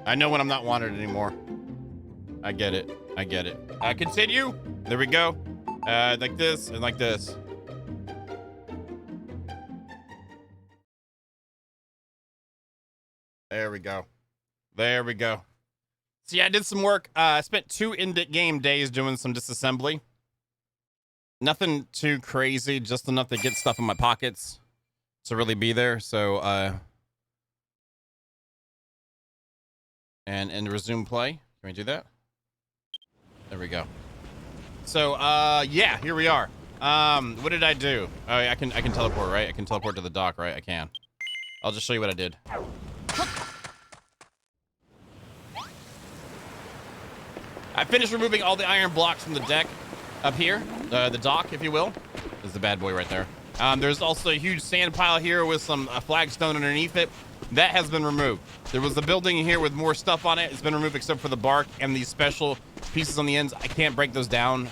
I know when I'm not wanted anymore. I get it. I get it. Continue. There we go. Like this and like this. There we go. There we go. See, I did some work. I spent 2 in-game days doing some disassembly. Nothing too crazy, just enough to get stuff in my pockets to really be there. So, and resume play. Can we do that? There we go. So, yeah, here we are. What did I do? Oh, I can teleport, right? I can teleport to the dock, right? I can. I'll just show you what I did. I finished removing all the iron blocks from the deck up here, the dock, if you will. There's the bad boy right there. There's also a huge sand pile here with some flagstone underneath it. That has been removed. There was a building here with more stuff on it. It's been removed except for the bark and these special pieces on the ends. I can't break those down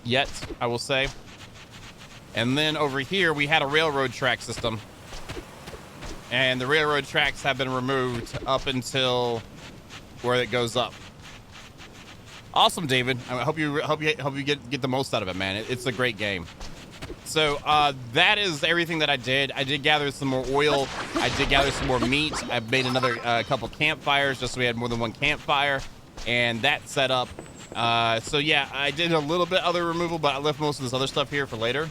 yet, I will say. And then over here, we had a railroad track system. And the railroad tracks have been removed up until where it goes up. Awesome, David. I hope you get the most out of it, man. It's a great game. So that is everything that I did. I did gather some more oil. I did gather some more meat. I made another couple campfires just so we had more than one campfire, and that set up. So yeah, I did a little bit other removal, but I left most of this other stuff here for later.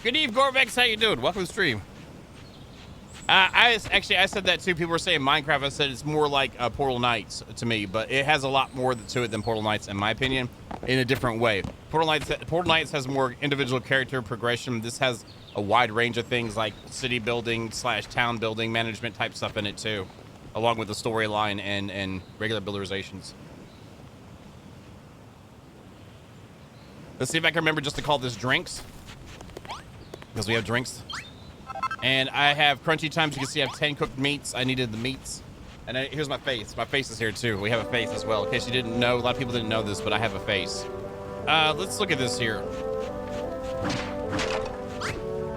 Good eve, Gorvex. How you doing? Welcome to the stream. I said that too. People were saying Minecraft. I said it's more like Portal Knights to me, but it has a lot more to it than Portal Knights, in my opinion, in a different way. Portal Knights has more individual character progression. This has a wide range of things like city building / town building, management type stuff in it too, along with the storyline and regular builderizations. Let's see if I can remember just to call this drinks, because we have drinks. And I have crunchy times. You can see I have 10 cooked meats. I needed the meats. And here's my face. My face is here too. We have a face as well. In case you didn't know, a lot of people didn't know this, but I have a face. Let's look at this here.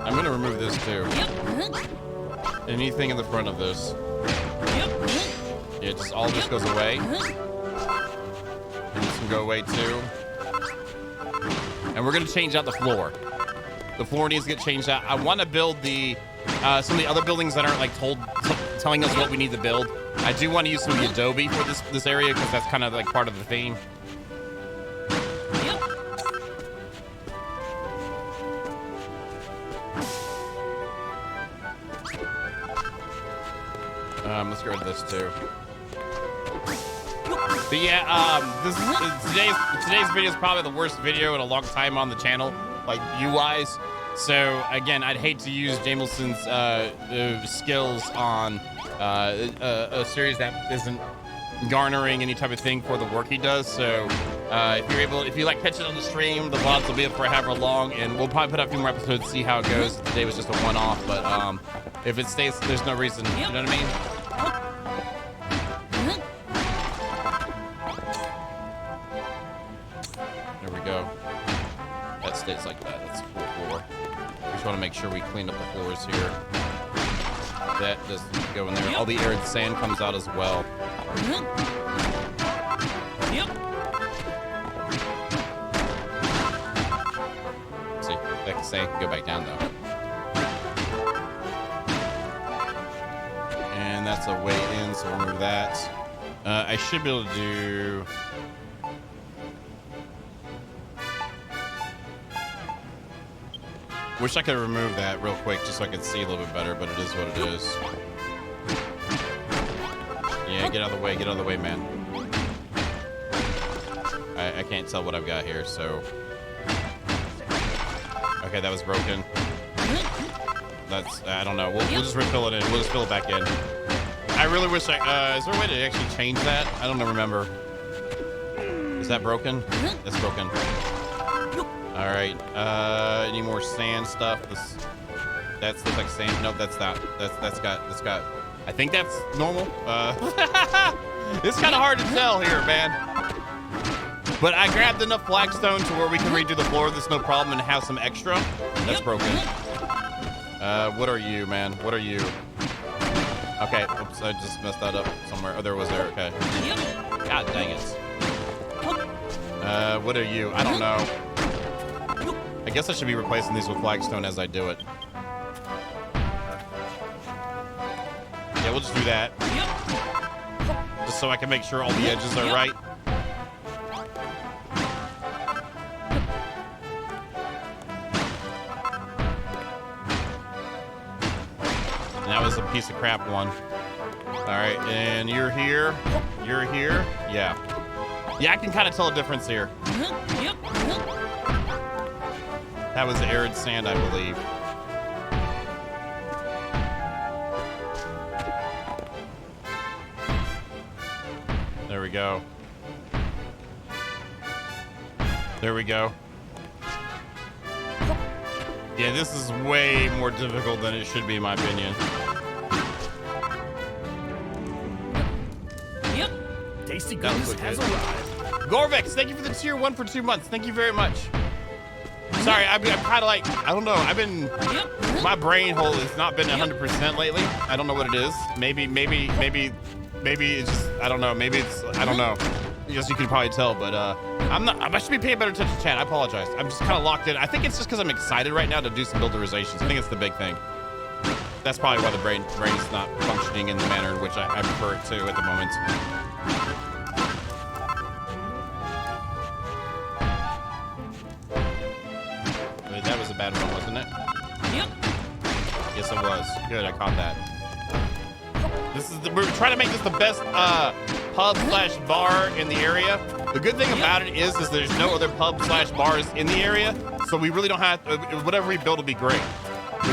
I'm gonna remove this too. Anything in the front of this. Yeah, just all this goes away. And this can go away too. And we're gonna change out the floor. The floor needs to get changed out. I want to build the some of the other buildings that aren't like telling us what we need to build. I do want to use some of the adobe for this area because that's kind of like part of the theme. Let's get rid of this too. But yeah, today's video is probably the worst video in a long time on the channel, like view-wise. So again, I'd hate to use Jameson's skills on a series that isn't garnering any type of thing for the work he does. So if you like catch it on the stream, the VODs will be up for however long, and we'll probably put out a few more episodes to see how it goes. Today was just a one-off, but if it stays, there's no reason. You know what I mean? There we go. That stays like that. That's a cool floor. We just want to make sure we clean up the floors here. That doesn't go in there. All the arid sand comes out as well. See, that sand can go back down though. And that's a way in, so we'll remove that. I should be able to do... Wish I could remove that real quick just so I could see a little bit better, but it is what it is. Yeah, get out of the way. Get out of the way, man. I can't tell what I've got here, so... Okay, that was broken. That's... I don't know. We'll just refill it in. We'll just fill it back in. I really wish I... is there a way to actually change that? I don't remember. Is that broken? That's broken. All right. Any more sand stuff? That looks like sand. Nope, that's not. That's got. I think that's normal. It's kind of hard to tell here, man. But I grabbed enough flagstone to where we can redo the floor. There's no problem, and have some extra. That's broken. What are you, man? What are you? Okay. Oops. Oops, I just messed that up somewhere. Oh, there was there. Okay. God dang it. What are you? I don't know. I guess I should be replacing these with flagstone as I do it. Yeah, we'll just do that. Just so I can make sure all the edges are right. And that was a piece of crap one. All right, and you're here. You're here. Yeah. Yeah, I can kind of tell a difference here. That was arid sand, I believe. There we go. There we go. Yeah, this is way more difficult than it should be, in my opinion. Yep. Tasty goodness has arrived. Gorvex, thank you for the tier 1 for 2 months. Thank you very much. Sorry, I'm kind of like, I don't know. I've been, my brain hole has not been 100% lately. I don't know what it is. Maybe it's just, I don't know. Maybe it's, I don't know. I guess you can probably tell, but I should be paying better attention to chat. I apologize. I'm just kind of locked in. I think it's just because I'm excited right now to do some builderizations. I think it's the big thing. That's probably why the brain is not functioning in the manner in which I prefer it to at the moment. That was a bad one, wasn't it? Yep. Yes, it was. Good, I caught that. We're trying to make this the best pub/bar in the area. The good thing about it is there's no other pub/bars in the area, so we really don't have whatever we build will be great.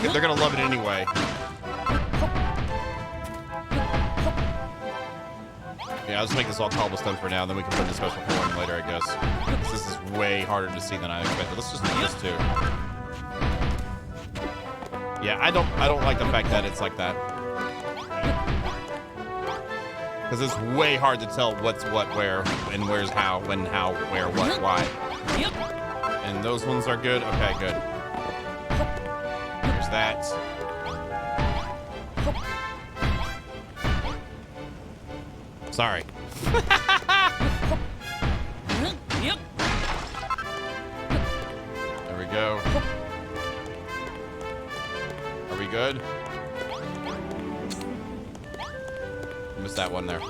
They're gonna love it anyway. Yeah, I'll just make this all cobblestone for now, then we can put in a special flooring later, I guess. This is way harder to see than I expected. Let's just do this too. Yeah, I don't like the fact that it's like that. Because it's way hard to tell what's what, where, and where's how, when, how, where, what, why. And those ones are good? Okay, good. There's that. Sorry. There we go. Are we good? Missed that one there.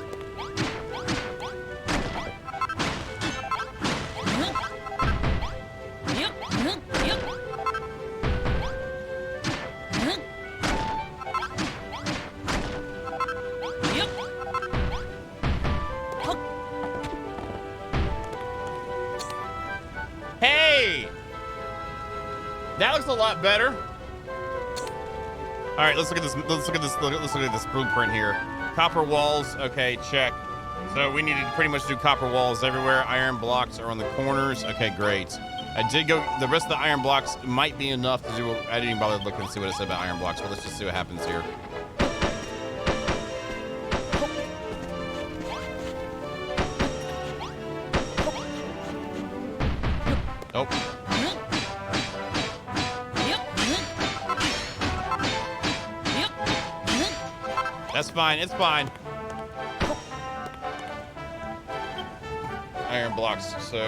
Hey! That looks a lot better. All right, let's look at this. Let's look at this blueprint here. Copper walls, okay, check. So we need to pretty much do copper walls everywhere. Iron blocks are on the corners. Okay, great. I did go, the rest of the iron blocks might be enough to do, I didn't even bother to look and see what it said about iron blocks, but let's just see what happens here. Oh. That's fine, it's fine. Iron blocks, so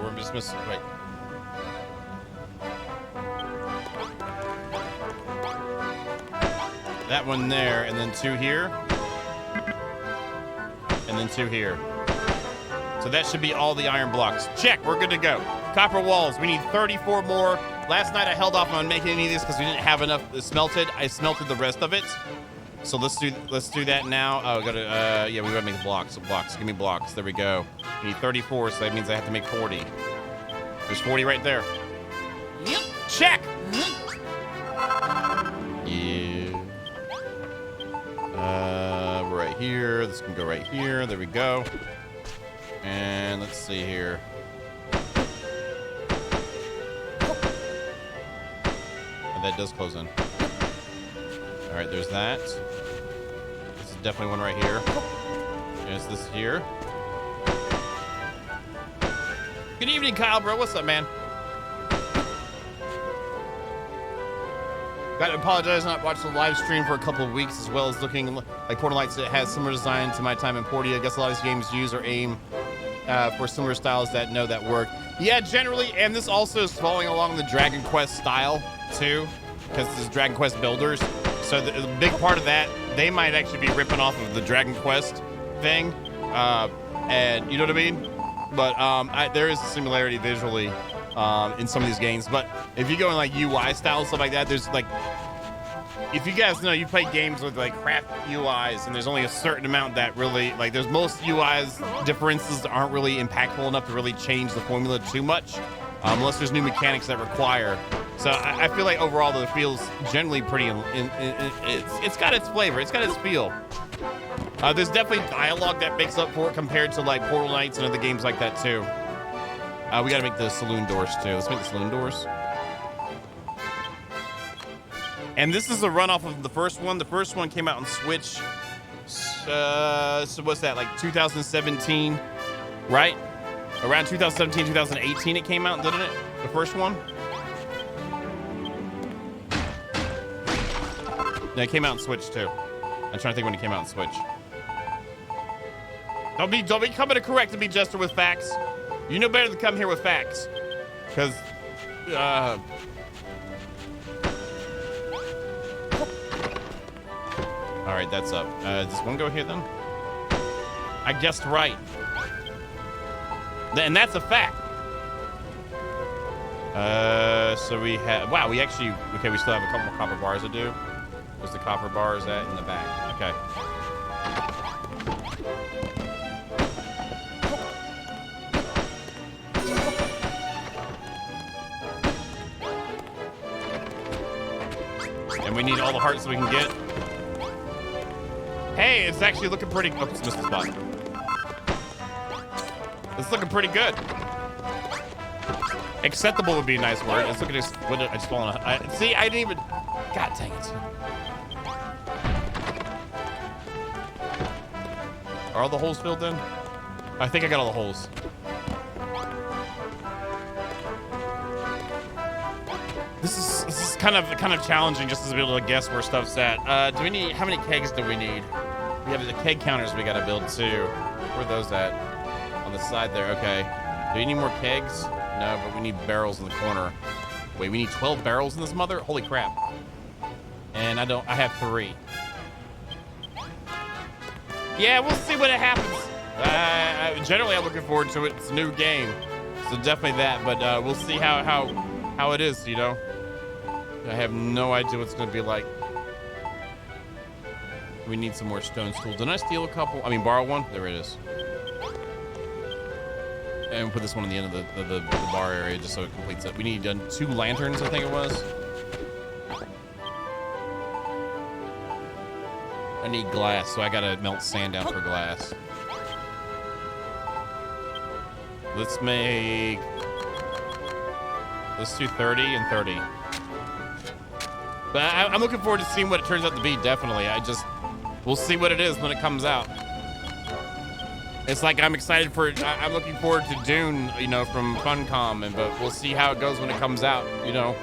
we're just missing, wait. That one there, and then 2 here. And then 2 here. So that should be all the iron blocks. Check, we're good to go. Copper walls, we need 34 more. Last night I held off on making any of these because we didn't have enough smelted. I smelted the rest of it. So let's do that now. Oh, yeah, we gotta make blocks. Blocks. Give me blocks. There we go. We need 34, so that means I have to make 40. There's 40 right there. Yep. Check. Yeah. Right here. This can go right here. There we go. And let's see here. And that does close in. All right, there's that. This is definitely one right here. There's this here. Good evening, Kyle, bro. What's up, man? Got to apologize, not watched the live stream for a couple of weeks, as well as looking like Portal Knights. It has similar design to my time in Portia. I guess a lot of these games use or aim for similar styles that know that work. Yeah, generally, and this also is following along the Dragon Quest style too, because this is Dragon Quest Builders. So the big part of that, they might actually be ripping off of the Dragon Quest thing, and you know what I mean. But there is a similarity visually in some of these games. But if you go in like UI style stuff like that, there's like, if you guys know, you play games with like crap UIs, and there's only a certain amount that really, like, there's most UIs differences that aren't really impactful enough to really change the formula too much, unless there's new mechanics that require. So I feel like overall the feel's generally pretty, it's got its flavor, it's got its feel. There's definitely dialogue that makes up for it compared to like Portal Knights and other games like that too. We gotta make the saloon doors too. Let's make the saloon doors. And this is a runoff of the first one. The first one came out on Switch. So what's that, like 2017, right? Around 2017, 2018 it came out, didn't it? The first one? No, it came out on Switch too. I'm trying to think when it came out on Switch. Don't be coming to correct me, Jester, with facts. You know better than come here with facts. Because, all right, that's up. Does one go here then? I guessed right. And that's a fact. So we have, wow, we actually, okay, we still have a couple more copper bars to do. Where's the copper bars at in the back? Okay. And we need all the hearts we can get. Hey, it's actually looking pretty, oops, missed the spot. It's looking pretty good. Acceptable would be a nice word. Let's look at this. What did I just fall on? See, I didn't even, God dang it. Are all the holes filled in? I think I got all the holes. This is kind of challenging just to be able to guess where stuff's at. Do we need, how many kegs do we need? We have the keg counters we gotta build too. Where are those at? On the side there, okay. Do we need more kegs? No, but we need barrels in the corner. Wait, we need 12 barrels in this mother? Holy crap. And I have 3. Yeah, we'll see what happens. Generally, I'm looking forward to it. It's a new game, so definitely that. But we'll see how it is. You know, I have no idea what it's going to be like. We need some more stone tools. Didn't I steal a couple? I mean, borrow one. There it is. And we'll put this one on the end of the bar area just so it completes it. We need 2 lanterns, I think it was. I need glass, so I gotta melt sand down for glass. Let's do 30 and 30. But I'm looking forward to seeing what it turns out to be, definitely. We'll see what it is when it comes out. It's like I'm looking forward to Dune, you know, from Funcom, but we'll see how it goes when it comes out, you know.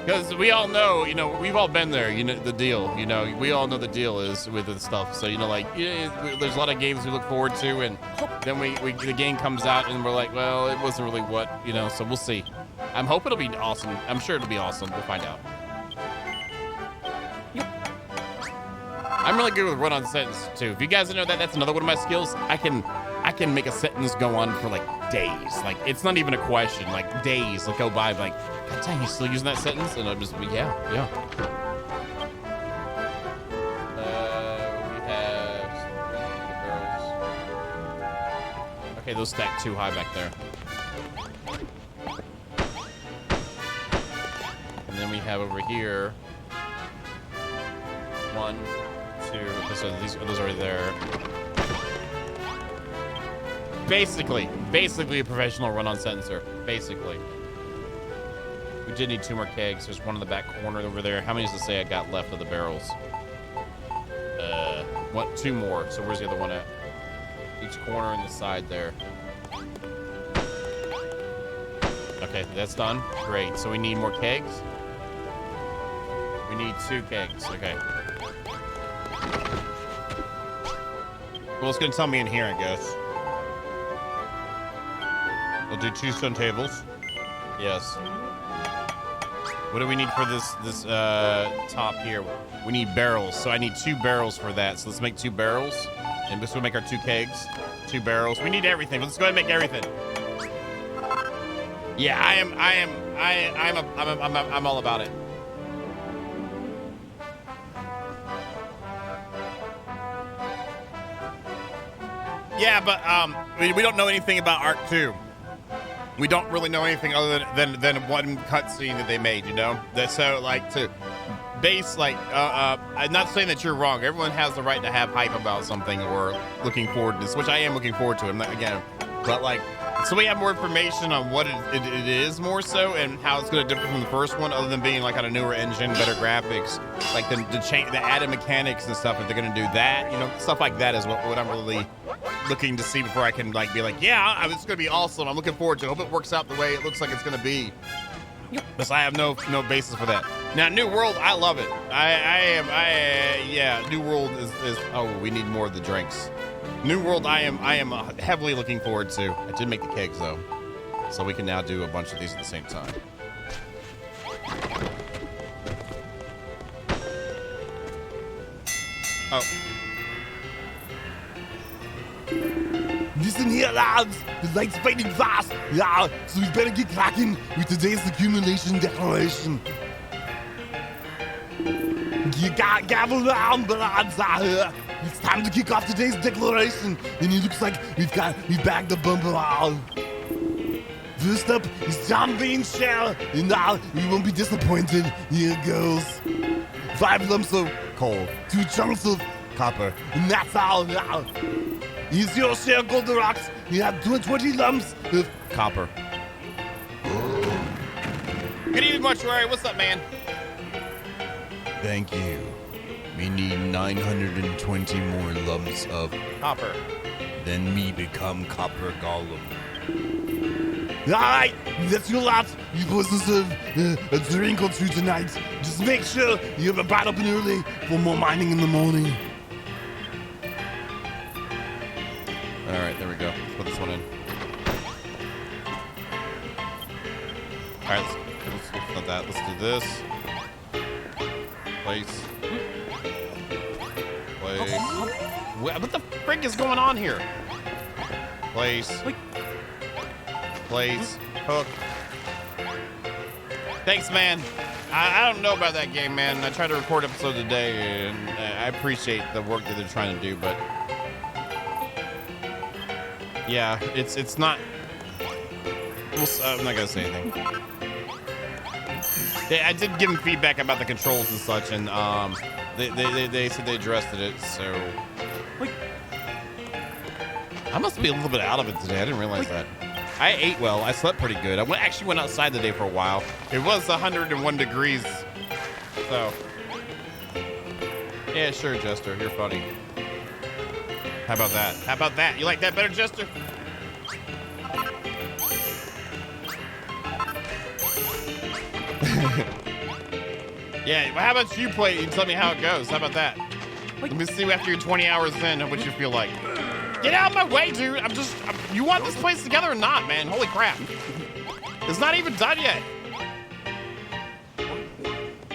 Because we all know, you know, we've all been there, you know, the deal, you know, we all know the deal is with this stuff. So, you know, like, yeah, there's a lot of games we look forward to, and then the game comes out and we're like, well, it wasn't really what, you know, so we'll see. I'm hoping it'll be awesome. I'm sure it'll be awesome. We'll find out. I'm really good with run-on sentence too. If you guys know that, that's another one of my skills. I can make a sentence go on for like days. Like, it's not even a question. Like, days will go by. Like, God dang, you still using that sentence? And I'll just be, yeah. We have barrels. Okay, those stack too high back there. And then we have over here 1, 2. So those are there. Basically a professional run-on sentencer. Basically. We did need 2 more kegs. There's one in the back corner over there. How many does it say I got left of the barrels? 2 more. So where's the other one at? Each corner and the side there. Okay, that's done. Great. So we need more kegs. We need 2 kegs. Okay. Well, it's gonna tell me in here, I guess. We'll do 2 stone tables. Yes. What do we need for this top here? We need barrels. So I need 2 barrels for that. So let's make 2 barrels, and this will make our 2 kegs. 2 barrels. We need everything. Let's go ahead and make everything. Yeah, I'm all about it. Yeah, but we don't know anything about Arc 2. We don't really know anything other than one cutscene that they made, you know? So, like, to base, like, I'm not saying that you're wrong. Everyone has the right to have hype about something or looking forward to this, which I am looking forward to. I'm not, again, but, like, so we have more information on what it is more so and how it's going to differ from the first one, other than being, like, on a newer engine, better graphics, like the added mechanics and stuff, if they're going to do that, you know, stuff like that is what I'm really looking to see before I can, like, be like, yeah, it's going to be awesome. I'm looking forward to it. I hope it works out the way it looks like it's going to be. Because I have no basis for that. Now, New World, I love it. Yeah, New World is, oh, we need more of the drinks. New World, I am heavily looking forward to. I did make the kegs, though. So we can now do a bunch of these at the same time. Oh. Listen here, lads. The light's fading fast. Yeah, so we better get cracking with today's accumulation declaration. You got gavel round, lads. It's time to kick off today's declaration, and it looks like we've bagged the bumper out. First up is John Bean's share, and now we won't be disappointed. Here goes. 5 lumps of coal, 2 chunks of copper, and that's all now. Here's your share, Golden Rocks. You have 20 lumps of copper. Good evening, Mortuary. What's up, man? Thank you. We need 920 more lumps of Copper. Then me become Copper Golem. Alright, that's your lot. You boys deserve a drink or 2 tonight. Just make sure you have a bite up and early for more mining in the morning. Alright, there we go. Let's put this one in. Alright, let's not that. Let's do this. Place. What the frick is going on here? Place. Place. Hook. Thanks, man. I don't know about that game, man. I tried to record episode today, and I appreciate the work that they're trying to do, but yeah, it's not. I'm not gonna say anything. I did give them feedback about the controls and such, and they said they addressed it. So I must be a little bit out of it today. I didn't realize that. I ate well. I slept pretty good. I actually went outside today for a while. It was 101 degrees. So yeah, sure, Jester. You're funny. How about that? How about that? You like that better, Jester? Yeah, well, how about you play it and tell me how it goes? How about that? Let me see after you're 20 hours in what you feel like. Get out of my way, dude. You want this place together or not, man? Holy crap. It's not even done yet.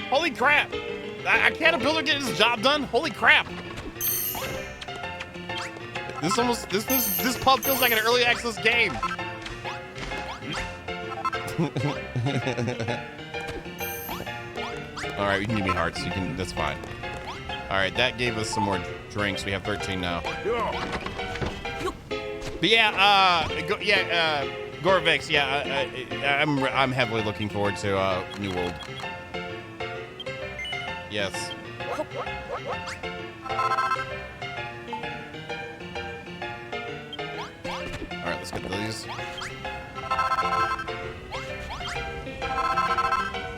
Holy crap. Can't a builder get his job done? Holy crap. This pub feels like an early access game. All right, you can give me hearts. That's fine. All right, that gave us some more drinks. We have 13 now. But yeah, Gorvex. Yeah, I'm heavily looking forward to New World. Yes. All right, let's get these.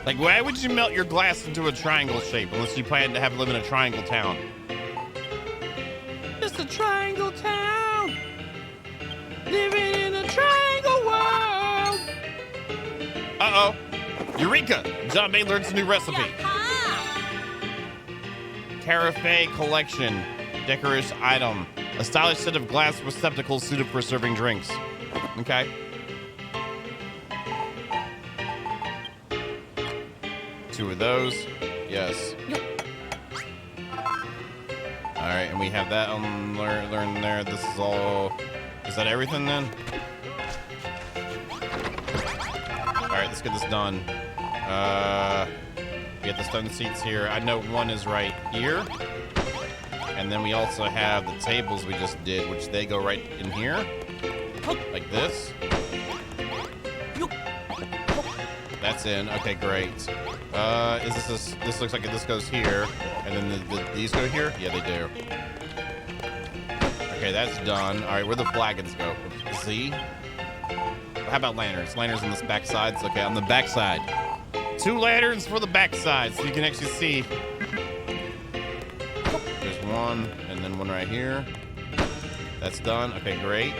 Like, why would you melt your glass into a triangle shape unless you plan to live in a triangle town? It's a triangle town, living in a triangle world. Uh-oh. Eureka! John May learns a new recipe. Carafe collection. Decorous item. A stylish set of glass receptacles suited for serving drinks. Okay. Two of those. Yes. All right, and we have that on learn there. This is all. Is that everything then? All right, let's get this done. We get the stone seats here. I know one is right here. And then we also have the tables we just did, which they go right in here. Like this. That's in. Okay, great. Is this looks like this goes here. And then these go here? Yeah, they do. Okay, that's done. All right, where the flagons go? See? How about lanterns? Lanterns on this back side. Okay, on the back side. 2 lanterns for the back side, so you can actually see. There's one, and then one right here. That's done. Okay, great.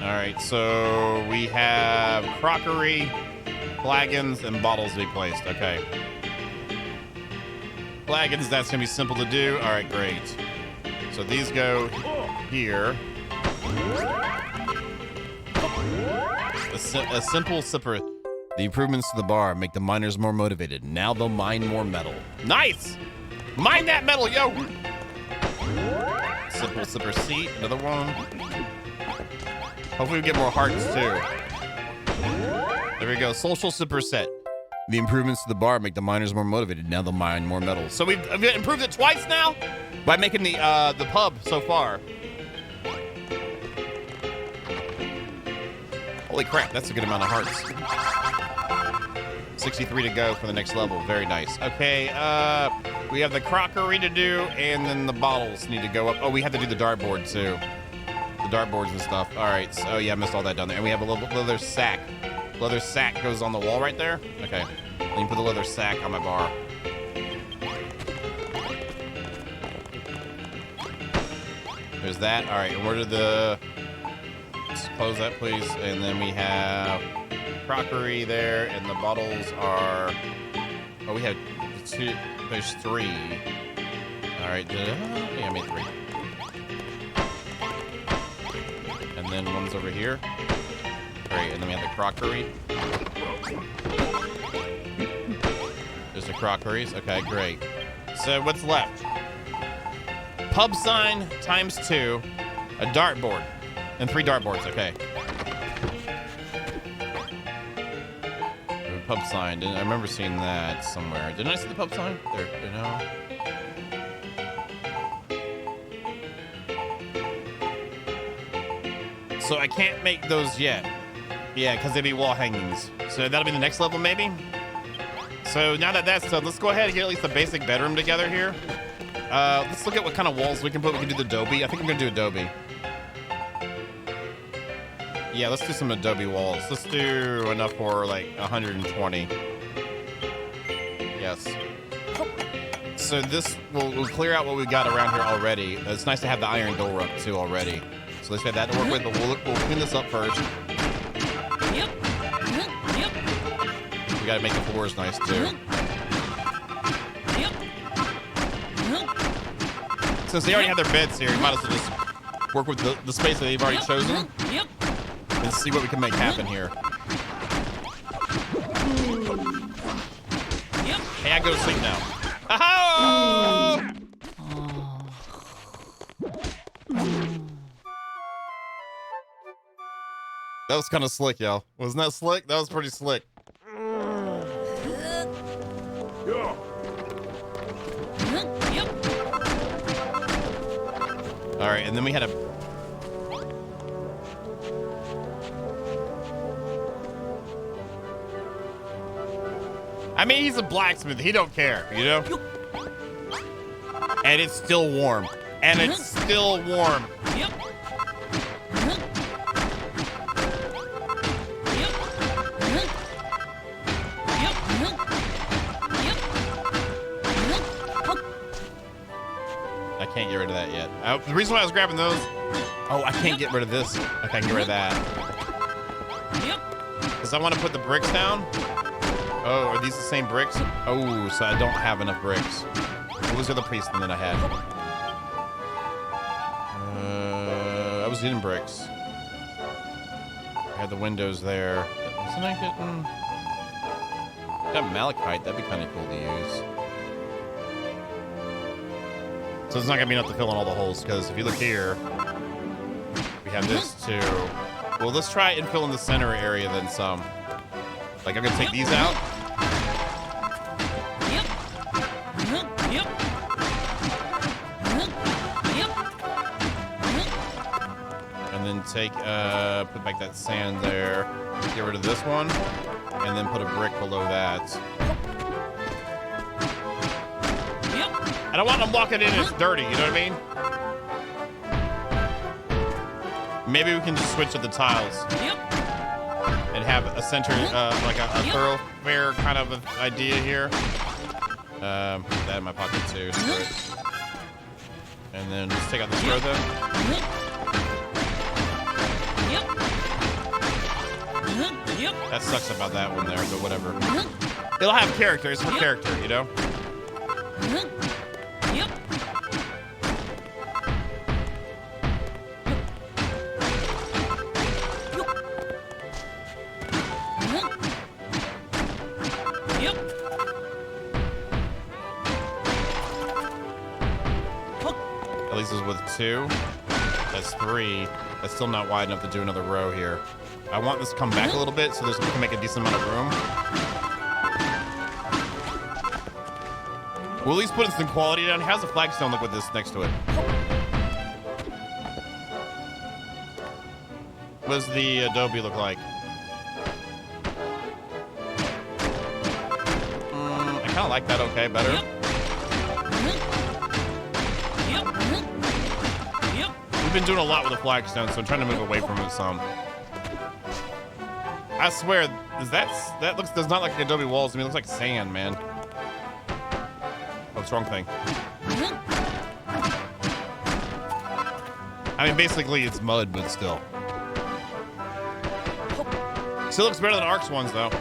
All right, so we have crockery, flagons, and bottles to be placed. Okay. Flagons, that's gonna be simple to do. All right, great. So these go here. A simple sipper. The improvements to the bar make the miners more motivated. Now they'll mine more metal. Nice! Mine that metal, yo! Simple sipper seat, another one. Hopefully we get more hearts too. There we go, social sipper set. The improvements to the bar make the miners more motivated. Now they'll mine more metal. So we've improved it twice now by making the pub so far. Holy crap, that's a good amount of hearts. 63 to go for the next level. Very nice. Okay, we have the crockery to do, and then the bottles need to go up. Oh, we have to do the dartboard too. The dartboards and stuff. All right. So, oh yeah, I missed all that down there. And we have a little leather sack. Leather sack goes on the wall right there. Okay. Let me put the leather sack on my bar. There's that. All right. And where did the... Let's close that, please. And then we have crockery there, and the bottles are... Oh, we have 2. There's 3. All right. Yeah, I made 3. And then one's over here. Great. And then we have the crockery. There's the crockeries. Okay, great. So what's left? Pub sign times 2, a dartboard, and 3 dartboards. Okay. Pub sign. I remember seeing that somewhere. Didn't I see the pub sign? There, you know. So I can't make those yet. Yeah, because they'd be wall hangings. So that'll be the next level, maybe? So now that that's done, let's go ahead and get at least a basic bedroom together here. Let's look at what kind of walls we can put. We can do the adobe. I think I'm going to do adobe. Yeah, let's do some adobe walls. Let's do enough for like 120. Yes. So this will clear out what we've got around here already. It's nice to have the iron door up too already. So let's have that to work with, but we'll clean this up first. We gotta make the floors nice too. Since they already have their beds here, you might as well just work with the space that they've already chosen and see what we can make happen here. Hey, I go to sleep now. Oh! That was kind of slick, y'all. Wasn't that slick? That was pretty slick. All right, and then we had a... I mean, he's a blacksmith. He don't care, you know? And it's still warm. And it's still warm. I can't get rid of that yet. The reason why I was grabbing those... Oh, I can't get rid of this. I can't get rid of that. Because I want to put the bricks down. Oh, are these the same bricks? Oh, so I don't have enough bricks. What was the other priest that I had? I was getting bricks. I had the windows there. Wasn't I getting... Got malachite. That'd be kind of cool to use. So it's not gonna be enough to fill in all the holes, because if you look here, we have this too. Well, let's try and fill in the center area then some. Like, I'm gonna take these out. And then take, put back that sand there. Get rid of this one. And then put a brick below that. I don't want them walking in and it's dirty, you know what I mean? Maybe we can just switch to the tiles. And have a center, like a thoroughfare kind of idea here. Put that in my pocket too. And then just take out this row though. That sucks about that one there, but whatever. It'll have character. It's for character, you know? At least it's with 2. That's 3. That's still not wide enough to do another row here. I want this to come back a little bit so this can make a decent amount of room. We'll at least put in some quality down. How's the flagstone look with this next to it? What does the adobe look like? I kind of like that okay better. We've been doing a lot with the flagstone, so I'm trying to move away from it some. I swear, that does not like adobe walls to me. It looks like sand, man. Oh, it's the wrong thing. I mean, basically, it's mud, but still. Still looks better than Ark's ones, though. All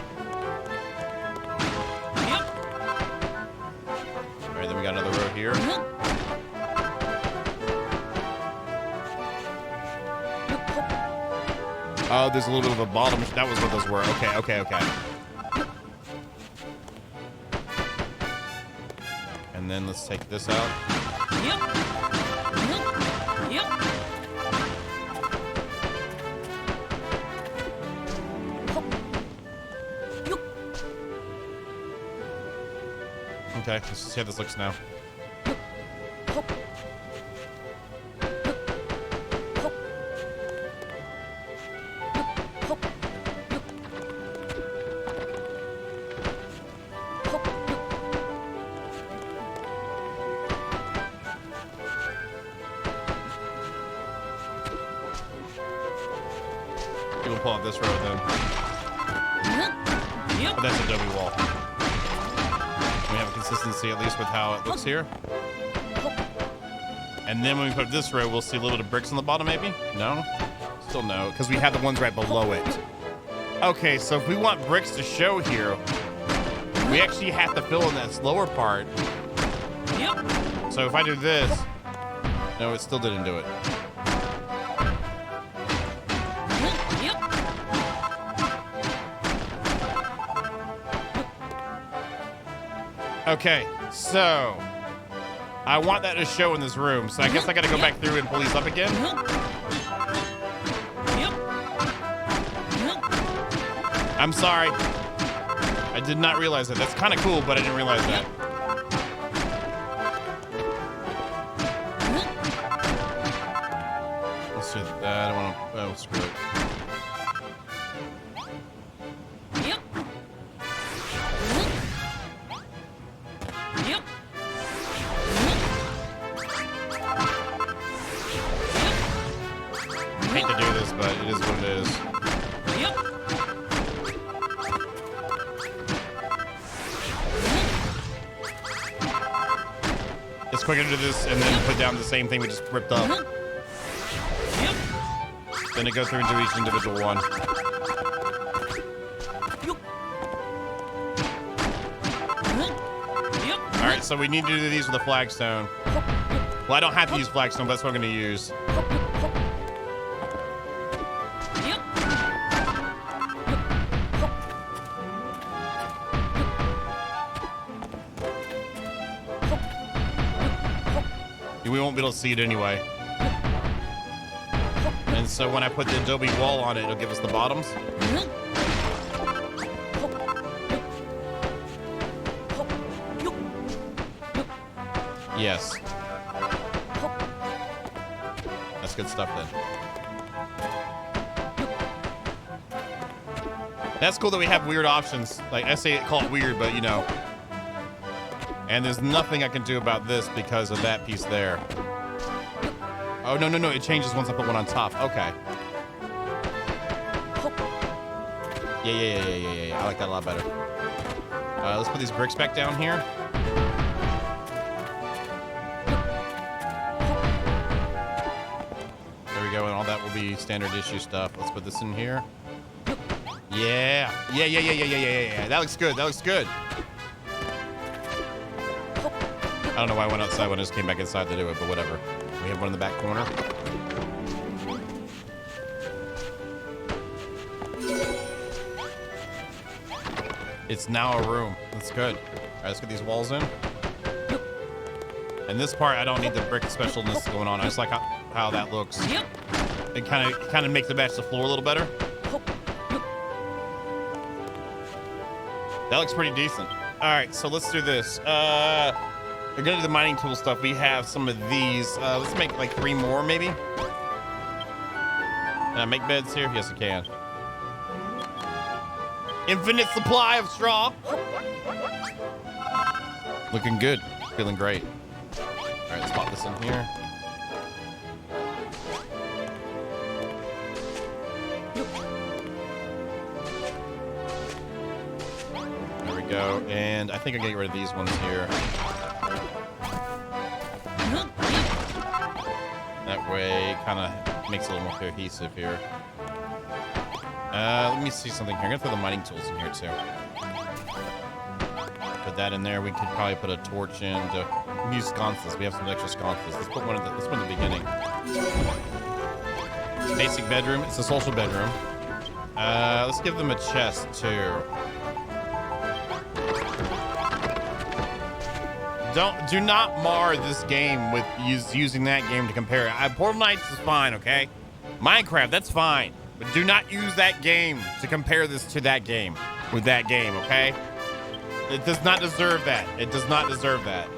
right, then we got another row here. Oh, there's a little bit of a bottom. That was what those were. Okay. And then let's take this out. Okay, let's see how this looks now. We'll pull out this row then. But that's adobe wall. We have a consistency at least with how it looks here. And then when we put this row, we'll see a little bit of bricks on the bottom maybe? No? Still no, because we have the ones right below it. Okay, so if we want bricks to show here, we actually have to fill in that lower part. So if I do this, no, it still didn't do it. Okay, so I want that to show in this room, so I guess I gotta go back through and pull these up again. I'm sorry. I did not realize that. That's kind of cool, but I didn't realize that. Let's do that. I don't want to. Oh, screw it. I hate to do this, but it is what it is. It's quicker to do this and then put down the same thing we just ripped up. Then to go through and do each individual one. Alright, right, so we need to do these with a flagstone. Well, I don't have to use flagstone, but that's what I'm going to use. We won't be able to see it anyway. And so when I put the adobe wall on it, it'll give us the bottoms. Yes. That's good stuff then. That's cool that we have weird options. Like, I say call it weird, but you know. And there's nothing I can do about this because of that piece there. Oh, no, no, no. It changes once I put one on top. Okay. Yeah. I like that a lot better. Let's put these bricks back down here. There we go. And all that will be standard issue stuff. Let's put this in here. Yeah. Yeah. That looks good. That looks good. I don't know why I went outside when I just came back inside to do it, but whatever. We have one in the back corner. It's now a room. That's good. All right, let's get these walls in. And this part, I don't need the brick specialness going on. I just like how that looks. It kind of makes it match the floor a little better. That looks pretty decent. All right, so let's do this. We're gonna do the mining tool stuff. We have some of these. Let's make like 3 more, maybe. Can I make beds here? Yes, I can. Infinite supply of straw. Looking good. Feeling great. All right, let's pop this in here. There we go. And I think I'm getting rid of these ones here. That way, kind of makes it a little more cohesive here. Let me see something here. I'm gonna throw the mining tools in here too. Put that in there. We could probably put a torch in to use sconces. We have some extra sconces. Let's put one at the beginning. Basic bedroom. It's a social bedroom. Let's give them a chest too. Do not mar this game with using that game to compare it. Portal Knights is fine, okay? Minecraft, that's fine. But do not use that game to compare this to that game with that game, okay? It does not deserve that. It does not deserve that.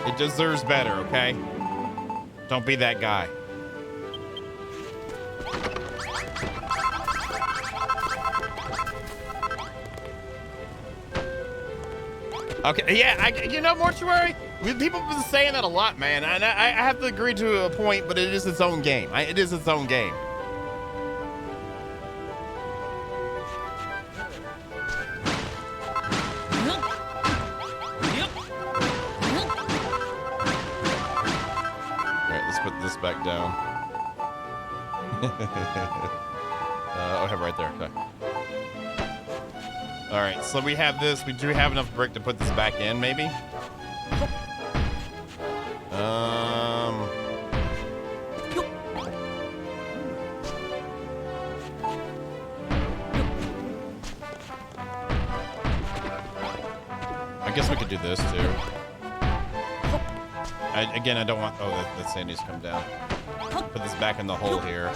It deserves better, okay? Don't be that guy. Okay, yeah, you know, Mortuary, people have been saying that a lot, man. And I have to agree to a point, but it is its own game. It is its own game. All right, let's put this back down. I'll have it right there. Okay. All right, so we have this. We do have enough brick to put this back in, maybe. I guess we could do this too. Again, I don't want. Oh, that sand needs to come down. Put this back in the hole here.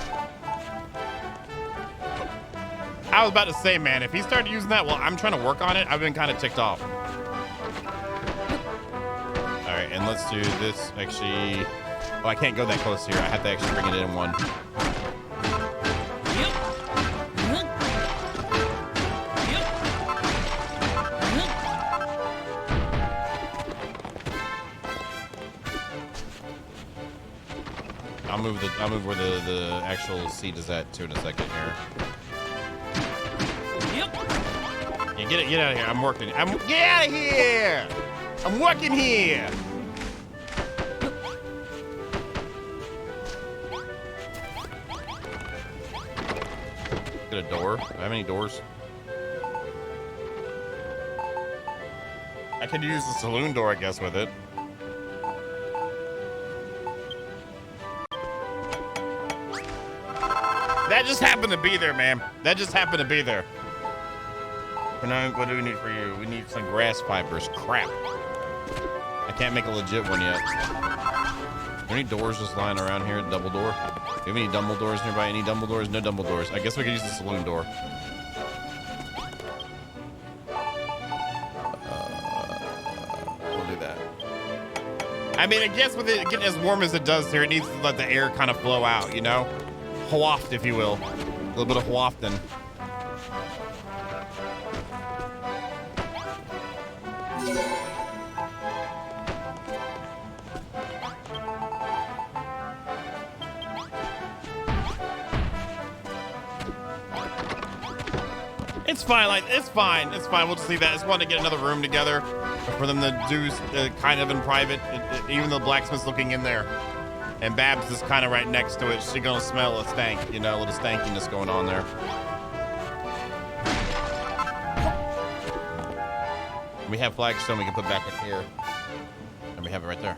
I was about to say, man, if he started using that while I'm trying to work on it, I've been kind of ticked off. All right, and let's do this. Actually, oh, I can't go that close here. I have to actually bring it in one. I'll move where the actual seat is at too in a second here. Yeah, get out of here. I'm working. Get out of here! I'm working here! Get a door. Do I have any doors? I could use the saloon door, I guess, with it. That just happened to be there, man. That just happened to be there. What do we need for you? We need some grass fibers. Crap. I can't make a legit one yet. Are there any doors just lying around here? Double door? Do you have any double doors nearby? Any double doors? No double doors. I guess we could use the saloon door. We'll do that. I mean, I guess with it getting as warm as it does here, it needs to let the air kind of flow out, you know? Waft, if you will. A little bit of wafting. It's fine, like, it's fine. It's fine. We'll just leave that. I just wanted to get another room together for them to do kind of in private. Even though the blacksmith's looking in there. And Babs is kind of right next to it. She's gonna smell a stank, you know, a little stankiness going on there. We have flagstone we can put back in here. And we have it right there.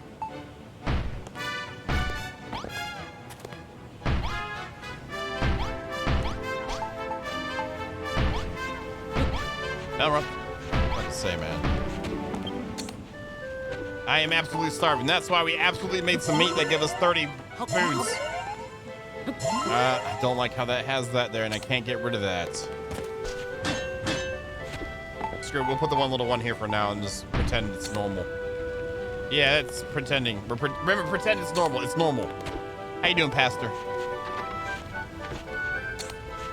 What to say, man? I am absolutely starving. That's why we absolutely made some meat that give us 30 foods. I don't like how that has that there, and I can't get rid of that. Screw it, we'll put the one little one here for now and just pretend it's normal. Yeah, it's pretending. Remember, pretend it's normal. It's normal. How you doing, Pastor?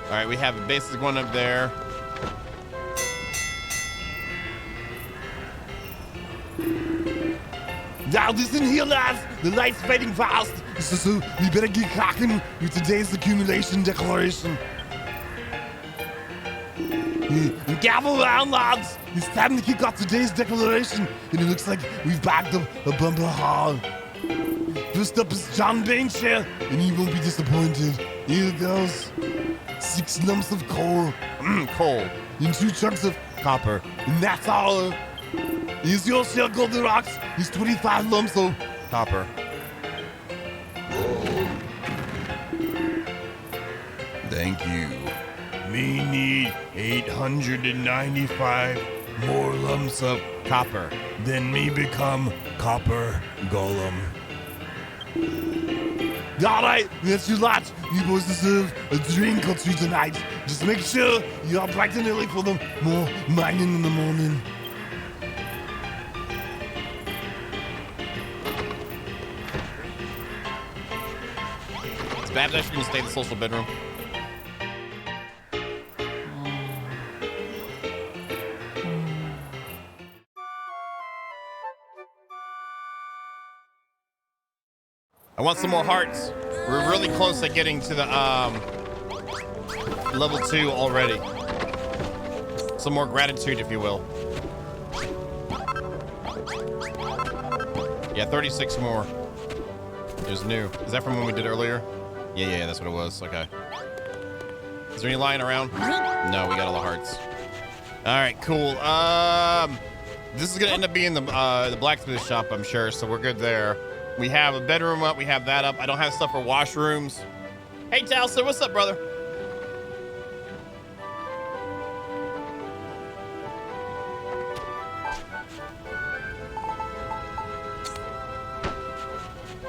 All right, we have a basic one up there. Now listen here, lads. The light's fading fast. So we better get cracking with today's accumulation declaration. Gavel around, lads. It's time to kick off today's declaration. And it looks like we've bagged up a bumper haul. First up is John Baines here, and he won't be disappointed. Here it goes. 6 lumps of coal. Coal. And 2 chunks of copper. And that's all. Here's your share, Golden Rocks. Here's 25 lumps of copper. Thank you. Me need 895 more lumps of copper. Then me become Copper Golem. Alright, that's your lot. You boys deserve a drink or 2 tonight. Just make sure you're bright and early for the more mining in the morning. Is Babs actually gonna stay in the social bedroom? I want some more hearts. We're really close to getting to the level 2 already. Some more gratitude, if you will. Yeah, 36 more. There's new. Is that from when we did earlier? Yeah, that's what it was. Okay. Is there any lying around? No, we got all the hearts. All right, cool. This is gonna end up being the blacksmith shop, I'm sure, so we're good there. We have a bedroom up. We have that up. I don't have stuff for washrooms. Hey, Talsa, what's up, brother?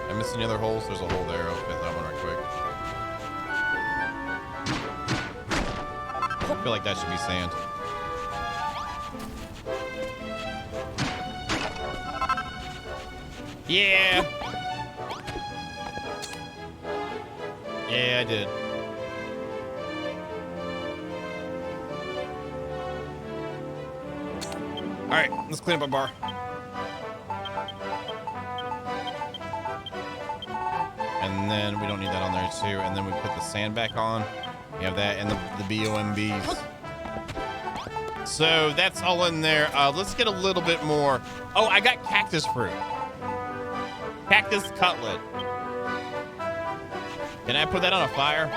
I missed any other holes? There's a hole there. I'll fit that one right quick. I feel like that should be sand. Yeah. Yeah, I did. All right, let's clean up our bar. And then we don't need that on there too. And then we put the sand back on. We have that and the BOMBs. So that's all in there. Let's get a little bit more. Oh, I got cactus fruit. Cactus cutlet. Can I put that on a fire?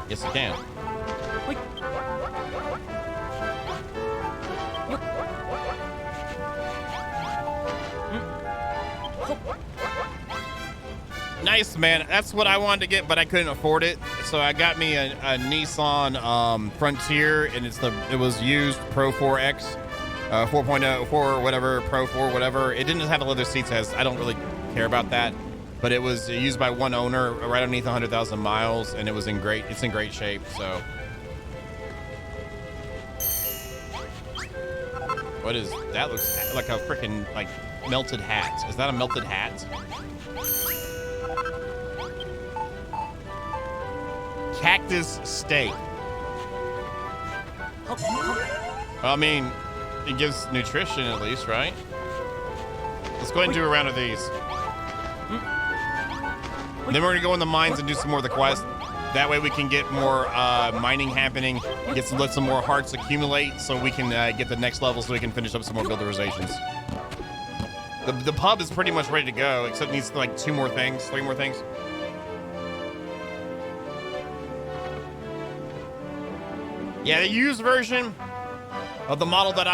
Yes, I can. Nice, man. That's what I wanted to get, but I couldn't afford it. So I got me a Nissan Frontier, and it was used Pro 4X, 4.0, 4 whatever, Pro 4 whatever. It didn't have the leather seats. I don't really care about that, but it was used by one owner, right underneath 100,000 miles, and it's in great shape. So. What is that? Looks like a freaking like melted hat. Is that a melted hat? Cactus steak. I mean, it gives nutrition at least, right? Let's go ahead and do a round of these. Then we're gonna go in the mines and do some more of the quest. That way we can get more mining happening, let some more hearts accumulate so we can get the next level so we can finish up some more builderizations. The pub is pretty much ready to go, except it needs like 3 more things. Yeah, the used version of the model that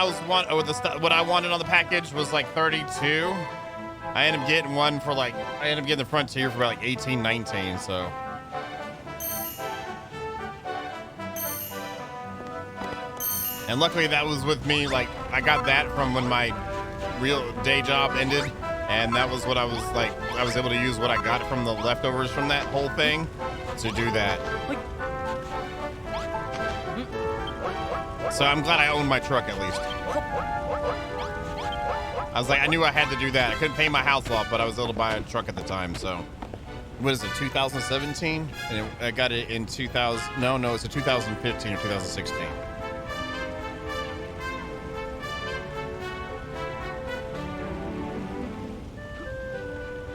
what I wanted on the package was like 32. I ended up getting the Frontier for about like 18, 19, so. And luckily that was with me, like I got that from when my real day job ended, and that was what I was able to use what I got from the leftovers from that whole thing to do that. So I'm glad I owned my truck at least. I knew I had to do that. I couldn't pay my house off, but I was able to buy a truck at the time, so. What is it, 2017? And I got it in 2000, no, it's a 2015 or 2016.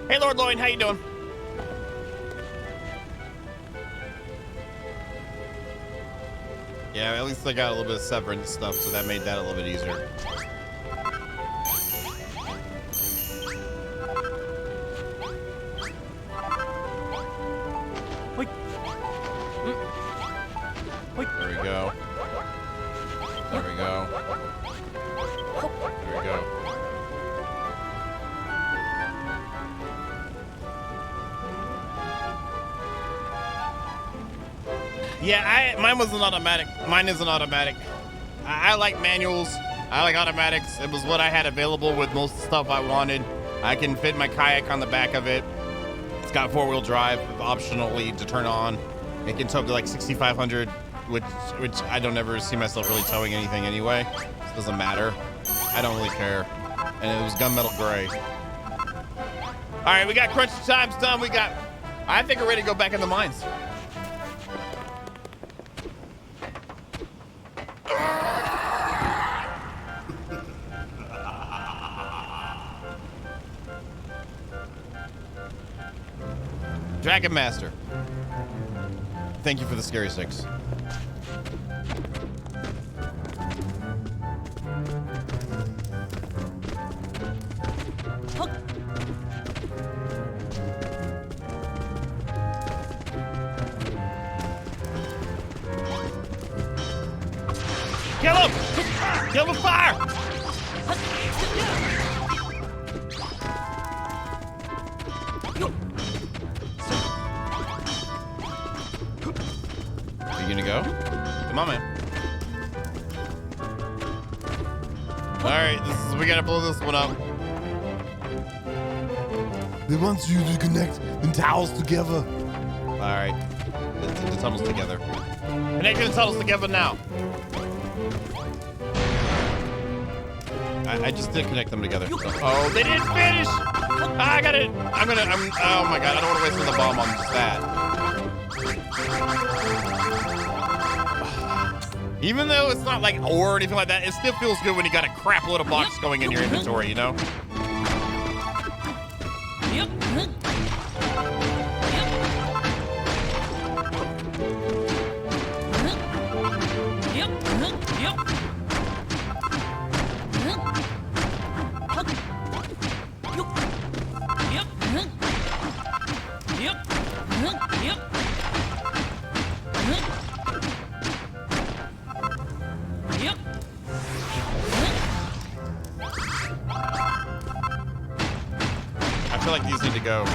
Hey, Lord Lloyd, how you doing? Yeah, at least I got a little bit of severance stuff, so that made that a little bit easier. There we go. There we go. There we go. Yeah, mine was an automatic. Mine is an automatic. I like manuals. I like automatics. It was what I had available with most of the stuff I wanted. I can fit my kayak on the back of it. It's got 4-wheel drive, optionally to turn on. It can tow up to like 6,500, which I don't ever see myself really towing anything anyway. It doesn't matter. I don't really care. And it was gunmetal gray. All right, we got crunch times done. I think we're ready to go back in the mines. Dragon Master, thank you for the scary 6. Kill him! Kill him with fire! You gonna go? Come on, man. All right, we gotta blow this one up. They want you to connect the towels together. All right, the tunnels together. Connecting the tunnels together now. I just did connect them together. So. Oh, they didn't finish. I got it. Oh my God, I don't want to waste another bomb on just that. Even though it's not like ore or anything like that, it still feels good when you got a crap load of blocks going in your inventory, you know? I feel like these need to go.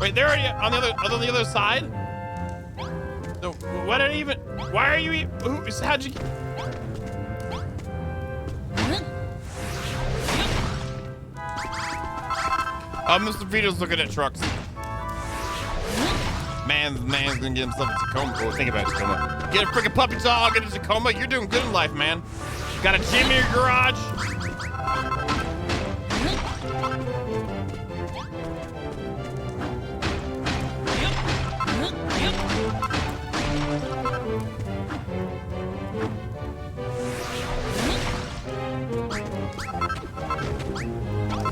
Wait, they're already on the other side? So, what did even... Why are you... How'd you... Mr. Vito's looking at trucks. Man's gonna get himself a Tacoma. Oh, think about it, Tacoma. Get a freaking puppy dog, get a Tacoma. You're doing good in life, man. Got a gym in your garage.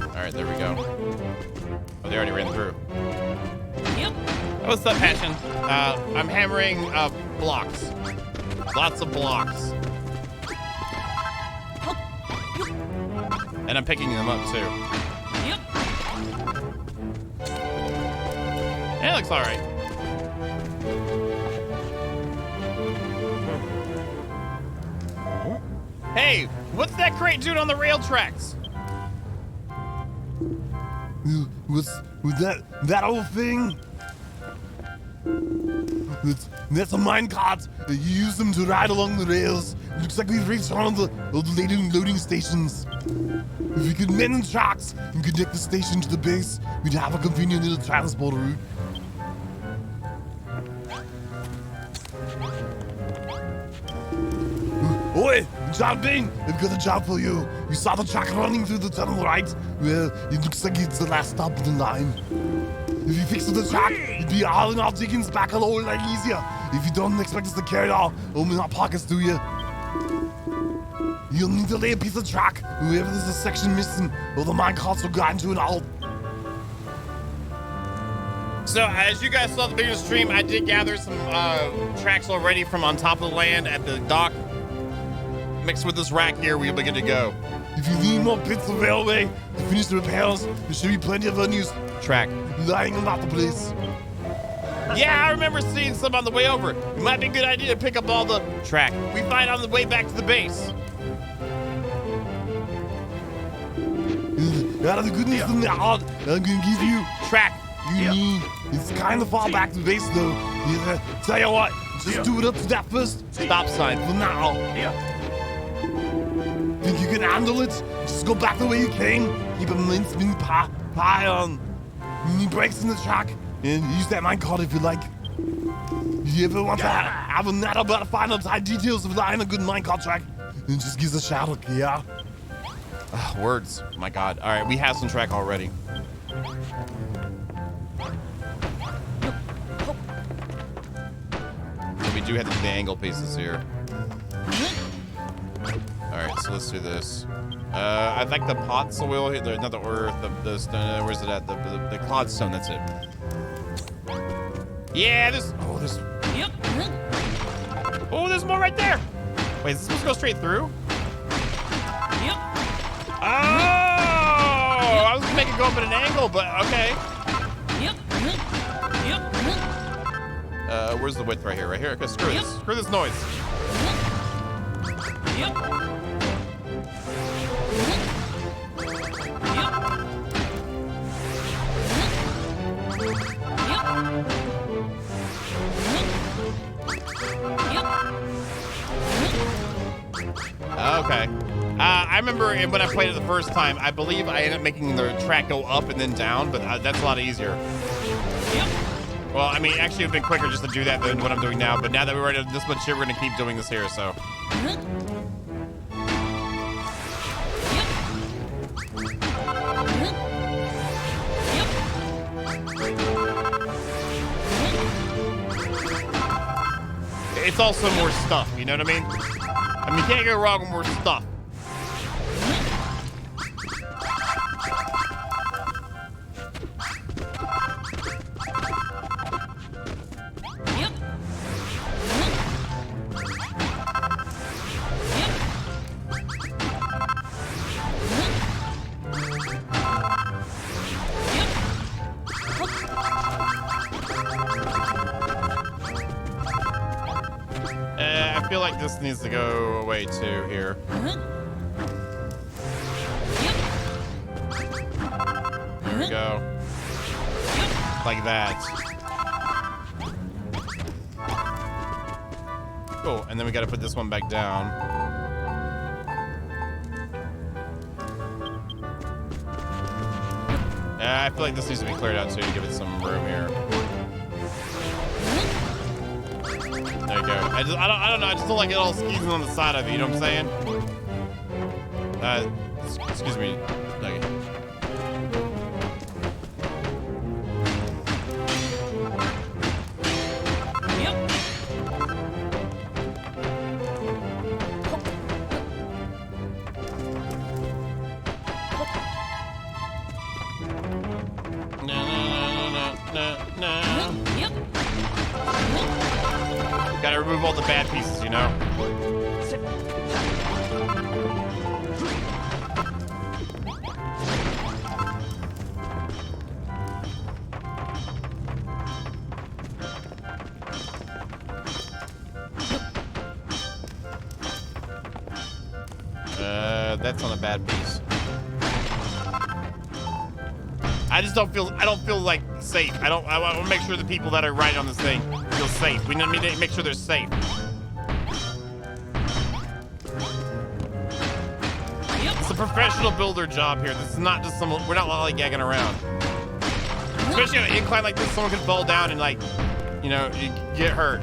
All right, there we go. Oh, they already ran through. What's up, Passion? I'm hammering blocks. Lots of blocks. And I'm picking them up too. Yeah, it looks all right. Hey, what's that crate doing on the rail tracks? Was that old thing? That's a minecart. You use them to ride along the rails. It looks like we've reached one of the loading stations. If we could mend the tracks and connect the station to the base, we'd have a convenient little transport route. Oi, John Bing, I've got a job for you. You saw the track running through the tunnel, right? Well, it looks like it's the last stop of the line. If you fix the track, it'd be hauling our chickens back a whole lot easier. If you don't expect us to carry it all home in our pockets, do you? You'll need to lay a piece of track wherever there's a section missing, or the minecarts will grind to an halt. So, as you guys saw at the beginning of the stream, I did gather some tracks already from on top of the land at the dock. Mixed with this rack here, we'll be good to go. If you need more bits of railway to finish the repairs, there should be plenty of unused Track. lying about the place. Yeah, I remember seeing some on the way over. It might be a good idea to pick up all the track we find on the way back to the base. Out of the goodness of the heart, I'm gonna give you Track. you need. It's kind of far back to the base though. Yeah, tell you what, just do it up to that first Stop sign. for now. Think you can handle it? Just go back the way you came. Keep a mincemeat pie on. You need brakes in the track, and use that minecart if you like. If you ever want to have a natter about the final tight details of lying a good minecart track, then just give us a shout, okay, yeah? Words. My God. All right, we have some track already. We do have the angle pieces here. All right, so let's do this. I like the pot soil here, not the earth, the stone. Where's it at? The clodstone. That's it. Yeah, there's there's more right there. Wait, is this supposed to go straight through? Oh, I was gonna make it go up at an angle, but okay. Where's the width right here? Right here. Okay, screw this. Screw this noise. Okay. I remember when I played it the first time, I believe I ended up making the track go up and then down, but that's a lot easier. Well, I mean, actually, it would have been quicker just to do that than what I'm doing now, but now that we're already this much shit, we're going to keep doing this here, so. It's also more stuff, you know what I mean? I mean, you can't go wrong with more stuff. I feel like this needs to go away too here. There we go. Like that. Cool, and then we gotta put this one back down. I feel like this needs to be cleared out too to give it some room here. There you go. I don't know. I just don't like it all skeezing on the side of it. You know what I'm saying? Excuse me. Okay. Gotta remove all the bad pieces, you know? That's on a bad piece. I don't feel like safe. I want to make sure the people that are riding on this thing feel safe. We need to make sure they're safe. It's a professional builder job here. This is not just we're not lollygagging around. Especially on an incline like this, someone could fall down and like, you know, you get hurt.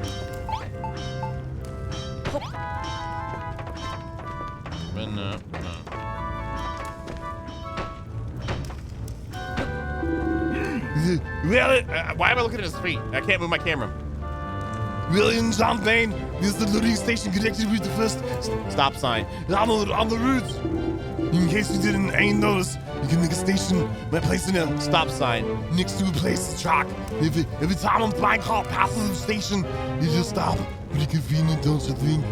But no. Really? Why am I looking at his feet? I can't move my camera. William John Bain, this is the loading station connected with the first Stop sign. on the route. In case you ain't noticed, you can make a station by placing a Stop sign. next to a place track. Every time a blind car passes the station, you just stop. Pretty convenient, don't you think?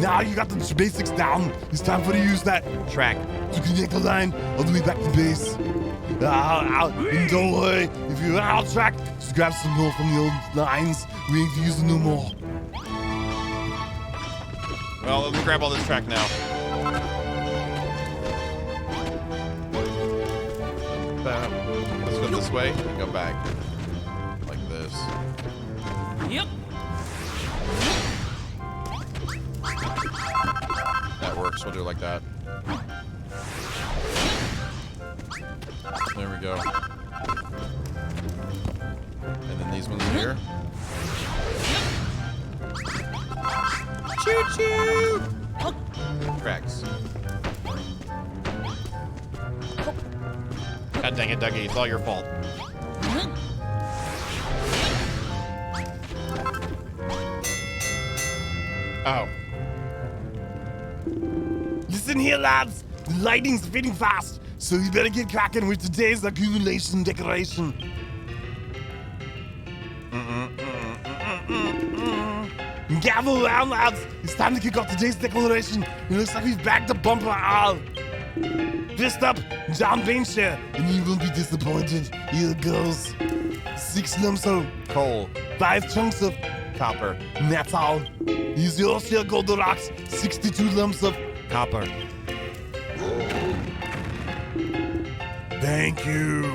Now you got the basics down. It's time for you to use that Track. to connect the line all the way back to base. And don't worry, if you're out of track, just grab some more from the old lines. We ain't using no more. Well, let me grab all this track now. Let's go this way and go back. Like this. Yep. That works. We'll do it like that. There we go. And then these ones here. Choo choo! Tracks. God dang it, Dougie. It's all your fault. Oh. Listen here, lads. The lightning's fading fast, so you better get cracking with today's accumulation decoration. Gavel around, lads. It's time to kick off today's declaration. It looks like we've bagged the bumper out. First up, John Bain share, and you won't be disappointed. Here it goes. 6 lumps of Coal. 5 chunks of, Copper. and that's all. Here's your share, Golden Rocks. 62 lumps of Copper. Thank you.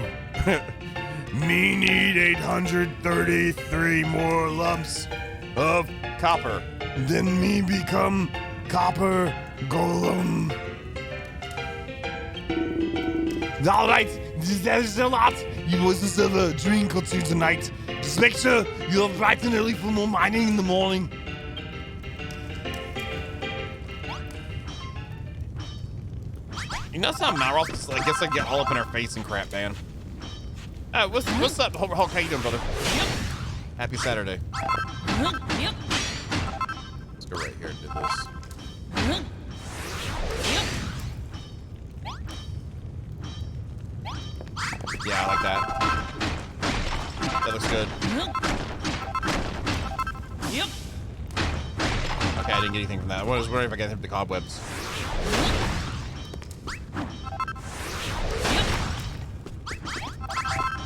Me need 833 more lumps of Copper. then me become copper golem. All right, there's a lot. You boys deserve a drink or two tonight. Just make sure you're up bright and early for more mining in the morning. You know how Malroth just, I guess I get all up in her face and crap, man. What's up, Hulk? How you doing, brother? Yep. Happy Saturday. Yep. Let's go right here and do this. Yep. Yeah, I like that. That looks good. Yep. Okay, I didn't get anything from that. I was worried if I got hit the cobwebs.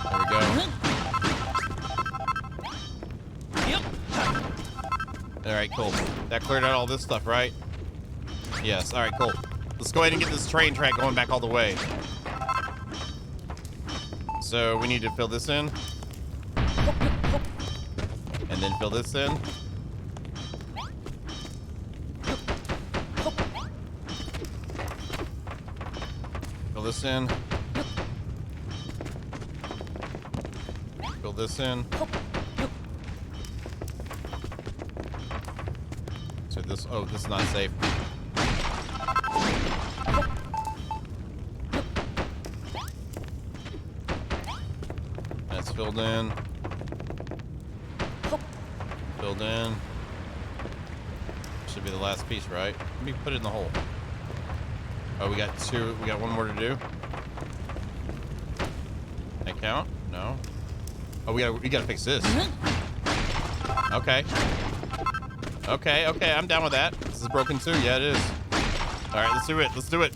There we go. Yep. All right, cool. That cleared out all this stuff, right? Yes. All right, cool. Let's go ahead and get this train track going back all the way. So we need to fill this in. And then fill this in. Fill this in. Fill this in. So this, oh, this is not safe. That's filled in. Filled in. Should be the last piece, right? Let me put it in the hole. Oh, we got two. We got one more to do. That count? No. Oh, we gotta fix this. Okay. Okay, okay, I'm down with that. This is broken too. Yeah, it is. All right, let's do it. Let's do it.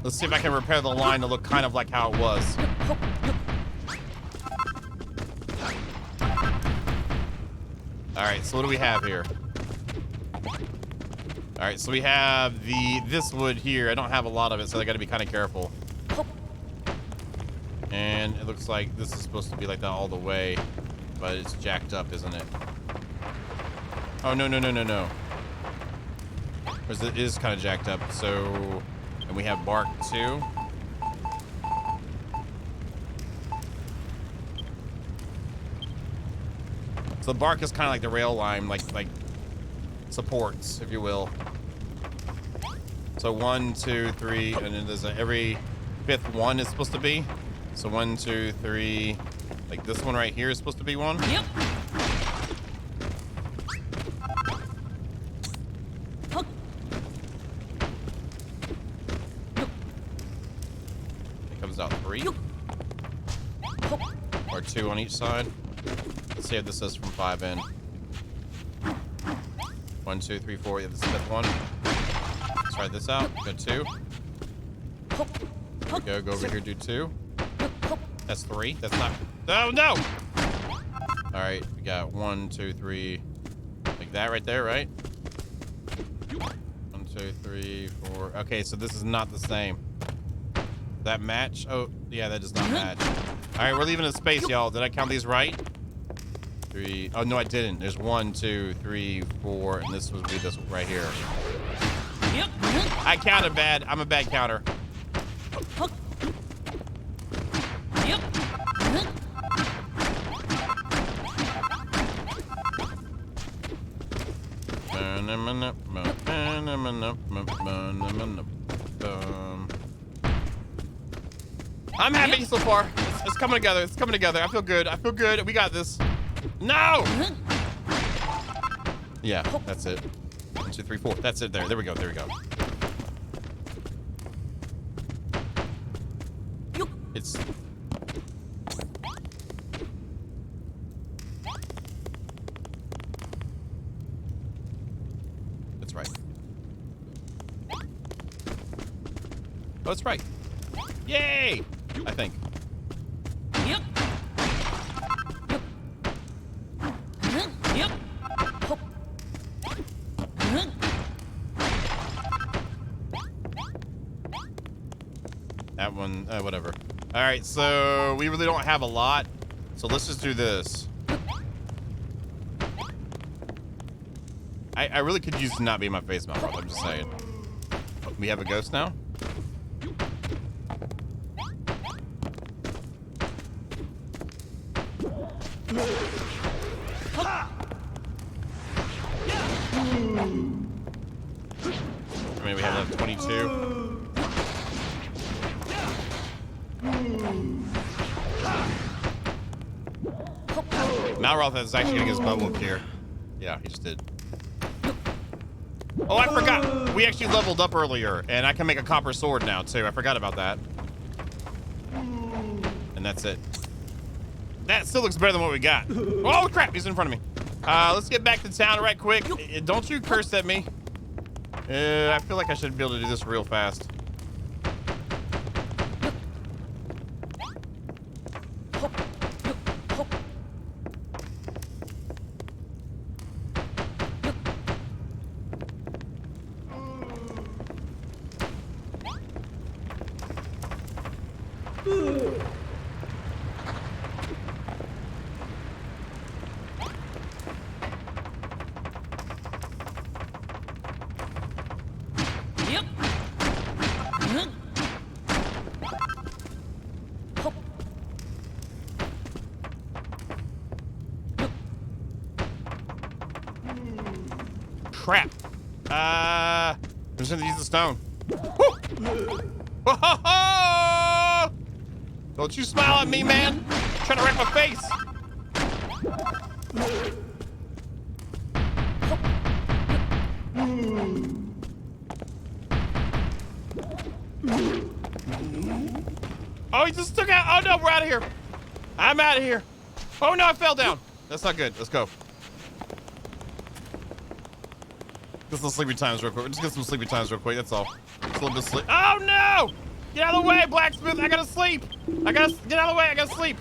Let's see if I can repair the line to look kind of like how it was. All right, so what do we have here? All right, so we have this wood here. I don't have a lot of it, so I got to be kind of careful. And it looks like this is supposed to be like that all the way, but it's jacked up, isn't it? Oh, no, no, no, no, no. Because it is kind of jacked up, so... And we have bark, too. So the bark is kind of like the rail line, like supports, if you will. So 1, 2, 3, and then there's every 5th one is supposed to be. So 1, 2, 3, like this one right here is supposed to be one. Yep. It comes out 3. Or 2 on each side. Let's see if this is from 5 in. 1, 2, 3, 4. Yeah, this is the 5th one. Let's try this out. Go 2. There we go. Go over here. Do 2. That's 3. That's not. Oh no! All right, we got 1, 2, 3, like that right there, right? 1, 2, 3, 4. Okay, so this is not the same. That match? Oh, yeah, that does not match. All right, we're leaving a space, y'all. Did I count these right? 3. Oh no, I didn't. There's 1, 2, 3, 4, and this would be this right here. Yep. I counted bad. I'm a bad counter. Yep. I'm happy so far. It's coming together. It's coming together. I feel good. I feel good. We got this. No! Yeah, that's it. 1, 2, 3, 4. That's it there. There we go. There we go. It's... That's right. Oh, it's right. Yay! I think. Yep. Yep. That one, whatever. All right, so we really don't have a lot. So let's just do this. I really could use to not be in my face mount. I'm just saying. We have a ghost now? I mean, we have left 22. Malroth is actually getting his butt whooped here. Yeah, he just did. Oh, I forgot. We actually leveled up earlier, and I can make a copper sword now, too. I forgot about that. And that's it. That still looks better than what we got. Oh, crap. He's in front of me. Let's get back to town right quick. Don't you curse at me. I feel like I should be able to do this real fast. Yep. Crap. I'm just gonna use the stone. Woo! Whoa! Don't you smile at me, man. Trying to wreck my face. Oh, he just took out. Oh no, we're out of here. I'm out of here. Oh no, I fell down. That's not good. Let's go. Get some sleepy times real quick. Just get some sleepy times real quick. That's all. Just a little bit of sleep. Oh no! Get out of the way, blacksmith. I gotta sleep. I gotta get out of the way. I gotta sleep.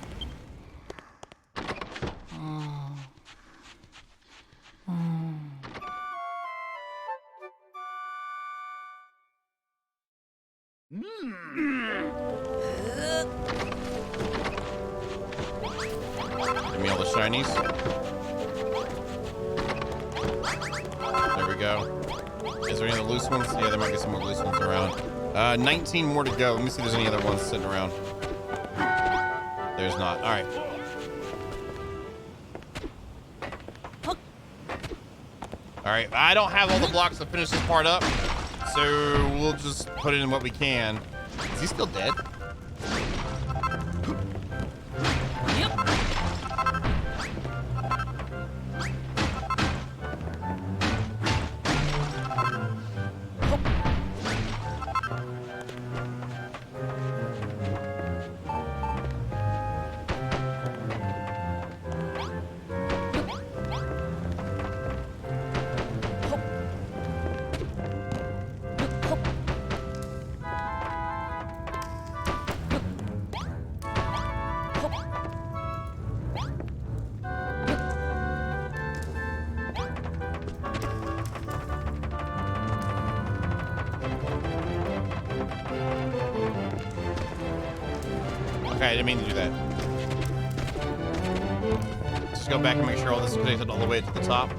Give me all the shinies. There we go. Is there any other loose ones? Yeah, there might be some more loose ones around. 19 more to go. Let me see if there's any other ones sitting around. There's not. All right. All right. I don't have all the blocks to finish this part up, so we'll just put it in what we can. Is he still dead? Okay, I didn't mean to do that. Just go back and make sure all this is connected all the way to the top.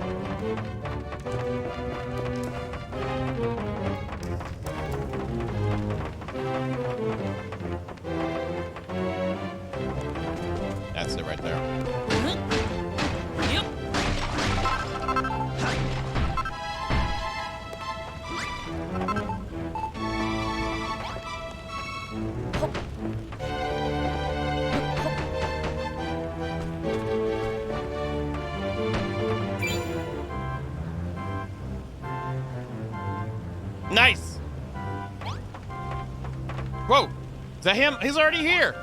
That's it right there. Nice. Whoa, is that him? He's already here.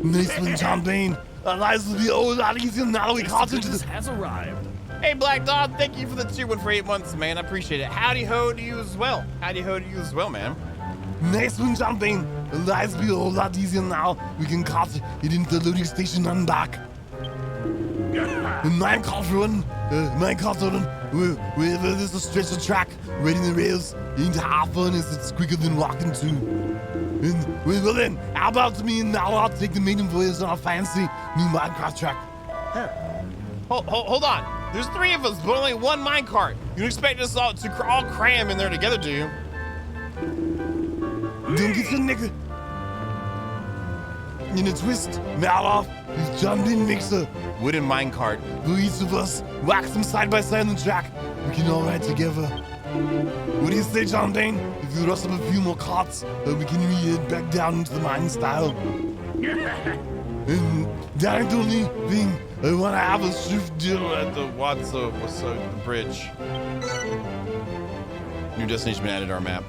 Nice one, John Bain. Our lives will be a whole lot easier now that we caught into this. Has arrived. Hey, Black Dog, thank you for the 2-1 for 8 months, man. I appreciate it. Howdy ho to you as well. Howdy ho to you as well, man. Nice one, John Bain. Our lives will be a whole lot easier now. We can catch it into the loading station and back. Mine cars run. There's a stretch of track right in the rails. Ain't half fun as it's quicker than walking too. And well then, how about me and now I'll take the maiden voyage on a fancy new Minecraft track. Hold on. There's 3 of us, but only 1 minecart. You don't expect us all to all cram in there together, do you? Don't get your nigga. In a twist, Maloff is John Bain makes a Wooden minecart. for each of us. Wax them side by side on the track. We can all ride together. What do you say, John Bain? If you rush up a few more carts, we can head back down into the mine style. And that the only thing I want to have a shift deal At the what's the bridge. New destination been added to our map.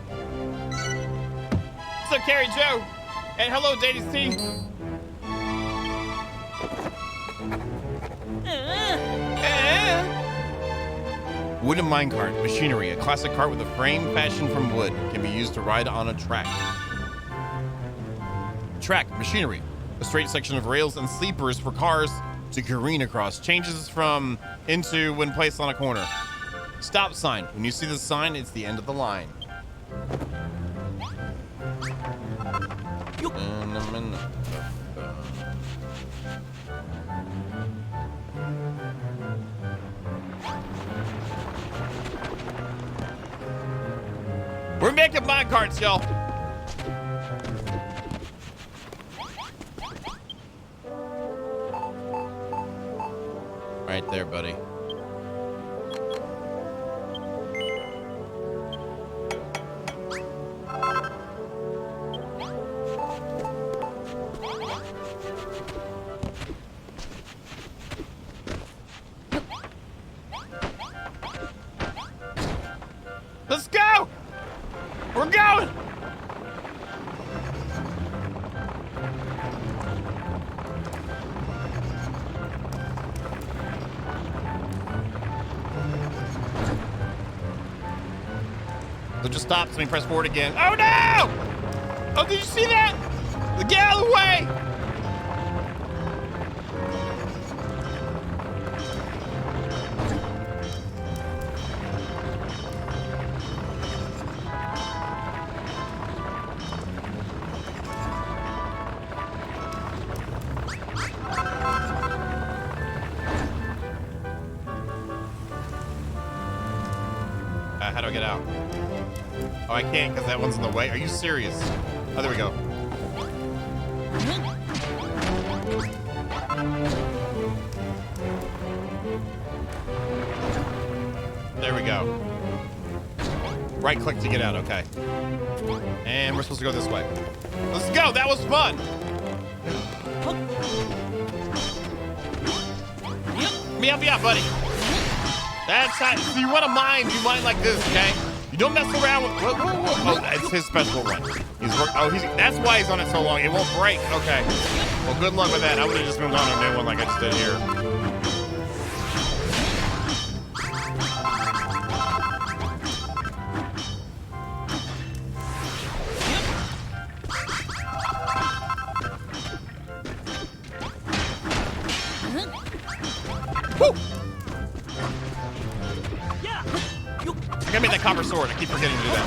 What's up, Carrie Joe? And hello, Daddy C. Wooden minecart, machinery, a classic cart with a frame fashioned from wood, can be used to ride on a track. Track, machinery, a straight section of rails and sleepers for cars to careen across. Changes from into when placed on a corner. Stop sign, when you see the sign, it's the end of the line. In a minute. We're making minecarts, y'all. Right there, buddy. Let's go! We're going! So just stop so we press forward again. Oh no! Oh, did you see that? Get out of the way! How do I get out? Oh, I can't because that one's in the way. Are you serious? Oh, there we go. There we go. Right click to get out, okay. And we're supposed to go this way. Let's go, that was fun. Let me help you out, buddy. That's how, if you want to mine, you mine like this, okay? You don't mess around with, whoa, whoa, whoa. Oh, it's his special one. That's why he's on it so long. It won't break, okay. Well, good luck with that. I would have just moved on to a new one like I just did here. Woo! I gotta make that copper sword. I keep forgetting to do that.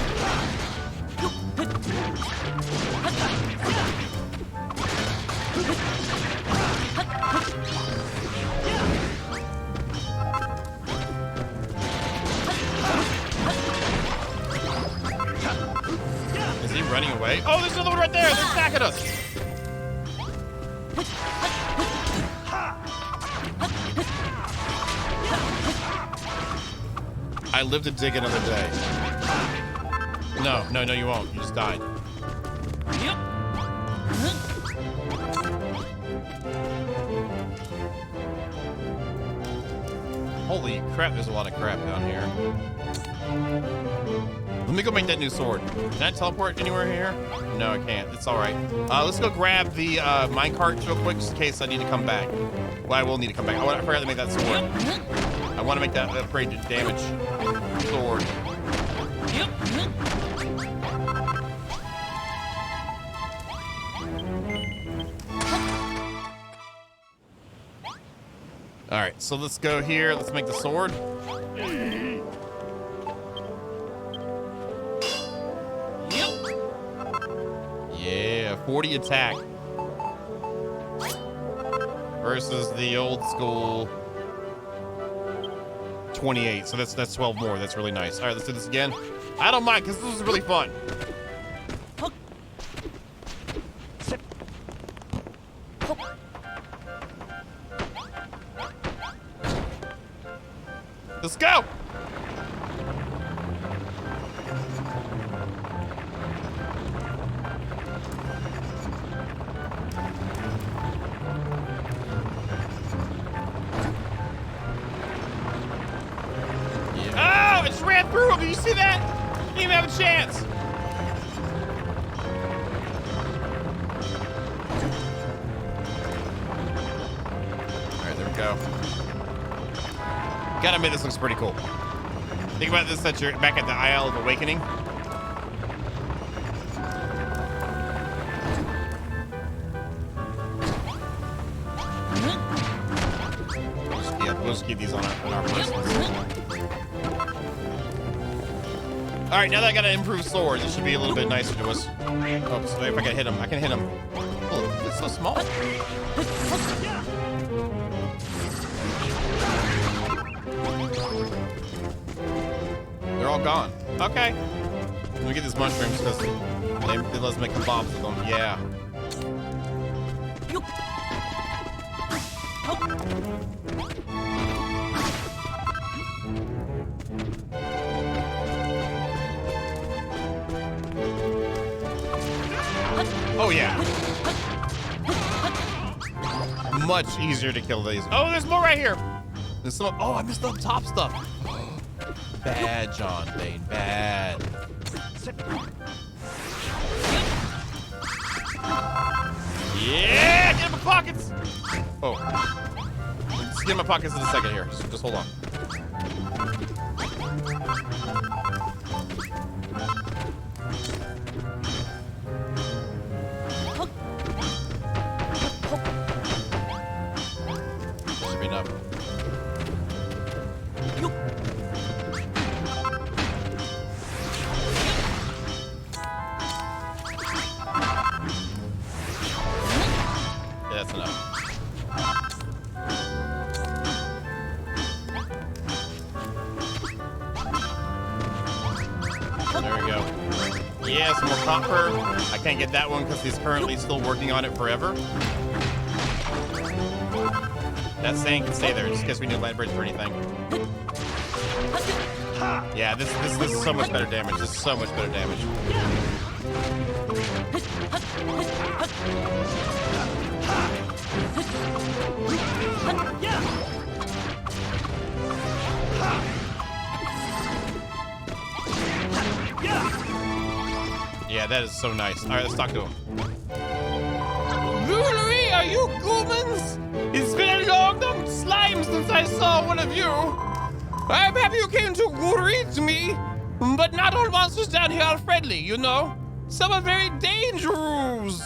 Is he running away? Oh, there's another one right there. They're attacking us. I live to dig another day. No, you won't. You just died. Holy crap, there's a lot of crap down here. Let me go make that new sword. Can I teleport anywhere here? No, I can't. It's all right. Let's go grab the minecart real quick, just in case I need to come back. Well, I will need to come back. Oh, I forgot to make that sword. I want to make that upgrade to damage sword. All right, so let's go here. Let's make the sword. Yeah, 40 attack versus the old school 28. So that's 12 more. That's really nice. All right, let's do this again. I don't mind because this was really fun. Let's go. Yeah. Oh, it just ran through him. Did you see that? Didn't even have a chance. All right, there we go. Gotta admit, this looks pretty cool. Think about this, that you're back at the Isle of Awakening. We'll just keep these on our persons. All right, now that I got an improved sword, this should be a little bit nicer to us. Oh, so if I can hit him, I can hit him. Oh, it's so small. They're all gone. Okay. Let me get these mushrooms because they let us make kebabs with them. Yeah. Oh, yeah. Much easier to kill these. Oh, there's more right here. There's some. Oh, I missed the top stuff. Bad, John Bane. Bad. Yeah, get in my pockets. Oh. Let's get in my pockets in a second here. Just hold on. Should be enough. Yeah, that's enough. There we go. Yeah, some more copper. I can't get that one because he's currently still working on it forever. That saying can stay there just in case we need light bridge for anything. Yeah, this is so much better damage. This is so much better damage. Yeah, that is so nice. All right, let's talk to him. Louis, are you humans? It's been a long slime since I saw one of you. I'm happy you came to greet me, but not all monsters down here are friendly, you know. Some are very dangerous.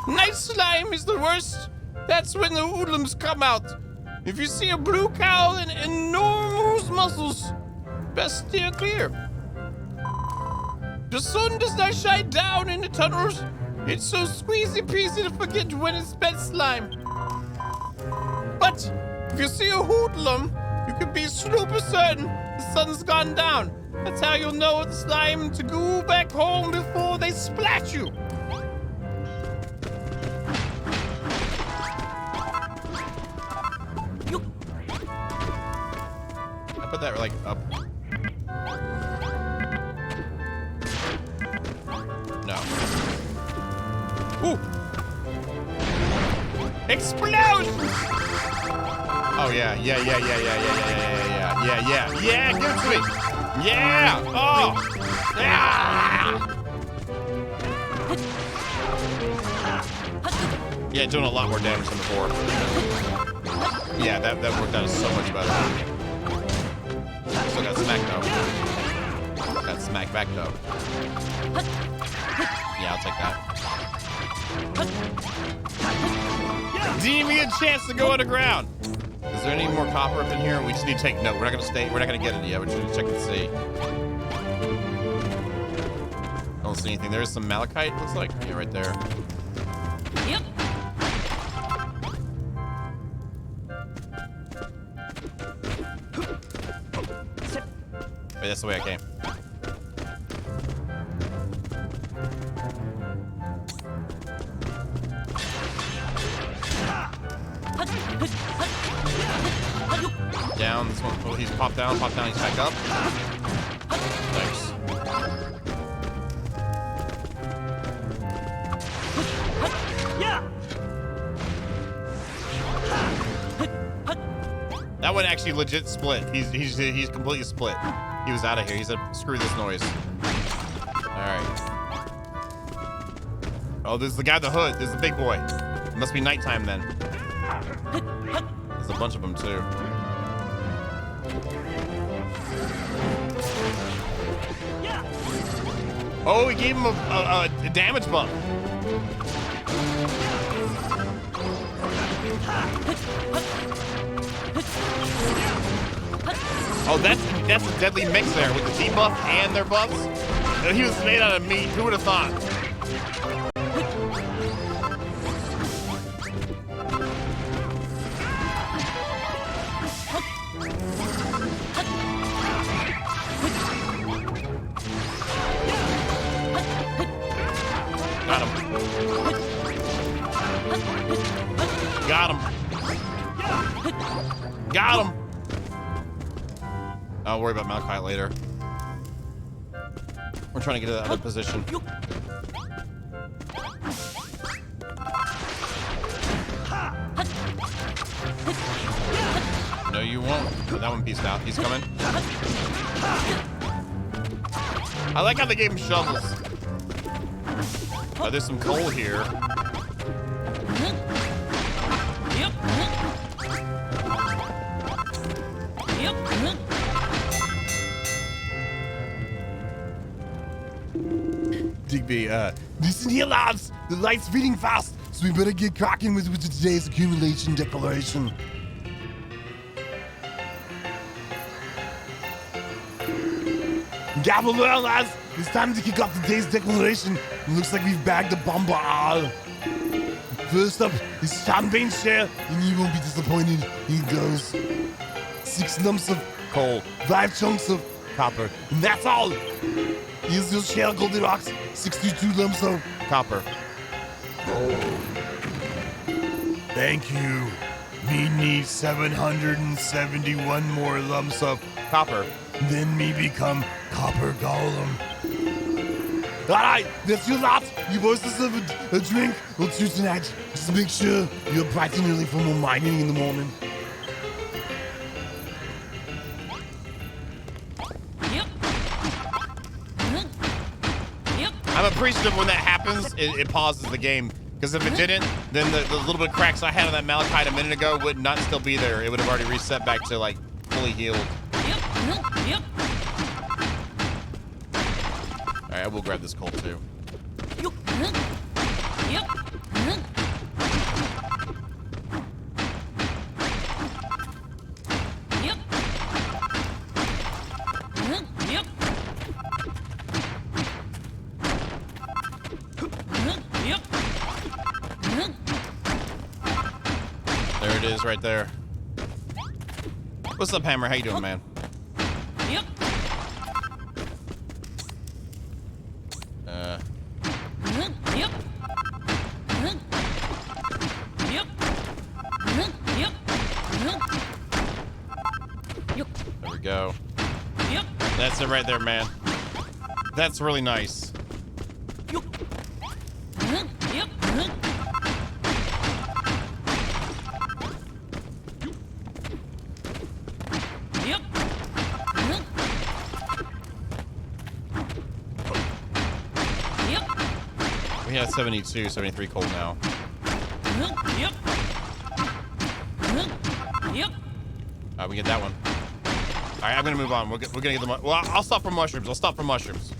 Night slime is the worst. That's when the hoodlums come out. If you see a blue cow and enormous muscles, best steer clear. The sun does not shine down in the tunnels. It's so squeezy-peasy to forget when it's bed slime. But if you see a hoodlum, you can be super certain the sun's gone down. That's how you'll know it's slime to go back home before they splat you. I put that like up. No. Ooh. Explosion! Oh yeah, yeah. Yeah, give it to me. Yeah. Oh. Yeah. Yeah, doing a lot more damage than before. Yeah, that worked out so much better. Still got smacked though. Got smacked back though. Yeah, I'll take that. Give me a chance to go underground. Is there any more copper up in here? We just need to take note. We're not gonna stay. We're not gonna get it yet. We're just gonna check and see. I don't see anything. There's some malachite. Looks like. Yeah, right there. Yep. Wait, that's the way I came. Down, this one, oh, he's popped down, he's back up. Nice. That one actually legit split. He's completely split. He was out of here. He said, screw this noise. Alright. Oh, this is the guy in the hood. This is the big boy. It must be nighttime then. There's a bunch of them too. Oh, he gave him a damage buff. Oh, that's a deadly mix there with the debuff and their buffs. He was made out of meat. Who would have thought? Got him. Got him. Got him. I'll worry about Malachite later. We're trying to get to that other position. No, you won't. Oh, that one pieced out. He's coming. I like how they gave him shovels. Oh, there's some coal here. Digby, listen here, lads. The light's feeding fast, so we better get cracking with today's accumulation declaration. Gavel well, lads. It's time to kick off today's declaration. It looks like we've bagged a bomber. First up is champagne share, and you won't be disappointed. Here goes. 6 lumps of coal, 5 chunks of copper, and that's all. Here's your share, Goldilocks. 62 lumps of copper. Thank you. Me need 771 more lumps of copper. Then me become Copper Golem. Alright, that's your lot. You boys deserve a drink or two tonight. Just to make sure you're bright and early for more mining in the morning. I'm appreciative when that happens, it pauses the game. Because if it didn't, then the little bit of cracks I had on that Malachite a minute ago would not still be there. It would have already reset back to like fully healed. Alright, I will grab this coal too. There it is right there. What's up, Hammer? How you doing, man? There we go. That's it right there, man. That's really nice. We have 72, 73 coal now. We get that one. All right, I'm gonna move on. We're gonna get the. Well, I'll stop for mushrooms. I'll stop for mushrooms.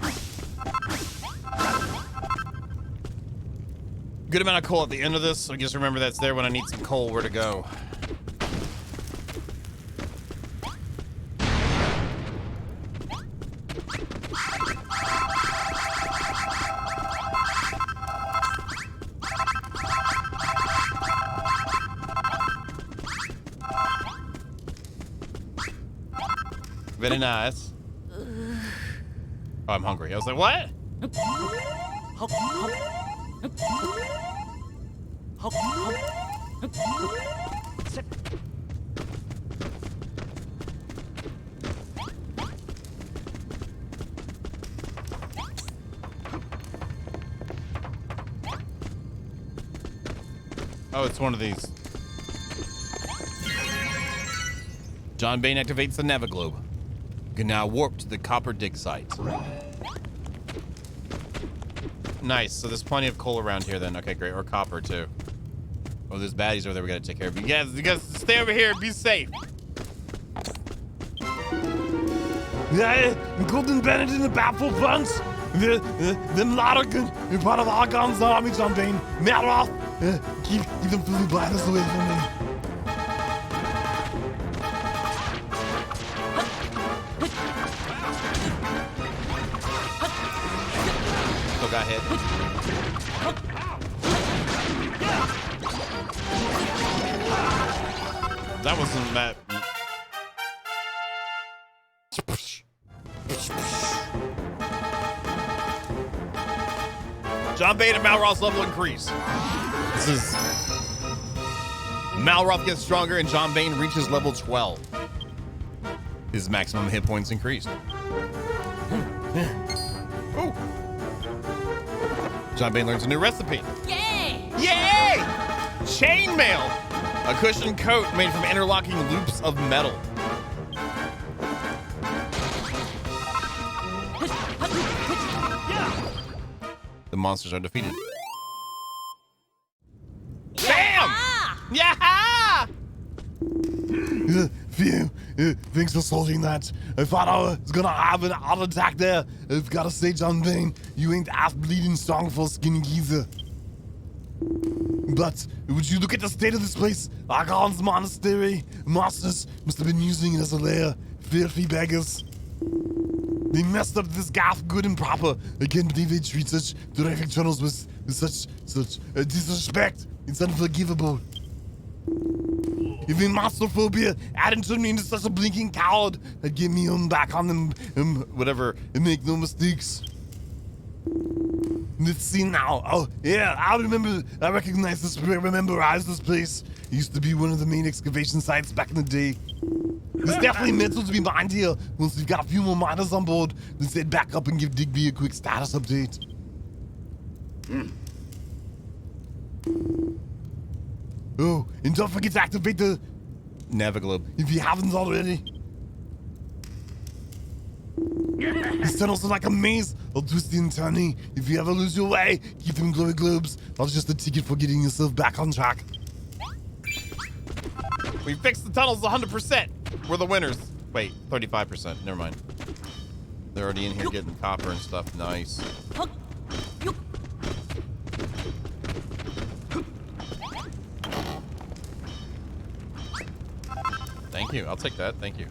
Good amount of coal at the end of this. So just remember that's there when I need some coal. Where to go? Very nice. Oh, I'm hungry. I was like, what? Oh, it's one of these. John Bain activates the Naviglobe. You can now warp to the copper dig site. Nice. So there's plenty of coal around here then. Okay, great. Or copper too. Oh, there's baddies over there we gotta take care of. You guys stay over here and be safe. Yeah, Golden Bennett in the Baffle Bunch. Them Larkin, you're part of Argon's army, John Bain. Maroth, keep them fully blinders away from me. got hit. That wasn't that. John Bane and Malroth's level increase. This is Malroth gets stronger and John Bane reaches level 12. His maximum hit points increased. Ooh. John Bane learns a new recipe. Yay! Yay! Chainmail! A cushioned coat made from interlocking loops of metal. The monsters are defeated. Bam! Yeah! Phew. Thanks for solving that. I thought I was gonna have an heart attack there. I've gotta say, John Bane, you ain't ass bleeding strong for a skinny geezer. But would you look at the state of this place? Argon's monastery. Monsters must have been using it as a lair. Filthy beggars. They messed up this gaff good and proper. I can't believe they treat such terrific tunnels with such disrespect. It's unforgivable. Even monsterphobia hadn't turned me into such a blinking coward. I'd get me back on them, whatever, and make no mistakes. Let's see now. Oh, yeah, I recognize this, memorize this place. It used to be one of the main excavation sites back in the day. It's definitely mental to be mined here. Once we've got a few more miners on board, let's head back up and give Digby a quick status update. Oh, and don't forget to activate the Naviglobe. if you haven't already. These tunnels are like a maze, all twisty and turny. If you ever lose your way, keep them glowy globes. That's just a ticket for getting yourself back on track. We fixed the tunnels 100%. We're the winners. Wait, 35%. Never mind. They're already in here getting copper and stuff. Nice. Thank you. I'll take that. Thank you.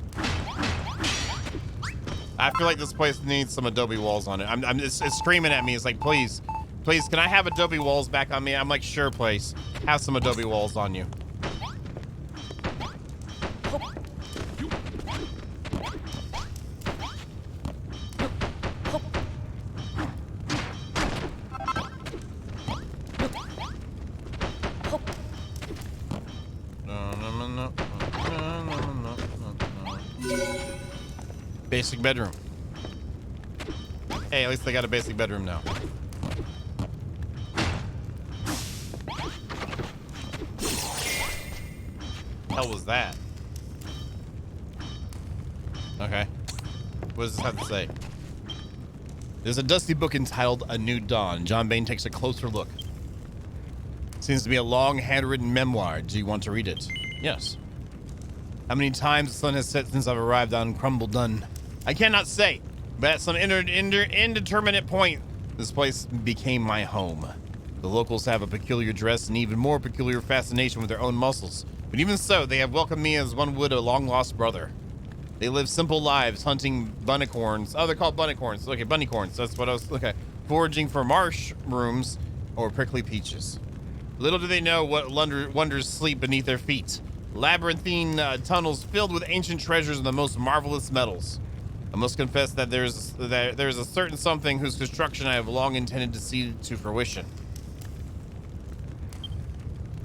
I feel like this place needs some adobe walls on it. It's screaming at me. It's like, please, can I have adobe walls back on me? I'm like, sure, place. Have some adobe walls on you. Basic bedroom. Hey, at least they got a basic bedroom now. Hell was that? Okay. What does this have to say? There's a dusty book entitled A New Dawn. John Bane takes a closer look. Seems to be a long handwritten memoir. Do you want to read it? Yes. How many times the sun has set since I've arrived on CRUMBLE done? I cannot say, but at some indeterminate point, this place became my home. The locals have a peculiar dress and even more peculiar fascination with their own muscles. But even so, they have welcomed me as one would a long-lost brother. They live simple lives, hunting bunnicorns. Oh, they're called bunnicorns. Okay, bunnycorns. That's what I was, okay. Foraging for mushrooms or prickly peaches. Little do they know what wonders sleep beneath their feet. Labyrinthine tunnels filled with ancient treasures and the most marvelous metals. I must confess that there is a certain something whose construction I have long intended to see to fruition.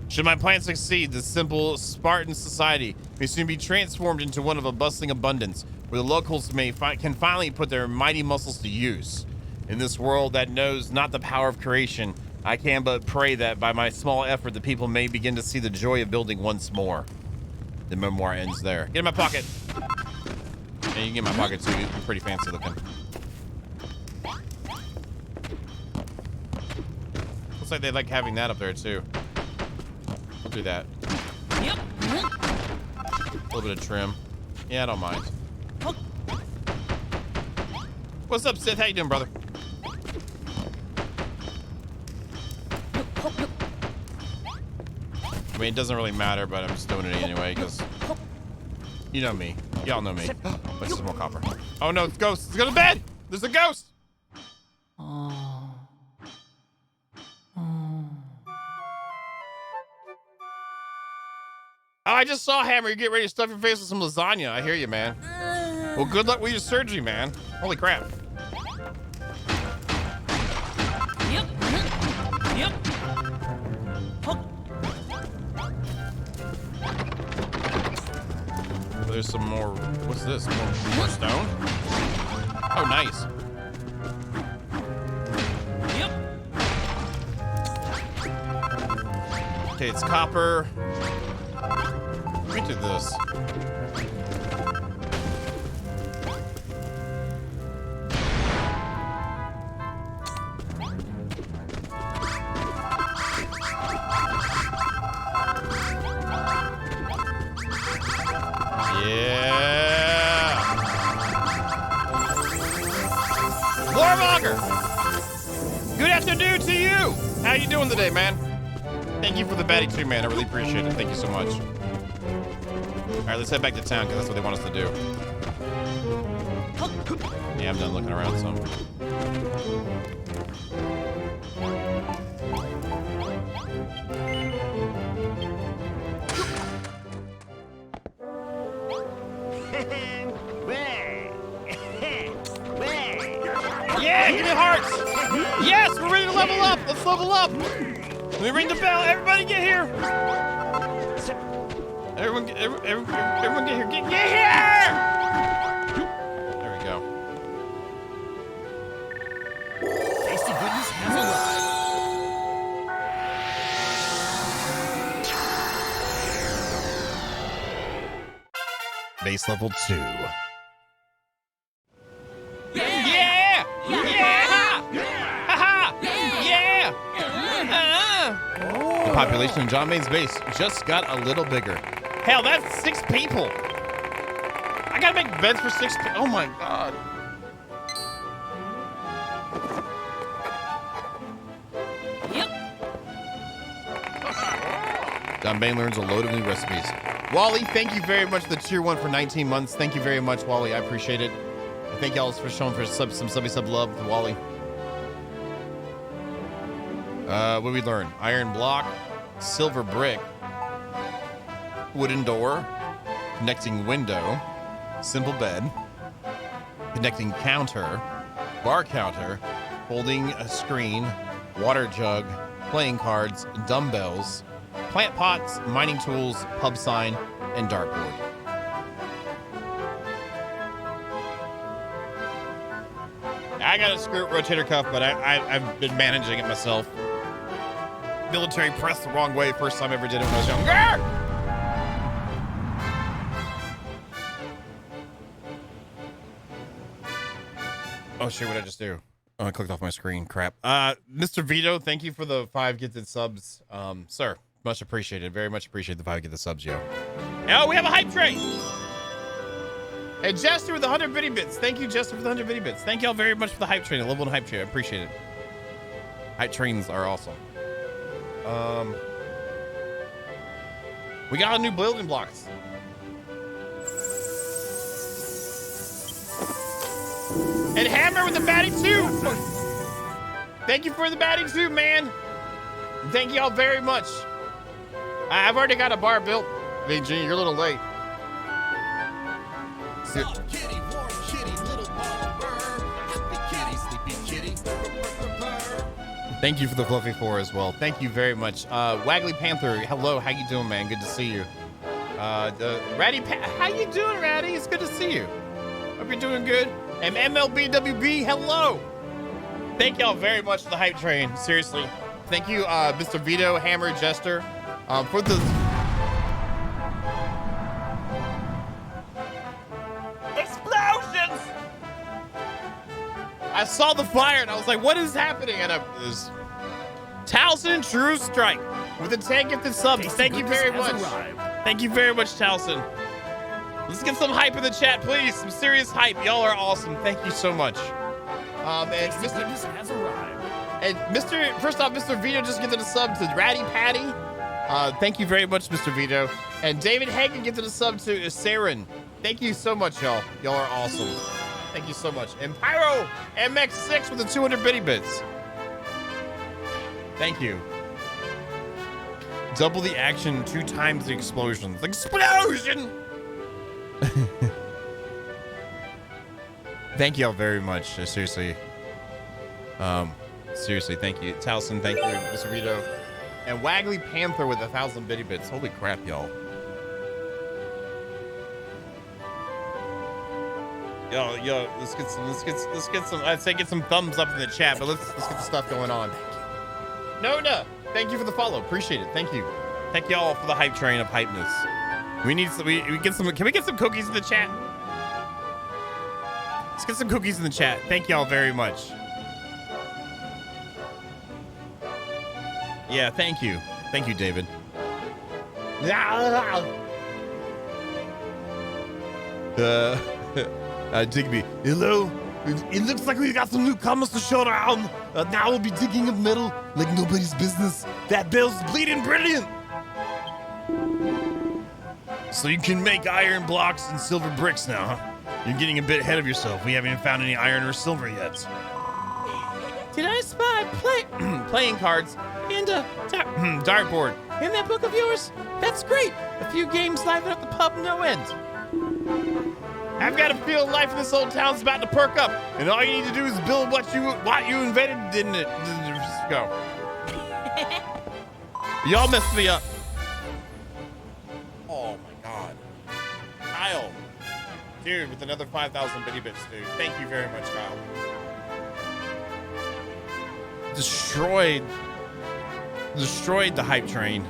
Should my plan succeed, this simple Spartan society may soon be transformed into one of a bustling abundance, where the locals can finally put their mighty muscles to use. In this world that knows not the power of creation, I can but pray that by my small effort, the people may begin to see the joy of building once more. The memoir ends there. Get in my pocket. Yeah, you can get in my pocket too. You're pretty fancy looking. Looks like they like having that up there too. We'll do that. Yep. A little bit of trim. Yeah, I don't mind. What's up, Sith? How you doing, brother? I mean, it doesn't really matter, but I'm just doing it anyway, because you know me. Y'all know me. Let's just more copper. Oh no, it's ghosts. Let's go to bed! There's a ghost! Oh. I just saw Hammer. You get ready to stuff your face with some lasagna. I hear you, man. Well, good luck with your surgery, man. Holy crap. Yep. Yep. There's some more. What's this? More stone? Oh, nice. Yep. Okay, it's copper. Let me do this. Yeah. Warmonger. Good afternoon to you. How you doing today, man? Thank you for the baddie too, man. I really appreciate it. Thank you so much. All right, let's head back to town because that's what they want us to do. Yeah, I'm done looking around some. Yeah, give me hearts. Yes, we're ready to level up. Let's level up. Let me ring the bell. Everybody get here. Everyone get here. Get here. There we go. Tasty goodness has arrived. Base level 2. Yeah! Yeah! Ha-ha! Yeah! The population of John Main's base just got a little bigger. Hell, that's 6 people. I gotta make beds for 6 people. Oh my god. Yep. John Bain learns a load of new recipes. Wally, thank you very much for the tier 1 for 19 months. Thank you very much, Wally. I appreciate it. Thank y'all for showing for some subby love to Wally. What did we learn? Iron block, silver brick, wooden door, connecting window, simple bed, connecting counter, bar counter, holding a screen, water jug, playing cards, dumbbells, plant pots, mining tools, pub sign, and dartboard. I got a skirt rotator cuff, but I've been managing it myself. Military press the wrong way. First time I ever did it when I was younger. Oh shit, what did I just do? Oh, I clicked off my screen. Crap. Mr. Vito, thank you for the 5 gifted subs. Sir, much appreciated. Very much appreciate the 5 gifted subs, yo. Oh, we have a hype train. And Jester with the 100 bitty bits. Thank you, Jester, for the 100 bitty bits. Thank y'all very much for the hype train. I love one hype train. I appreciate it. Hype trains are awesome. We got all new building blocks. And Hammer with the batting too. Thank you for the batting too, man. Thank y'all very much. I've already got a bar built. VG, you're a little late. Thank you for the Fluffy 4 as well. Thank you very much. Waggly Panther, hello. How you doing, man? Good to see you. Ratty, how you doing, Ratty? It's good to see you. Hope you're doing good. And MLBWB, hello. Thank y'all very much for the hype train. Seriously. Thank you, Mr. Vito, Hammer, Jester, for the... Explosions! I saw the fire and I was like, what is happening? And it was Towson True Strike with the 10 gifted subs. Thank you very much. Thank you very much, Towson. Let's get some hype in the chat, please. Some serious hype. Y'all are awesome. Thank you so much. And first off, Mr. Vito just gifted a sub to Ratty Patty. Thank you very much, Mr. Vito. And David Hagen gifted a sub to Saren. Thank you so much, y'all. Y'all are awesome. Thank you so much. And Pyro MX6 with the 200 bitty bits. Thank you. Double the action, 2 times the explosions. Explosion! Thank you all very much. Seriously. Seriously, thank you. Towson, thank you, Mr. Vito. And Waggly Panther with 1,000 bitty bits. Holy crap, y'all. Yo, let's get some, I'd say get some thumbs up in the chat, but let's get the stuff going on. No, thank you for the follow. Appreciate it. Thank you. Thank y'all for the hype train of hypeness. We need some, we get some, can we get some cookies in the chat? Let's get some cookies in the chat. Thank y'all very much. Yeah, thank you. Thank you, David. Digby, hello? It looks like we got some newcomers to show around. Now we'll be digging up metal like nobody's business. That bell's bleeding brilliant. So you can make iron blocks and silver bricks now, huh? You're getting a bit ahead of yourself. We haven't even found any iron or silver yet. Did I spy playing cards and a dartboard in that book of yours? That's great. A few games liven up the pub, no end. I've got a feel life in this old town's about to perk up, and all you need to do is build what you invented, didn't it? Just go. Y'all messed me up. Oh my God, Kyle, dude, with another 5,000 bitty bits, dude. Thank you very much, Kyle. Destroyed the hype train.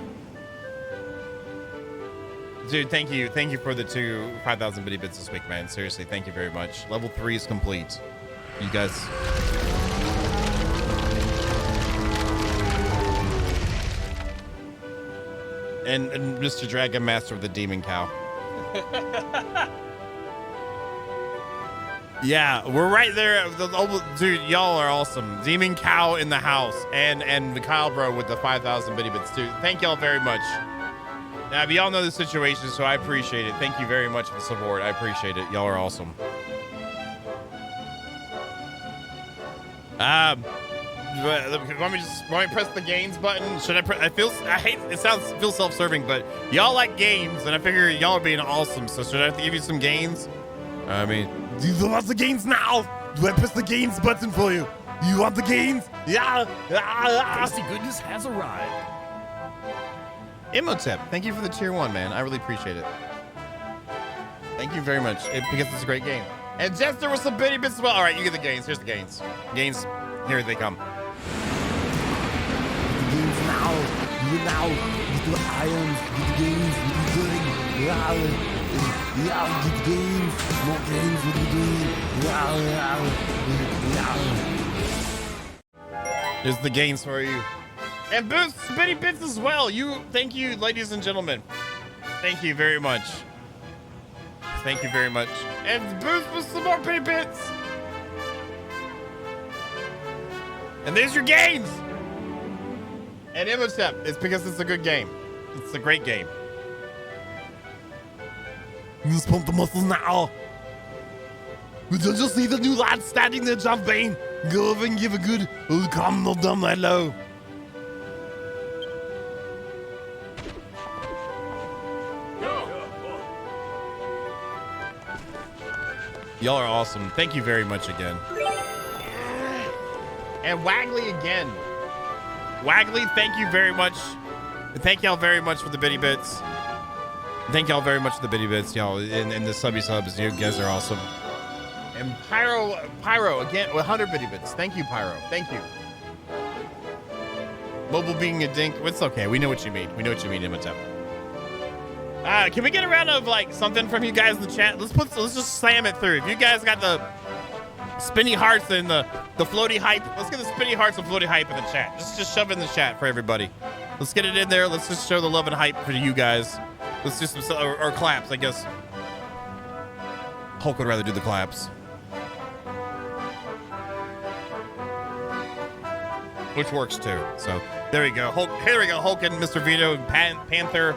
Dude, thank you for the 5,000 bitty bits this week, man. Seriously, thank you very much. Level 3 is complete. You guys. And Mr. Dragon Master of the Demon Cow. Yeah, we're right there. Dude, y'all are awesome. Demon Cow in the house, and the Kyle Bro with the 5,000 bitty bits too. Thank y'all very much. Now, y'all know the situation, so I appreciate it. Thank you very much for the support. I appreciate it. Y'all are awesome. Want me to press the gains button? Should I press? Feels self-serving, but y'all like games, and I figure y'all are being awesome. So should I have to give you some gains? I mean, do you want the gains now? Do I press the gains button for you? You want the gains? Yeah. Tasty goodness has arrived. Imhotep, thank you for the tier 1, man. I really appreciate it. Thank you very much, because it's a great game. And Jester with some bitty bits as well. All right, you get the gains. Here's the gains. Gains, here they come. The gains now. You now. Get the irons. Get the gains. What are you doing? Yeah, get the gains. More gains. What are you doing? Here's the gains for you. And boosts bitty bits as well. Thank you, ladies and gentlemen. Thank you very much. Thank you very much. And boost with some more bitty bits. And there's your gains. And Imhotep, it's because it's a good game. It's a great game. Let's pump the muscles now. Did you see the new lad standing there, John Bain? Go over and give a good old calm, no dumb hello. Y'all are awesome. Thank you very much again. And Waggly again. Waggly, thank you very much. Thank y'all very much for the bitty bits. Thank y'all very much for the bitty bits, y'all, and the subby subs. You guys are awesome. And Pyro again, 100 bitty bits. Thank you, Pyro. Thank you. Mobile being a dink. It's okay. We know what you mean. We know what you mean, Imhotep. Can we get a round of like something from you guys in the chat? Let's just slam it through. If you guys got the spinny hearts and the floaty hype, let's get the spinny hearts and floaty hype in the chat. Just shove it in the chat for everybody. Let's get it in there. Let's just show the love and hype for you guys. Let's do some or claps, I guess. Hulk would rather do the claps. Which works too. So there we go. Hulk, here we go. Hulk and Mr. Vito and Panther.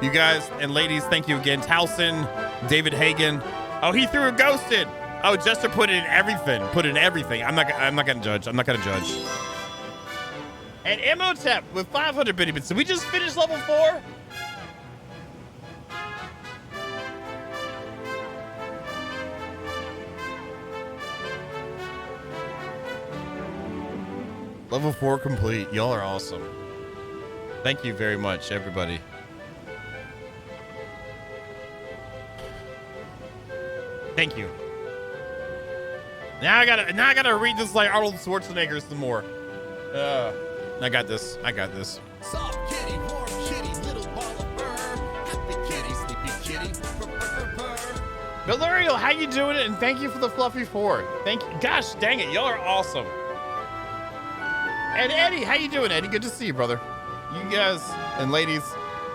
You guys and ladies, thank you again. Towson, David Hagen. Oh, he threw a ghost in. Oh, Jester put in everything. I'm not gonna judge. I'm not gonna judge. And Emotep with 500 bitty bits. Did we just finish level 4? Level 4 complete. Y'all are awesome. Thank you very much, everybody. Thank you. Now I gotta read this like Arnold Schwarzenegger some more. I got this. Soft kitty, warm kitty, little ball of fur. Happy kitty, sleepy kitty. Valerial, how you doing it? And thank you for the fluffy 4. Thank you. Gosh dang it, y'all are awesome. And Eddie, how you doing, Eddie? Good to see you, brother. You guys and ladies,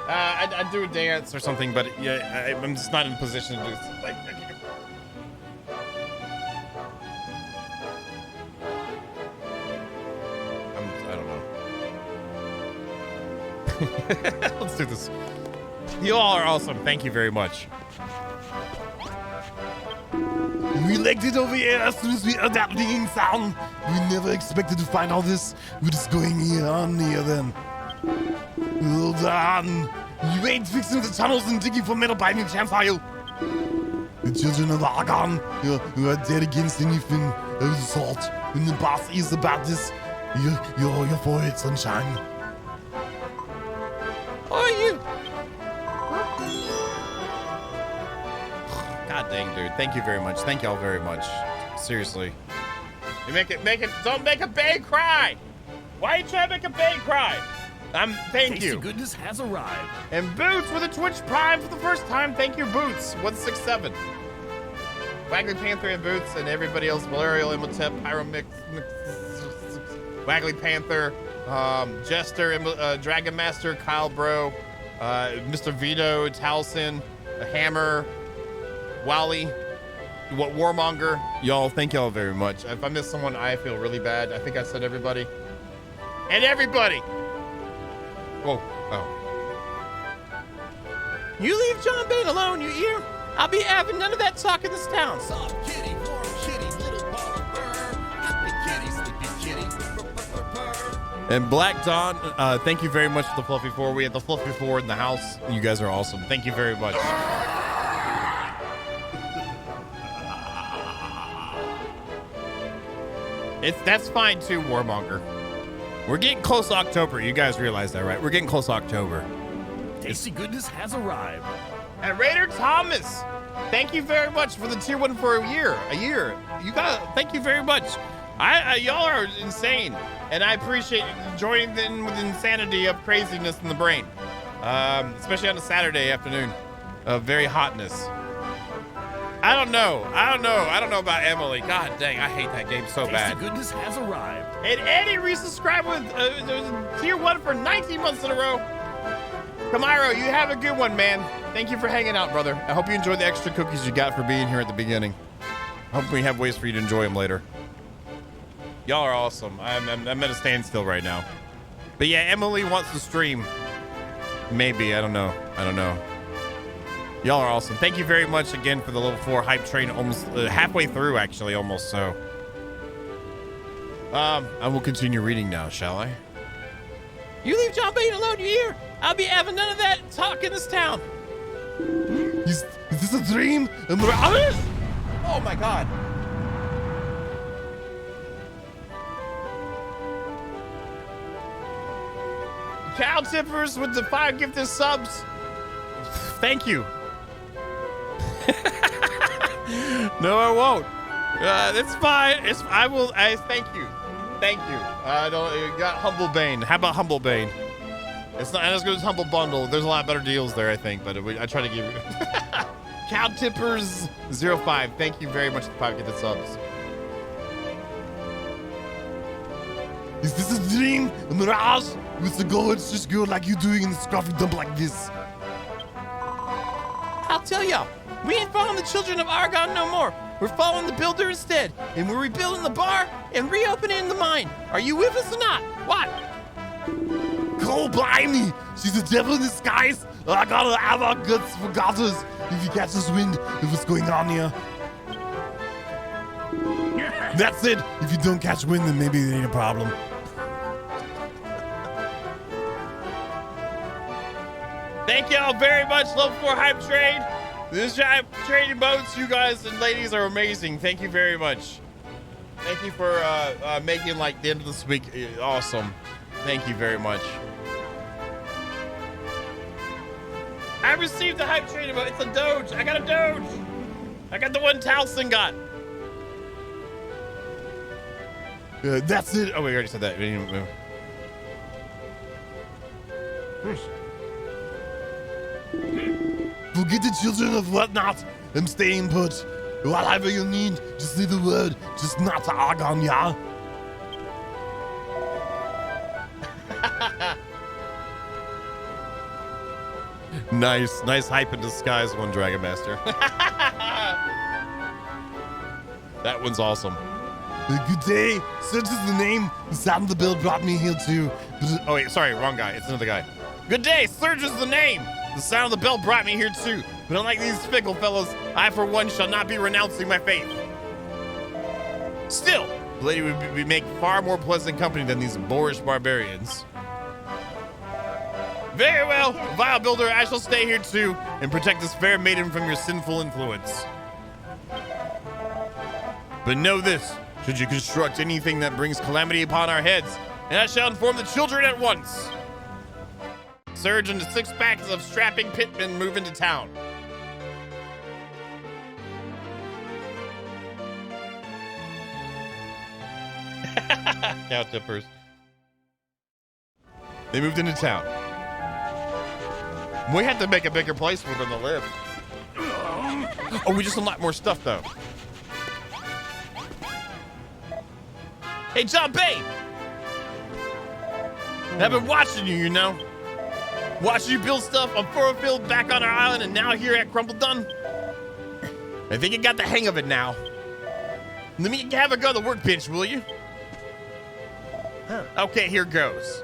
I'd do a dance or something, but yeah, I'm just not in a position to do something like that. I don't know. Let's do this. You all are awesome. Thank you very much. We legged it over here as soon as we heard that dinging sound. We never expected to find all this. We're just going here then. Hold on. You ain't fixing the tunnels and digging for metal by any chance, are you? The children of Argon who are dead against anything of the sort. When the boss is about this, you're for it, sunshine. Who are you? God dang, dude. Thank you very much. Thank y'all very much. Seriously. You don't make a babe cry. Why you trying to make a babe cry? Thank Tasty you. goodness has arrived. And Boots with a Twitch Prime for the first time. Thank you, Boots. 167. Waggly Panther and Boots and everybody else. Valerial, Imhotep, Pyromix, Waggly Panther, Jester, Dragon Master, Kyle Bro, Mr. Vito, Talson, Hammer, Wally, Warmonger. Y'all, thank y'all very much. If I missed someone, I feel really bad. I think I said everybody. And everybody. Whoa. Oh. You leave John Bain alone, you hear? I'll be having none of that talk in this town. Soft kitty, warm kitty, little ball of fur. Happy kitty, sleepy kitty. And Black Dawn, thank you very much for the Fluffy 4. We had the Fluffy 4 in the house. You guys are awesome. Thank you very much. That's fine too, Warmonger. We're getting close to October. You guys realize that, right? We're getting close to October. Tasty goodness has arrived. And Raider Thomas, thank you very much for the tier 1 for a year. You thank you very much. Y'all are insane, and I appreciate you joining in with the insanity of craziness in the brain, especially on a Saturday afternoon of very hotness. I don't know about Emily. God dang, I hate that game so bad. Tasty goodness has arrived. And Eddie resubscribed with tier 1 for 19 months in a row. Camiro, you have a good one, man. Thank you for hanging out, brother. I hope you enjoyed the extra cookies you got for being here at the beginning. I hope we have ways for you to enjoy them later. Y'all are awesome. I'm at a standstill right now. But yeah, Emily wants to stream. Maybe, I don't know. Y'all are awesome. Thank you very much again for the level 4 hype train, almost halfway through, actually, almost so. I will continue reading now, shall I? You leave John Bain alone, you hear? I'll be having none of that talk in this town. Is this a dream? Oh my God. Cow tippers with the 5 gifted subs. Thank you. No, I won't. It's fine. I thank you. Thank you. You got Humble Bane. How about Humble Bane? It's not as good as Humble Bundle. There's a lot better deals there, I think, but I try to give you. Cow tippers 05. Thank you very much for the 5 gifted subs. Is this a dream? A mirage? With the gorgeous just girl like you doing in the scruffy dump like this? I'll tell ya, we ain't following the children of Argon no more. We're following the builder instead, and we're rebuilding the bar and reopening the mine. Are you with us or not? What? Go blimey! She's a devil in disguise! I gotta have our guts for gutters if you catch this wind of what's going on here. That's it! If you don't catch wind, then maybe it ain't a problem. Thank y'all very much. Level 4 hype trade. This hype trading boats, you guys and ladies are amazing. Thank you very much. Thank you for making like the end of this week awesome. Thank you very much. I received the hype trading boat. It's a Doge. I got a Doge. I got the one Towson got. That's it. Oh, we already said that. We didn't move. Forget the children of whatnot. I'm staying put. Whatever you need, just say the word. Just not to Argon, yeah? Nice hype in disguise, one Dragon Master. That one's awesome. Good day. Such is the name. The sound of the bell brought me here too. Oh wait, sorry, wrong guy. It's another guy. Good day, Surge is the name. The sound of the bell brought me here too. But unlike these fickle fellows, I for one shall not be renouncing my faith. Still, the lady would make far more pleasant company than these boorish barbarians. Very well, vile builder, I shall stay here too and protect this fair maiden from your sinful influence. But know this, should you construct anything that brings calamity upon our heads, and I shall inform the children at once. Surge into 6 packs of strapping pitmen move into town. Cow tippers. They moved into town. We had to make a bigger place for them to live. Oh, we just unlocked more stuff though. Hey, John Babe! I've been watching you, you know. Watching you build stuff on Furrowfield, back on our island, and now here at CRUMBLE done. I think you got the hang of it now. Let me have a go at the workbench, will you? Okay, here goes.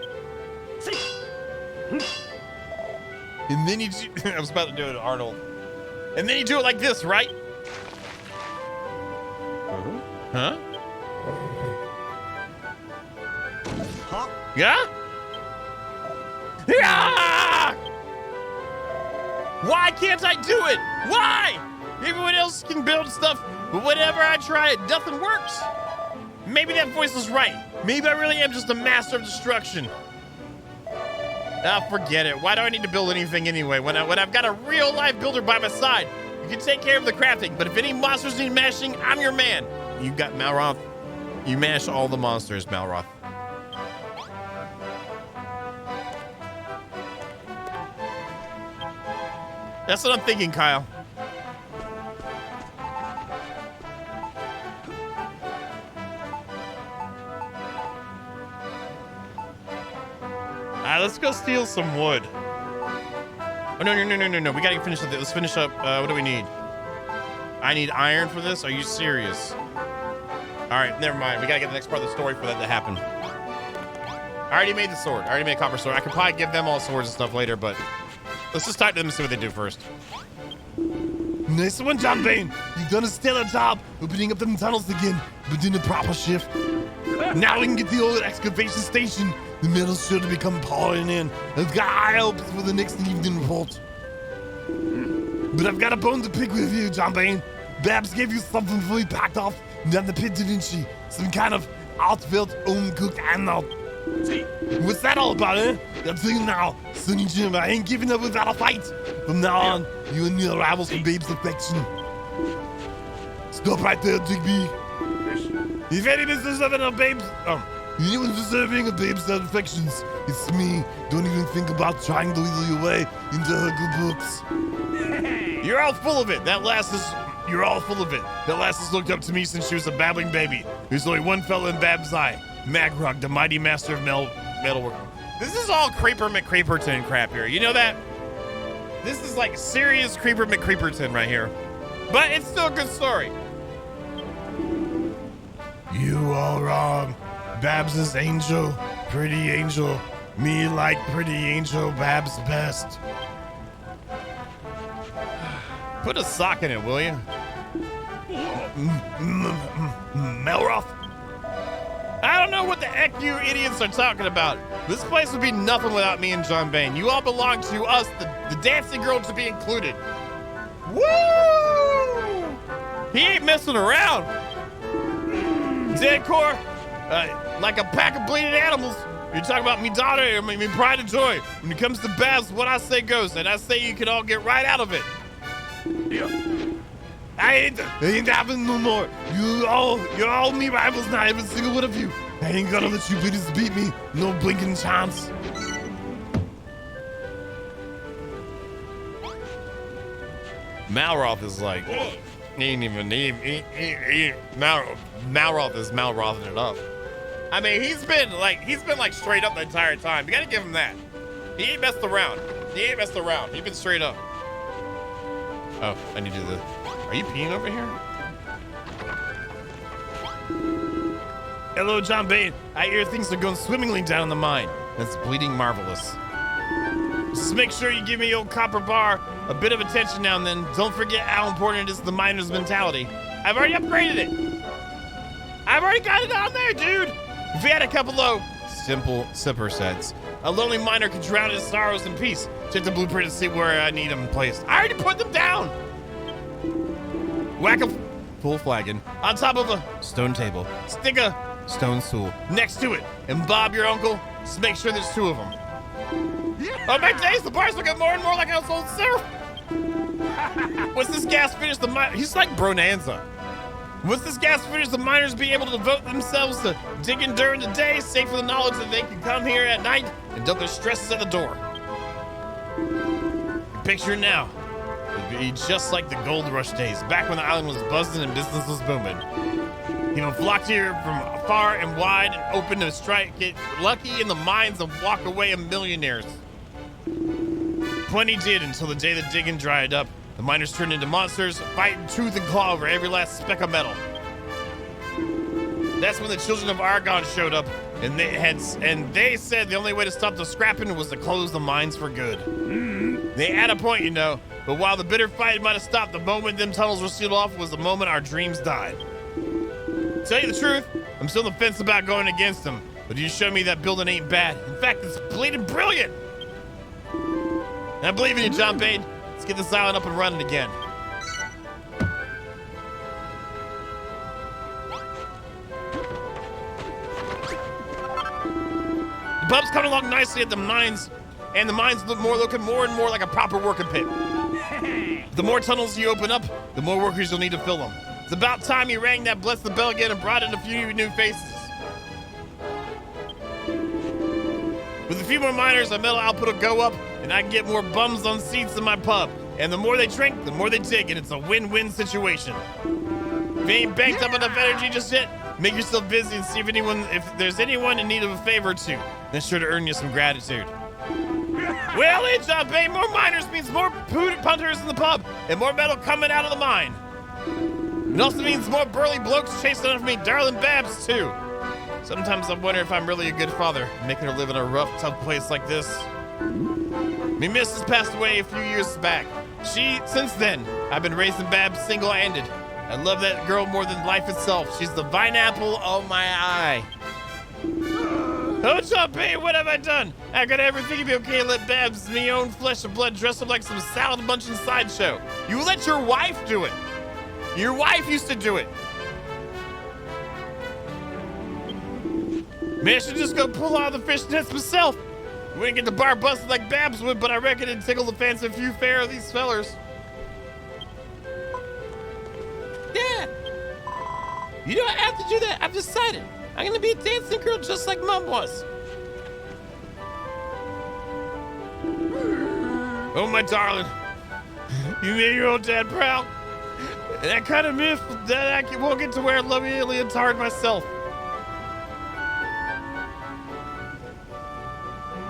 And then you do, I was about to do it, Arnold. And then you do it like this, right? Huh? Yeah? Yeah! Why can't I do it? Why? Everyone else can build stuff, but whenever I try it, nothing works. Maybe that voice was right. Maybe I really am just a master of destruction. Ah, forget it. Why do I need to build anything anyway? When I've got a real life builder by my side, you can take care of the crafting, but if any monsters need mashing, I'm your man. You got Malroth. You mash all the monsters, Malroth. That's what I'm thinking, Kyle. All right, let's go steal some wood. Oh, no. We gotta finish it. Let's finish up. What do we need? I need iron for this? Are you serious? All right, never mind. We gotta get the next part of the story for that to happen. I already made the sword. I already made a copper sword. I could probably give them all swords and stuff later, but let's just talk to them and see what they do first. Nice one, John Bane. You've done a stellar job opening up them tunnels again, but doing a proper shift. Now we can get the old excavation station. The metal's sure to become pouring in. I've got high hopes for the next evening report. But I've got a bone to pick with you, John Bane. Babs gave you something fully packed off down the pit, didn't she? Some kind of heartfelt, home-cooked animal. What's that all about, eh? I'll tell you now, Sonny Jim, I ain't giving up without a fight. From now on, you and me are rivals for Babe's affection. Stop right there, Digby. If anyone's deserving of Babe's, anyone's deserving of Babe's affections, it's me. Don't even think about trying to wheedle your way into her good books. You're all full of it. You're all full of it. That lass has looked up to me since she was a babbling baby. There's only one fella in Bab's eye. Magrog, the mighty master of metalwork. This is all Creeper McCreeperton crap here. You know that? This is like serious Creeper McCreeperton right here. But it's still a good story. You all wrong. Babs is angel, pretty angel. Me like pretty angel, Babs best. Put a sock in it, will you? Melroth? I don't know what the heck you idiots are talking about. This place would be nothing without me and John Bain. You all belong to us, the dancing girl to be included. Woo! He ain't messing around. Decor, like a pack of bleeding animals. You're talking about me daughter, I mean pride and joy. When it comes to Babs, what I say goes, and I say you can all get right out of it. Yeah. I ain't having no more. You're all me rivals now, every single one of you. I ain't gonna let you bitches beat me. No blinking chance. Malroth is like, he ain't even, Malroth is Malrothing it up. I mean, he's been like straight up the entire time. You gotta give him that. He ain't messed around. He's been straight up. Oh, I need to do this. Are you peeing over here? Hello, John Bain. I hear things are going swimmingly down in the mine. That's bleeding marvelous. Just make sure you give me old copper bar a bit of attention now and then. Don't forget how important it is to the miner's mentality. I've already upgraded it. I've already got it on there, dude. If we had a couple of Simple sipper sets. a lonely miner could drown his sorrows in peace. Check the blueprint to see where I need them placed. I already put them down. Whack a Full flagon. on top of a Stone table. stick a Stone stool. next to it. And Bob, your uncle, just make sure there's two of them. Oh my days, the bar's looking more and more like household syrup. Once this gas finish, he's like Bronanza. Once this gas finish, the miners be able to devote themselves to digging during the day, safe for the knowledge that they can come here at night and dump their stresses at the door. Picture it now. It'd be just like the gold rush days, back when the island was buzzing and business was booming. People flocked here from far and wide and open to strike, get lucky in the mines and walk away a millionaires. Plenty did until the day the digging dried up. The miners turned into monsters, fighting tooth and claw over every last speck of metal. That's when the children of Argon showed up, and they said the only way to stop the scrapping was to close the mines for good. They had a point, you know, but while the bitter fight might have stopped, the moment them tunnels were sealed off was the moment our dreams died. Tell you the truth, I'm still on the fence about going against them, but you showed me that building ain't bad. In fact, it's bleeding brilliant. And I believe in you, John Bain. Let's get this island up and running again. The pub's coming along nicely at the mines, and the mines looking more and more like a proper working pit. The more tunnels you open up, the more workers you'll need to fill them. It's about time you rang that bless the bell again and brought in a few new faces. With a few more miners, our metal output will go up, and I can get more bums on seats in my pub. And the more they drink, the more they dig, and it's a win-win situation. If you ain't banked up enough energy just yet, make yourself busy and see if there's anyone in need of a favor or two. Then sure to earn you some gratitude. Well, hey, John Bain, more miners means more punters in the pub, and more metal coming out of the mine. It also means more burly blokes chasing after me, darling Babs, too. Sometimes I wonder if I'm really a good father, making her live in a rough, tough place like this. Me missus passed away a few years back. Since then, I've been raising Babs single-handed. I love that girl more than life itself. She's the vine apple of my eye. Oh, John Bain, what have I done? I got everything to be okay and let Babs, me own flesh and blood, dress up like some salad-munching sideshow. You let your wife do it. Your wife used to do it. Man, I should just go pull out the fish nets myself. We didn't get the bar busted like Babs would, but I reckon it'd tickle the fancy few fair of these fellers. Yeah. You don't have to do that. I've decided. I'm gonna be a dancing girl just like Mom was. Oh, my darling. You made your old dad proud. And that kind of myth that I won't get to wear lovely alien tard myself.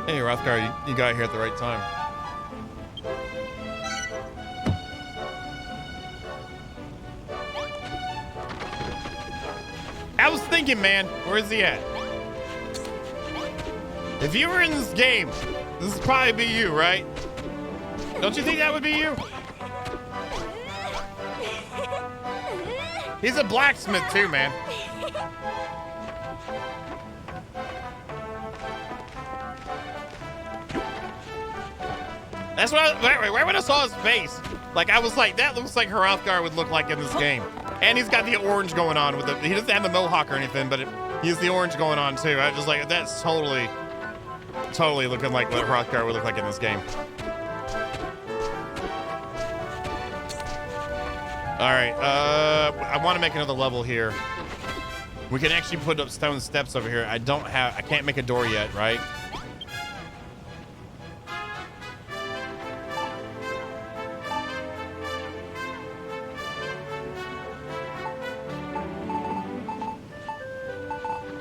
Hey, Rothgar, you got here at the right time. I was thinking, man, where is he at? If you were in this game, this would probably be you, right? Don't you think that would be you? He's a blacksmith too, man. That's what right when I saw his face, like I was like, that looks like Hrothgar would look like in this game. And he's got the orange going on with the, he doesn't have the mohawk or anything, but he has the orange going on too. I was just like, that's totally looking like what Hrothgar would look like in this game. All right, I want to make another level here. We can actually put up stone steps over here. I can't make a door yet, right?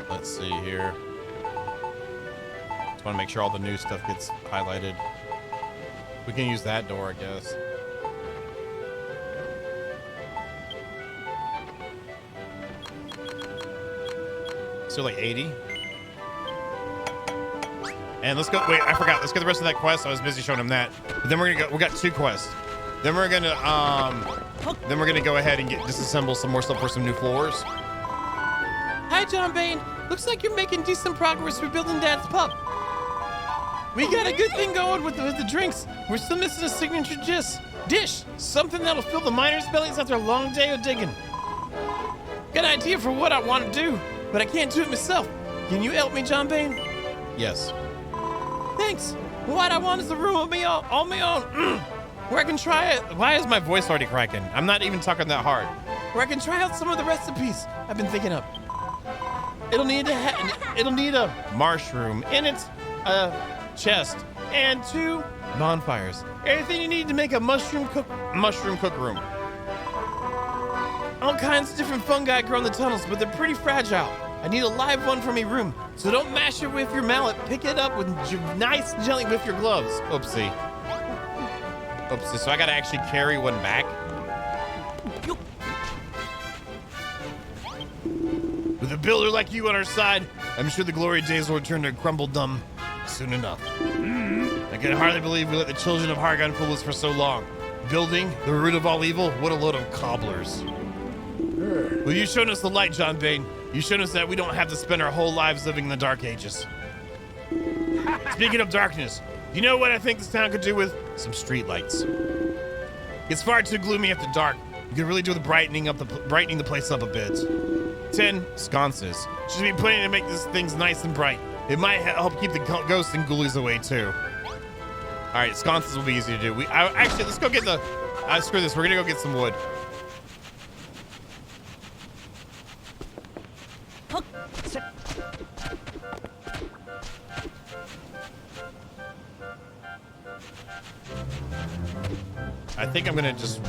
Let's see here. Just want to make sure all the new stuff gets highlighted. We can use that door, I guess. So like 80. And let's go. Wait, I forgot. Let's get the rest of that quest. I was busy showing him that. But then we're gonna go. We got 2 quests. Then we're gonna go ahead and disassemble some more stuff for some new floors. Hi, John Bane. Looks like you're making decent progress rebuilding Dad's pub. We got a good thing going with the drinks. We're still missing a signature dish. Something that'll fill the miners' bellies after a long day of digging. Got an idea for what I want to do, but I can't do it myself. Can you help me, John Bane? Yes. Thanks. What I want is a room on my own, where I can try it. Why is my voice already cracking? I'm not even talking that hard. Where I can try out some of the recipes I've been thinking up. It'll need a mushroom in its chest and 2 bonfires. Everything you need to make a mushroom cook room. All kinds of different fungi grow in the tunnels, but they're pretty fragile. I need a live one for my room, so don't mash it with your mallet. Pick it up with nice gently with your gloves. Oopsie. So I gotta actually carry one back. With a builder like you on our side, I'm sure the glory days will return to Crumbledom soon enough. I can hardly believe we let the children of Hargon fool us for so long. Building, the root of all evil, what a load of cobblers. Well, you've shown us the light, John Bane. You've shown us that we don't have to spend our whole lives living in the Dark Ages. Speaking of darkness, you know what I think this town could do with some streetlights? It's far too gloomy after dark. You could really do with brightening the place up a bit. 10 sconces. Should be plenty to make these things nice and bright. It might help keep the ghosts and ghoulies away too. All right, sconces will be easy to do. Actually, let's go get the. Screw this. We're gonna go get some wood. I think I'm gonna just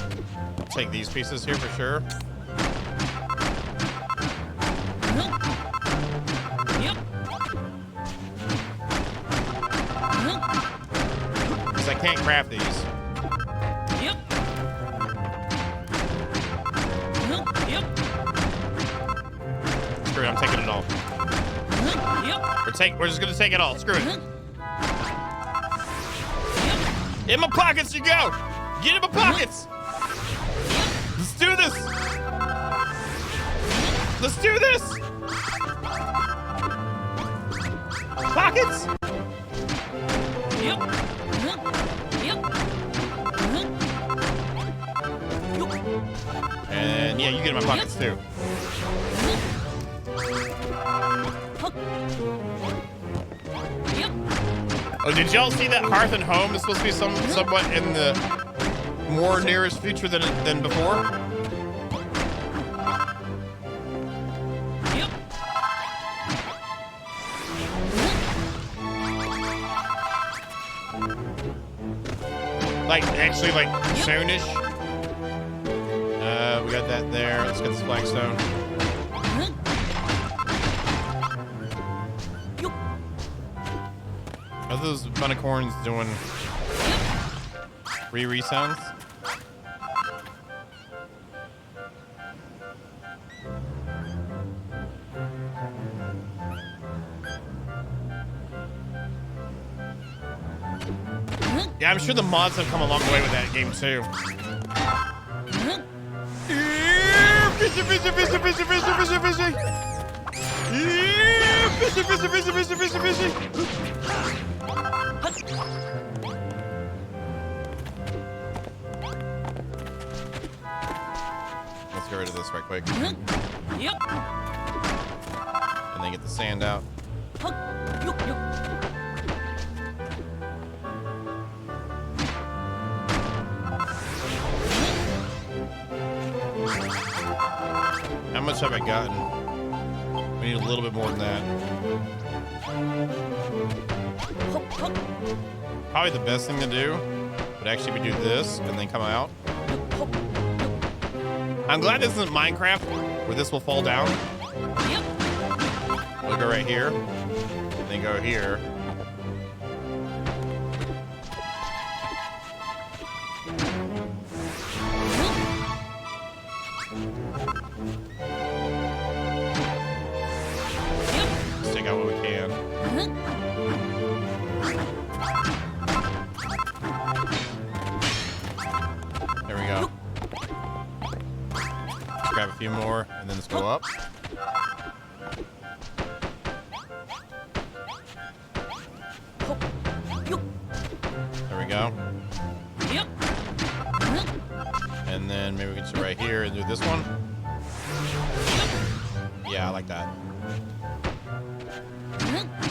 take these pieces here for sure. Because I can't craft these. Screw it, I'm taking it all. We're just gonna take it all. Screw it. In my pockets you go! Get in my pockets! Let's do this! Let's do this! Pockets! And yeah, you get in my pockets too. Oh, did y'all see that Hearth and Home is supposed to be somewhat in the more nearest future than before? Like, actually, like, soonish. We got that there. Let's get this flagstone. Are those unicorns doing re-sounds? Yeah, I'm sure the mods have come a long way with that game too. Fishy, fishy, fishy, fishy, fishy, fishy, fishy. Fishy, fishy, fishy, fishy, fishy, fishy. get rid of this right quick. Yep. And then get the sand out. How much have I gotten? We need a little bit more than that. Probably the best thing to do would actually be do this and then come out. I'm glad this isn't Minecraft where this will fall down. We'll go right here, and then go here. Let's take out what we can. There we go. Let's grab a few more, and then let's go up. There we go. Yep. And then maybe we can sit right here and do this one. Yeah, I like that.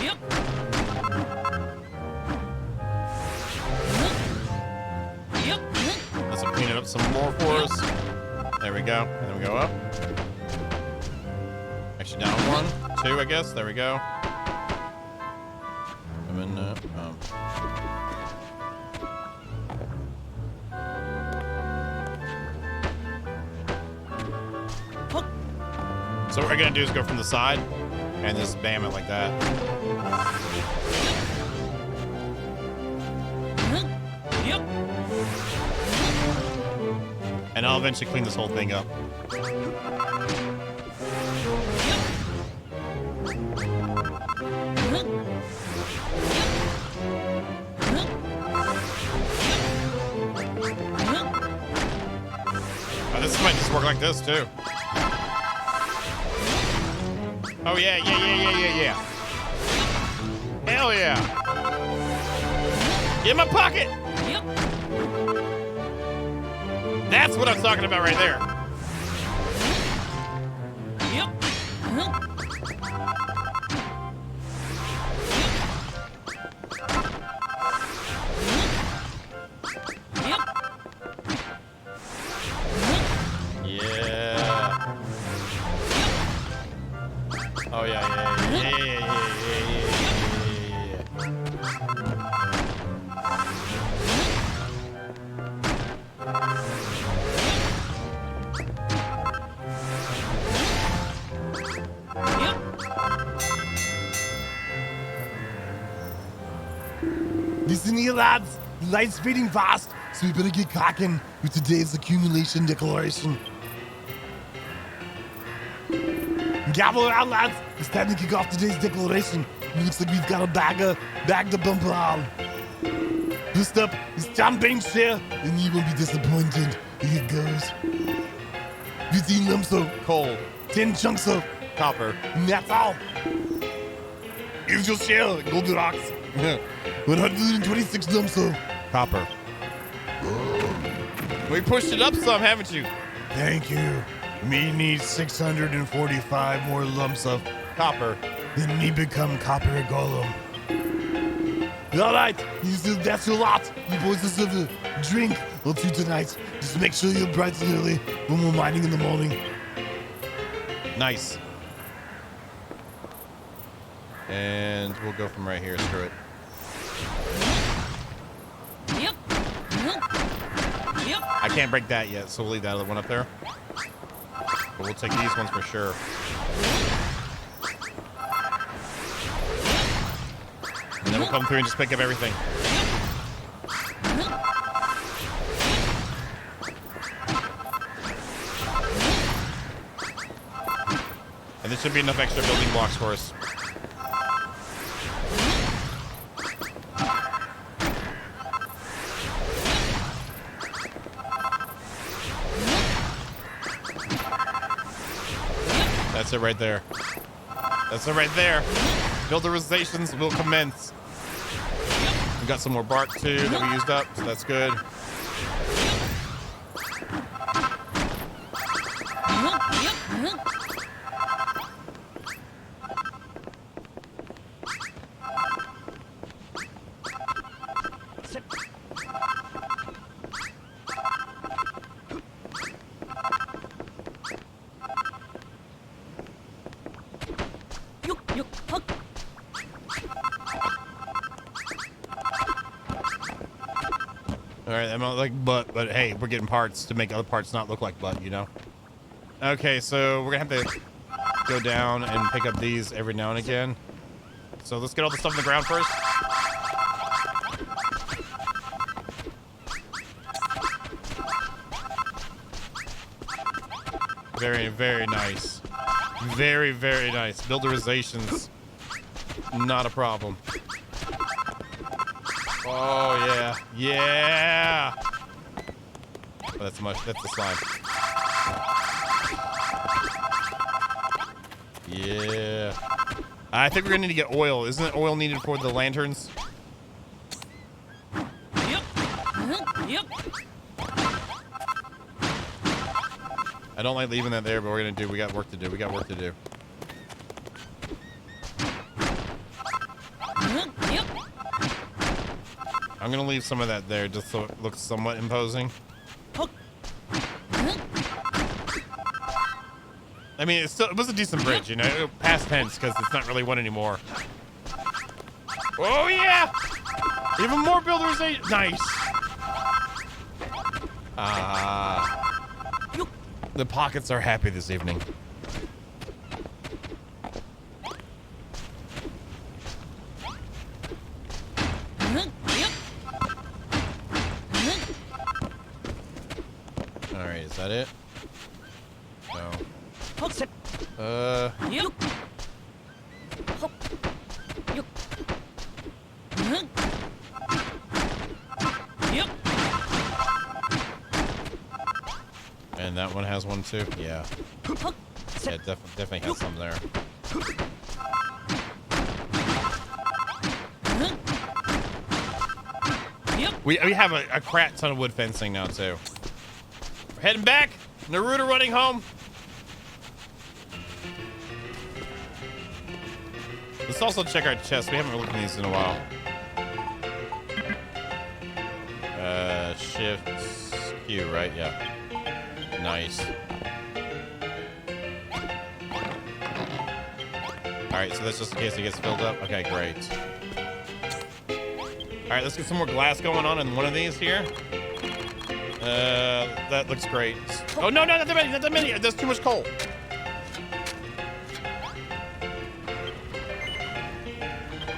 Yep. Yep. Let's clean it up some more for us. There we go. And then we go up. Actually, down 1, 2, I guess. There we go. And then, So what we're gonna do is go from the side and just bam it like that. Yep. And I'll eventually clean this whole thing up. Oh, this might just work like this too. Oh yeah. Hell yeah. In my pocket. Yep. That's what I'm talking about right there. Yep. Yep. Yeah. Oh yeah. Listen here, lads. The light's fading fast, so we better get cracking with today's accumulation declaration. Gabble around, lads. It's time to kick off today's declaration. It looks like we've got a bag to bump around. First up is champagne share, and you won't be disappointed. Here it goes. 15 lumps of Coal. 10 chunks of, Copper. and that's all. Here's your share, Golden Rocks. 126 lumps of. Copper. We pushed it up some, haven't you? Thank you. Me needs 645 more lumps of, Copper. then me become copper golem. All right, that's your lot. You boys deserve a drink or two tonight. Just make sure you're bright and early when we're mining in the morning. Nice. And we'll go from right here. Screw it. Yep. Yep. I can't break that yet, so we'll leave that other one up there. But we'll take these ones for sure. And then we'll come through and just pick up everything. And there should be enough extra building blocks for us. That's it right there. That's it right there. Builderizations will commence. We got some more bark too that we used up, so that's good. Yup. Huck. All right, I'm not like butt, but hey, we're getting parts to make other parts not look like butt, you know? Okay, so we're gonna have to go down and pick up these every now and again. So let's get all the stuff on the ground first. Very, very nice. Very, very nice. Builderizations, not a problem. Oh, yeah. Yeah! Oh, that's much. That's the slime. Yeah. I think we're gonna need to get oil. Isn't oil needed for the lanterns? Yep. Yep. I don't like leaving that there, but we got work to do. We got work to do. Yep. I'm gonna leave some of that there just so it looks somewhat imposing. Huck. I mean, it was a decent bridge, you know, past tense because it's not really one anymore. Oh yeah! Even more builderization. Nice. The pockets are happy this evening. Yep. All right, is that it? No. Huck. Sip. Yep. Huck. Yep. Yep. And that one has one too. Yeah. Huck. Yeah, definitely has some there. Yep. We have a crap ton of wood fencing now too. We're heading back. Naruto running home. Let's also check our chests. We haven't looked at these in a while. Shift Q, right? Yeah. Nice. All right, so that's just in case it gets filled up. Okay, great. All right, let's get some more glass going on in one of these here. That looks great. Oh, no, not that many, not that many. There's too much coal.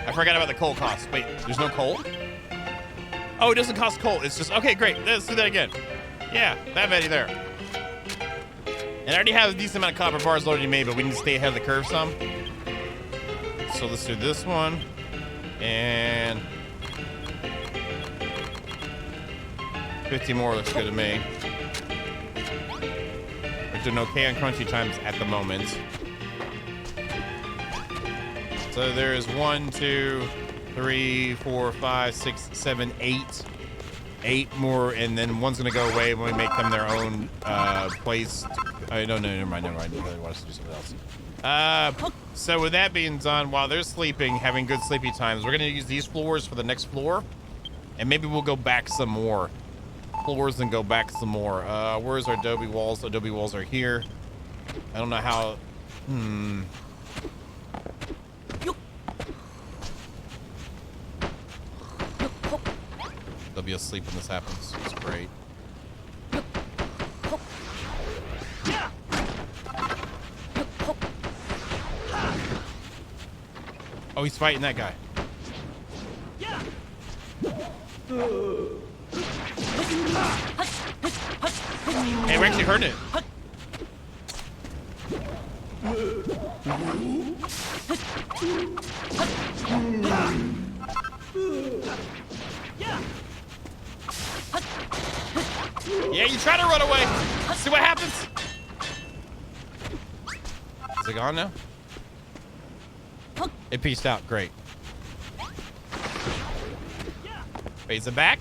I forgot about the coal cost. Wait, there's no coal? Oh, it doesn't cost coal. It's just, okay, great. Let's do that again. Yeah, that many there. And I already have a decent amount of copper bars already made, but we need to stay ahead of the curve some. So let's do this one. And 50 more looks good to me. We're doing okay on crunchy times at the moment. So there's 1, 2, 3, 4, 5, 6, 7, 8. 8 more, and then one's gonna go away when we make them their own place. No, never mind. I really want us to do something else. So with that being done, while they're sleeping, having good sleepy times, we're gonna use these floors for the next floor, and maybe we'll go back some more floors and go back some more. Where's our adobe walls? Adobe walls are here. I don't know how. They'll be asleep when this happens. It's great. Oh, he's fighting that guy. Hey, we're actually hurting it. Yeah, you try to run away. See what happens. Is it gone now? It pieced out. Great. Wait, is it back?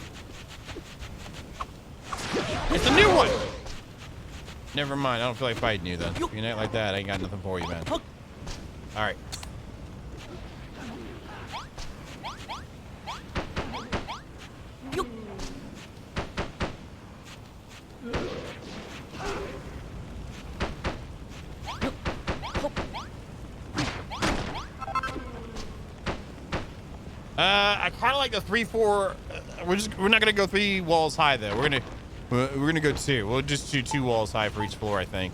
It's a new one. Never mind. I don't feel like fighting you then. If you're not like that, I ain't got nothing for you, man. All right. I kind of like the 3-4. We're not gonna go 3 walls high though. We're gonna go 2. We'll just do 2 walls high for each floor, I think.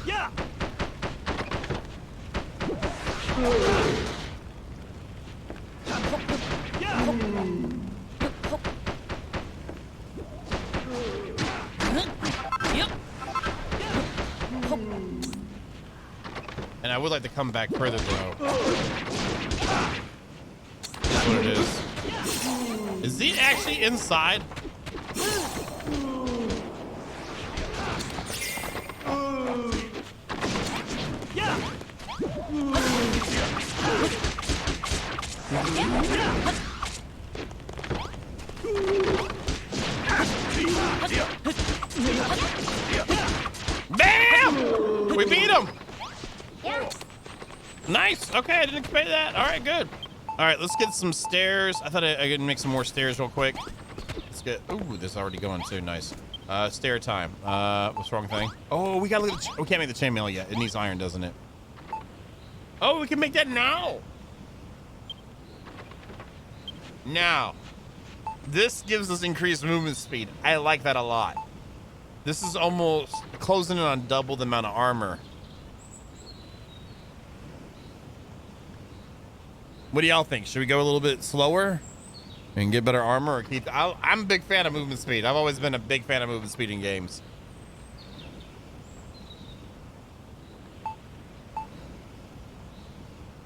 Yeah. And I would like to come back further though. That's what it is. Is he actually inside? Bam! We beat him! Nice. Okay, I didn't expect that. All right, good. All right, let's get some stairs. I thought I could make some more stairs real quick. Let's get. Ooh, this is already going too. Nice. Stair time. What's the wrong thing? Oh, we gotta look at we can't make the chainmail yet. It needs iron, doesn't it? Oh, we can make that now. Now, this gives us increased movement speed. I like that a lot. This is almost closing in on double the amount of armor. What do y'all think? Should we go a little bit slower and get better armor, or keep? I'm a big fan of movement speed. I've always been a big fan of movement speed in games.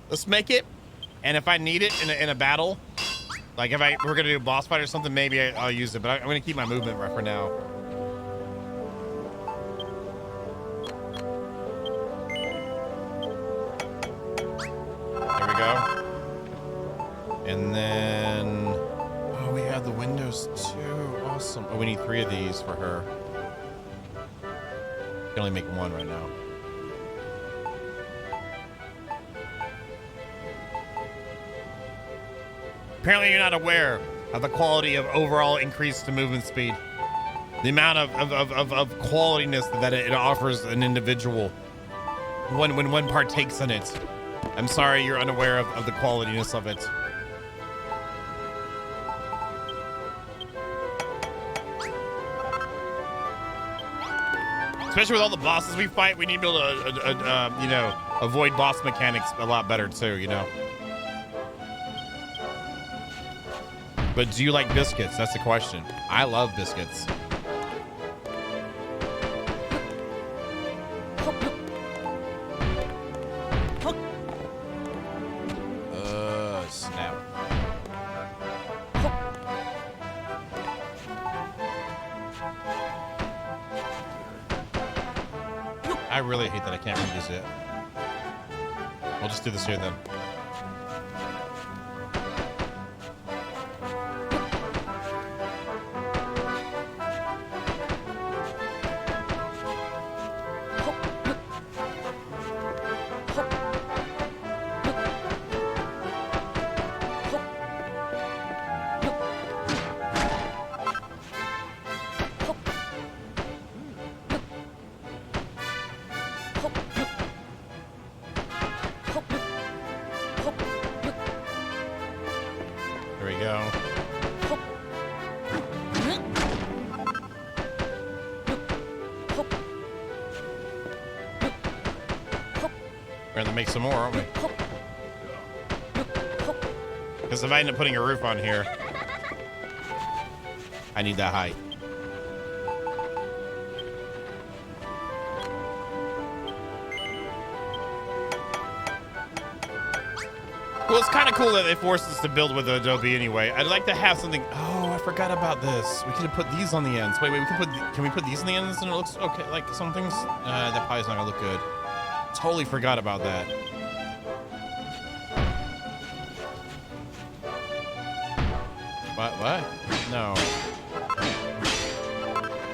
Let's make it, and if I need it in a battle, like if we're gonna do a boss fight or something, maybe I'll use it. But I'm gonna keep my movement right for now. There we go. And then, oh, we have the windows too. Awesome. Oh, we need 3 of these for her. Can only make 1 right now. Apparently, you're not aware of the quality of overall increase to movement speed. The amount of qualityness that it offers an individual when one partakes in it. I'm sorry you're unaware of the qualityness of it. Especially with all the bosses we fight, we need to be able to, you know, avoid boss mechanics a lot better too, you know. But do you like biscuits? That's the question. I love biscuits. Snap. I really hate that I can't read this yet. We'll just do this here then. There we go. We're gonna make some more, aren't we? Because if I end up putting a roof on here, I need that height. Well, it's kind of cool that they forced us to build with Adobe anyway. I'd like to have something. Oh, I forgot about this. We could have put these on the ends. Wait, we can put. Can we put these on the ends and it looks okay? Like some things. That probably's not gonna look good. Totally forgot about that. What? No.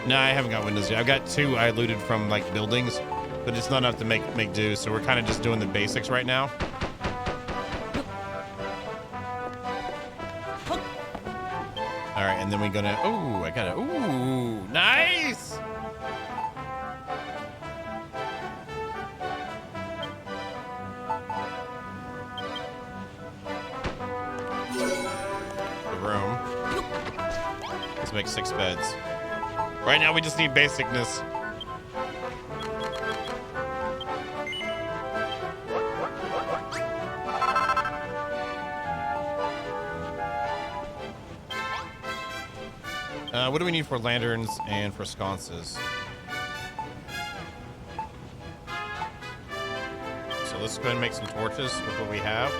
No, I haven't got windows yet. I've got 2 I looted from like buildings, but it's not enough to make do. So we're kind of just doing the basics right now. All right, and then we're gonna. Oh, I got it. Ooh, nice. make 6 beds. Right now, we just need basicness. What do we need for lanterns and for sconces? So let's go ahead and make some torches with what we have.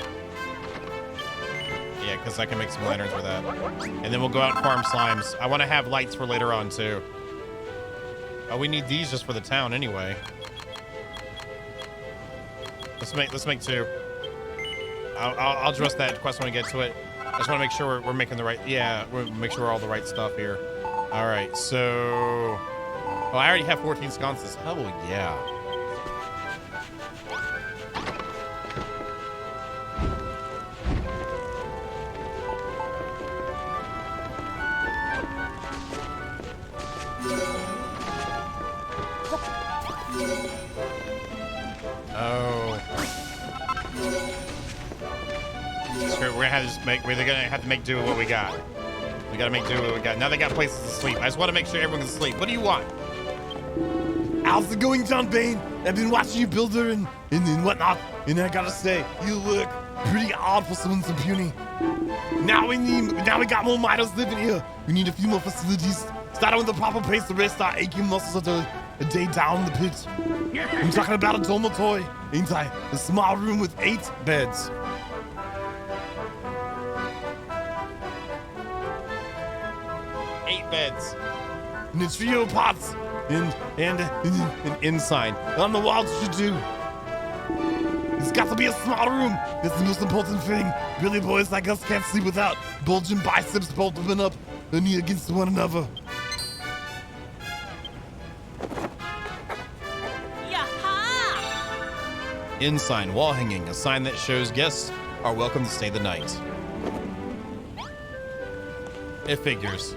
Yeah, because I can make some lanterns with that. And then we'll go out and farm slimes. I want to have lights for later on, too. Oh, we need these just for the town anyway. Let's make 2. I'll address that quest when we get to it. I just want to make sure we're making the right... Yeah, we'll make sure we're all the right stuff here. All right, so... Oh, I already have 14 sconces. Oh, yeah. We're gonna have to make do with what we got. We gotta make do with what we got. Now they got places to sleep. I just want to make sure everyone can sleep. What do you want? How's it going, John Bain? I've been watching you build her and whatnot, and I gotta say, you look pretty odd for someone so puny. Now we got more miners living here. We need a few more facilities. Starting with the proper pace to rest our aching muscles after a day down in the pit. I'm talking about a dormitory, ain't I? A small room with 8 beds. 8 beds. And a trio of pots and an ensign on the walls should do. It's got to be a small room. That's the most important thing. Billy boys like us can't sleep without bulging biceps both open up and against one another. Yaha! Ensign wall hanging, a sign that shows guests are welcome to stay the night. It figures.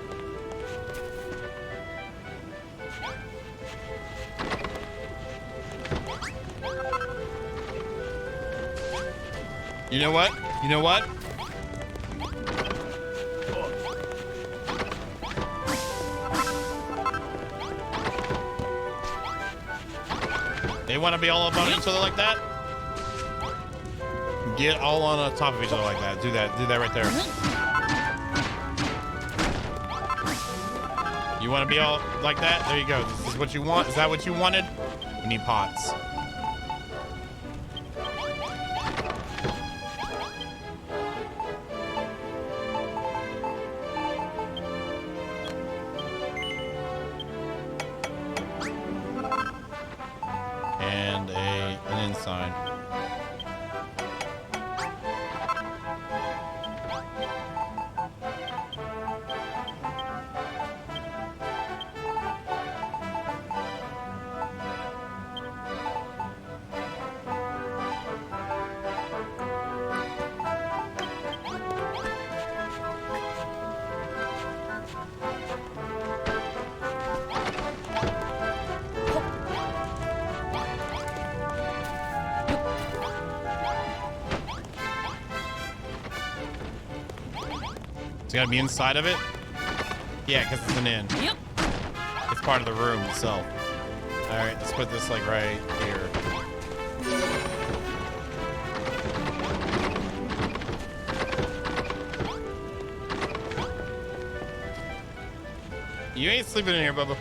You know what? You know what? They want to be all up on each other like that? Get all on top of each other like that. Do that. Do that right there. You want to be all like that? There you go. This is what you want? Is that what you wanted? We need pots. And an ensign. It's gotta be inside of it? Yeah, because it's an inn. Yep. It's part of the room itself. Alright, let's put this like right here. You ain't sleeping in here, Bubba.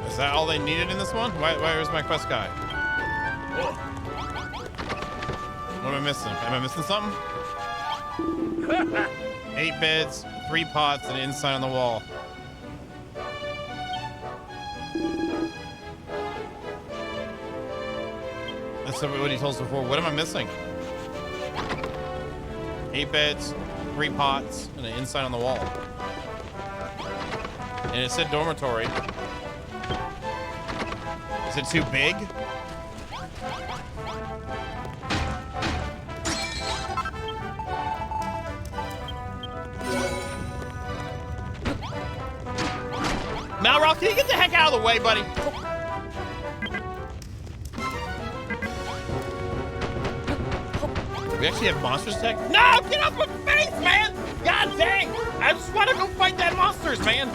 Is that all they needed in this one? Where's my quest guy? What am I missing? Am I missing something? 8 beds, 3 pots, and an ensign on the wall. That's what he told us before. What am I missing? 8 beds, 3 pots, and an ensign on the wall. And it said dormitory. Is it too big? Malroth, can you get the heck out of the way, buddy? We actually have monsters tech? No, get off my face, man! God dang! I just want to go fight that monsters, man.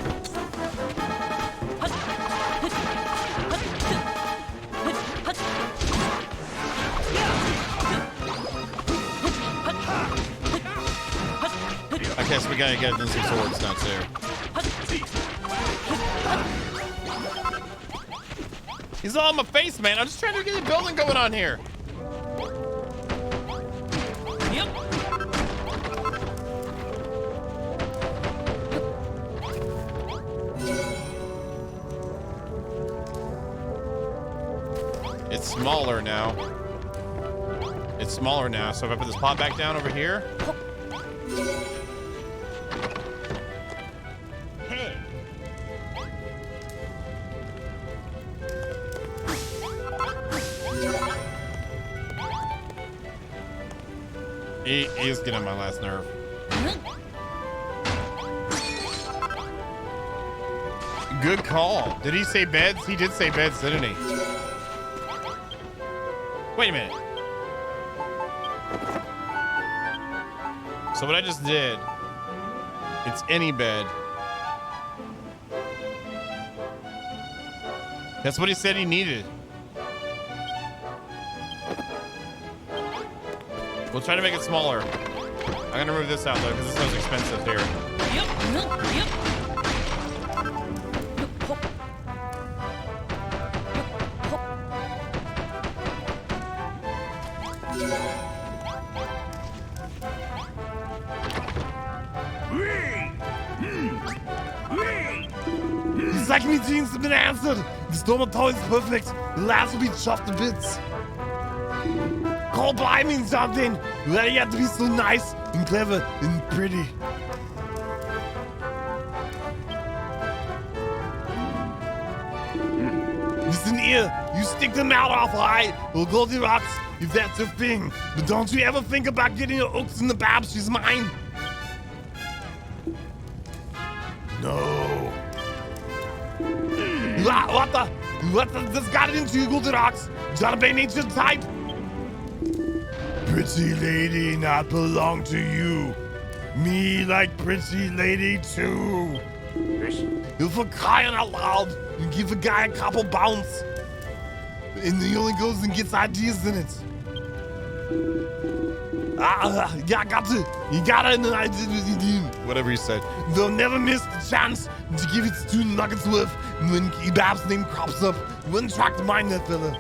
I guess we gotta get them some swords now too. He's all in my face, man. I'm just trying to get a building going on here. Yep. It's smaller now. It's smaller now. So if I put this pot back down over here. Hey. He is getting on my last nerve. Good call. Did he say beds? He did say beds, didn't he? Wait a minute. So what I just did, it's any bed. That's what he said he needed. We'll try to make it smaller. I'm gonna remove this out though, because this sounds expensive here. Yep. Yep. It's like my dreams have been answered. This dormitory is perfect. The labs will be chopped to bits. Call by me something. Why you have to be so nice and clever and pretty? Listen here, you stick them out off high. We'll go to rocks if that's your thing. But don't you ever think about getting your hooks in the babs. She's mine. No. What this got it into you, Golden Rocks? Gotta be nature type. Pretty lady not belong to you. Me like pretty lady too. If for crying out loud, you give a guy a couple bounce. And he only goes and gets ideas in it. Yeah, you gotta an idea with your team. Whatever you said. They'll never miss the chance to give it 2 nuggets worth. And when Bab's name crops up, you wouldn't track to mind that fella.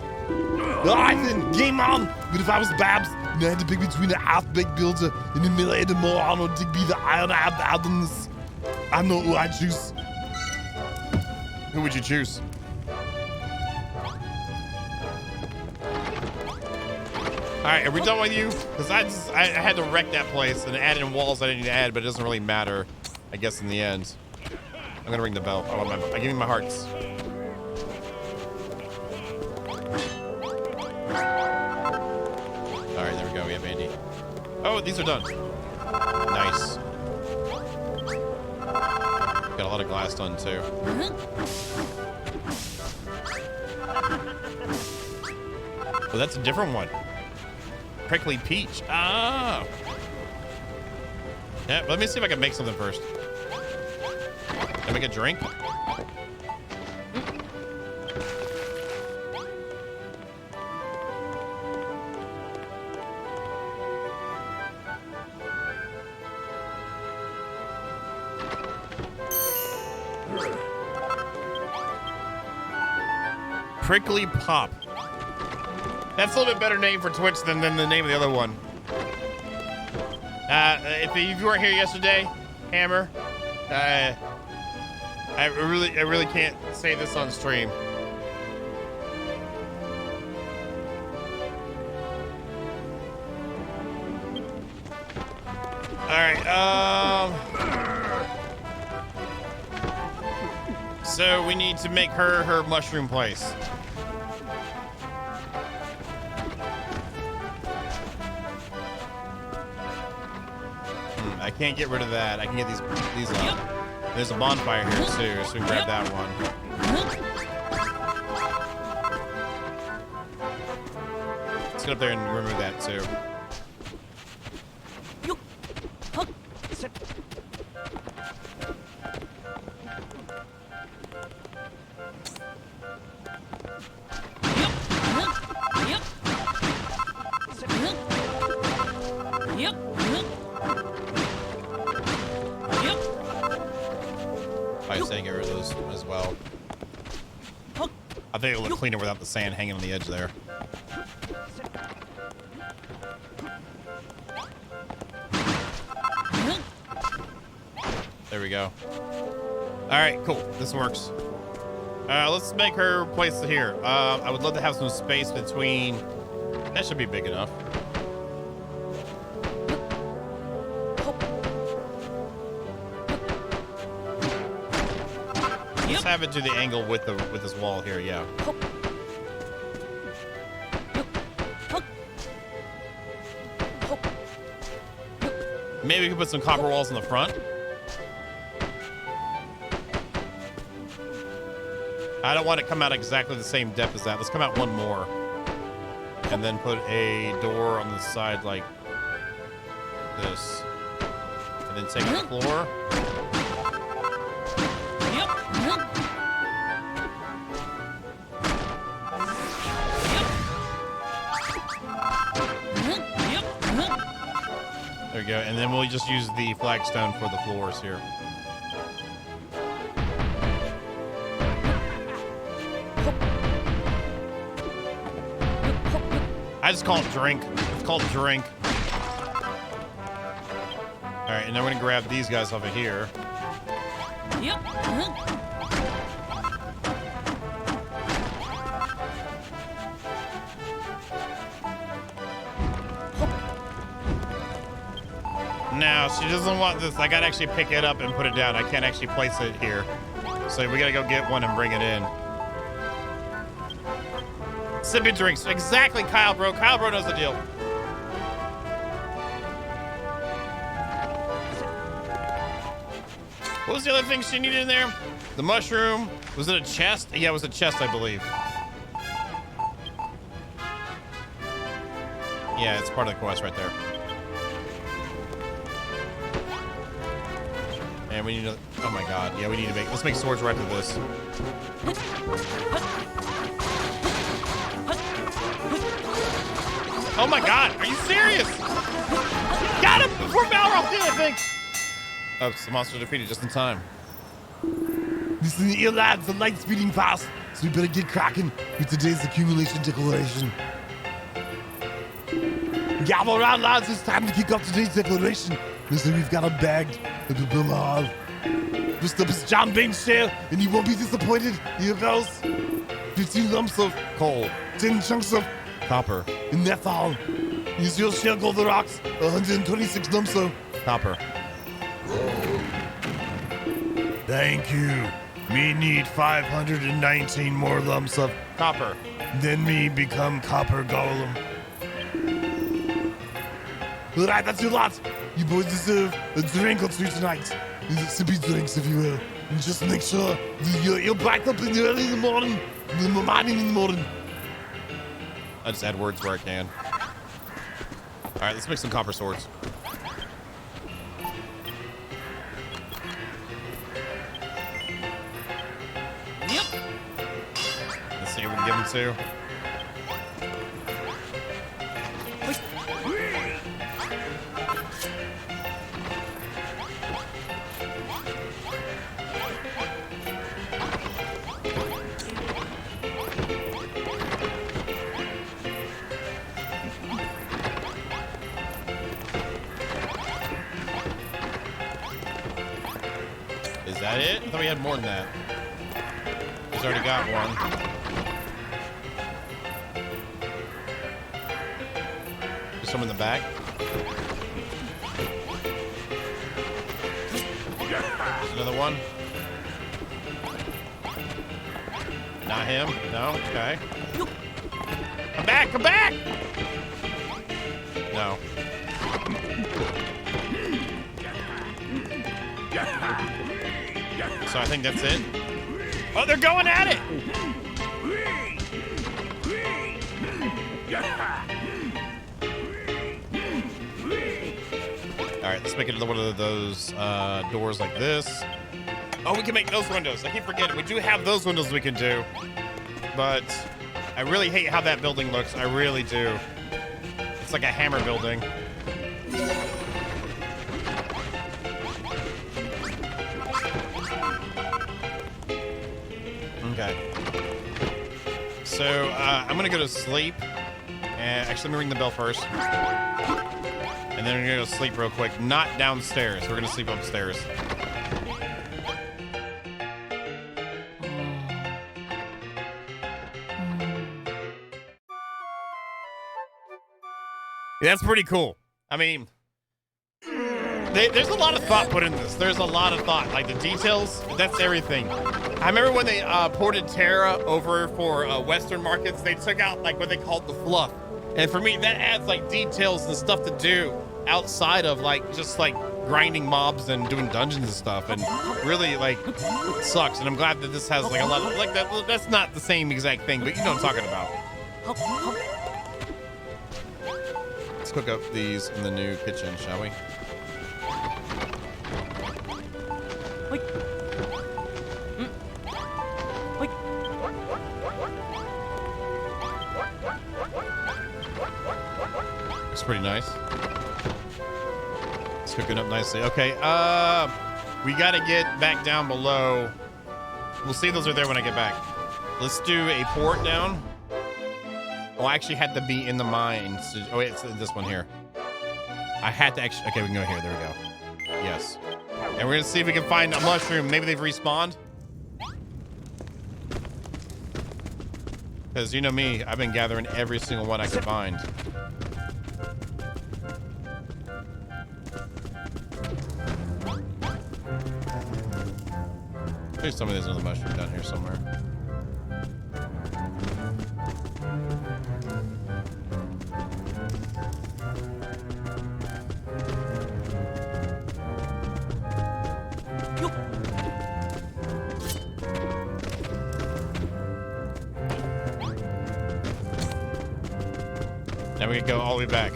Alright then, game on. But if I was Babs, and I had to pick between a half-baked builder and a middle-aged moron or Digby the iron-ab Adams, I know who I choose. Who would you choose? All right, are we done with you? Because I had to wreck that place and add in walls I didn't need to add, but it doesn't really matter, I guess, in the end. I'm gonna ring the bell. I give you my hearts. All right, there we go. We have 80. Oh, these are done. Nice. Got a lot of glass done too. Well, that's a different one. Prickly peach. Ah. Yeah, let me see if I can make something first. Can I make a drink? Prickly Pop. That's a little bit better name for Twitch than the name of the other one. If you weren't here yesterday, Hammer, I really can't say this on stream. All right. So we need to make her mushroom place. I can't get rid of that. I can get these up. There's a bonfire here too, so we can grab that one. Let's get up there and remove that too. Probably saying get rid of those as well. I think it'll look cleaner without the sand hanging on the edge there. There we go. All right, cool. This works. Let's make her place it here. I would love to have some space between. That should be big enough. Let's have it to the angle with this wall here. Yeah. Maybe we can put some copper walls in the front. I don't want it to come out exactly the same depth as that. Let's come out one more. And then put a door on the side like this. And then take the floor. There we go. And then we'll just use the flagstone for the floors here. I just call it drink. It's called drink. All right, and then we're gonna grab these guys over here. Now, she doesn't want this. I gotta actually pick it up and put it down. I can't actually place it here. So we gotta go get one and bring it in. Sipping drinks. Exactly, Kyle Bro. Kyle Bro knows the deal. What was the other thing she needed in there? The mushroom. Was it a chest? Yeah, it was a chest, I believe. Yeah, it's part of the quest right there. And we need to, oh my god. Yeah, we need to make, let's make swords right after this. Oh my god, are you serious? Got him before Balrog did, I think. Oh, it's the monster defeated just in time. Listen here, lads, the light's speeding fast, so we better get cracking with today's accumulation declaration. Gather around, lads, it's time to kick off today's declaration. Listen, we've got a bagged at the Billahal. First up is John Bain's share, and you won't be disappointed. Here goes 15 lumps of coal, 10 chunks of Copper. and that's all. Use your share, Golden Rocks, 126 lumps of Copper. Thank you. Me need 519 more lumps of Copper. then me become Copper Golem. Alright, that's your lot. You boys deserve a drink or two tonight. Sippy drinks, if you will. And just make sure you're backed up in the early in the morning. In the morning. I just add words where I can. Alright, let's make some copper swords. Yep. Let's see what we can give them to. Is that it? I thought we had more than that. He's already got one. There's some in the back. There's another one. Not him. No. Okay. Come back! Come back! No. So I think that's it. Oh, they're going at it. All right, let's make it into one of those doors like this. Oh, we can make those windows. I keep forgetting. We do have those windows we can do. But I really hate how that building looks. I really do. It's like a hammer building. Okay. So I'm gonna go to sleep. And actually, let me ring the bell first. And then we're gonna go sleep real quick. Not downstairs. We're gonna sleep upstairs. That's pretty cool. I mean, there's a lot of thought put in this. There's a lot of thought. Like the details, that's everything. I remember when they ported Terra over for Western markets, they took out like what they called the fluff. And for me, that adds like details and stuff to do outside of like just like grinding mobs and doing dungeons and stuff. And really like it sucks. And I'm glad that this has like a lot of like that. That's not the same exact thing, but you know what I'm talking about. Let's cook up these in the new kitchen, shall we? Looks pretty nice. It's cooking up nicely. Okay, we gotta get back down below. We'll see if those are there when I get back. Let's do a port down. Oh, I actually had to be in the mines. Oh, wait, it's this one here. I had to actually, okay, we can go here. There we go. Yes. And we're gonna see if we can find a mushroom. Maybe they've respawned. Because you know me, I've been gathering every single one I could find. There's some of these other mushrooms down here somewhere. Now we can go all the way back.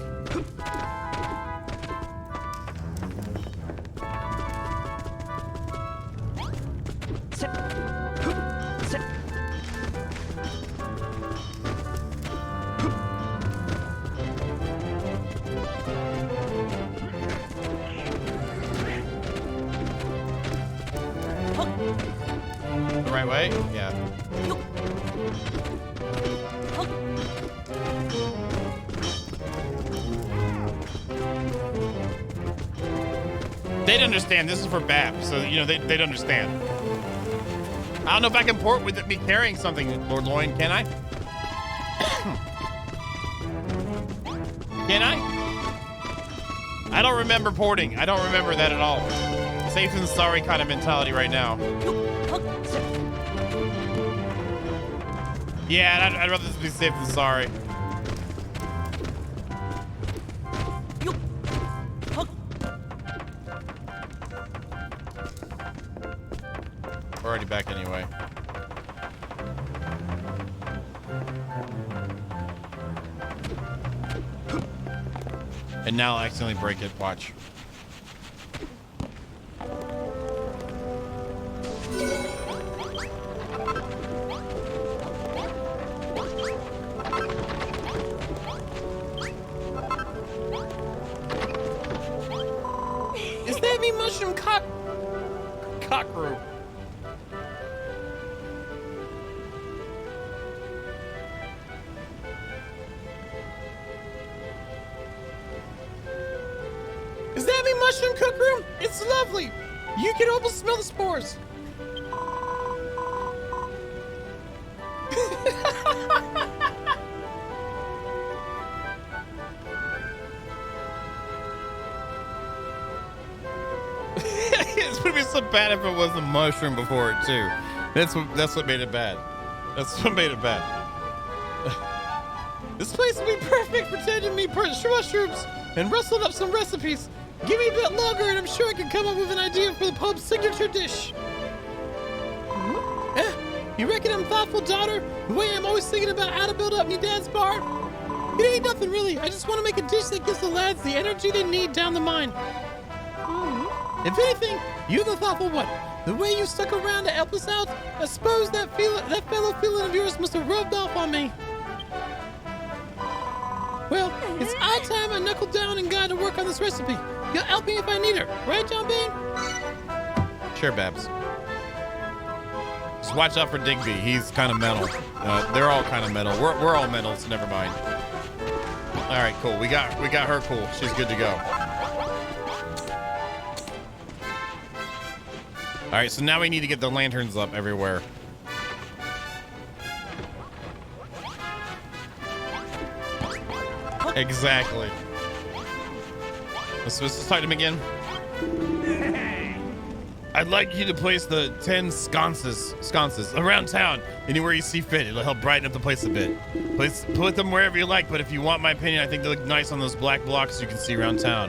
The right way? Yeah. They'd understand. This is for BAP, so you know they'd understand. I don't know if I can port with me carrying something, Lord Loin. Can I? Can I? I don't remember porting. I don't remember that at all. Safe than sorry kind of mentality right now. Yeah, I'd rather just be safe than sorry. We're already back anyway. And now I'll accidentally break it. Watch. Is that me mushroom cockroach? Is that me mushroom cook room? It's lovely. You can almost smell the spores. It would be so bad if it was a mushroom before it too. That's what made it bad. That's what made it bad. This place will be perfect for tending me mushrooms and rustling up some recipes. Give me a bit longer and I'm sure I can come up with an idea for the pub's signature dish. You reckon I'm thoughtful, daughter? The way I'm always thinking about how to build up me dad's bar? It ain't nothing really. I just want to make a dish that gives the lads the energy they need down the mine. If anything, you're the thoughtful one. The way you stuck around to help us out, I suppose that fellow feeling of yours must have rubbed off on me. Well, it's high time I knuckled down and got to work on this recipe. You'll help me if I need her, right, John Bean? Sure, Babs. Just watch out for Digby. He's kind of metal. They're all kind of metal. We're all metal, so never mind. All right, cool. We got her cool. She's good to go. All right, so now we need to get the lanterns up everywhere. Exactly. Let's talk to him again. I'd like you to place the 10 sconces around town, anywhere you see fit. It'll help brighten up the place a bit. Put them wherever you like, but if you want my opinion, I think they look nice on those black blocks you can see around town.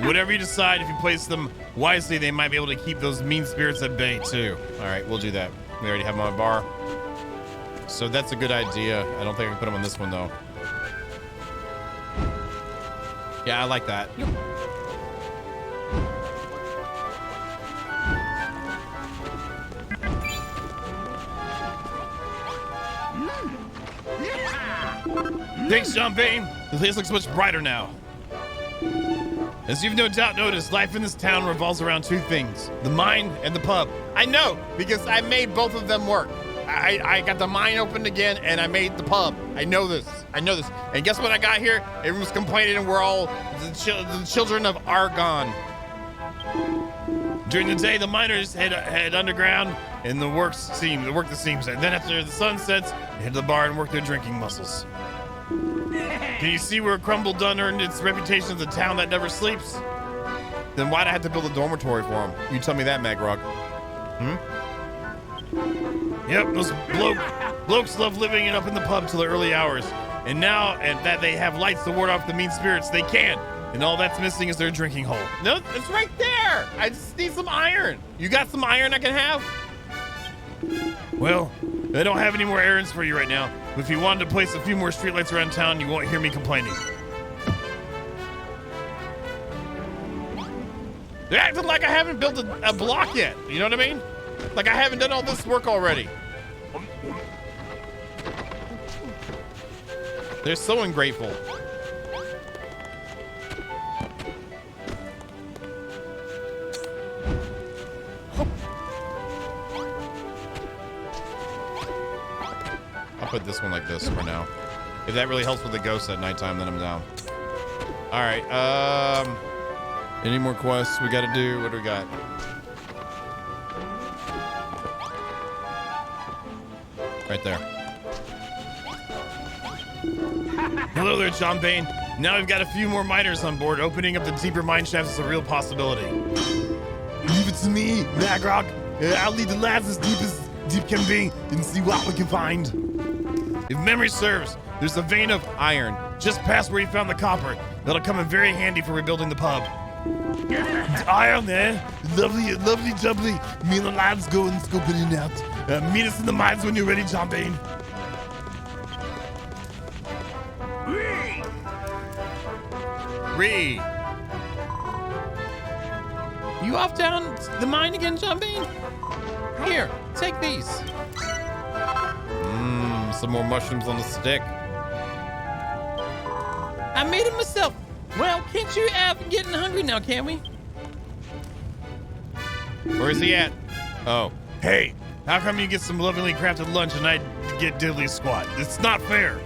Whatever you decide, if you place them wisely, they might be able to keep those mean spirits at bay too. All right, we'll do that. We already have them on my bar. So that's a good idea. I don't think I can put them on this one though. Yeah, I like that. Thanks, John Bain. The place looks much brighter now. As you've no doubt noticed, life in this town revolves around two things: the mine and the pub. I know, because I made both of them work. I got the mine opened again, and I made the pub. I know this. And guess what I got here? Everyone's complaining, and we're all the children of Argon. During the day, the miners head underground, and work the seams. And then after the sun sets, they head to the bar and work their drinking muscles. Can you see where Crumble done earned its reputation as a town that never sleeps? Then why'd I have to build a dormitory for him? You tell me that, Magrog. Yep, those blokes love living it up in the pub till the early hours. And now that they have lights to ward off the mean spirits, they can. And all that's missing is their drinking hole. No, it's right there. I just need some iron. You got some iron I can have? Well, I don't have any more errands for you right now. But if you wanted to place a few more streetlights around town, you won't hear me complaining. They're acting like I haven't built a block yet. You know what I mean? Like I haven't done all this work already. They're so ungrateful. I'll put this one like this for now. If that really helps with the ghosts at nighttime, then I'm down. All right. Any more quests we got to do? What do we got? Right there. Hello there, John Bain. Now we've got a few more miners on board. Opening up the deeper mine shafts is a real possibility. Leave it to me, Magrog. I'll lead the lads as deep can be and see what we can find. If memory serves, there's a vein of iron just past where you found the copper. That'll come in very handy for rebuilding the pub. Iron there. Lovely jubbly. Me and the lads go and scope it in out. Meet us in the mines when you're ready, John Bain. Ree. You off down the mine again, John Bean? Here, take these. Some more mushrooms on the stick. I made them myself. Well, can't you have getting hungry now, can we? Where is he at? Oh. Hey, how come you get some lovingly crafted lunch and I get diddly squat? It's not fair.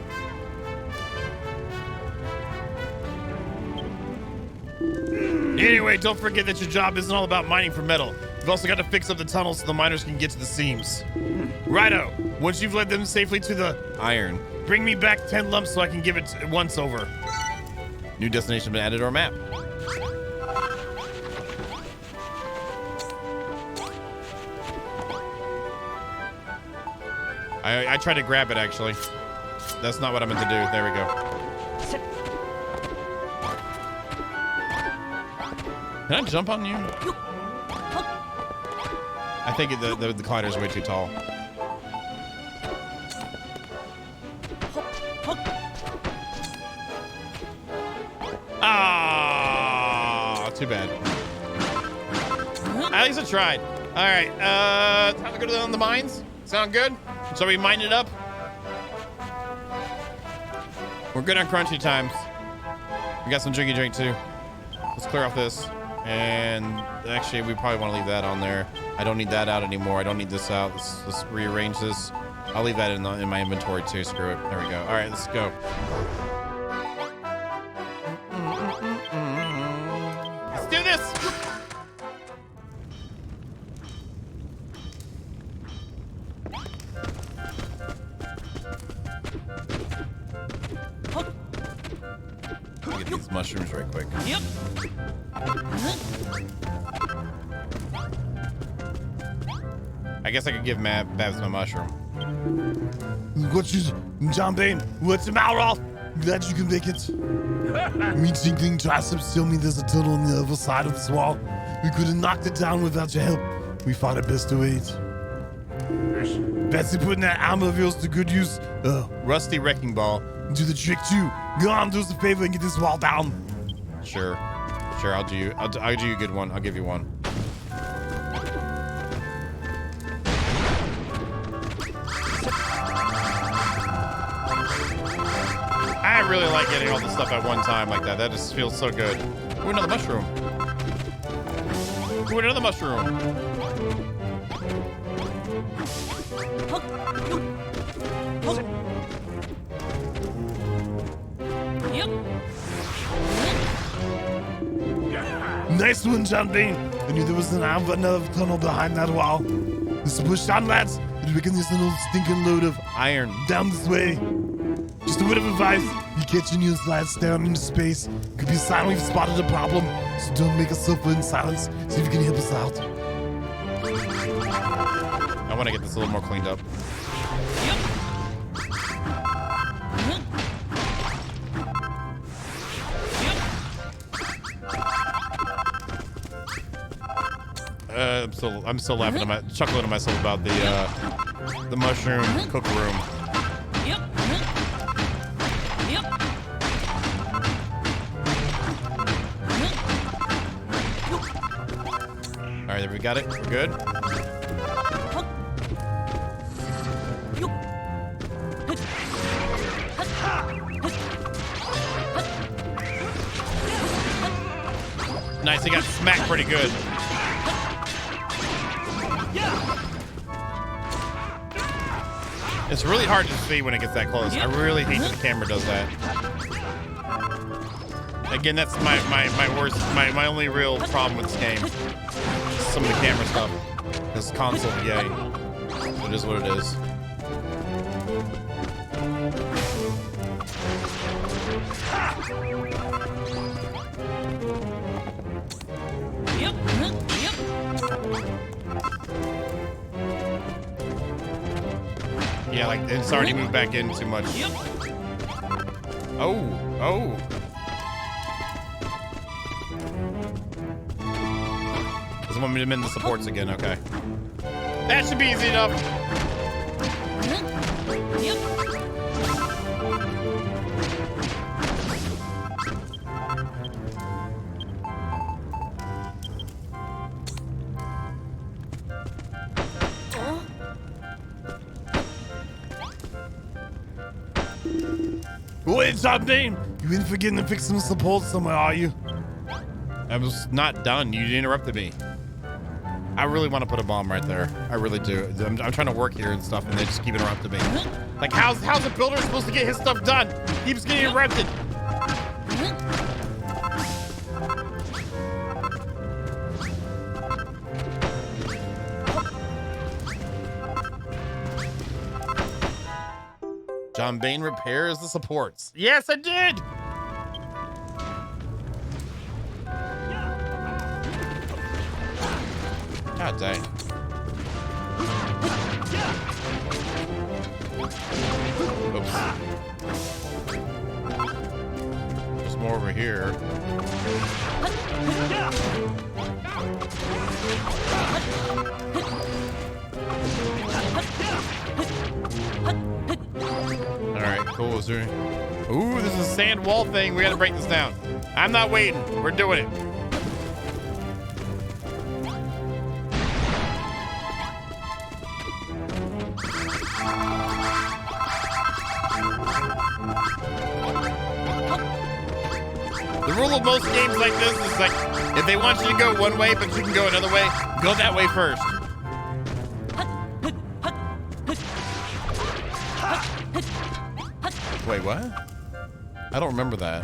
Anyway, don't forget that your job isn't all about mining for metal. You've also got to fix up the tunnels so the miners can get to the seams. Righto. Once you've led them safely to the iron, bring me back 10 lumps so I can give it once over. New destination been added to our map. I tried to grab it, actually. That's not what I meant to do. There we go. Can I jump on you? I think the collider's way too tall. Too bad. At least I tried. All right. Time to go down the mines. Sound good? Shall we mine it up? We're good on crunchy times. We got some drinky drink too. Let's clear off this. And actually, we probably want to leave that on there. I don't need that out anymore. I don't need this out. Let's rearrange this. I'll leave that in my inventory too. Screw it. There we go. All right, let's go. Let's do this. Get these mushrooms right quick. Yep. I guess I could give Babs my mushroom. What you, John Bane? What's the matter, Ralph? Glad you can make it. Me thinking Triceps tell me there's a tunnel on the other side of this wall. We could have knocked it down without your help. We thought it best to wait. Betsy putting that armor of yours to good use. Rusty wrecking ball. Do the trick too. Go on, do us a favor and get this wall down. Sure. I'll do you a good one. I'll give you one. I really like getting all this stuff at one time like that. That just feels so good. Ooh, another mushroom. Ooh, another mushroom. Yep. Nice one, John Bane. I knew there was another tunnel behind that wall. Let's push on, lads. We're making this little stinking load of Iron. down this way. Just a word of advice. You catch any of those lads staring into space. It could be a sign we've spotted a problem. So don't make us suffer in silence. See if you can help us out. I want to get this a little more cleaned up. I'm still laughing chuckling to myself about the mushroom cook room. Yep. Yep. All right, we got it. We're good. Nice, he got smacked pretty good. It's really hard to see when it gets that close. I really hate that the camera does that. Again, that's my worst, my only real problem with this game. Some of the camera stuff. This console, yay. It is what it is. Yep. Yep. Yeah, like it's already moved back in too much. Yep. Oh. Doesn't want me to mend the supports again, okay. That should be easy enough. Yep. Wait, John Bane. You ain't forgetting to fix some support somewhere, are you? I was not done. You interrupted me. I really want to put a bomb right there. I really do. I'm trying to work here and stuff, and they just keep interrupting me. Like, how's a builder supposed to get his stuff done? He keeps getting interrupted. John Bane repairs the supports. Yes, I did. God dang. Oops. There's more over here. All right, cool. Is there... Ooh, this is a sand wall thing. We gotta break this down. I'm not waiting. We're doing it. with most games like this. It's like, if they want you to go one way, but you can go another way, go that way first. Wait, what? I don't remember that.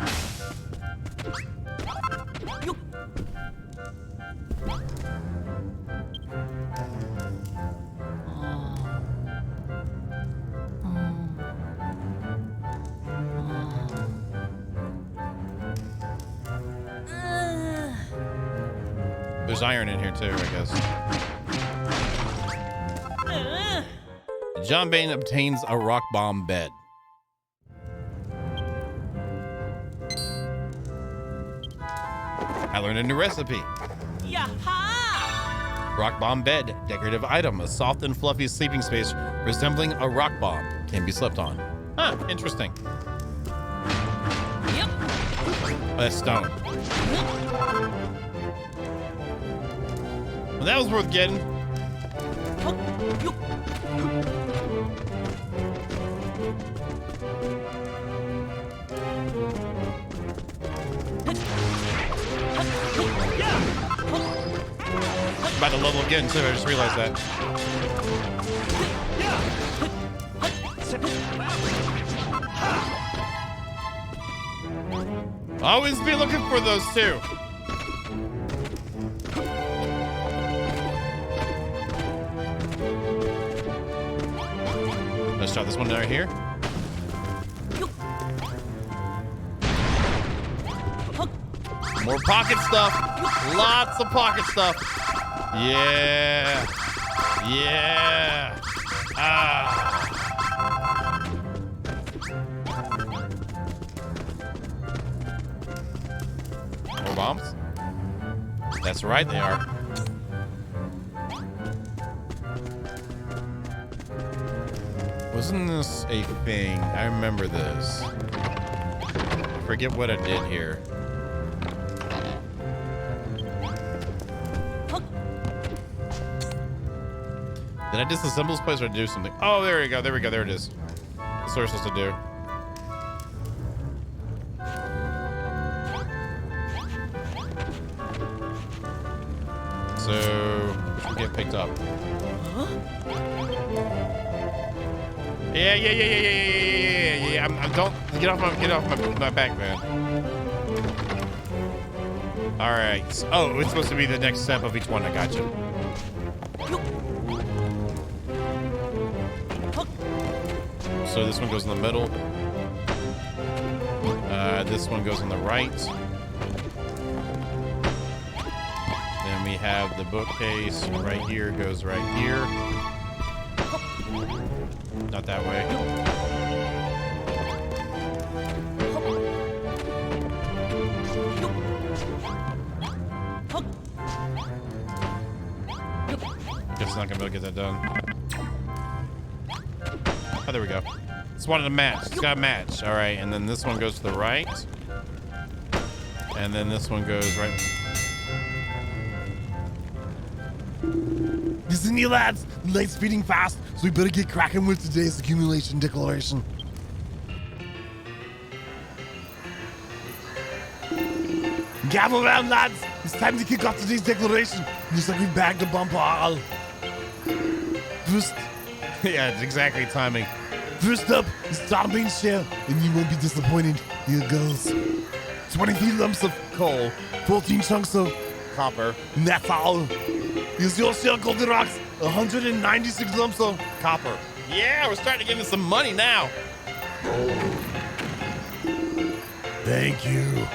There's iron in here too, I guess. John Bain obtains a rock bomb bed. I learned a new recipe. Yaha! Rock bomb bed, decorative item, a soft and fluffy sleeping space resembling a rock bomb, can be slept on. Huh, interesting. Yep. Oh, that's stone. Well, that was worth getting. About to level again too, I just realized that. Always be looking for those two. Let's start this one right here. More pocket stuff. Lots of pocket stuff. Yeah. Yeah. Ah. More bombs? That's right, they are. Wasn't this a thing? I remember this. I forget what I did here. Did I disassemble this place or do something? Oh, there we go. There we go. There it is. That's what we're supposed to do. So, which will get picked up. Yeah. I'm don't get off my back, man. All right. Oh, it's supposed to be the next step of each one. I got you. So this one goes in the middle. This one goes on the right. Then we have the bookcase right here, goes right here. Not that way. Guess it's not gonna be able to get that done. Oh, there we go. Just wanted to match. It's got a match. All right, and then this one goes to the right. And then this one goes right. Listen, you lads, the light's speeding fast, so we better get cracking with today's accumulation declaration. Gather around, lads. It's time to kick off today's declaration. Looks like we bagged a bumper all. First, Yeah, it's exactly timing. First up is John Bain's share, and you won't be disappointed. Here goes. 23 lumps of coal, 14 chunks of Copper. and that's all. Here's your share, Golden Rocks. 196 lumps of Copper. Yeah, we're starting to get into some money now. Thank you.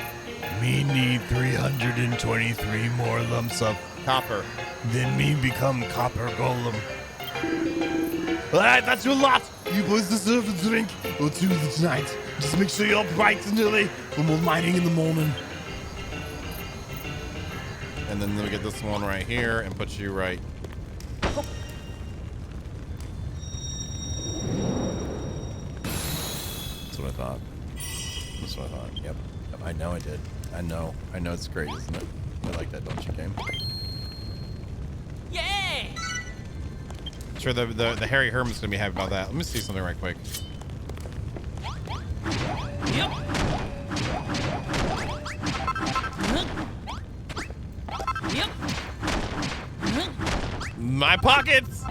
Me need 323 more lumps of Copper. then me become copper golem. Alright, that's your lot. You boys deserve a drink or two tonight. Just make sure you're bright and early when we're mining in the morning. And then we get this one right here and put you right. That's what I thought. That's what I thought. Yep. I know I did. I know it's great, isn't it? I like that, don't you, game? Yay! Sure, the Harry Herman's gonna be happy about that. Let me see something right quick. Yep. My pockets!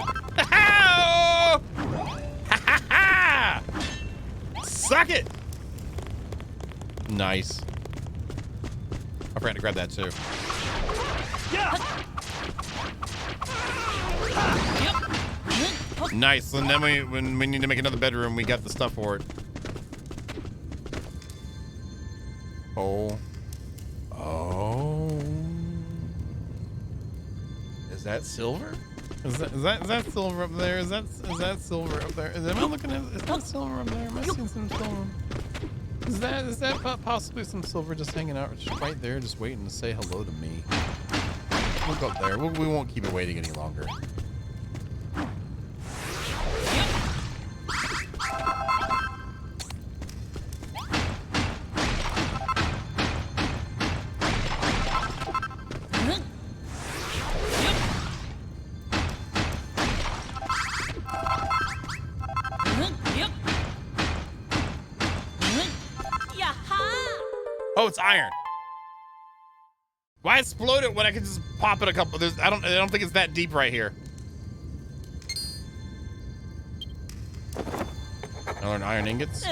Suck it! Nice. I forgot to grab that too. Yep. Nice. And then when we need to make another bedroom, we got the stuff for it. Oh. Oh. Is that silver? Is that silver up there? Is that silver up there? Am I looking at? Is that silver up there? Am I seeing some silver? Is that possibly some silver just hanging out just right there, just waiting to say hello to me? We'll go up there. We won't keep it waiting any longer. Oh, it's iron. Why explode it when I can just pop it a couple? I don't think it's that deep right here. I learned iron ingots.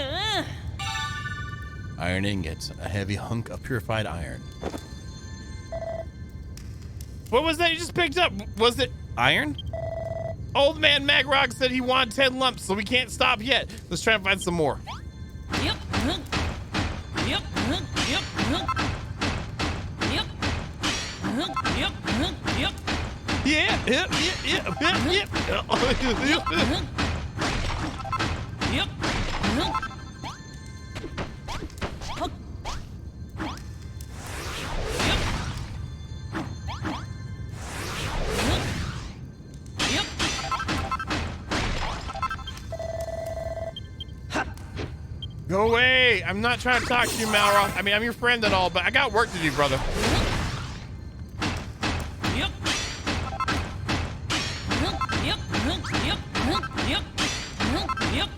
Iron ingots, a heavy hunk of purified iron. What was that you just picked up? Was it iron? Old man Magrog said he wanted 10 lumps, so we can't stop yet. Let's try and find some more. Yep. Yep. Yep. Yep. Yep. Yep. Yeah. Yep. Yep. Go away. I'm not trying to talk to you, Malra. I mean, I'm your friend and all, but I got work to do, brother. Yep. Yep. Yep. Yep. Yep. Yep.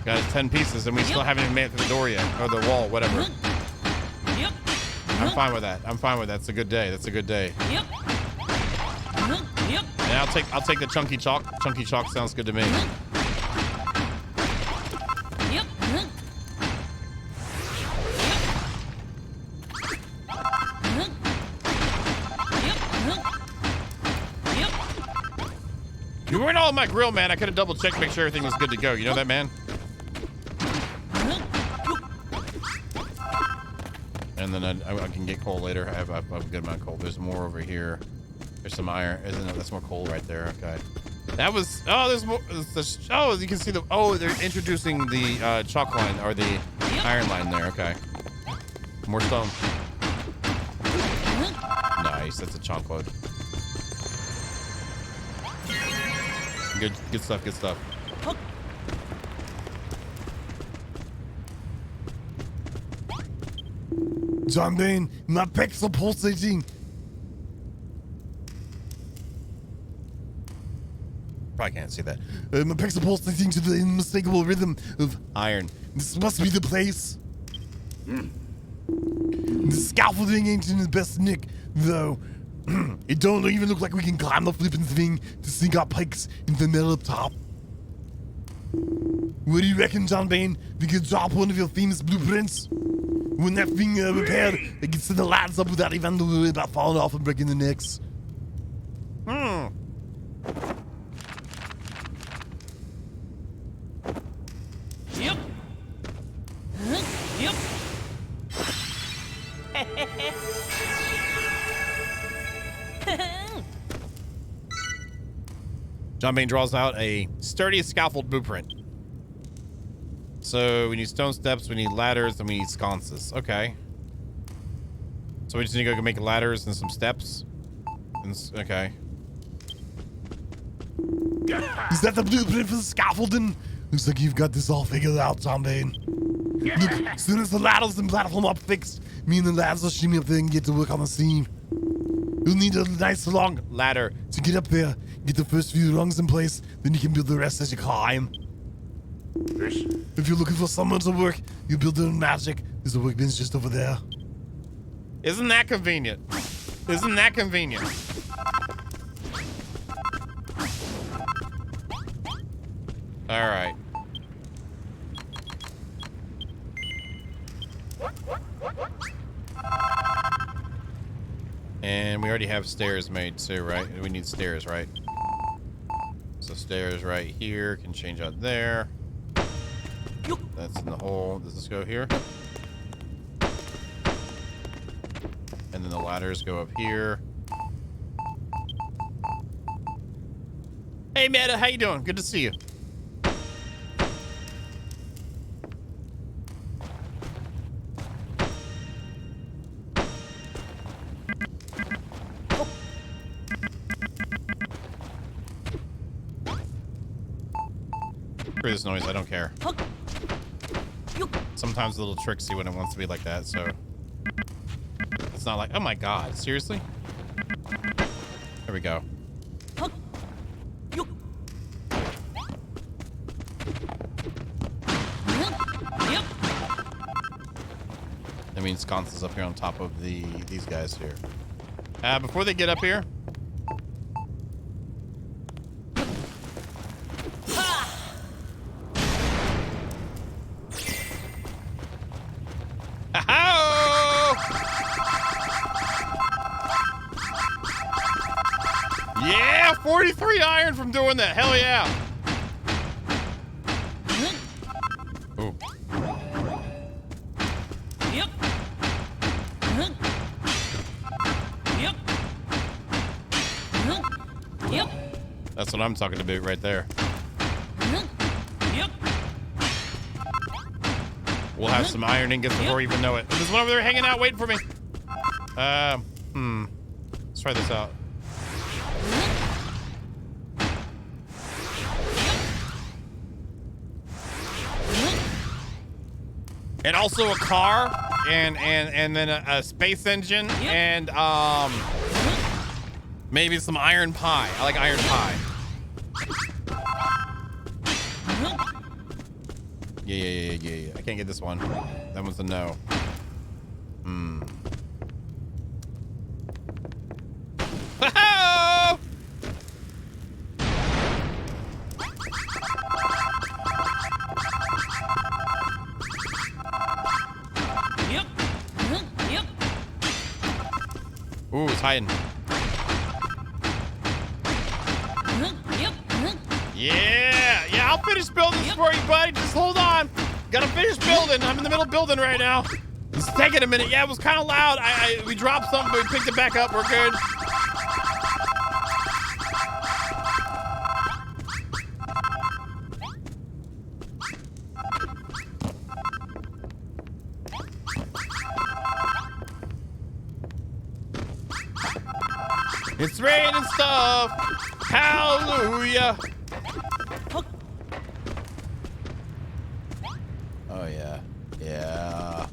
Got it 10 pieces, and we still haven't even made it to the door yet, or the wall, whatever. Yep. I'm fine with that. I'm fine with that. It's a good day. That's a good day. Yep. Yep. And I'll take the chunky chalk. Chunky chalk sounds good to me. Yep. Yep. You weren't all on my grill, man. I could have double checked to make sure everything was good to go. You know that, man? And then I can get coal later. I have a good amount of coal. There's more over here. There's some iron. Isn't it? That's more coal right there. Okay. That was. Oh, there's more. Oh, you can see the. Oh, they're introducing the chalk line or the iron line there. Okay. More stone. Nice. That's a chunk load. Good stuff. Good stuff. John Bane, my pecs are pulsating. Probably can't see that. My pecs are pulsating to the unmistakable rhythm of Iron. This must be the place. The scaffolding ain't in the best nick, though. It don't even look like we can climb the flipping thing to sink our pikes into the metal up top. What do you reckon, John Bane? We could drop one of your famous blueprints? When that thing repaired, it can send the lads up without even worrying about falling off and breaking their necks. Yep. Yep. John Bane draws out a sturdy scaffold blueprint. So we need stone steps, we need ladders, and we need sconces. Okay. So we just need to go make ladders and some steps. Okay. Is that the blueprint for the scaffolding? Looks like you've got this all figured out, John Bane. Look, as soon as the ladders and platform are fixed, me and the lads will shimmy up there and get to work on the seam. You'll need a nice long ladder to get up there, get the first few rungs in place, then you can build the rest as you climb. If you're looking for someone to work, you build their own magic. There's a workbench just over there. Isn't that convenient? Isn't that convenient? All right. And we already have stairs made too, right? We need stairs, right? So stairs right here can change out there. That's in the hole. Does this go here? And then the ladders go up here. Hey, Meta, how you doing? Good to see you. Screw this noise, I don't care. Sometimes a little tricksy when it wants to be like that, so it's not like, oh my god, seriously? There we go. That means Sconce's up here on top of these guys here. Before they get up here, yeah, 43 iron from doing that. Hell yeah. Ooh. Yep. Yep. Yep. That's what I'm talking about right there. Yep. We'll have some iron ingots before we even know it. There's one over there hanging out waiting for me. Let's try this out. And also a car, and then a space engine, and maybe some iron pie. I like iron pie. Yeah. I can't get this one. That one's a no. Ooh, it's hiding. Yeah, I'll finish building this for you, buddy. Just hold on. Gotta finish building. I'm in the middle of building right now. It's taking a minute. Yeah, it was kind of loud. We dropped something, but we picked it back up. We're good. It's raining stuff. Hallelujah. Oh yeah. Yeah.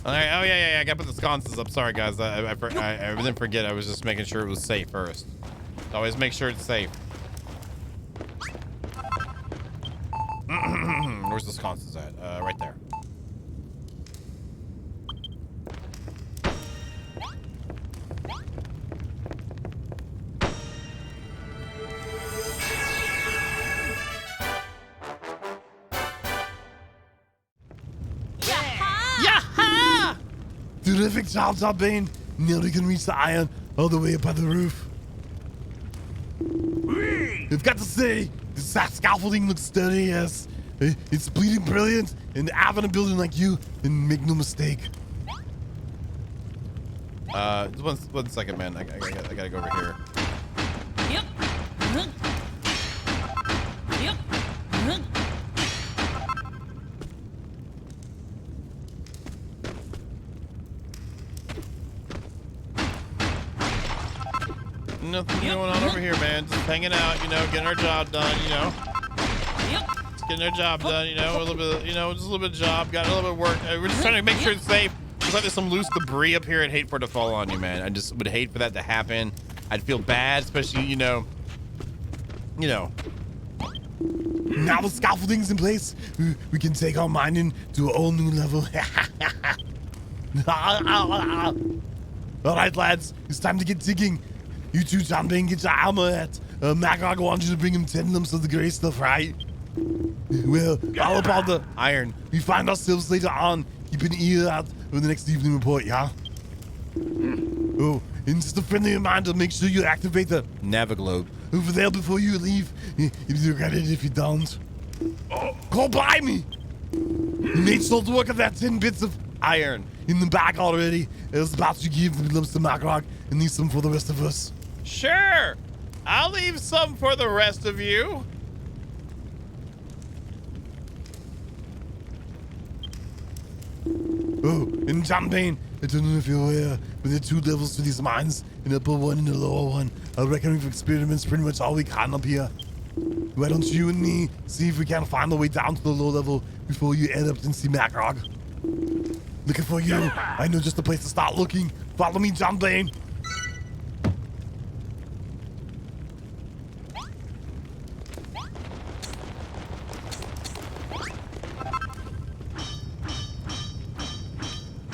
All right. Oh yeah. I gotta put the sconces up. Sorry guys. I didn't forget. I was just making sure it was safe first. Always make sure it's safe. Where's the sconces at? Right there. Terrific job, Bane. Nearly can reach the iron all the way up on the roof. I've got to say, this scaffolding looks sturdy, yes. It's bleeding brilliant, and having a building like you, and make no mistake. One second, man. I gotta go over here. Yep. Yep. Nothing going on over here, man. Just hanging out, getting our job done, Yep. Just getting our job done, a little bit, just a little bit of job, got a little bit of work. We're just trying to make sure it's safe. Looks like there's some loose debris up here. I'd hate for it to fall on you, man. I just would hate for that to happen. I'd feel bad, especially, Now the scaffolding's in place, we can take our mining to a whole new level. All right, lads, it's time to get digging. You two, John Bane, get your armor at. Magog wants you to bring him 10 lumps of the gray stuff, right? Well, all about the iron. We find ourselves later on. Keep an ear out for the next evening report, yeah? Oh, and just a friendly reminder, make sure you activate the Naviglobe over there before you leave. You'll regret it if you don't. Go by me! You made short work of that 10 bits of iron in the bag already. I was about to give the lumps to Magog and leave some for the rest of us. Sure. I'll leave some for the rest of you. Oh, and John Bane, I don't know if you're aware, but there are 2 levels to these mines, an upper one and a lower one. I reckon we've experiments pretty much all we can up here. Why don't you and me see if we can find a way down to the low level before you end up and see Macrog? Looking for you. I know just the place to start looking. Follow me, John Bane.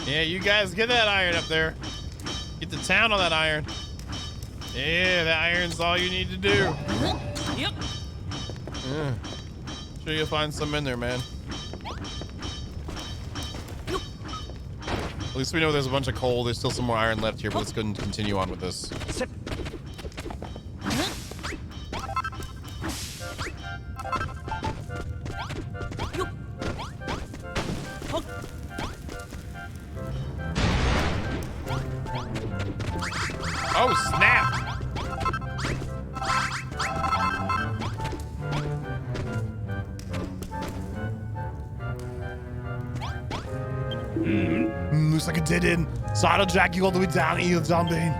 Yeah, you guys get that iron up there. Get to town on that iron. Yeah, that iron's all you need to do. Yep. Yeah. Sure you'll find some in there, man. At least we know there's a bunch of coal. There's still some more iron left here, but let's go and continue on with this. Oh, snap! Looks like a dead end. So I'll drag you all the way down here, John Bane.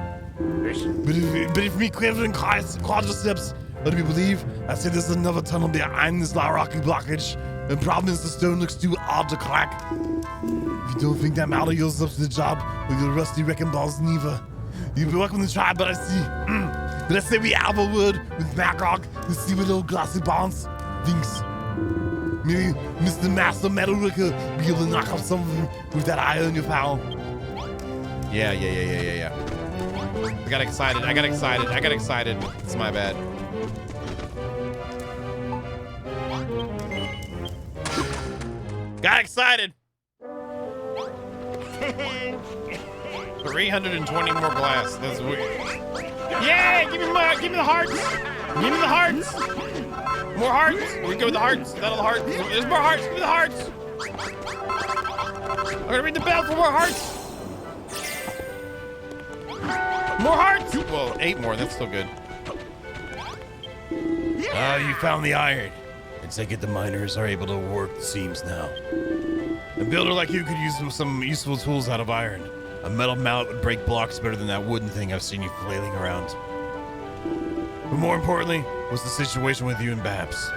But if me quivering quadriceps let me believe, I say there's another tunnel behind this rocky blockage. The problem is the stone looks too odd to crack. If you don't think that Mallow yours up to the job with your rusty wrecking balls, neither. You've been welcome to try, but I see. Let's say we have a word with Macrog to see what old Glossy Bonds thinks. Maybe Mr. Master Metalworker be able to knock off some of them with that iron you found. Yeah. I got excited. It's my bad. Got excited. 320 more glass. That's weird. Yeah, give me the hearts. Give me the hearts. More hearts. We go with the hearts. Not all the hearts. There's more hearts. Give me the hearts. I'm gonna ring the bell for more hearts. More hearts. Well, 8 more. That's still good. You found the iron. It's like the miners are able to work the seams now. A builder like you could use some useful tools out of iron. A metal mallet would break blocks better than that wooden thing I've seen you flailing around. But more importantly, what's the situation with you and Babs?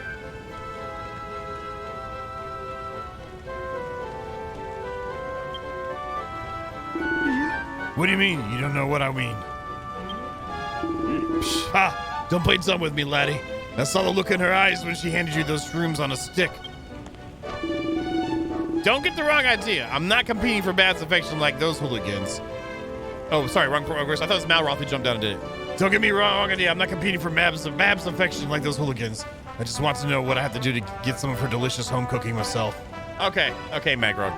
What do you mean? You don't know what I mean? Psh, ha! Don't play dumb with me, laddie. I saw the look in her eyes when she handed you those shrooms on a stick. Don't get the wrong idea. I'm not competing for Bab's affection like those hooligans. Oh, sorry, wrong course. I thought it was Malroth who jumped down and did it. Don't get me wrong, idea. I'm not competing for Bab's affection like those hooligans. I just want to know what I have to do to get some of her delicious home cooking myself. Okay, Magrog.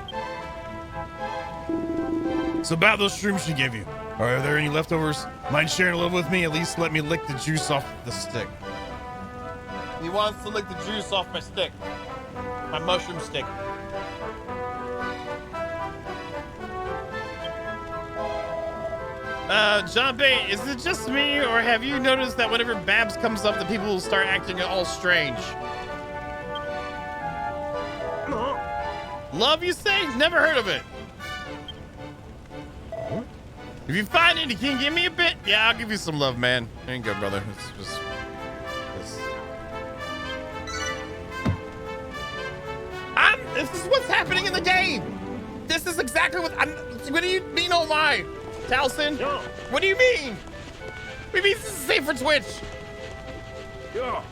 So about those shrooms she gave you. Are there any leftovers? Mind sharing a little with me? At least let me lick the juice off the stick. He wants to lick the juice off my stick. My mushroom stick. John Bane, is it just me, or have you noticed that whenever Babs comes up, the people will start acting all strange? Love, you say? Never heard of it. If you find it, can you give me a bit? Yeah, I'll give you some love, man. Ain't good, brother. It's this is what's happening in the game. This is exactly what do you mean, oh my? Talson? Yeah. What do you mean? We mean this is safe for Twitch. Yeah.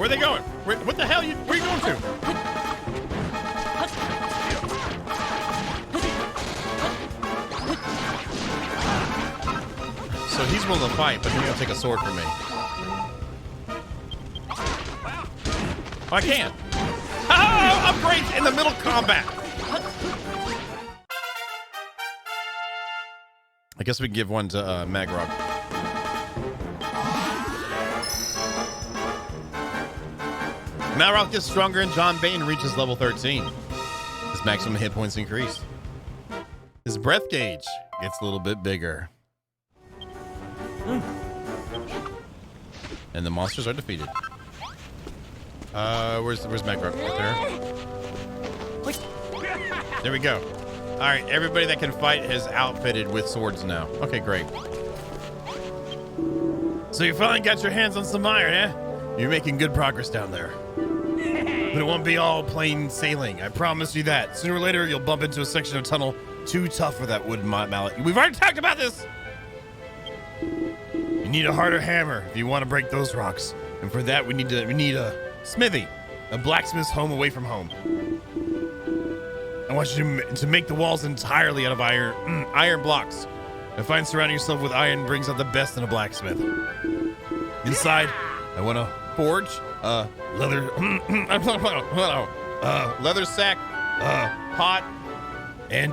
Where are they going? What the hell? Where are you going to? So he's willing to fight, but he's gonna take a sword from me. Oh, I can't. Oh, upgrades in the middle of combat. I guess we can give one to Magrog. Magrog gets stronger and John Bane reaches level 13. His maximum hit points increase. His breath gauge gets a little bit bigger. And the monsters are defeated. Where's Magrog? Right there. There we go. All right, everybody that can fight is outfitted with swords now. Okay, great. So you finally got your hands on some iron, eh? You're making good progress down there. But it won't be all plain sailing. I promise you that. Sooner or later, you'll bump into a section of tunnel too tough for that wooden mallet. We've already talked about this. You need a harder hammer if you want to break those rocks. And for that, we need a smithy, a blacksmith's home away from home. I want you to make the walls entirely out of iron blocks. I find surrounding yourself with iron brings out the best in a blacksmith. Inside, I want to forge leather leather sack, pot, and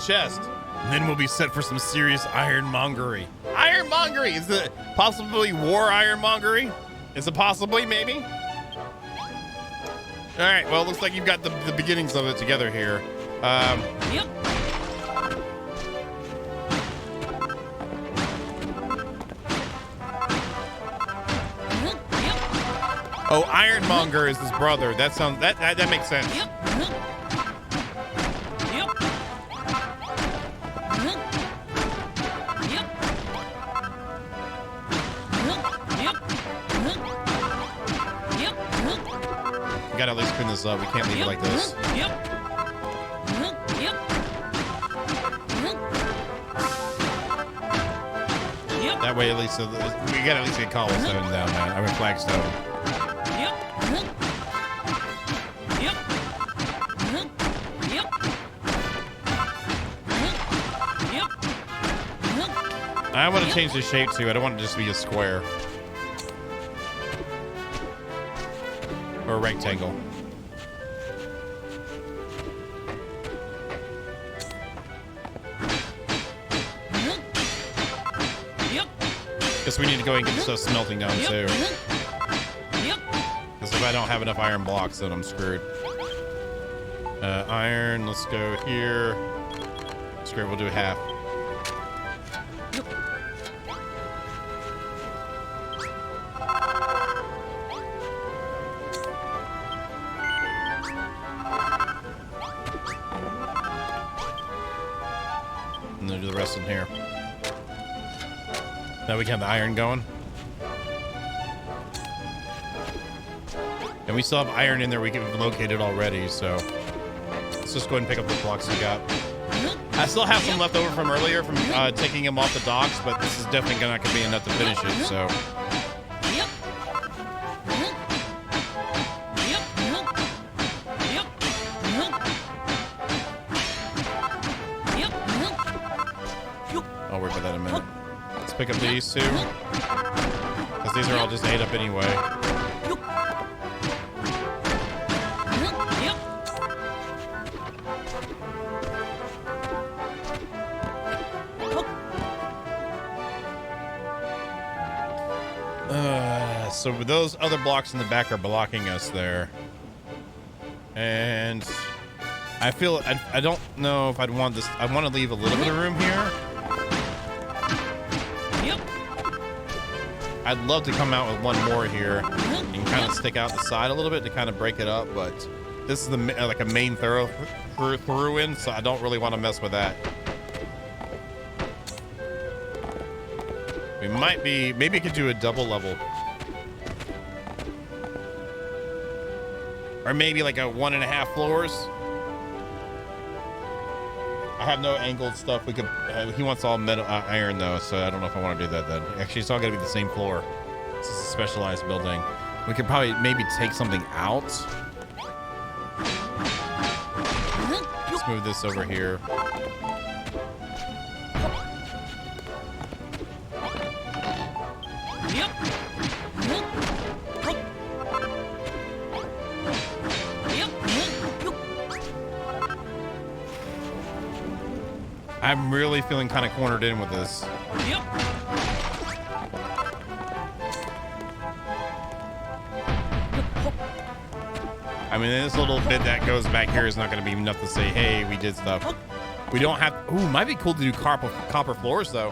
chest. And then we'll be set for some serious ironmongery. Ironmongery! Is it possibly war ironmongery? Is it possibly, maybe? All right, well, it looks like you've got the beginnings of it together here. Yep. Oh, Ironmonger is his brother. That sounds that makes sense. Yep. Yep. Yep. Yep. We gotta at least clean this up. We can't leave it like this. Yep. That way, at least we gotta at least get cobblestone down, man. I mean flagstone. I want to change the shape too. I don't want it to just be a square or a rectangle. Guess we need to go and get stuff smelting down too. Because if I don't have enough iron blocks, then I'm screwed. Iron, let's go here. Screw it, we'll do half. And then do the rest in here. Now we can have the iron going. And we still have iron in there we can locate it already, so let's just go ahead and pick up the blocks we got. I still have some left over from earlier from taking them off the docks, but this is definitely not going to be enough to finish it, so. I'll worry about that in a minute. Let's pick up these two, because these are all just ate up anyway. So those other blocks in the back are blocking us there. And I feel, I don't know if I'd want this. I want to leave a little bit of room here. I'd love to come out with one more here and kind of stick out the side a little bit to kind of break it up, but this is the like a main through in, so I don't really want to mess with that. We might be, maybe we could do a double level. Or maybe like a 1.5 floors. I have no angled stuff. We could. He wants all metal iron though, so I don't know if I want to do that then. Actually, it's all gonna be the same floor. This is a specialized building. We could probably maybe take something out. Let's move this over here. Yep. I'm really feeling kind of cornered in with this. Yep. I mean, this little bit that goes back here is not going to be enough to say, hey, we did stuff. We don't have... Ooh, might be cool to do copper floors, though.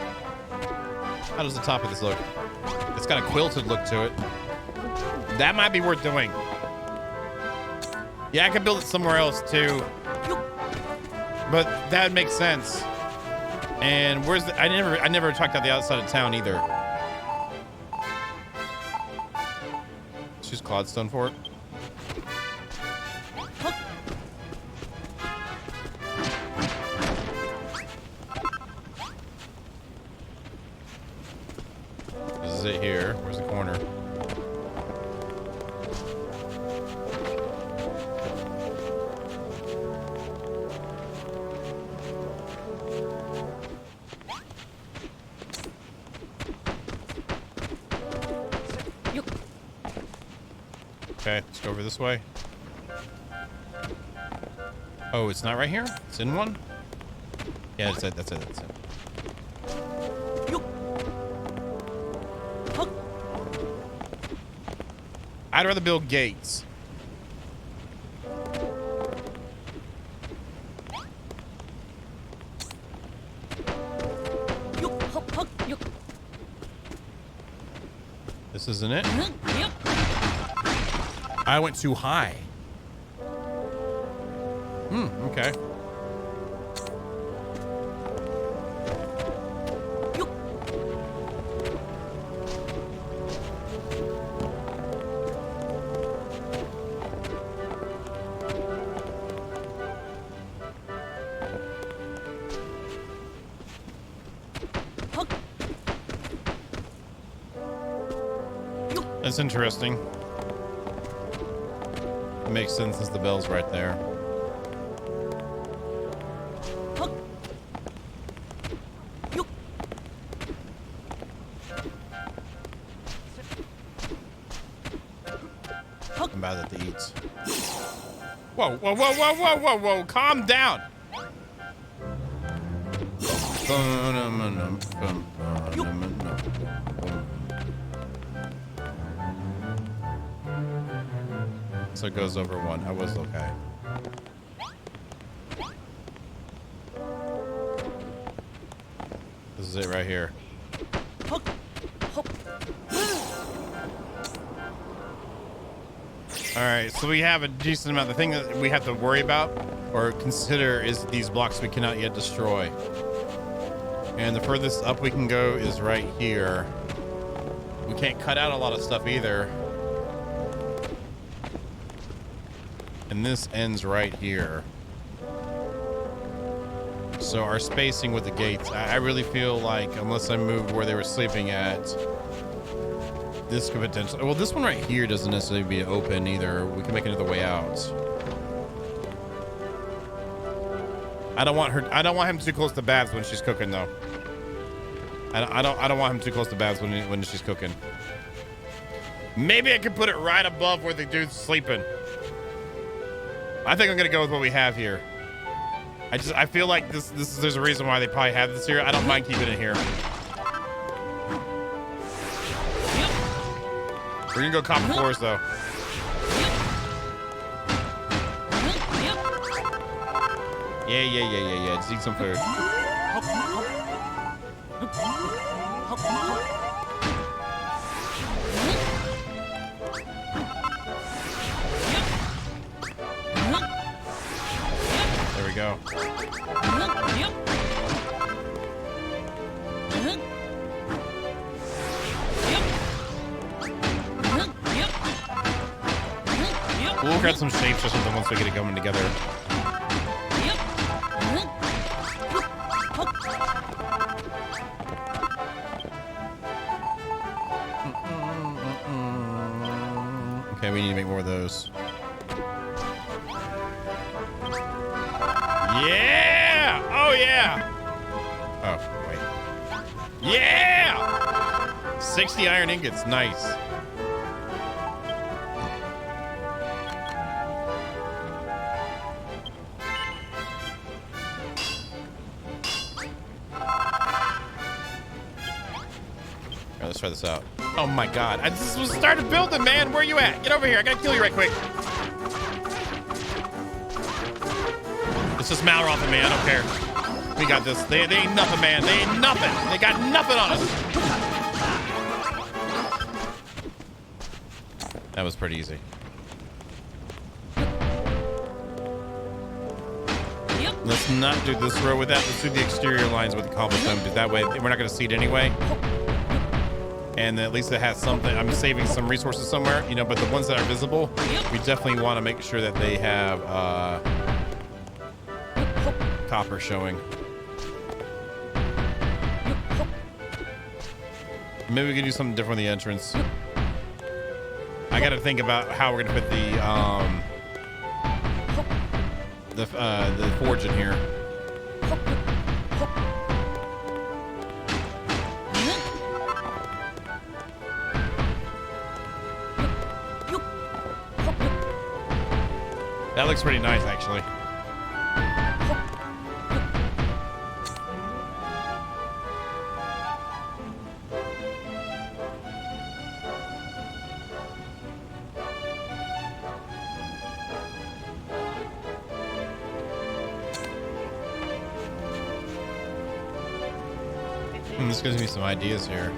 How does the top of this look? It's got a quilted look to it. That might be worth doing. Yeah, I could build it somewhere else, too. But that makes sense. And where's the... I never checked out the outside of town, either. Let's use clodstone for it. This is it here. Where's the corner? Okay, let's go over this way. Oh, it's not right here? It's in one? Yeah, that's it, that's it, that's it. I'd rather build gates. This isn't it? Yep. I went too high. Okay. That's interesting. It makes sense since the bell's right there. I'm about to eat. Whoa, whoa, whoa, whoa, whoa, whoa, whoa. Calm down. So it goes over one. I was okay. This is it right here. All right, so we have a decent amount. The thing that we have to worry about or consider is these blocks we cannot yet destroy. And the furthest up we can go is right here. We can't cut out a lot of stuff either. And this ends right here. So our spacing with the gates, I really feel like unless I move where they were sleeping at, this could potentially, well, this one right here doesn't necessarily be open either. We can make another way out. I don't want him too close to Babs when she's cooking though. I don't want him too close to Babs when she's cooking. Maybe I could put it right above where the dude's sleeping. I think I'm gonna go with what we have here. I feel like there's a reason why they probably have this here. I don't mind keeping it here. We're gonna go copper floors though. Yeah. Just eat some food. There we go. We'll work out some shapes or something once we get it going together. Okay, we need to make more of those. Yeah! Oh, yeah! Oh, wait. Yeah! 60 iron ingots. Nice. All right, let's try this out. Oh my god. I just was started building, man. Where you at? Get over here. I gotta kill you right quick. Let's just Malroth him, man. I don't care. We got this. They ain't nothing, man. They ain't nothing. They got nothing on us. That was pretty easy. Yep. Let's not do this row with that. Let's do the exterior lines with the cobblestone, because that way we're not going to see it anyway. And at least it has something. I'm saving some resources somewhere, you know, but the ones that are visible, we definitely want to make sure that they have copper showing. Maybe we can do something different with the entrance. I got to think about how we're going to put the forge in here. That looks pretty nice, actually. This gives me some ideas here.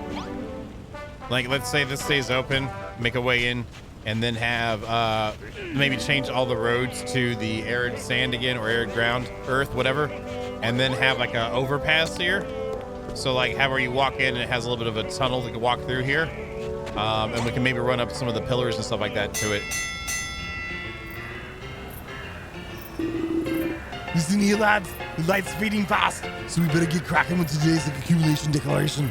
Like, let's say this stays open, make a way in, and then have maybe change all the roads to the arid sand again, or arid ground, earth, whatever, and then have like a overpass here. So like have where you walk in and it has a little bit of a tunnel that you can walk through here, and we can maybe run up some of the pillars and stuff like that to it. Listen here, lads. The light's fading fast, so we better get cracking with today's accumulation declaration.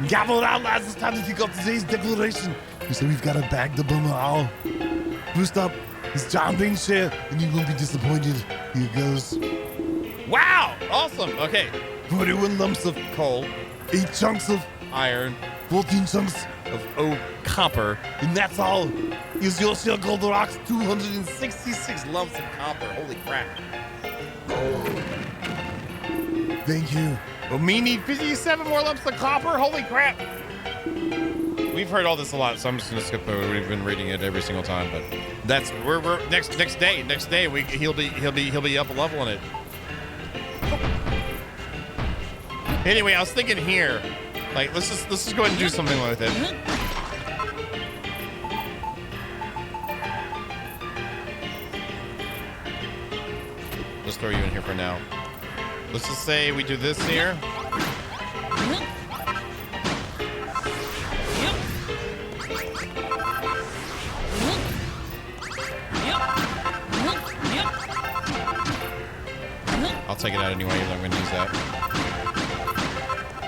Gavel around, lads. It's time to kick off today's declaration. So we've got to bag the bummer all. First up is John Bain's share, and you won't be disappointed. Here goes. Wow! Awesome. Okay. 41 lumps of Coal, 8 chunks of iron, 14 chunks, of copper. and that's all. Is your share gold rocks 66 lumps of copper. Holy crap. Thank you. But me need 57 more lumps of copper? Holy crap. We've heard all this a lot, so I'm just gonna skip over. We've been reading it every single time, but that's we're next day he'll be up a level in it. Anyway, I was thinking here, like let's just go ahead and do something with it. Just throw you in here for now. Let's just say we do this here. I'll take it out anyway, I'm going to use that.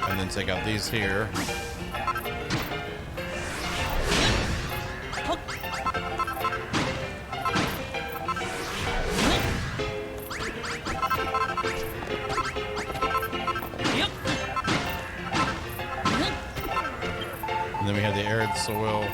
And then take out these here. And then we have the arid soil.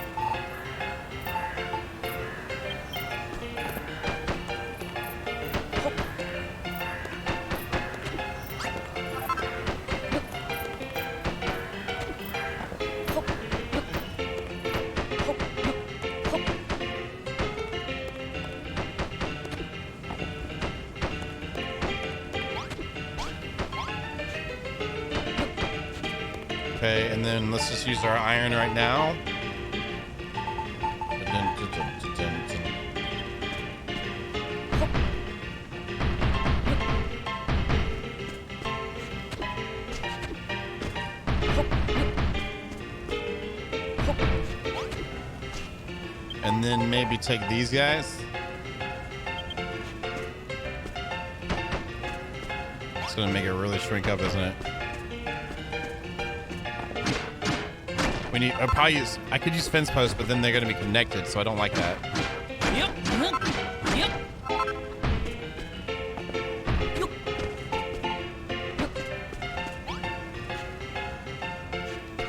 Okay, and then let's just use our iron right now. And then maybe take these guys. It's gonna make it really shrink up, isn't it? We need. I could use fence posts, but then they're gonna be connected, so I don't like that. Yep. Yep.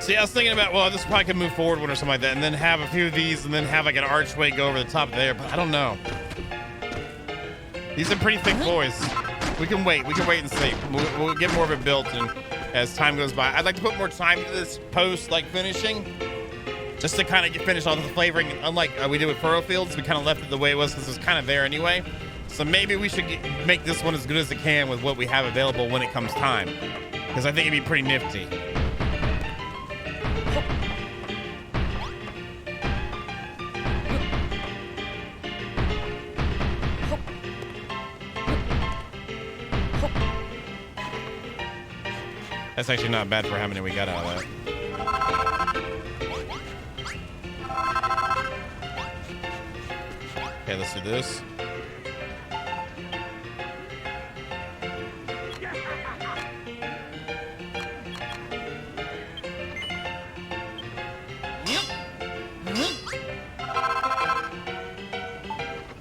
See, I was thinking about, well, this probably could move forward one or something like that, and then have a few of these, and then have like an archway go over the top there, but I don't know. These are pretty thick boys. We can wait and see. We'll get more of it built and as time goes by. I'd like to put more time into this post, like finishing, just to kind of get finished all the flavoring. Unlike we did with Furrow Fields, we kind of left it the way it was because it was kind of there anyway. So maybe we should make this one as good as it can with what we have available when it comes time, because I think it'd be pretty nifty. That's actually not bad for how many we got out of that. Okay, let's do this.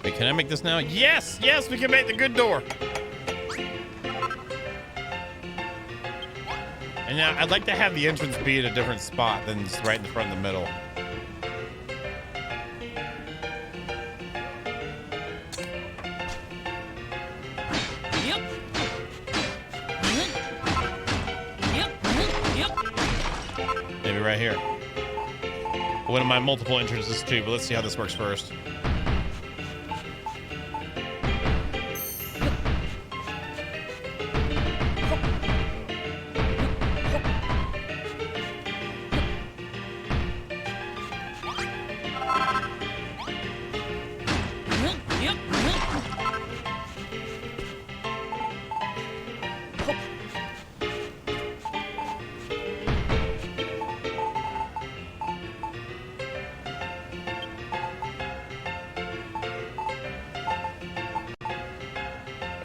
Wait, can I make this now? Yes! Yes, we can make the good door. And now I'd like to have the entrance be at a different spot than just right in the front of the middle. Yep. Maybe right here. One of my multiple entrances too, but let's see how this works first.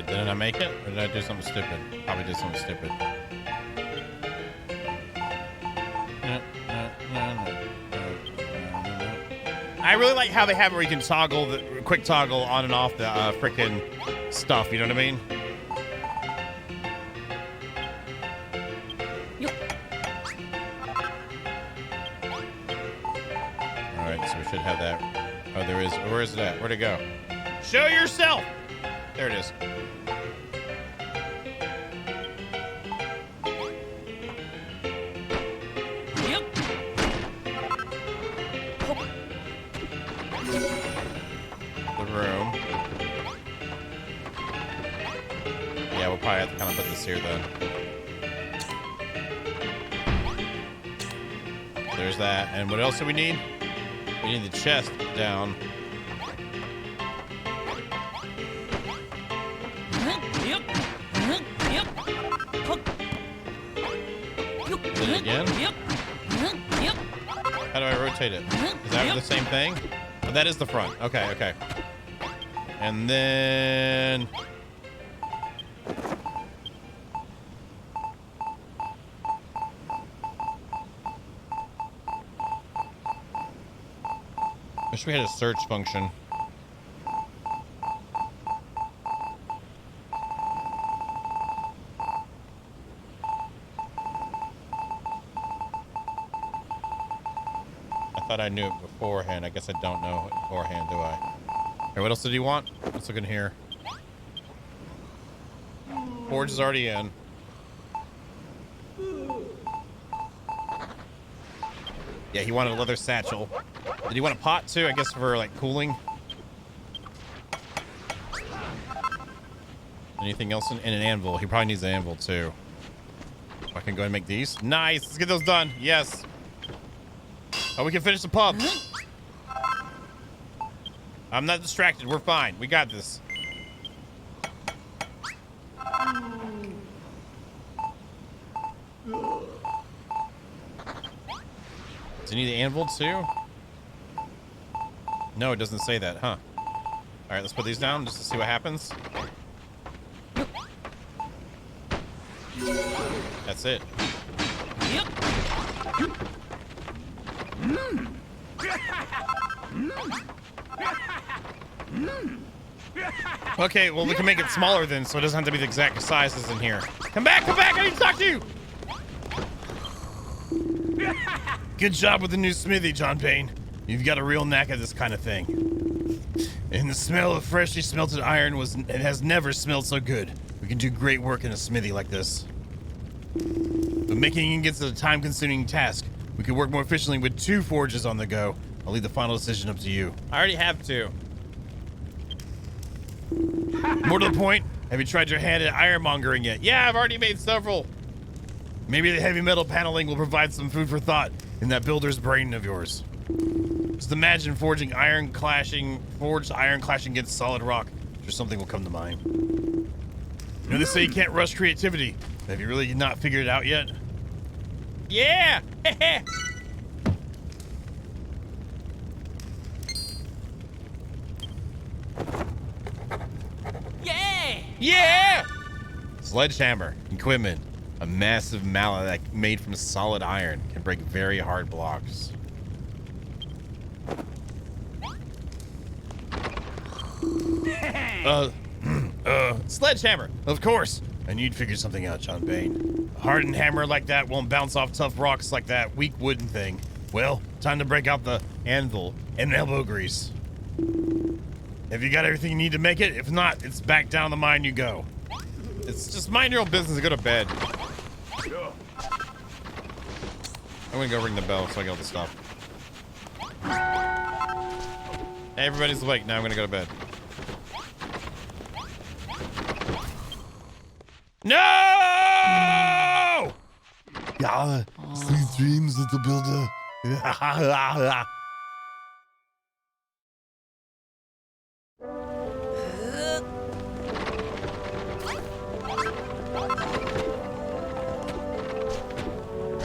Didn't I make it? Or did I do something stupid? Probably did something stupid. I really like how they have it where you can toggle the quick toggle on and off the frickin' stuff, you know what I mean? Alright, so we should have that. Oh, there is. Where is it at? Where'd it go? Show yourself! There it is. Probably have to kind of put this here then. There's that. And what else do we need? We need the chest down. Did it again? How do I rotate it? Is that the same thing? Oh, that is the front. Okay, okay. And then... wish we had a search function. I thought I knew it beforehand. I guess I don't know it beforehand, do I? Alright, what else did he want? Let's look in here. Forge is already in. Yeah, he wanted a leather satchel. Did he want a pot too? I guess for like cooling. Anything else in an anvil? He probably needs an anvil too. I can go ahead and make these. Nice. Let's get those done. Yes. Oh, we can finish the pub. I'm not distracted. We're fine. We got this. Does he need the anvil too? No, it doesn't say that, huh? All right, let's put these down just to see what happens. That's it. Okay, well, we can make it smaller then, so it doesn't have to be the exact size as in here. Come back, I need to talk to you! Good job with the new smithy, John Payne. You've got a real knack at this kind of thing. And the smell of freshly smelted iron it has never smelled so good. We can do great work in a smithy like this. But making ingots is a time-consuming task. We could work more efficiently with 2 forges on the go. I'll leave the final decision up to you. I already have 2. More to the point, have you tried your hand at ironmongering yet? Yeah, I've already made several. Maybe the heavy metal paneling will provide some food for thought in that builder's brain of yours. Just imagine forged iron clashing against solid rock. I'm sure something will come to mind. You know, they say you can't rush creativity. Have you really not figured it out yet? Yeah! Yeah! Yeah! Sledgehammer, equipment. A massive mallet that made from solid iron can break very hard blocks. Sledgehammer, of course. I knew you'd figure something out, John Payne. A hardened hammer like that won't bounce off tough rocks like that weak wooden thing. Well, time to break out the anvil and elbow grease. Have you got everything you need to make it? If not, it's back down the mine you go. It's just mind your own business and go to bed. I'm gonna go ring the bell so I get all the stuff. Hey, everybody's awake. Now I'm gonna go to bed. No! Yeah, sweet dreams, little builder.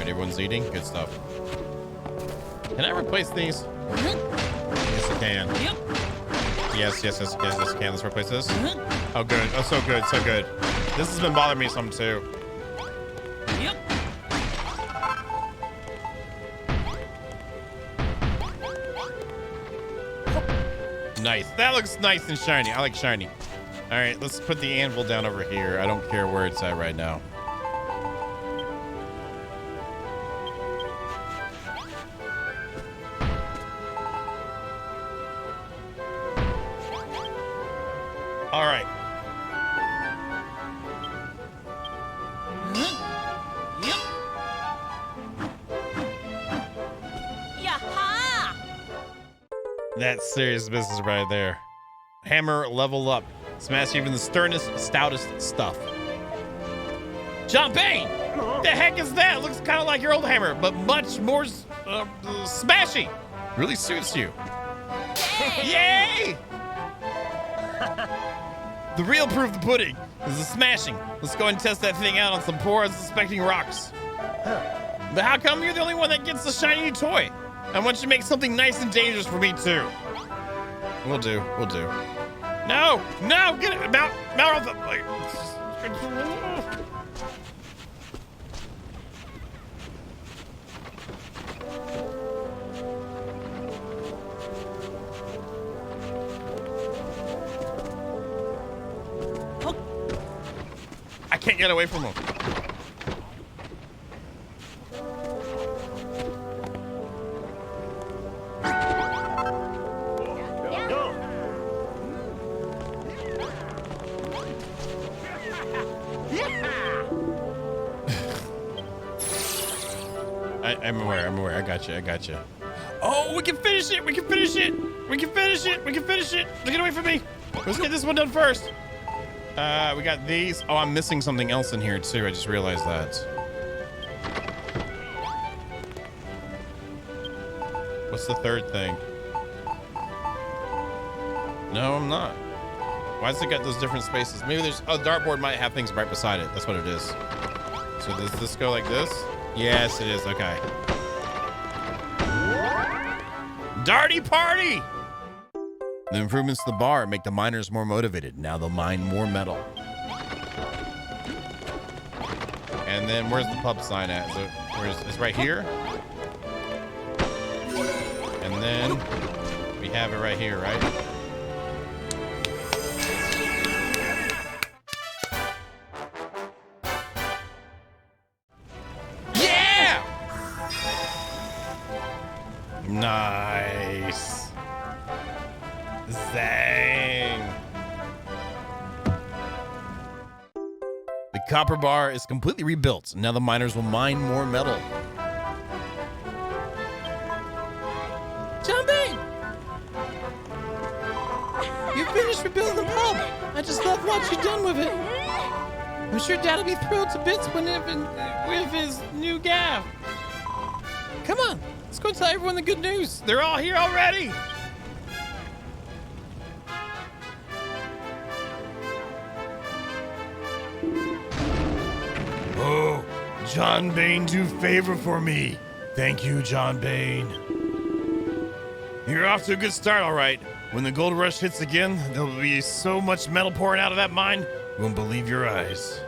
Alright, everyone's eating. Good stuff. Can I replace these? Yes, I can. Yep. Yes, I can. Let's replace this. Oh, good. Oh, so good, so good. This has been bothering me some too. Yep. Nice. That looks nice and shiny. I like shiny. All right, let's put the anvil down over here. I don't care where it's at right now. All right. Yep. Yaha! That's serious business right there. Hammer level up. Smash even the sternest, stoutest stuff. John Payne! The heck is that? It looks kind of like your old hammer, but much more smashy. Really suits you. Yay! The real proof of the pudding is the smashing. Let's go and test that thing out on some poor unsuspecting rocks. But how come you're the only one that gets the shiny new toy? I want you to make something nice and dangerous for me too. We'll do. No, get it, mount off the. I can't get away from him. I'm aware. I got you. Oh, we can finish it. Get away from me. Let's get this one done first. We got these. Oh, I'm missing something else in here too. I just realized that. What's the third thing? No, I'm not. Why does it got those different spaces? Maybe there's, oh, dartboard might have things right beside it. That's what it is. So does this go like this? Yes, it is. Okay. Darty party! The improvements to the bar make the miners more motivated. Now they'll mine more metal. And then where's the pub sign at? Is it, it's right here? And then we have it right here, right? Yeah! Nice. Zang. The copper bar is completely rebuilt. Now the miners will mine more metal. John Bain! You finished rebuilding the pub. I just love what you've done with it. I'm sure Dad'll be thrilled to bits with his new gaff. Come on, let's go tell everyone the good news. They're all here already. Oh, John Bain do favor for me. Thank you, John Bain. You're off to a good start, all right. When the gold rush hits again, there'll be so much metal pouring out of that mine, you won't believe your eyes.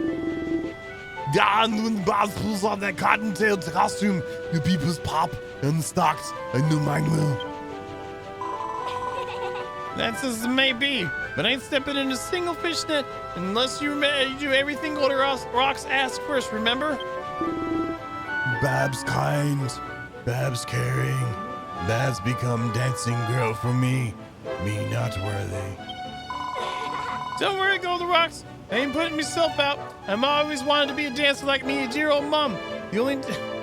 And when the boss pulls on that cotton-tailed costume, your peoples pop and the stocks. I know mine will. That's as it may be, but I ain't stepping in a single fish net unless you do everything Gold Rocks ask first, remember? Babs kind, Babs caring. Babs become dancing girl for me not worthy. Don't worry, Gold Rocks. I ain't putting myself out. I'm always wanted to be a dancer like me, a dear old mom. The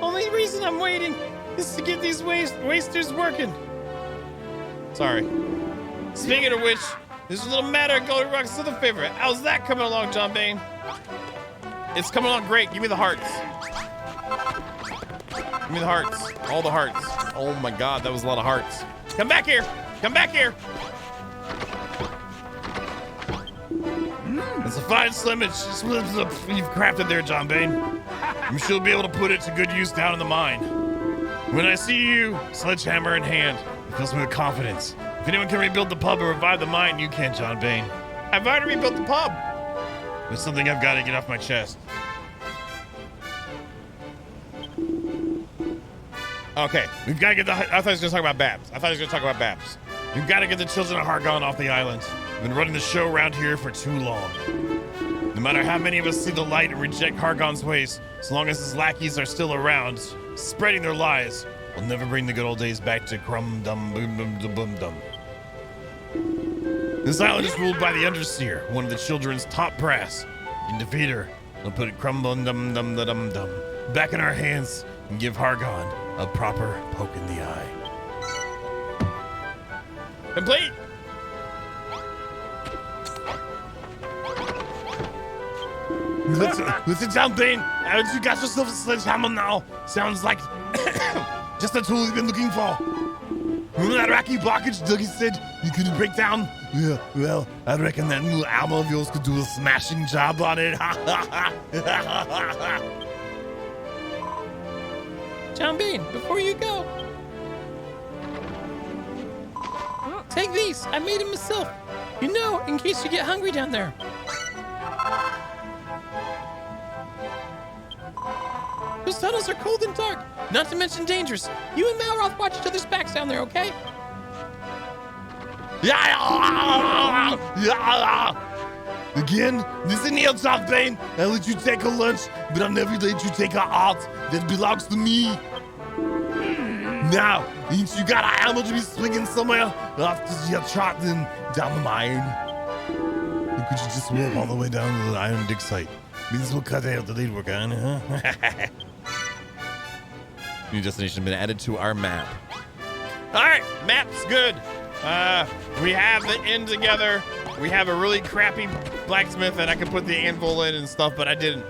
only reason I'm waiting is to get these wasters working. Sorry. Speaking of which, there's a little matter at Gold Rocks' other favorite. How's that coming along, John Bain? It's coming along great. Give me the hearts. Give me the hearts. All the hearts. Oh my God, that was a lot of hearts. Come back here. Come back here. It's a fine slimmage you've crafted there, John Bain. I'm sure you'll be able to put it to good use down in the mine. When I see you, sledgehammer in hand, it fills me with confidence. If anyone can rebuild the pub or revive the mine, you can, John Bain. I've already rebuilt the pub. It's something I've got to get off my chest. Okay, we've got to get the... I thought he was going to talk about Babs. We've got to get the children of Hargon off the island. We've been running the show around here for too long. No matter how many of us see the light and reject Hargon's ways, as long as his lackeys are still around, spreading their lies, we'll never bring the good old days back to Crum-Dum-Boom-Dum-Boom-Dum. This island is ruled by the Underseer, one of the children's top brass. You can defeat her, we'll put Crum-Dum-Dum-Dum-Dum back in our hands and give Hargon a proper poke in the eye. Complete! Listen, John Bain, haven't you got yourself a sledgehammer now? Sounds like just the tool you've been looking for. Remember that rocky blockage Dougie said you couldn't break down? Yeah, well, I reckon that new hammer of yours could do a smashing job on it. John Bain, before you go, take these. I made them myself. You know, in case you get hungry down there. Those tunnels are cold and dark, not to mention dangerous. You and Malroth watch each other's backs down there, okay? Again, listen here, John Bain. I'll let you take a lunch, but I'll never let you take a heart that belongs to me. Now, ain't you got a hammer to be swinging somewhere after you're trotting down the mine? Or could you just walk all the way down to the iron dig site? This will cut out the lead work on, huh? New destination has been added to our map. All right, map's good. We have the inn together. We have a really crappy blacksmith that I can put the anvil in and stuff, but I didn't.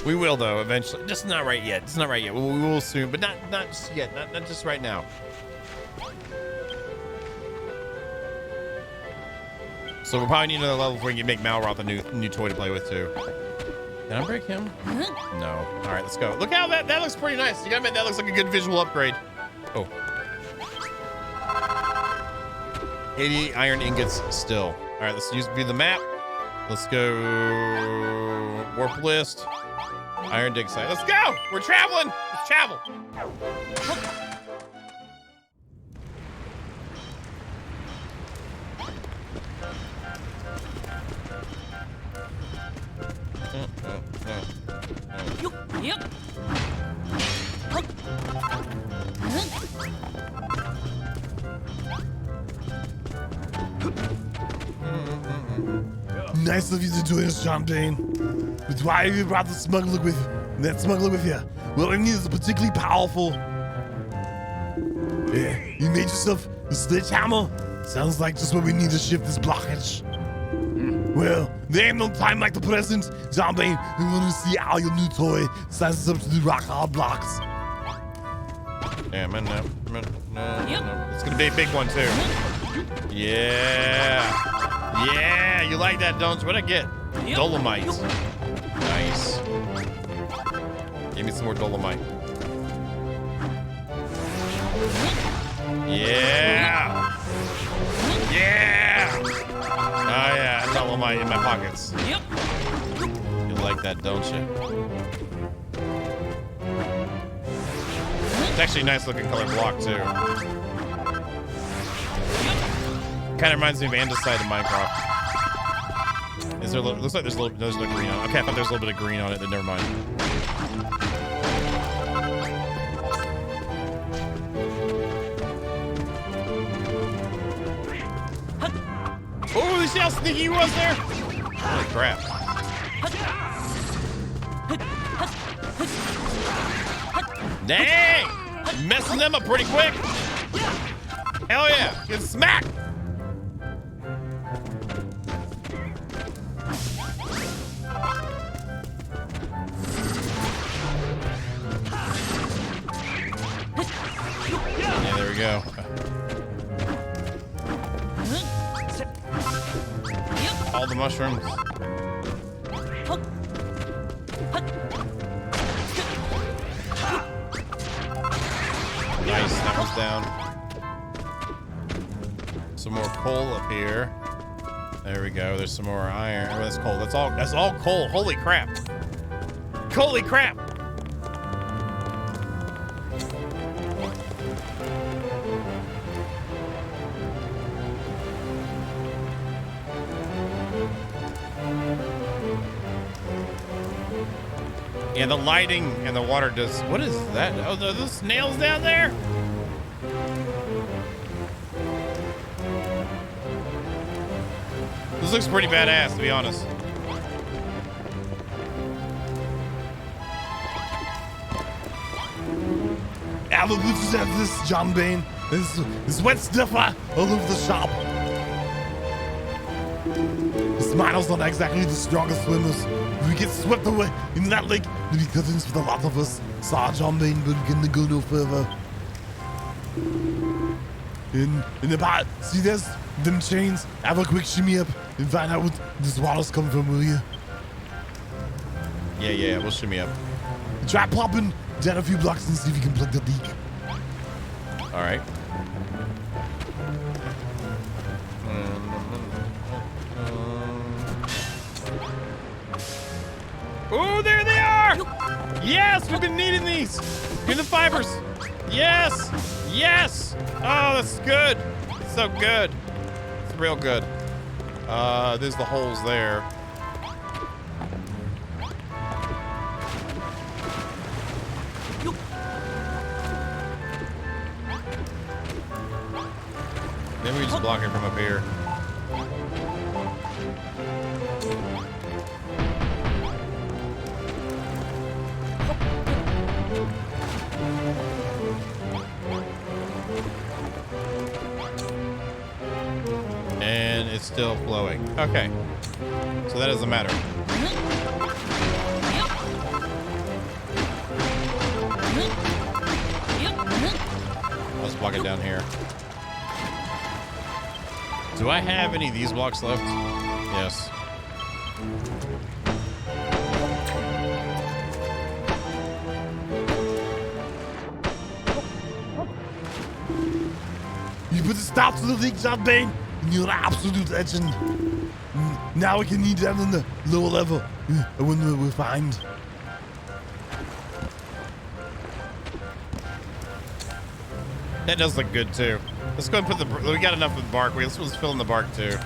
We will though eventually. Just not right yet. It's not right yet. We will soon, but not just yet. Not just right now. So we'll probably need another level before we can make Malroth a new toy to play with too. Can I break him? No. All right, let's go. Look how that looks pretty nice. You gotta admit that looks like a good visual upgrade. Oh. 80 iron ingots still. All right, let's view the map. Let's go warp list. Iron dig site. Let's go. We're traveling. Let's travel. Yep. Nice of you to join us, John Payne. But why have you brought the smuggler with that smuggler with you? Well, I need is particularly powerful. Yeah, you made yourself a sledgehammer. Sounds like just what we need to shift this blockage. Well, there ain't no time like the present, John Payne. We want to see how your new toy sizes up to the rock hard blocks. Yeah, man, no. Yep. It's gonna be a big one too. Yeah. Yeah, you like that, don't you? What'd I get? Yep. Dolomite. Nice. Give me some more dolomite. Yeah. Yeah. Oh yeah, dolomite in my pockets. Yep. You like that, don't you? It's actually a nice looking color block too. Kind of reminds me of andesite in Minecraft. Is there? Looks like there's no green on it. Okay, I thought there was a little bit of green on it, then never mind. Oh, you see how sneaky he was there? Holy crap! Dang! Messing them up pretty quick. Hell yeah! Get smacked. Yeah, there we go. All the mushrooms. Nice, that one's down. Some more coal up here. There we go. There's some more iron. Oh, that's coal. That's all coal. Holy crap. Holy crap. Yeah, the lighting and the water does. What is that? Oh, are those snails down there? This looks pretty badass, to be honest. Albert Butcher's at this, John Payne. This wet stuff all over the shop. This miner's not exactly the strongest swimmers. If we get swept away in that lake, it'll be curtains for the lot of us. Sorry, John Payne, but we're gonna go no further. In the pot, see there's them chains. Have a quick shimmy up and find out what this water's coming from, will you? Yeah, we'll shimmy up. Try popping down a few blocks and see if you can plug the leak. All right. Oh, there they are! Yes, we've been needing these. Give the fibers. Yes, yes. Oh, that's good. It's so good. It's real good. There's the holes there. Maybe we just block it from up here. And it's still flowing. Okay. So that doesn't matter. Let's block it down here. Do I have any of these blocks left? Yes. You put a stop to the leak, John Payne, and you're an absolute legend. Now we can need down in the lower level. I wonder what we'll find. That does look good too. Let's go and put the. We got enough with bark. Let's fill in the bark too.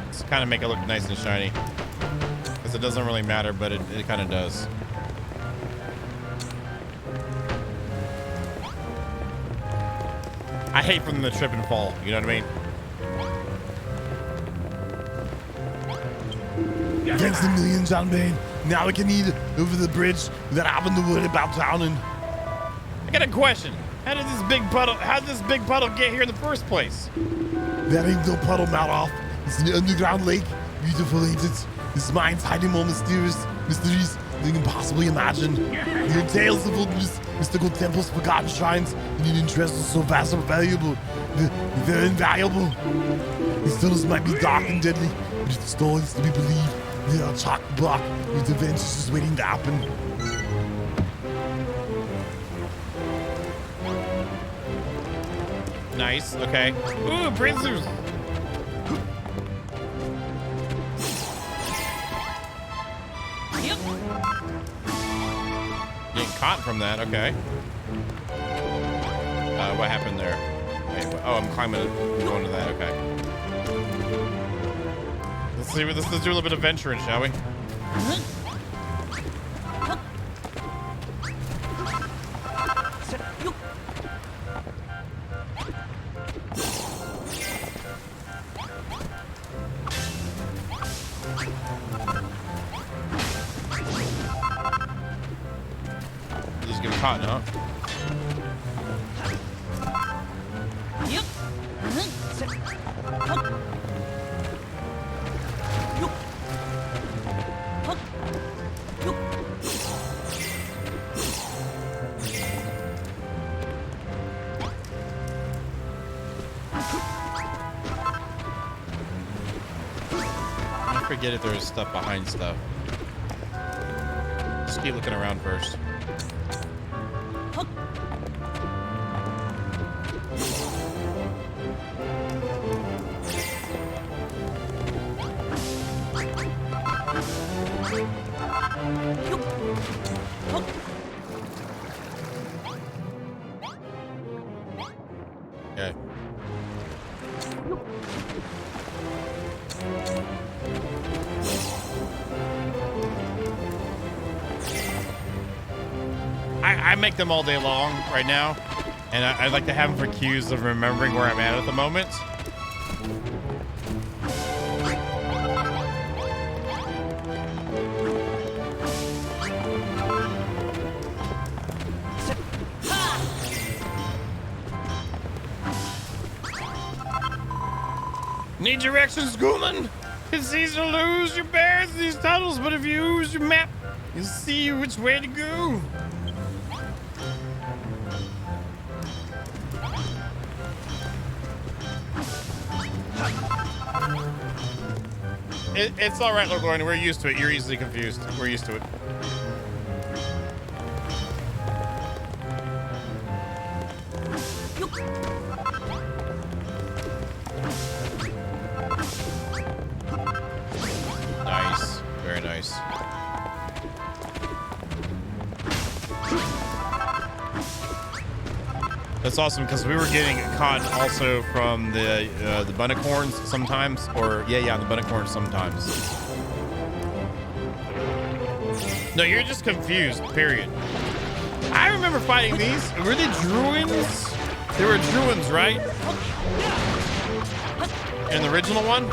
Let's kind of make it look nice and shiny. Because it doesn't really matter, but it kind of does. I hate for them to trip and fall. You know what I mean? Thanks a million, John Bane. Now we can eat over the bridge without having to worry about drowning. I got a question. How did this big puddle get here in the first place? That ain't no puddle, Maldoff. It's an underground lake. Beautiful, ain't it? This mine's hiding more mysteries than you can possibly imagine. Your tales of old mystical temples, forgotten shrines, and hidden treasures so vast and valuable. They're invaluable. These tunnels might be dark and deadly, but if the stories to be believed, they're a chock block with adventures just waiting to happen. Nice. Okay. Ooh, prisoners. Yep. Getting caught from that. Okay. What happened there? Hey, oh, I'm climbing. I'm going to that. Okay. Let's see. Let's do a little bit of venturing, shall we? Just get caught, huh? Yep. I forget if there's stuff behind stuff. Just keep looking around first. Okay. I make them all day long right now, and I'd like to have them for cues of remembering where I'm at the moment. Need directions, Schoolman? It's easy to lose your bearings in these tunnels, but if you use your map, you'll see which way to go. It's all right, Lord. We're used to it. You're easily confused. We're used to it. Nice. Very nice. That's awesome because we were getting caught also from the bunnicorns sometimes, or yeah, the bunnicorns sometimes. No, you're just confused. Period. I remember fighting these. Were they Druins? They were Druins, right? In the original one.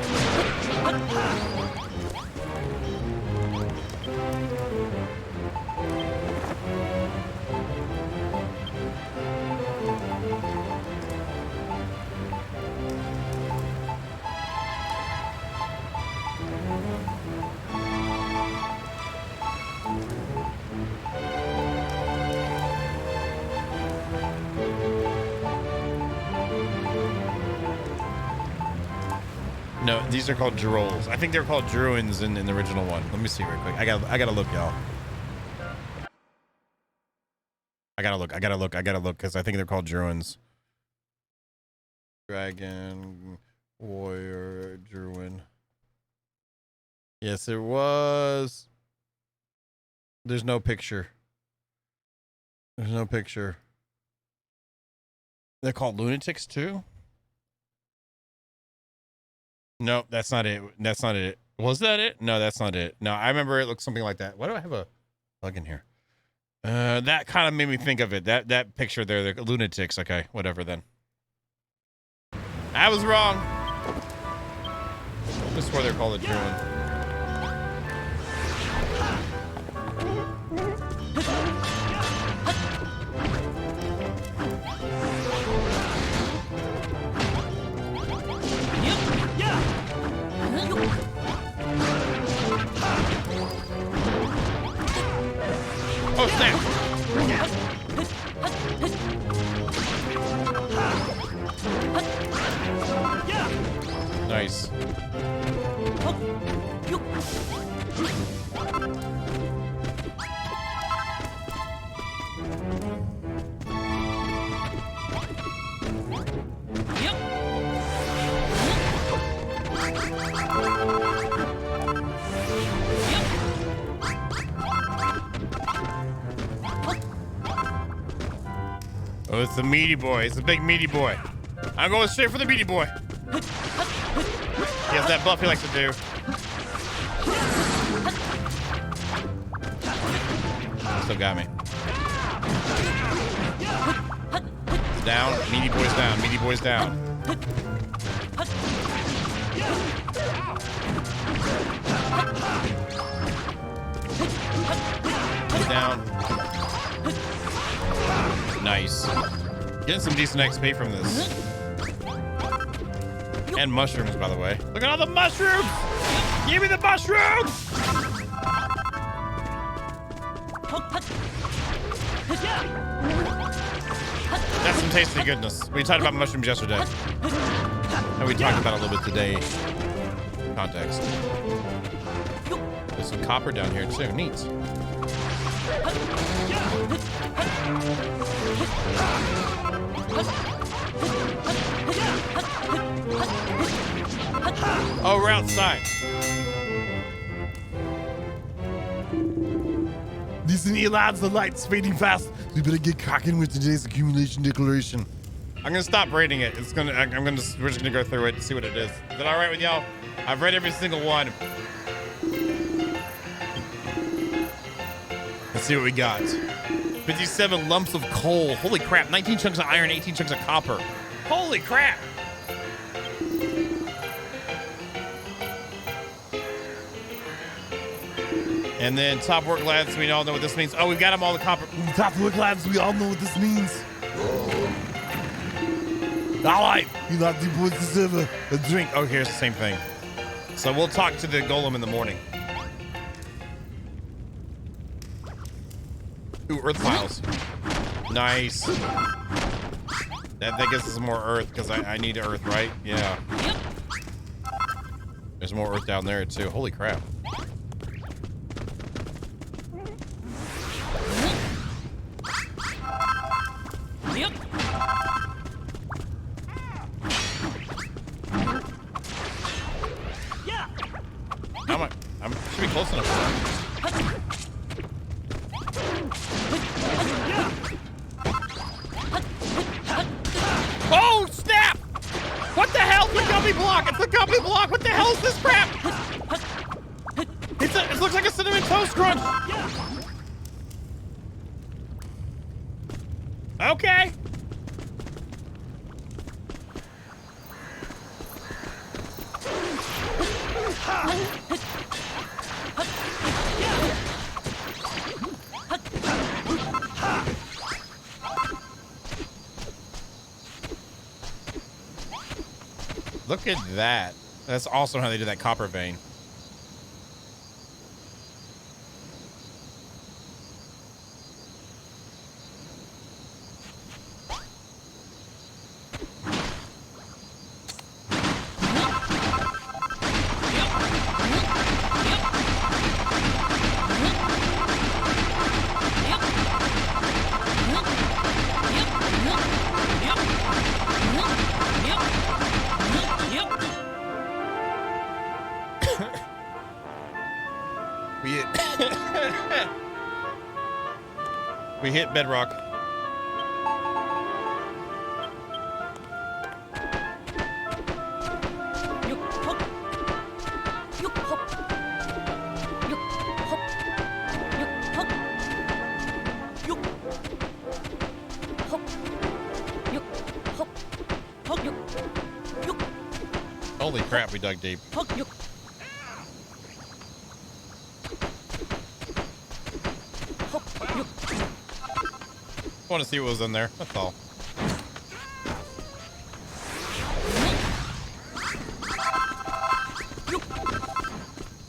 No, these are called Drolls. I think they're called Druins in the original one. Let me see real quick. I gotta look, y'all. I gotta look, because I think they're called Druins. Dragon, warrior, Druin. Yes, it was. There's no picture. There's no picture. They're called lunatics too? No, that's not it. That's not it. Was that it? No, that's not it. No, I remember it looked something like that. Why do I have a plug in here? That kind of made me think of it. That picture there, the lunatics. Okay, whatever then. I was wrong. I swear they're called a drone. Oh, snap! Nice. Oh, it's the meaty boy. It's the big meaty boy. I'm going straight for the meaty boy. He has that buff he likes to do. Still got me. Down. Meaty boy's down. Meaty boy's down. He's down. Nice. Getting some decent XP from this. And mushrooms, by the way. Look at all the mushrooms! Give me the mushrooms! That's some tasty goodness. We talked about mushrooms yesterday. And we talked about it a little bit today. Context. There's some copper down here too. Neat. Oh, we're outside. Listen here, lads, the light's fading fast. We better get cracking with today's accumulation declaration. I'm gonna stop rating it. We're just gonna go through it and see what it is. Is that all right with y'all? I've read every single one. Let's see what we got. 57 lumps of coal. Holy crap. 19 chunks of iron, 18 chunks of copper. Holy crap. And then top work, lads. We all know what this means. Oh, we've got them all the copper. Top work, lads, we all know what this means. All right, you lot the boys deserve a drink. Oh, here's the same thing. So we'll talk to the golem in the morning. Ooh, earth piles. Nice. That gives us more earth because I need earth, right? Yeah. There's more earth down there too. Holy crap. I should be close enough. Oh, snap! What the hell? It's the gummy block! It's the gummy block! What the hell is this crap? It looks like a cinnamon toast crunch! Okay. Look at that. That's awesome how they did that copper vein. We hit bedrock. Holy crap, we dug deep. 헉, I want to see what was in there. That's all.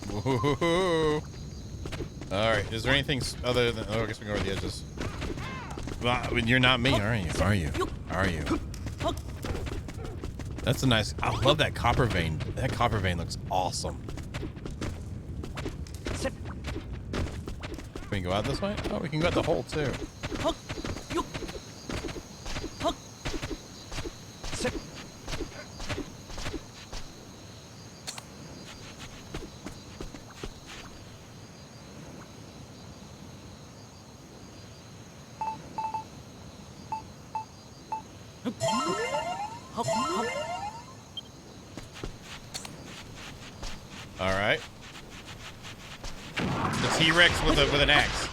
Woohoo. All right. Is there anything other than? Oh, I guess we can go over the edges. Well, you're not me, are you? Are you? Are you? That's a nice. I love that copper vein. That copper vein looks awesome. We can go out this way? Oh, we can go out the hole too. All right. The T-Rex with an axe.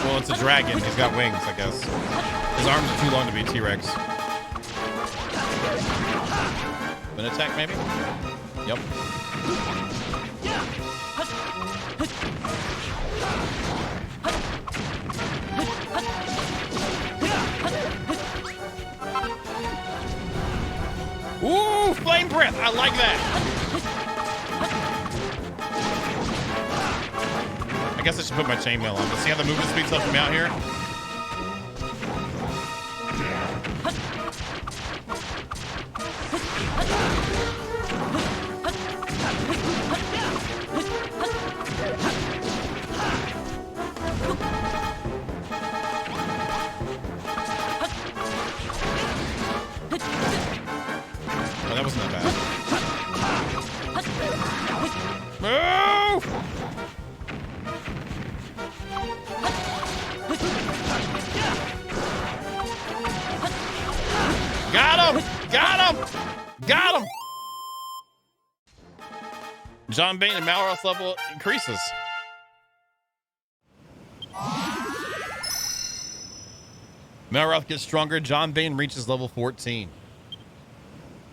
Well, it's a dragon. He's got wings, I guess. His arms are too long to be a T-Rex. An attack, maybe? Yep. Ooh, flame breath. I like that. I guess I should put my chainmail on. But see how the movement speed's helping me out here? Oh, that wasn't that bad. Move! Got him! Got him! Got him! John Bane and Malroth's level increases. Malroth gets stronger. John Bane reaches level 14.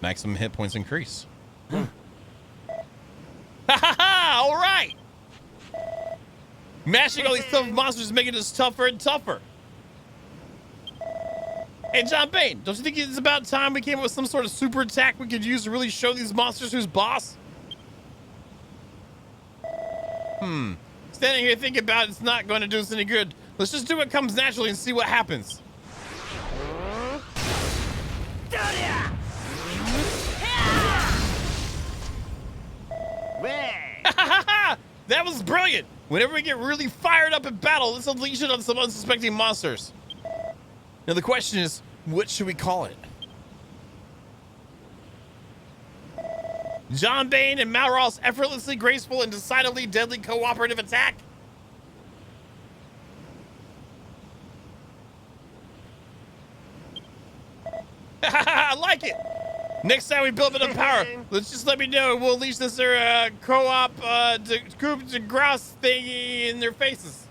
Maximum hit points increase. Ha ha ha! All right! Mashing all these tough monsters is making us tougher and tougher. Hey, John Bane, don't you think it's about time we came up with some sort of super attack we could use to really show these monsters who's boss? Standing here thinking about it's not going to do us any good. Let's just do what comes naturally and see what happens. That was brilliant. Whenever we get really fired up in battle, let's unleash it on some unsuspecting monsters. Now the question is, what should we call it? John Bane and Malroth's effortlessly graceful and decidedly deadly cooperative attack? I like it. Next time we build enough power, let's just let me know. We'll unleash this co-op coup de grace thingy in their faces.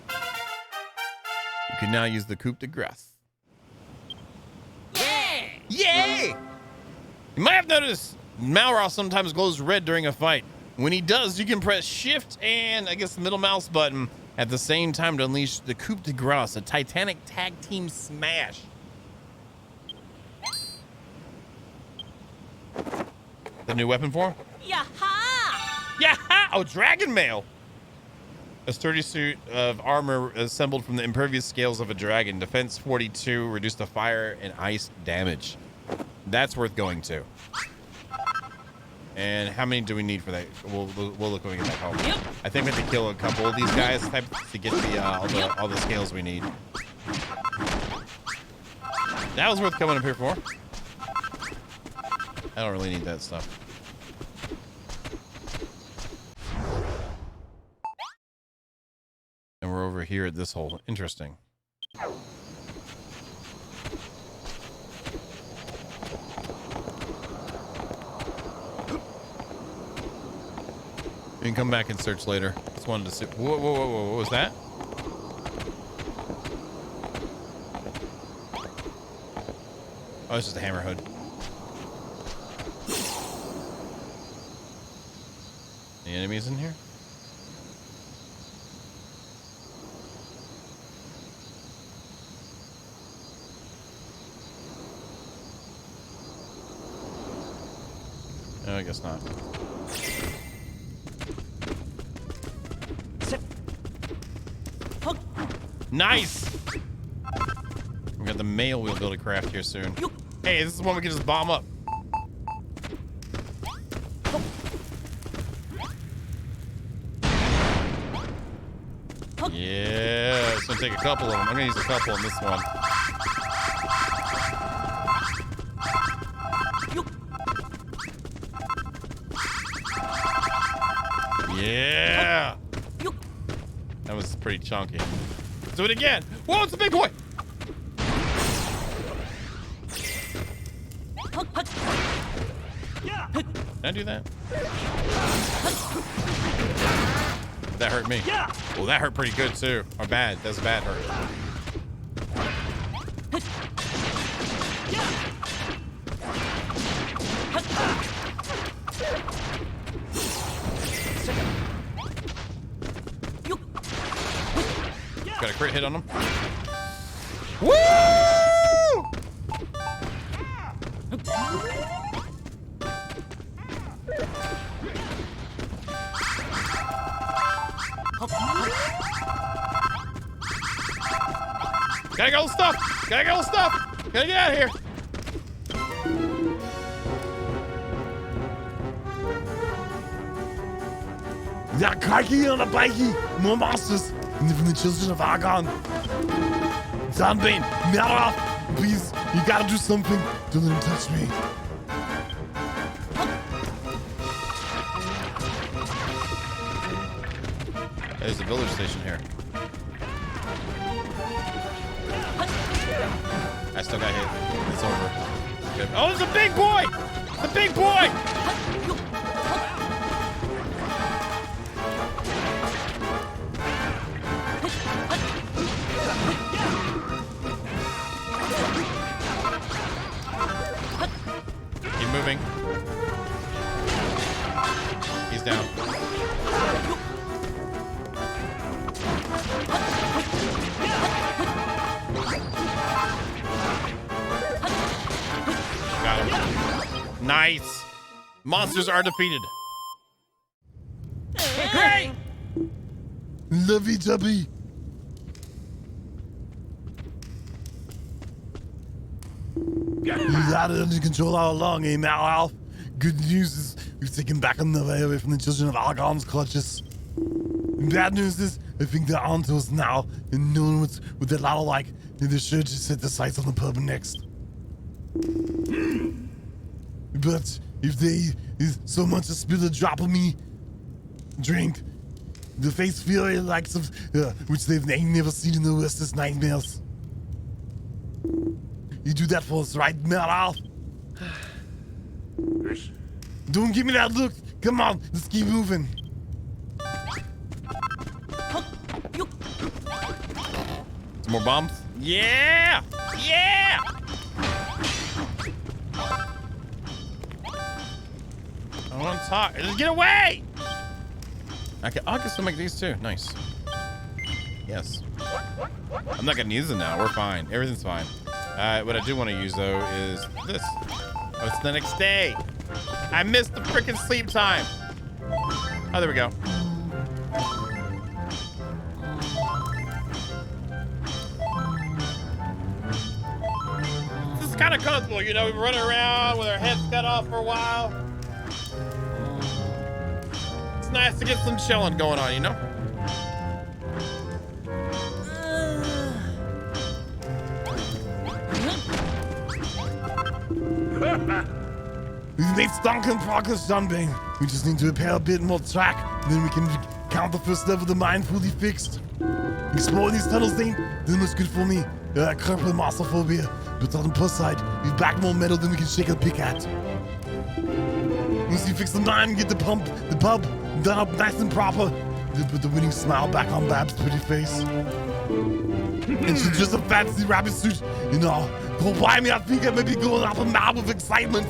You can now use the coup de grace. Yay! You might have noticed Malroth sometimes glows red during a fight. When he does, you can press shift and I guess the middle mouse button at the same time to unleash the coup de grace, a titanic tag team smash. The new weapon for him? Yaha! Yaha! Oh, dragon mail. A sturdy suit of armor assembled from the impervious scales of a dragon. Defense 42, reduced to fire and ice damage. That's worth going to. And how many do we need for that? We'll look when we get back home. Yep. I think we have to kill a couple of these guys to get the all the scales we need. That was worth coming up here for. I don't really need that stuff. And we're over here at this hole. Interesting. You can come back and search later. Just wanted to see. Whoa, whoa, whoa, whoa. What was that? Oh, it's just a hammer hood. Any enemies in here? No, I guess not. Nice! We got the mail we'll be able to craft here soon. Hey, this is one we can just bomb up. Yeah, it's gonna take a couple of them. I'm gonna use a couple in this one. Yeah! That was pretty chunky. Let's do it again. Whoa, it's a big boy! Did I do that? That hurt me. Well, that hurt pretty good too. Or bad. That's a bad hurt. Got a crit hit on him. Woo! Gotta go stuff. Gotta go stuff. Gotta get out of here. Yeah, crikey on a bikey. More monsters. And from the children of Argon. Sunbeam, Meloff, please, you gotta do something. Don't let him touch me. There's a village station here. I still got hit. It's over. Good. Oh, there's a big boy! The big boy! Keep moving. He's down. Got him. Nice. Monsters are defeated. Great. Lovey dovey. You had it under control all along, eh, Malal? Good news is we've taken back another away from the children of Argon's clutches. Bad news is I think they're onto us now, and no one with their ladder like they're sure to set their sights on the pub next. But if they so much as spill a drop of me drink, the face fury likes of which they've never seen in the worstest nightmares. You do that for us, right, Meral? Don't give me that look. Come on, let's keep moving. Some more bombs? Yeah! Yeah! I want to talk. Just get away! I can still make these too. Nice. Yes. I'm not gonna use them now. We're fine. Everything's fine. What I do want to use though is this. Oh, it's the next day. I missed the freaking sleep time. Oh, there we go. This is kind of comfortable, you know. We've been running around with our heads cut off for a while. It's nice to get some chilling going on, you know. We've made stonking progress, Sunbeam. We just need to repair a bit more track, and then we can count the first level of the mine fully fixed. Exploring these tunnels ain't that much good for me. Crippling mastophobia. But on the plus side, we've backed more metal than we can shake a pick at. Once we fix the mine and get the pub done up nice and proper, with the winning smile back on Bab's pretty face. And she's just a fancy rabbit suit, you know. Go buy me, I think I may be going up a mad with excitement.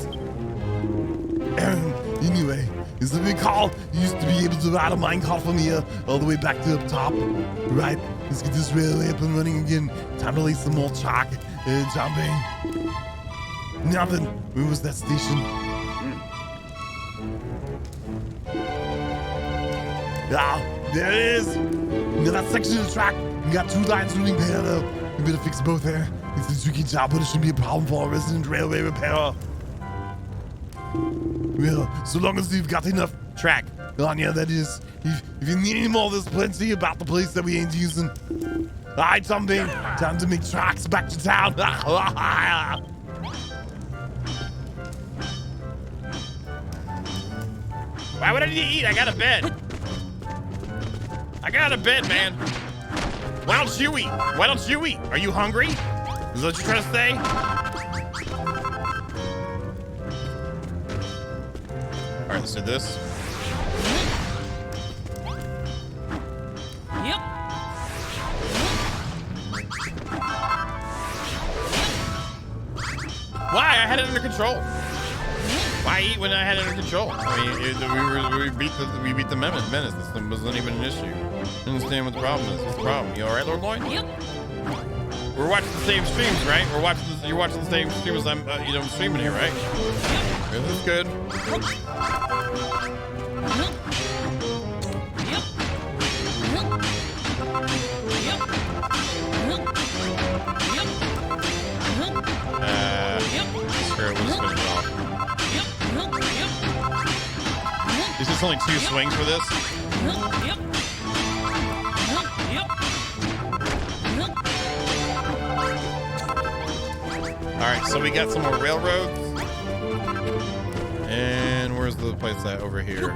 Anyway, is the big call? You used to be able to ride a minecart from here all the way back to up top. Right, let's get this railway up and running again. Time to lay some more track. Jumping. Now then, where was that station? Ah, there it is. Now that section of the track, we got 2 lines running parallel. We better fix both there. It's a tricky job, but it shouldn't be a problem for a resident railway repairer. Well, so long as you've got enough track on you, that is. If you need any more, there's plenty about the place that we ain't using. All right, Sunbeam, time to make tracks back to town. Why would I need to eat? I got a bed. I got a bed, man. Why don't you eat? Why don't you eat? Are you hungry? Is that what you're trying to say? All right, let's do this. Yep. Why? I had it under control. Why eat when I had it under control? I mean, we beat the menace. This wasn't even an issue. I understand what the problem is. What's the problem? You all right, Lord Lloyd? Yep. We're watching the same streams, right? You're watching the same streams I'm streaming here, right? This is good. Sure, we'll just finish it off. Is this only 2 swings for this? All right, so we got some more railroads. And where's the place at over here?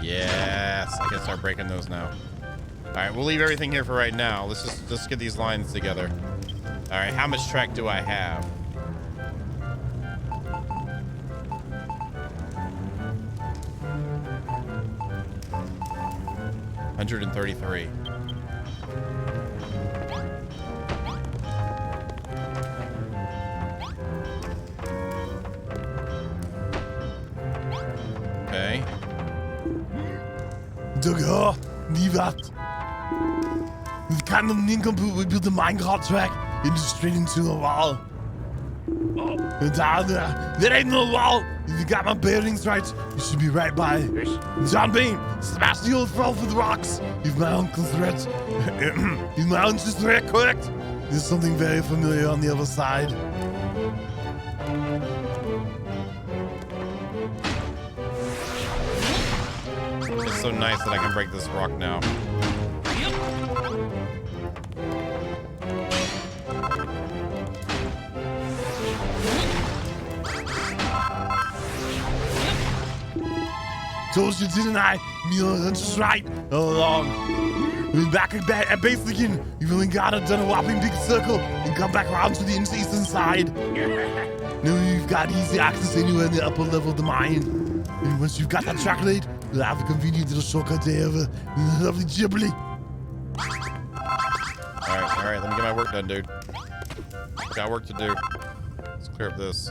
Yes, I can start breaking those now. All right, we'll leave everything here for right now. Let's just get these lines together. All right, how much track do I have? $133. Okay. Digga, nie wat. We can't nincompoop, we built a minecart track straight into the wall. There ain't no wall. If you got my bearings right, you should be right by. John Bean, smash the old frog with rocks. If my uncle's threat, if my uncle's threat correct, there's something very familiar on the other side. It's so nice that I can break this rock now. Told you, didn't I? Hunter's right all along. We're back at base again. You've only got to done a whopping big circle and come back around to the eastern side. Now you've got easy access anywhere in the upper level of the mine. And once you've got that track laid, you'll have a convenient little shortcut to have a lovely Ghibli. All right, let me get my work done, dude. I got work to do. Let's clear up this.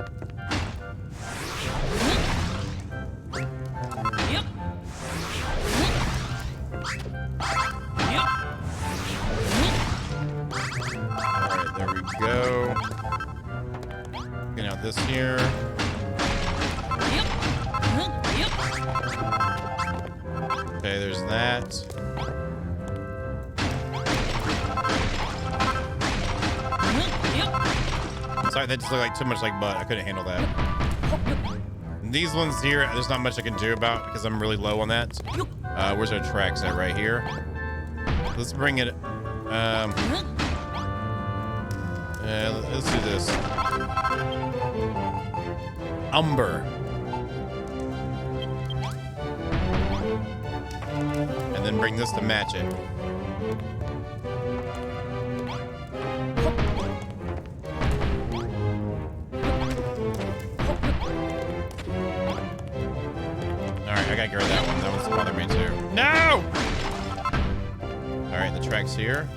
Alright, there we go. Get out this here. Okay, there's that. Sorry, that just looked like too much like butt. I couldn't handle that. And these ones here, there's not much I can do about because I'm really low on that. Where's our tracks at? Right here. Let's bring it. Let's do this. Umber. And then bring this to match it. gotta get rid of that one. That one's bothering me too. No! All right, the track's here.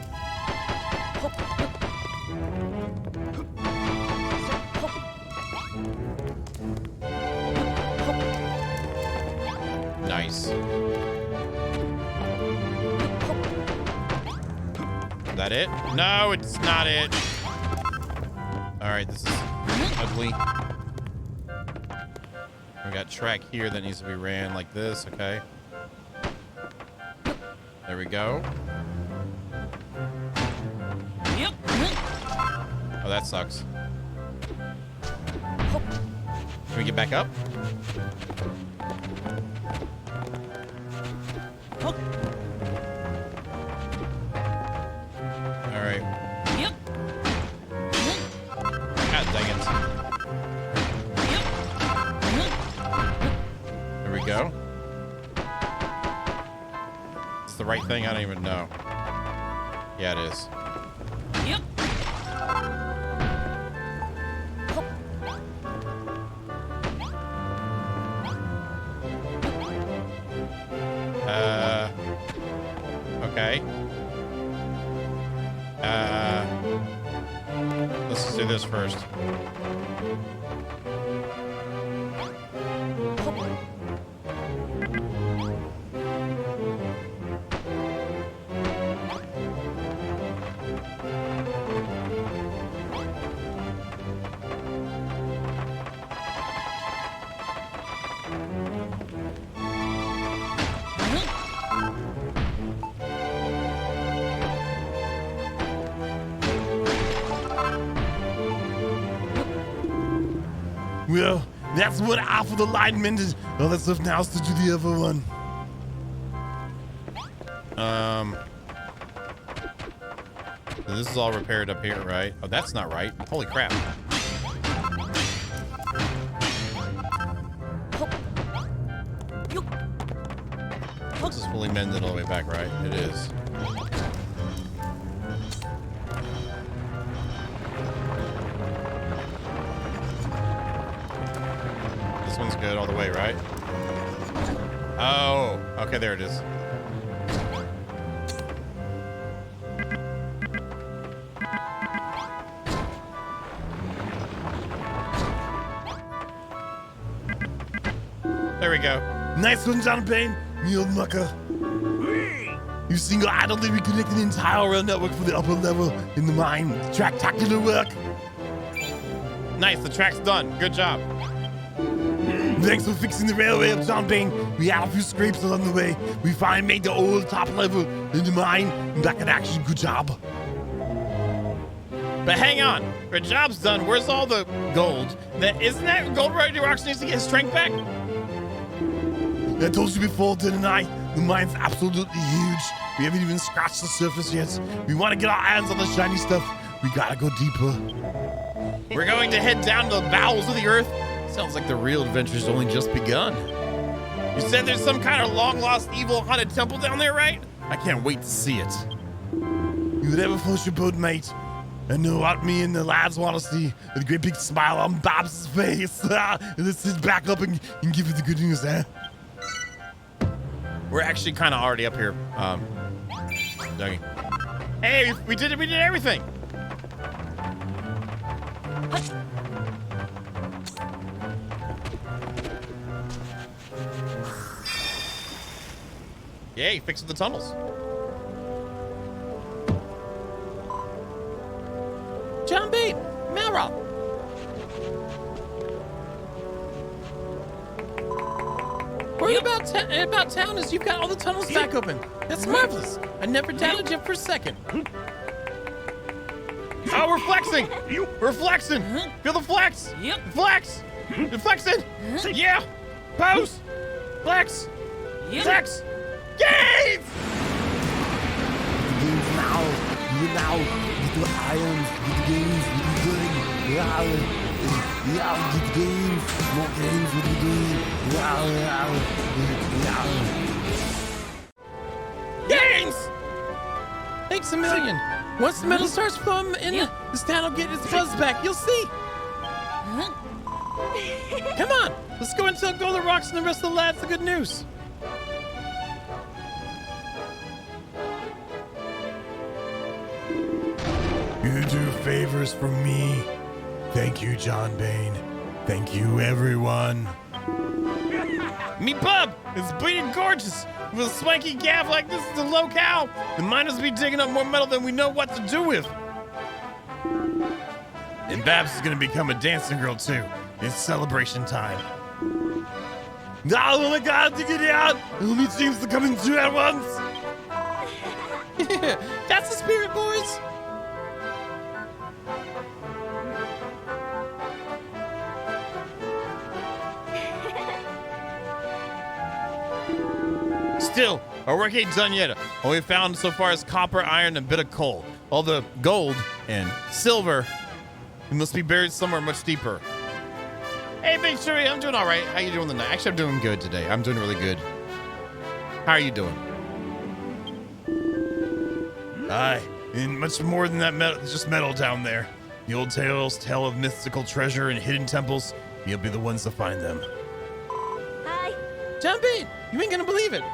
Nice. Is that it? No, it's not it. All right, this is ugly. We got track here that needs to be ran like this. Okay. There we go. Yep. Oh, that sucks. Can we get back up? All right. Yep. God dang it. There we go. Is this the right thing? I don't even know. Yeah, it is. Yep. Okay. Let's do this first. Well, that's what half of the alignment is. All that stuff now is to do the other one. This is all repaired up here, right? Oh, that's not right. Holy crap. This is fully mended all the way back, right? It is. This one's good all the way, right? Oh, okay, there it is. There we go. Nice one, John Payne, me old mucker. You single-handedly reconnected the entire rail network for the upper level in the mine. Tracktacular work. Nice, the track's done. Good job. Thanks for fixing the railway up, John Payne. We had a few scrapes along the way. We finally made the old top level in the mine and back in action. Good job. But hang on. Our job's done. Where's all the gold? Isn't that Gold Rocks needs to get his strength back? I told you before, didn't I? The mine's absolutely huge. We haven't even scratched the surface yet. We want to get our hands on the shiny stuff. We gotta go deeper. We're going to head down to the bowels of the earth? Sounds like the real adventure's only just begun. You said there's some kind of long-lost evil haunted temple down there, right? I can't wait to see it. You would ever float your boat, mate? And know what me and the lads want to see? A great big smile on Bob's face. And let's sit back up and give you the good news, eh? We're actually kind of already up here, Dougie. Hey, we did everything. Yay, fixing the tunnels. John B. Malroth. Worry about town is you've got all the tunnels back open. That's marvelous. I never doubted you for a second. Oh, we're flexing. We're flexing. Feel the flex. Yep. Flex. You're flexing. Yeah. Pose. Flex. Yep. Flex. Gains. Games now. Get the irons. Get the games. What you doing? Yeah, get the games. More games. What you doing? Gains. Thanks a million. Once the metal starts flowing in, this town will get its buzz back. You'll see. Come on. Let's go and tell Golden Rocks and the rest of the lads the good news. You do favors for me. Thank you, John Bain. Thank you, everyone. Me bub, it's bleeding gorgeous. With a swanky gaff like this is a locale, the miners be digging up more metal than we know what to do with. And Babs is gonna become a dancing girl too. It's celebration time. Now, oh my God, to get out! How many teams are coming through at once? That's the spirit, boys. Still, our work ain't done yet. All we found so far is copper, iron, and a bit of coal. All the gold and silver, it must be buried somewhere much deeper. Hey, Big Shuri, I'm doing all right. How you doing tonight? Actually, I'm doing good today. I'm doing really good. How are you doing? Aye, and much more than that metal, just metal down there. The old tales tell of mystical treasure and hidden temples. You'll be the ones to find them. Hi. John Bain, you ain't gonna believe it.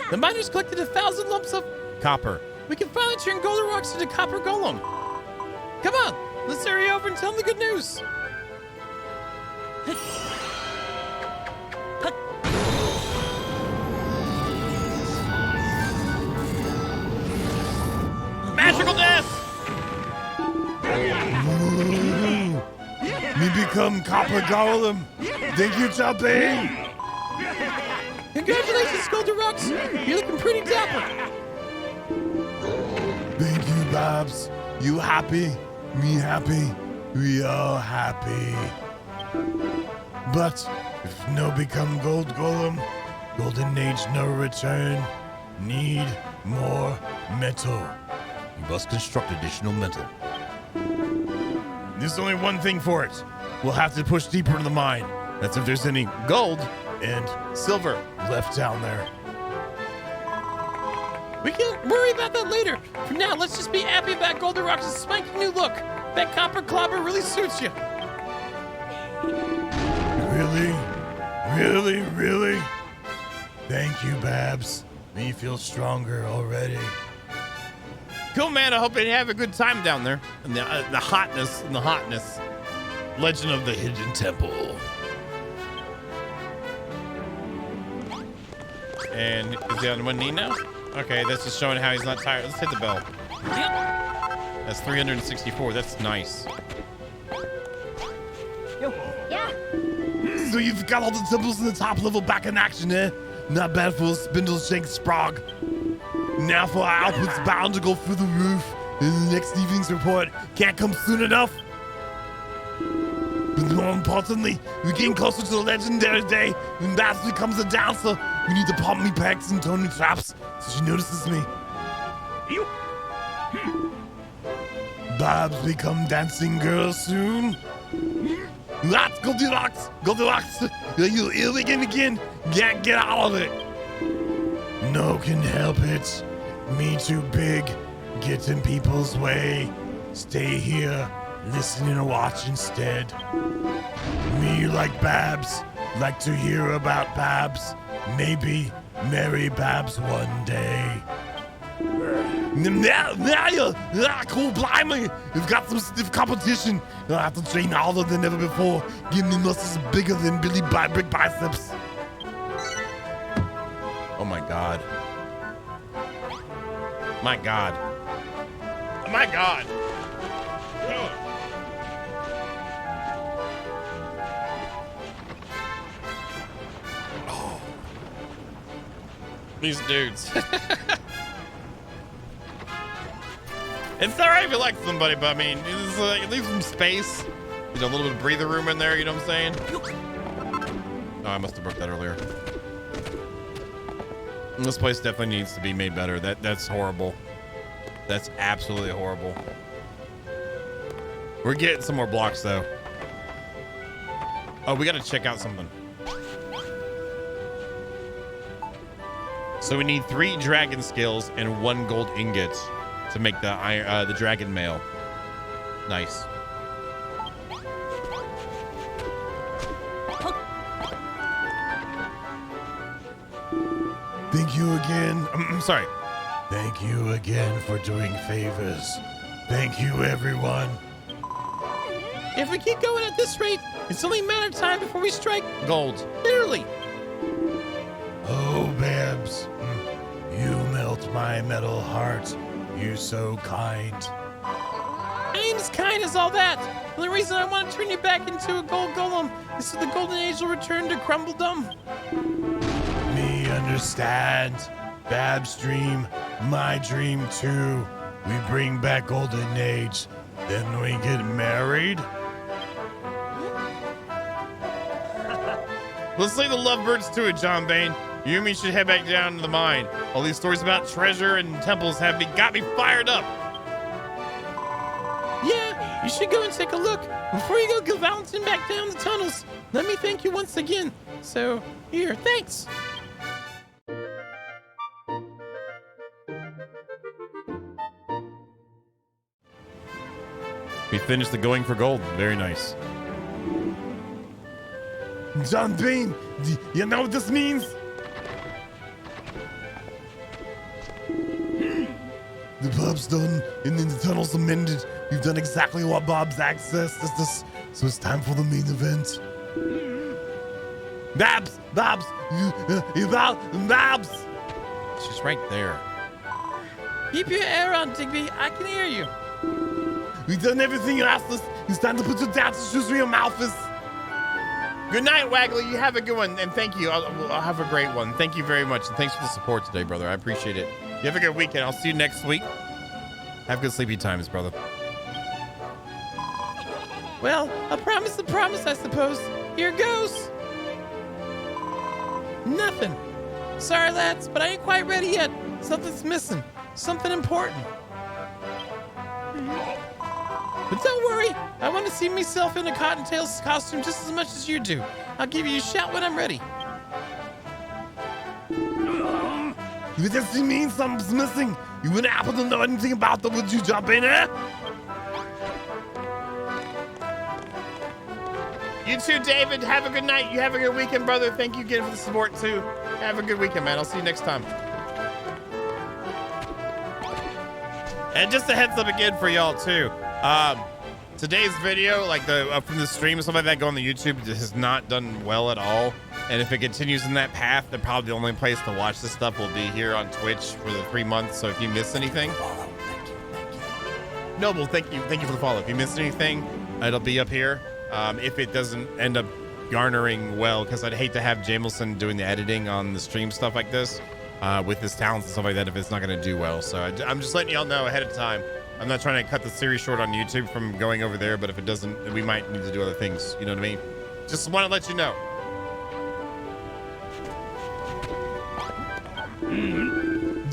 The miners collected 1,000 lumps of Copper. We can finally turn golden rocks into copper golem. Come on, let's hurry over and tell them the good news. Magical death! Me become Copper Golem. Thank you, John Bain. Congratulations, Golden Rocks. You're looking pretty dapper. Thank you, Babs. You happy? Me happy? We all happy. But if no become Gold Golem, Golden Age no return. Need more metal. You must construct additional metal. There's only one thing for it. We'll have to push deeper into the mine. That's if there's any gold and silver left down there. We can worry about that later. For now, let's just be happy about Golden Rocks' swanky new look. That copper clobber really suits you. Really? Really? Really? Thank you, Babs. Me feel stronger already. Cool, man. I hope you have a good time down there. And the hotness and the hotness. Legend of the Hidden Temple. And is he on one knee now? Okay, that's just showing how he's not tired. Let's hit the bell. Yep. That's 364. That's nice. Yeah. So you've got all the temples in the top level back in action, eh? Not bad for a spindle shank sprog. Now for our outputs bound to go through the roof. And the next evening's report can't come soon enough. But more importantly, we're getting closer to the legendary day when Babs becomes a dancer. We need to pump me pegs and Tony traps so she notices me. Babs become dancing girl soon. That's Goldilocks! Goldilocks! You ill again? Can't get out of it! No can help it. Me too big. Get in people's way. Stay here. Listen and watch instead. Me like Babs. Like to hear about Babs. Maybe marry Babs one day. Now you cool blimey. We've got some stiff competition. I'll have to train harder than ever before. Give me muscles bigger than Billy Big biceps. Oh my god. My god. My god. Oh. These dudes. It's alright if you like somebody, but I mean, it leaves some space. There's a little bit of breather room in there, you know what I'm saying? Oh, I must have broke that earlier. This place definitely needs to be made better. That's horrible. That's absolutely horrible. We're getting some more blocks though. Oh, we gotta check out something. So we need 3 dragon skills and 1 gold ingot to make the dragon mail. Nice. Thank you again. I'm sorry. Thank you again for doing favors. Thank you, everyone. If we keep going at this rate, it's only a matter of time before we strike Gold. literally. Oh, Babs, you melt my metal heart. You so kind. I ain't as kind as all that. The only reason I want to turn you back into a gold golem is so the golden age will return to Crumbledom. Me understand. Bab's dream, my dream too. We bring back golden age, then we get married. Let's lay the lovebirds to it, John Bane. You and me should head back down to the mine. All these stories about treasure and temples got me fired up. Yeah, you should go and take a look. Before you go galvanizing back down the tunnels, let me thank you once again. So, here, thanks. We finished the going for gold. Very nice. John Bane, you know what this means? The pub's done, and then the tunnel's amended. We've done exactly what Bob's accessed us, so it's time for the main event. Babs! She's right there. Keep your air on, Digby. I can hear you. We've done everything you asked us. It's time to put your dad's shoes where your mouth is. Good night, Waggly. You have a good one, and thank you. I'll have a great one. Thank you very much, and thanks for the support today, brother. I appreciate it. You have a good weekend. I'll see you next week. Have good sleepy times, brother. Well, a promise, I suppose. Here goes. Nothing. Sorry, lads, but I ain't quite ready yet. Something's missing. Something important. But don't worry. I want to see myself in a Cottontail's costume just as much as you do. I'll give you a shout when I'm ready. Does this mean something's missing? You wouldn't happen to know anything about them, would you jump in here? You too, David. Have a good night. You have a good weekend, brother. Thank you again for the support, too. Have a good weekend, man. I'll see you next time. And just a heads up again for y'all, too. Today's video, like from the stream and stuff like that, going on the YouTube, has not done well at all. And if it continues in that path, then probably the only place to watch this stuff will be here on Twitch for the 3 months. So if you miss anything, Noble, thank you for the follow. If you missed anything, it'll be up here. If it doesn't end up garnering well, because I'd hate to have Jamelson doing the editing on the stream stuff like this with his talents and stuff like that if it's not going to do well. So I'm just letting y'all know ahead of time. I'm not trying to cut the series short on YouTube from going over there, but if it doesn't, we might need to do other things. You know what I mean? Just want to let you know.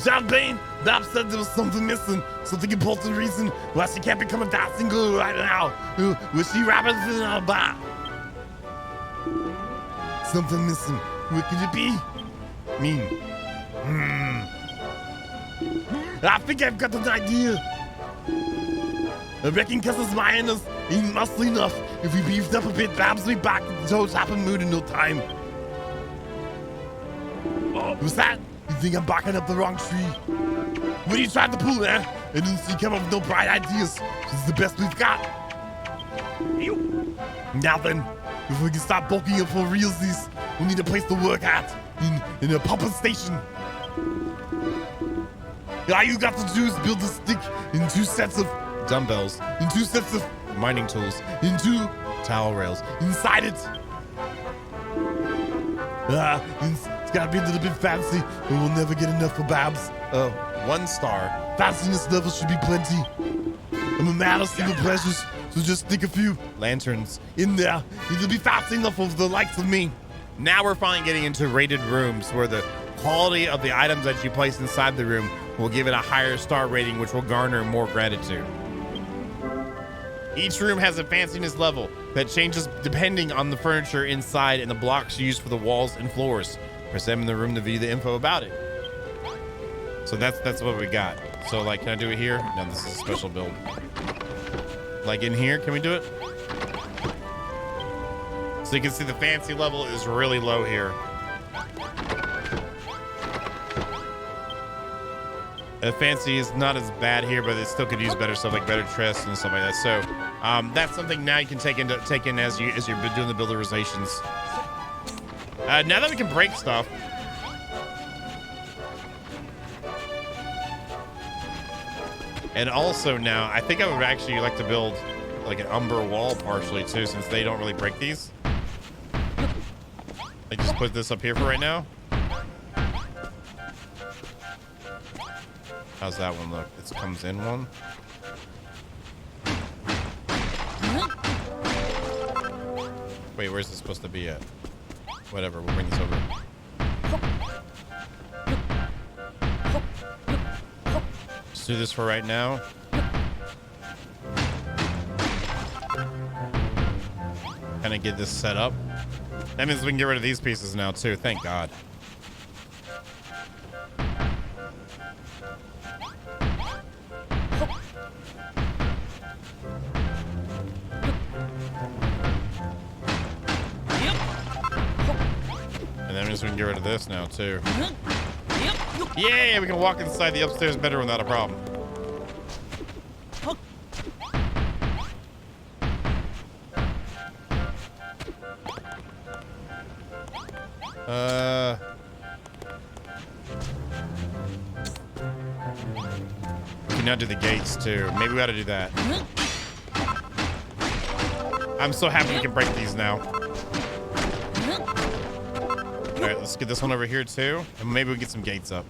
John Bane, Bob said there was something missing, something important reason why she can't become a dancing girl right now. Was she rapping in a bar? Something missing. What could it be? I think I've got an idea. I reckon because his mind ain't muscly enough. If we beefed up a bit, Babs will be back in the toe tapping mood in no time. What's that? You think I'm barking up the wrong tree? What are you trying to pull there? I didn't see you come up with no bright ideas. This is the best we've got. Now then, if we can start bulking up for realsies, we need a place to work at. In a pumping station. All you got to do is build a stick in 2 sets of Dumbbells, in 2 sets of mining tools, in 2 towel rails. inside it. It's gotta be a little bit fancy, but we'll never get enough for Babs. 1 star. Fanciness level should be plenty. I'm a man of simple pleasures, so just stick a few Lanterns. in there. It'll be fast enough for the likes of me. Now we're finally getting into rated rooms where the quality of the items that you place inside the room will give it a higher star rating, which will garner more gratitude. Each room has a fanciness level that changes depending on the furniture inside and the blocks used for the walls and floors. Press M in the room to view the info about it. So that's what we got. So like, can I do it here? No, this is a special build. Like in here, can we do it? So you can see the fancy level is really low here. Fancy is not as bad here, but it still could use better stuff like better chests and stuff like that. So that's something now you can take in as you're doing the builderizations. Now that we can break stuff. And also now, I think I would actually like to build like an umber wall partially too, since they don't really break these. I just put this up here for right now. How's that one look? It comes in one. Wait, where's this supposed to be at? Whatever, we'll bring this over. Let's do this for right now. Kind of get this set up. That means we can get rid of these pieces now too. Thank God. And that means we can get rid of this now too. Yeah, we can walk inside the upstairs bedroom without a problem. We can now do the gates too. Maybe we ought to do that. I'm so happy we can break these now. All right, let's get this one over here too, and maybe we can get some gates up.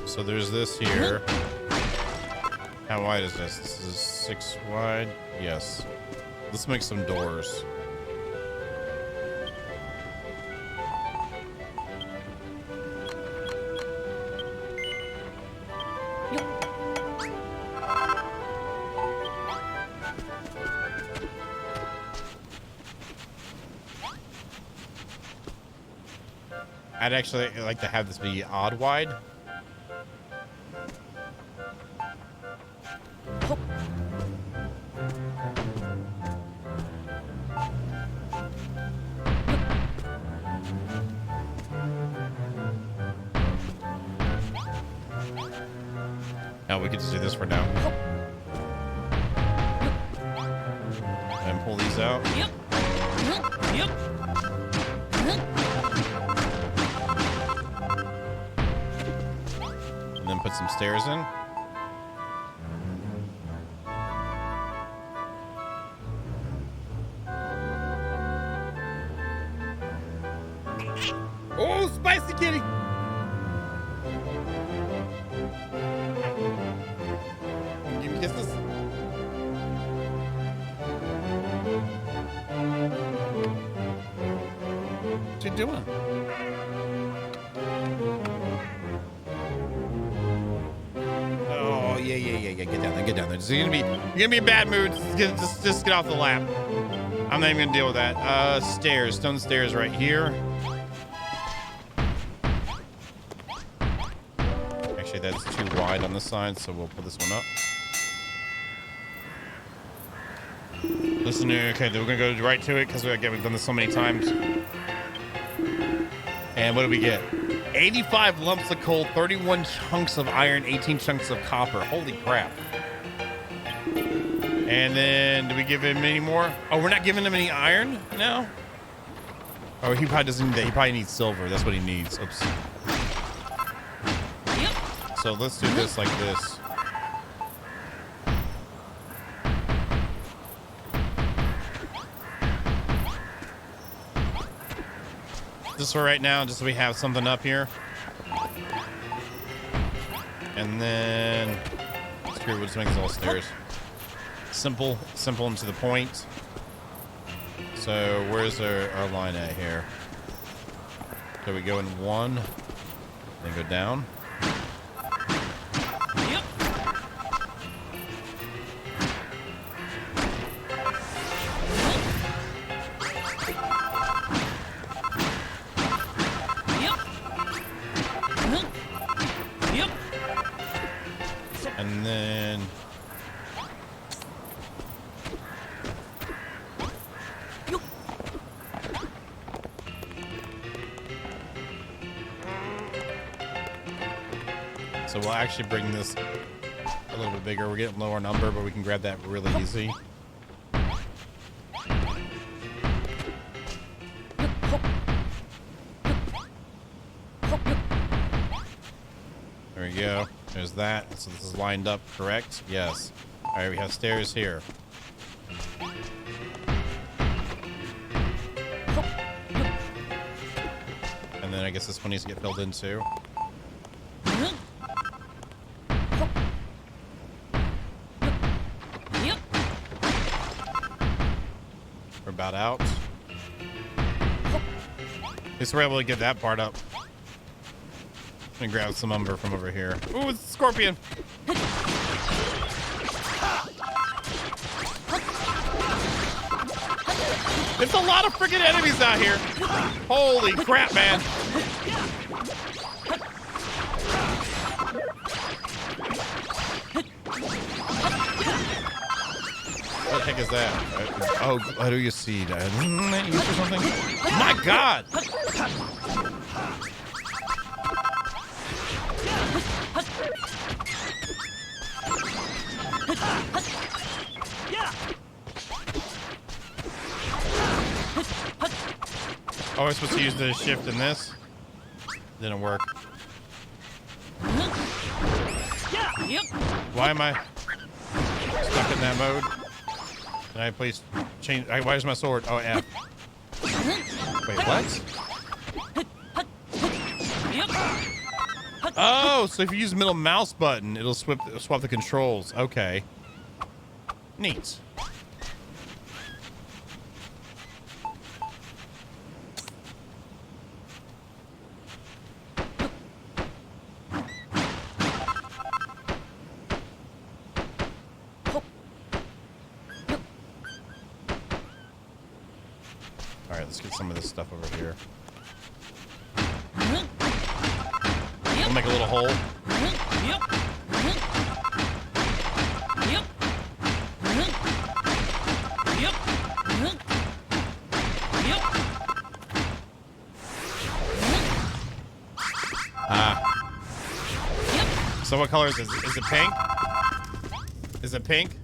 So there's this here. How wide is this? This is 6 wide. Yes. Let's make some doors. I'd actually like to have this be odd wide. No, we could just do this for now. And pull these out. And then put some stairs in. Oh, spicy kitty! Give me kisses. What you doing? Oh yeah. Get down there. Get down there. You're gonna be in a bad mood. Just get off the lap. I'm not even gonna deal with that. Stairs, stone stairs right here. Actually, that's too wide on the side, so we'll put this one up. Listen, okay, we're gonna go right to it because we've done this so many times. And what do we get? 85 lumps of coal, 31 chunks of iron, 18 chunks of copper. Holy crap. And then, do we give him any more? Oh, we're not giving him any iron now? Oh, he probably doesn't need that. He probably needs silver. That's what he needs. Oops. So let's do this like this. Just for right now, just so we have something up here. And then, screw it, we'll just make this all stairs. Simple and to the point. So where's our line at here? So we go in one, then go down. then so we'll actually bring this a little bit bigger. We're getting lower number, but we can grab that really easy. There we go. There's that. So this is lined up correct? Yes. All right, we have stairs here. And then I guess this one needs to get filled in too. Yep. We're about out. At least we're able to get that part up. Let me grab some umber from over here. Ooh, it's a scorpion. There's a lot of freaking enemies out here. Holy crap, man. What the heck is that? Oh, how do you see that? Isn't that used for something? My God. Oh, we're supposed to use the shift in this? Didn't work. Yep. Why am I stuck in that mode? Can I please change? Why is my sword? Oh, F. Wait, what? Yep. Oh, so if you use the middle mouse button, it'll swap the controls. Okay. Neat. All right, let's get some of this stuff over here. We'll make a little hole. Yep. Yep. Yep. Yep. Ah. Yep. So what color is this? Is it pink? Is it pink?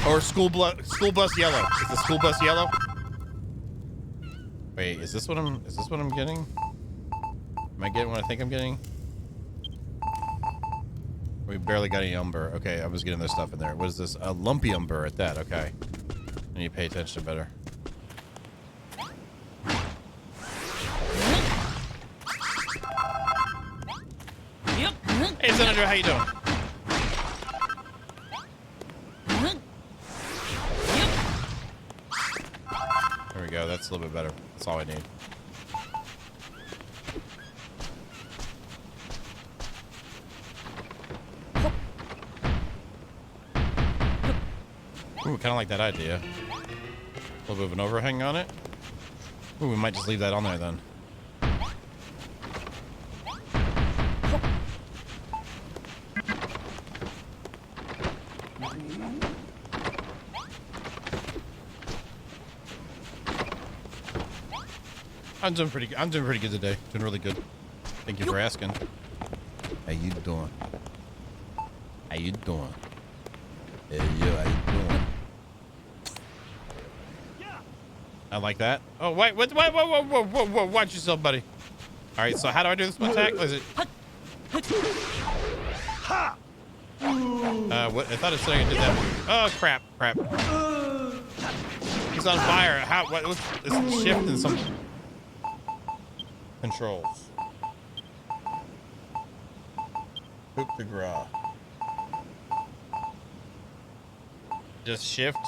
Or school bus yellow. Is the school bus yellow? Wait, is this what I'm getting? Am I getting what I think I'm getting? We barely got any umber. Okay, I was getting this stuff in there. What is this? A lumpy umber at that. Okay. I need to pay attention better. Yep. Hey, Senator, how you doing? There we go. That's a little bit better. That's all I need. Ooh, kind of like that idea. A little bit of an overhang on it. Ooh, we might just leave that on there then. I'm doing pretty good today. Doing really good. Thank you for asking. How you doing? How you doing? Hey, yo, how you doing? I like that. Oh, wait, whoa, watch yourself, buddy. All right, so how do I do this attack? Is it? What? I thought it said I did that. Oh, crap. He's on fire. How? What's it's shifting some controls. Coup de grace. Just shift.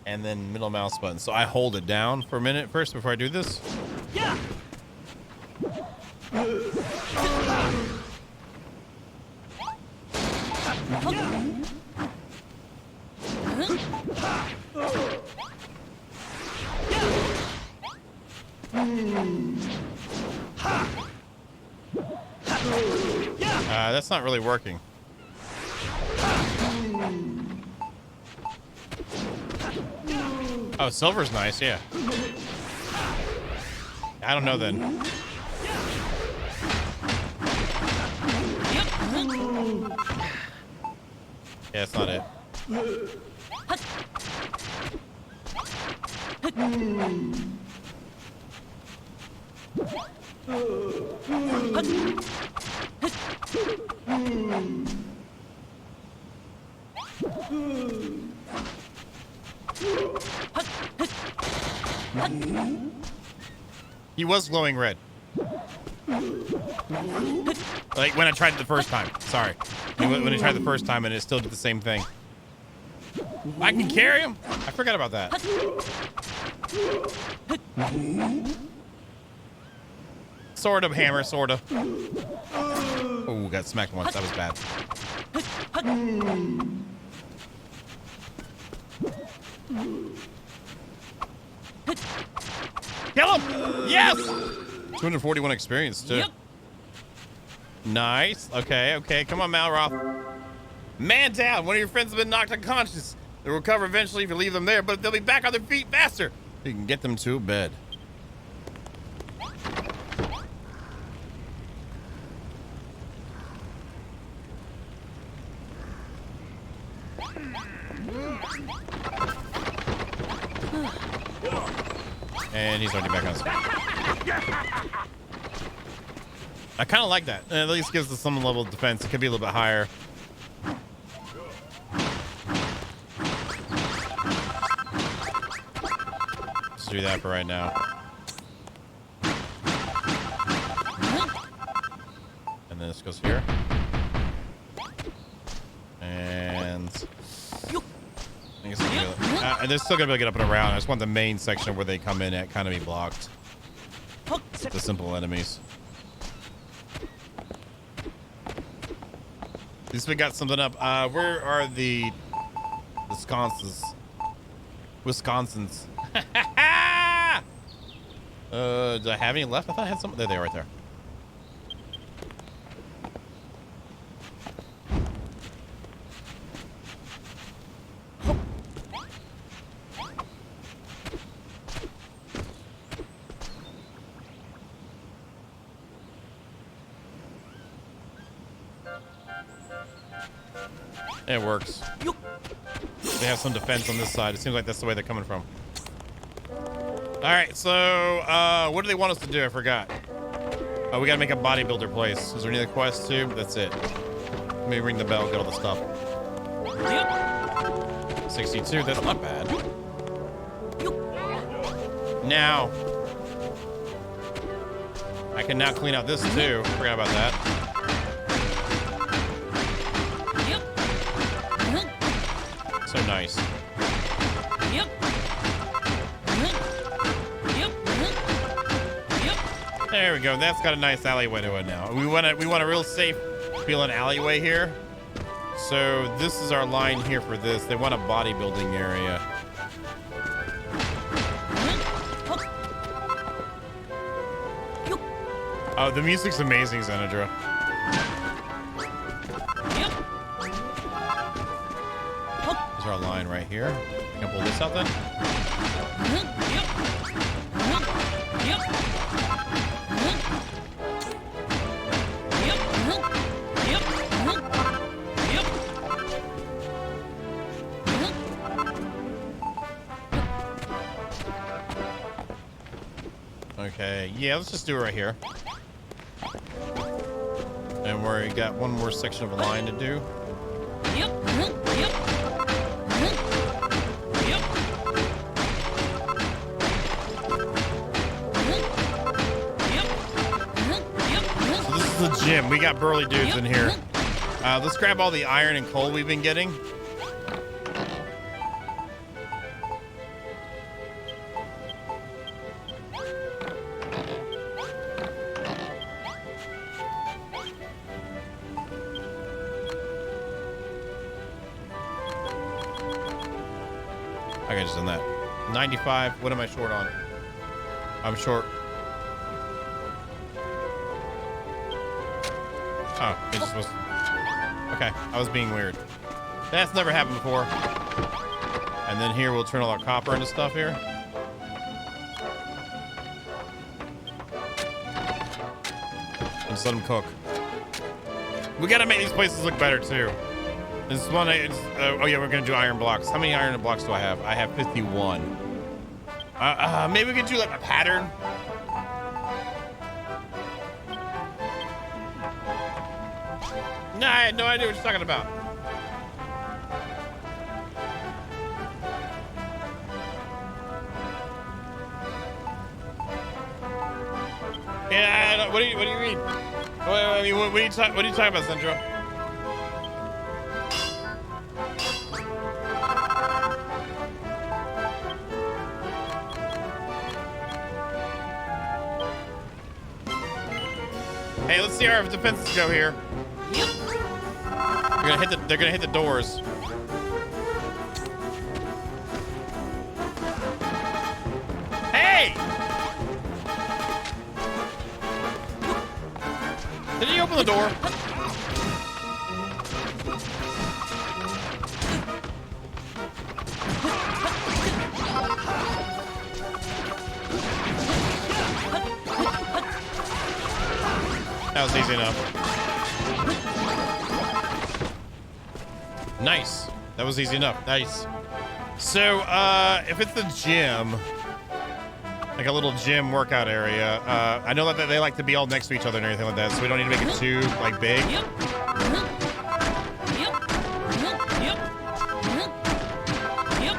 And then middle mouse button. So I hold it down for a minute first before I do this. Yeah. That's not really working. Oh, silver's nice, yeah. I don't know then. Yeah, that's not it. He was glowing red. Like when I tried it the first time. Sorry. When I tried the first time and it still did the same thing. I can carry him? I forgot about that. Sort of hammer, sort of. Oh, got smacked once. That was bad. Kill him! Yes! 241 experience, too. Yep. Nice. Okay, okay. Come on, Malroth. Man down. One of your friends has been knocked unconscious. They'll recover eventually if you leave them there, but they'll be back on their feet faster. You can get them to bed. And he's already back on his feet. I kind of like that. It at least gives us some level of defense. It could be a little bit higher. Let's do that for right now. And then this goes here. And I guess they're still gonna be able to get up and around. I just want the main section where they come in at kind of be blocked. The simple enemies. At least we got something up. Where are the Wisconsins? Do I have any left? I thought I had some. There they are right there. It works. They have some defense on this side. It seems like that's the way they're coming from. All right, so what do they want us to do? I forgot. Oh, we gotta make a bodybuilder place. Is there any other quests too? That's it. Let me ring the bell, get all the stuff. 62, that's not bad. Now, I can now clean out this too. Forgot about that. So nice. There we go. That's got a nice alleyway to it now. We want a real safe feeling alleyway here. So this is our line here for this. They want a bodybuilding area. Oh, the music's amazing, Xenadra. There's our line right here. Can I pull this out then? Okay, yeah, let's just do it right here. And we got one more section of a line to do. So this is the gym. We got burly dudes in here. Let's grab all the iron and coal we've been getting. I just done that. 95. What am I short on? I'm short. Oh, it just was. Okay, I was being weird. That's never happened before. And then here we'll turn all our copper into stuff here. And just let them cook. We gotta make these places look better too. This one, oh yeah, we're gonna do iron blocks. How many iron blocks do I have? I have 51. Maybe we could do like a pattern. Nah, I had no idea what you're talking about. Yeah, I don't, what do you mean? I mean, what are you talking about, Central? Hey, let's see how our defenses go here. Yep. They're gonna hit the doors. Hey! Did he open the door? That was easy enough. Nice. That was easy enough. Nice. So, if it's the gym, like a little gym workout area, I know that they like to be all next to each other and everything like that, so we don't need to make it too, like, big. Yep. Yep. Yep. Yep.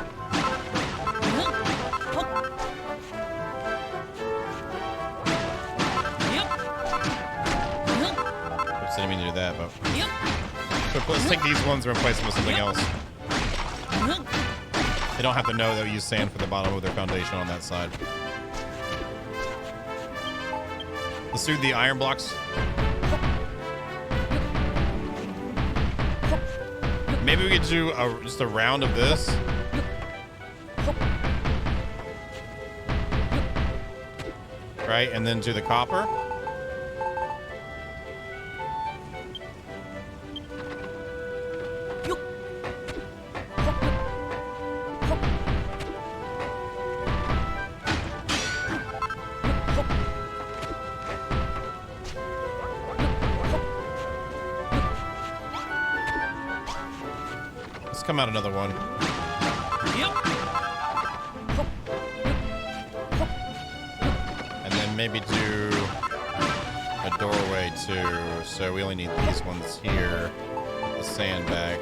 Oops, I didn't mean to do that, but... Yep. But let's take these ones and replace them with something else. They don't have to know that we use sand for the bottom of their foundation on that side. Let's do the iron blocks. Maybe we could do just a round of this. Right, and then do the copper. Come out another one. Yep. And then maybe do a doorway too. So we only need these ones here. The sandbag.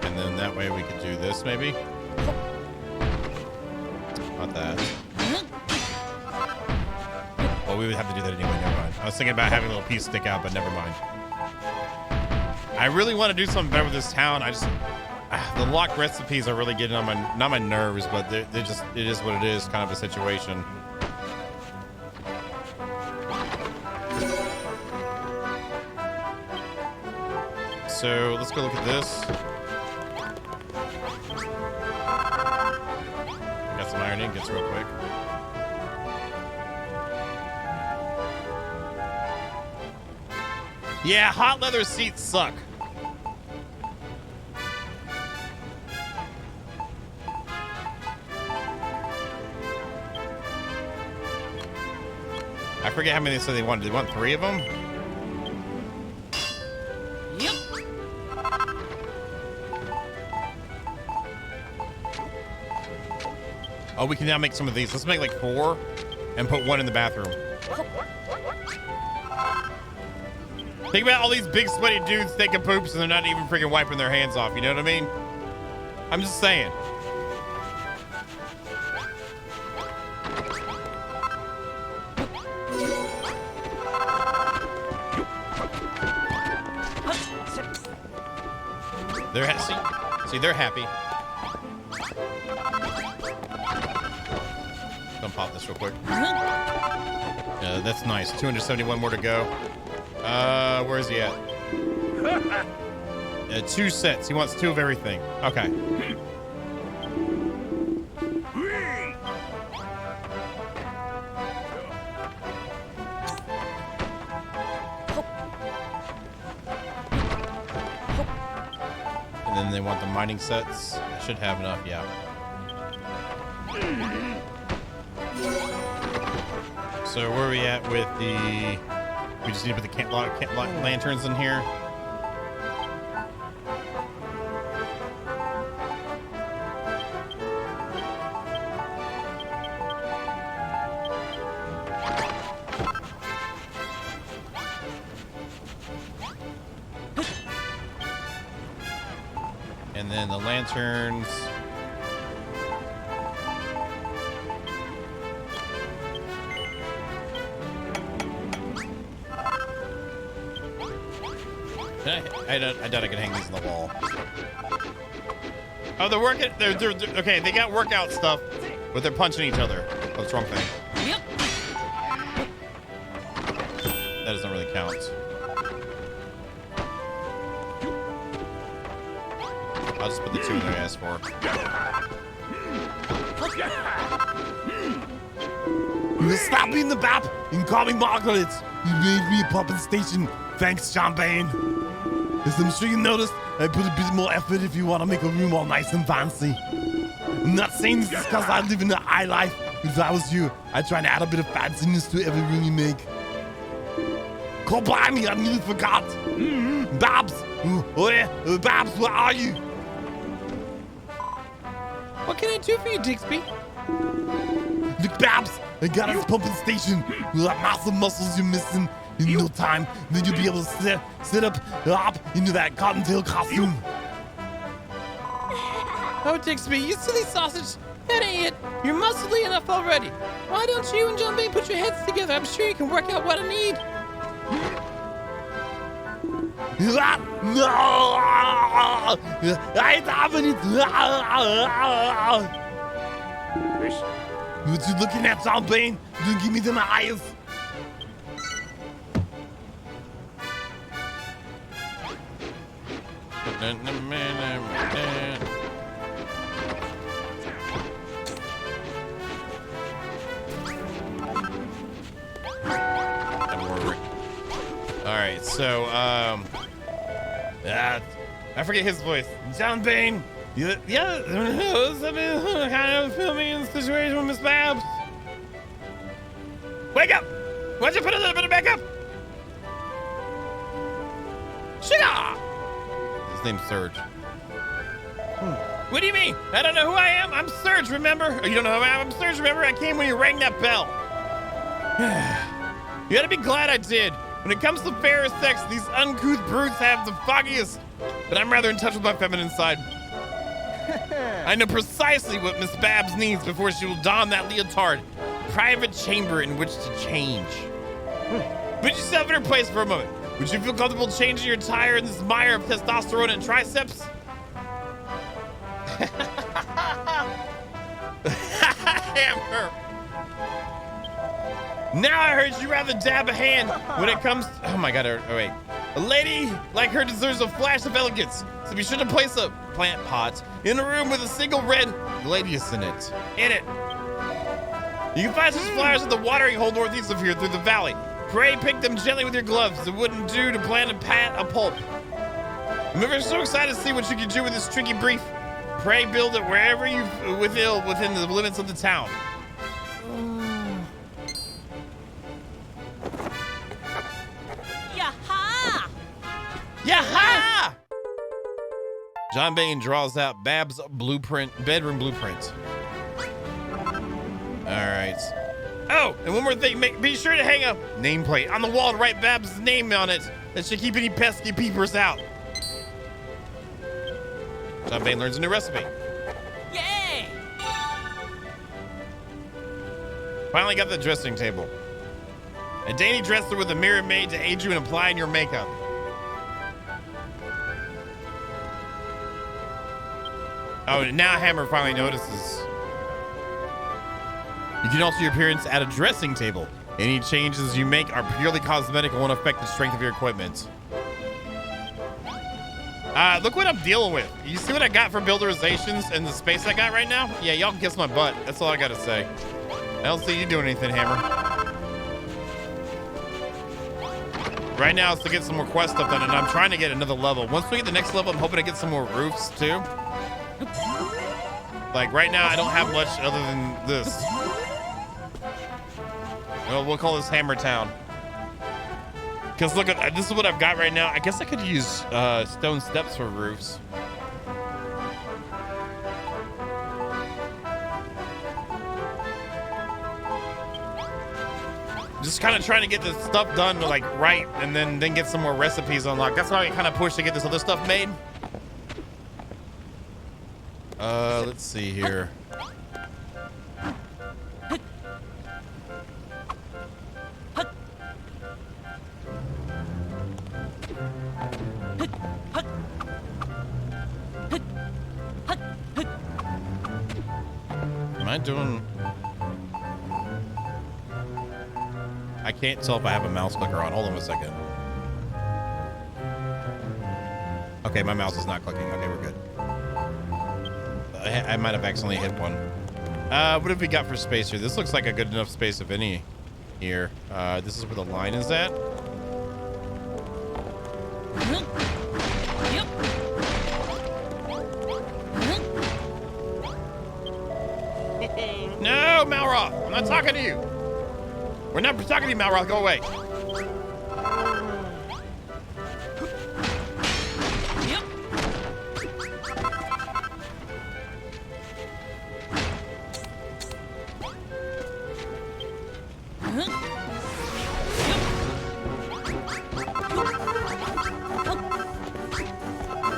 And then that way we could do this maybe. Not that. Well, we would have to do that anyway. Never mind. I was thinking about having a little piece stick out, but never mind. I really want to do something better with this town. The locked recipes are really getting on my, not my nerves, but they're just, it is what it is, kind of a situation. So let's go look at this. Got some iron ingots real quick. Yeah, hot leather seats suck. I forget how many they said they wanted. They want 3 of them? Yep. Oh, we can now make some of these. Let's make like 4 and put 1 in the bathroom. Think about all these big sweaty dudes taking poops and they're not even freaking wiping their hands off. You know what I mean? I'm just saying. See, they're happy. Come pop this real quick. That's nice. 271 more to go. Where is he at? 2 sets. He wants 2 of everything. Okay. then they want the mining sets. I should have enough, yeah. So where are we at with the... We just need to put the camp lanterns in here. And then the lanterns. I doubt I can hang these on the wall. Oh, they're working. They're okay. They got workout stuff, but they're punching each other. Oh, that's the wrong thing. Yep. That doesn't really count. I'll just put the two in there I asked for. You stop being the bap and call me Margaret. You made me a puppet station. Thanks, Champagne. As I'm sure you noticed, I put a bit more effort if you want to make a room all nice and fancy. I'm not saying this is because I live in the high life. If I was you, I'd try and add a bit of fanciness to every room you make. Call by me, I nearly forgot. Babs, Babs, where are you? What can I do for you, Dixby? Look, Babs, I got us pumping station. We'll have massive muscles you're missing in no time. Then you'll be able to sit up into that cottontail costume. Oh, Dixby, you silly sausage. That ain't it. You're muscly enough already. Why don't you and John Bain put your heads together? I'm sure you can work out what I need. No! I have it. What you looking at, John Bain? Don't give me them eyes. All right, so I forget his voice. John Bain. Yeah, kind of filming in the situation with Miss Babs. Wake up! Why don't you put a little bit of makeup? Sugar! His name's Serge. What do you mean? I don't know who I am. I'm Serge, remember? Oh, you don't know who I am? I'm Serge, remember? I came when you rang that bell. You gotta be glad I did. When it comes to fair sex, these uncouth brutes have the foggiest. But I'm rather in touch with my feminine side. I know precisely what Miss Babs needs before she will don that leotard. Private chamber in which to change. Put yourself in her place for a moment. Would you feel comfortable changing your tire in this mire of testosterone and triceps? Hammer. Now I heard you rather dab a hand when it comes to, oh my god, oh wait. A lady like her deserves a flash of elegance, so be sure to place a plant pot in a room with a single red gladius in it. You can find such flowers at the watering hole northeast of here through the valley. Pray pick them gently with your gloves. It wouldn't do to plant a pulp. I'm ever so excited to see what you can do with this tricky brief. Pray build it wherever you within the limits of the town. Yaha! Yaha! John Bain draws out Babs' bedroom blueprint. All right. Oh, and one more thing. Be sure to hang a nameplate on the wall and write Babs' name on it. That should keep any pesky peepers out. John Bain learns a new recipe. Yay! Finally got the dressing table. A dainty dresser with a mirror made to aid you in applying your makeup. Oh, now Hammer finally notices. You can alter your appearance at a dressing table. Any changes you make are purely cosmetic and won't affect the strength of your equipment. Look what I'm dealing with. You see what I got for builderizations and the space I got right now? Yeah, y'all can kiss my butt. That's all I gotta say. I don't see you doing anything, Hammer. Right now, it's to get some more quest stuff done, and I'm trying to get another level. Once we get the next level, I'm hoping to get some more roofs too. Like right now, I don't have much other than this. Well, we'll call this Hammer Town. Because look, this is what I've got right now. I guess I could use stone steps for roofs. Just kind of trying to get this stuff done like right, and then get some more recipes unlocked. That's why I kind of pushed to get this other stuff made. Let's see here. Am I doing? I can't tell if I have a mouse clicker on. Hold on a second. Okay, my mouse is not clicking. Okay, we're good. I might have accidentally hit one. What have we got for space here? This looks like a good enough space, if any, here. This is where the line is at. No, Malroth! I'm not talking to you! We're not talking to you, Malroth. Go away.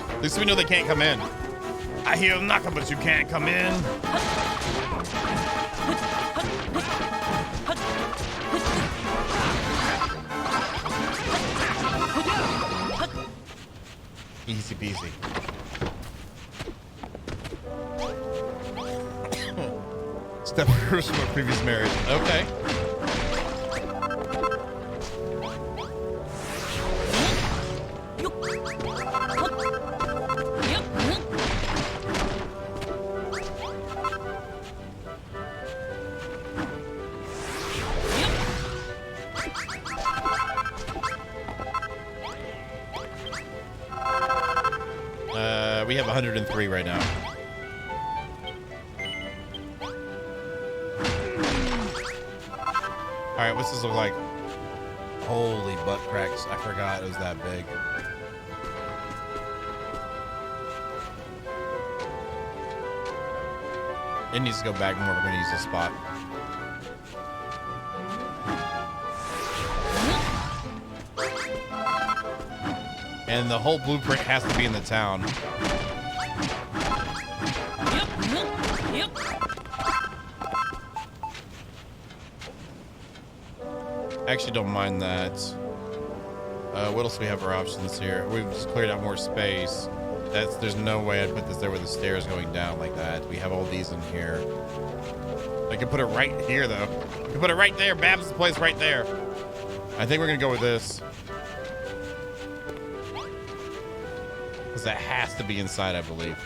At least we know they can't come in. I hear them knocking, but you can't come in. Easy peasy. Step first from a previous marriage. Okay. We have 103 right now. All right, what's this look like? Holy butt cracks. I forgot it was that big. It needs to go back more. We're going to use this spot. And the whole blueprint has to be in the town. Yep. I actually don't mind that. What else do we have for options here? We've just cleared out more space. There's no way I'd put this there with the stairs going down like that. We have all these in here. I could put it right here, though. I could put it right there. Babs' place right there. I think we're going to go with this. Because that has to be inside, I believe.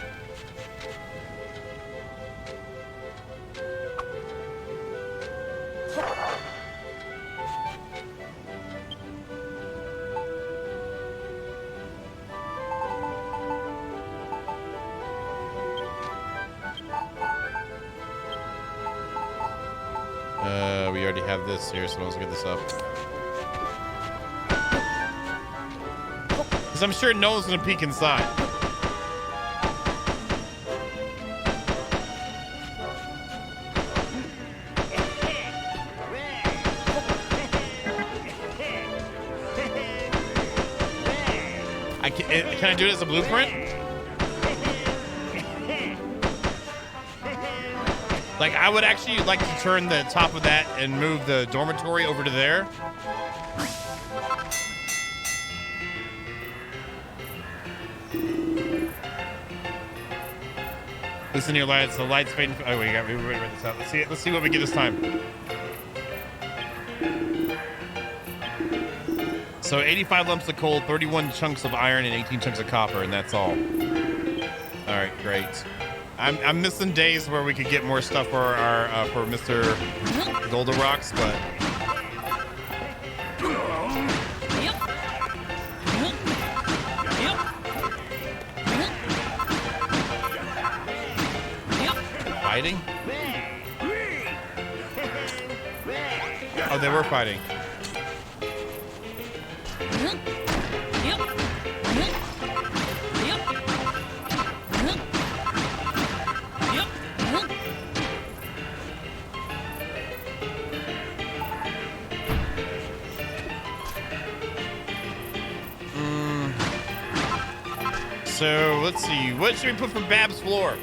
We already have this here, so let's get this up. Because I'm sure no one's going to peek inside. Can I do it as a blueprint? Like, I would actually like to turn the top of that and move the dormitory over to there. Listen here, lads. The light's fading. Oh, wait, we write this out. Let's see what we get this time. So 85 lumps of coal, 31 chunks of iron, and 18 chunks of copper, and that's all. All right, great. I'm missing days where we could get more stuff for our for Mr. Golden Rocks, but fighting? Oh, they were fighting. So let's see. What should we put for Bab's floor?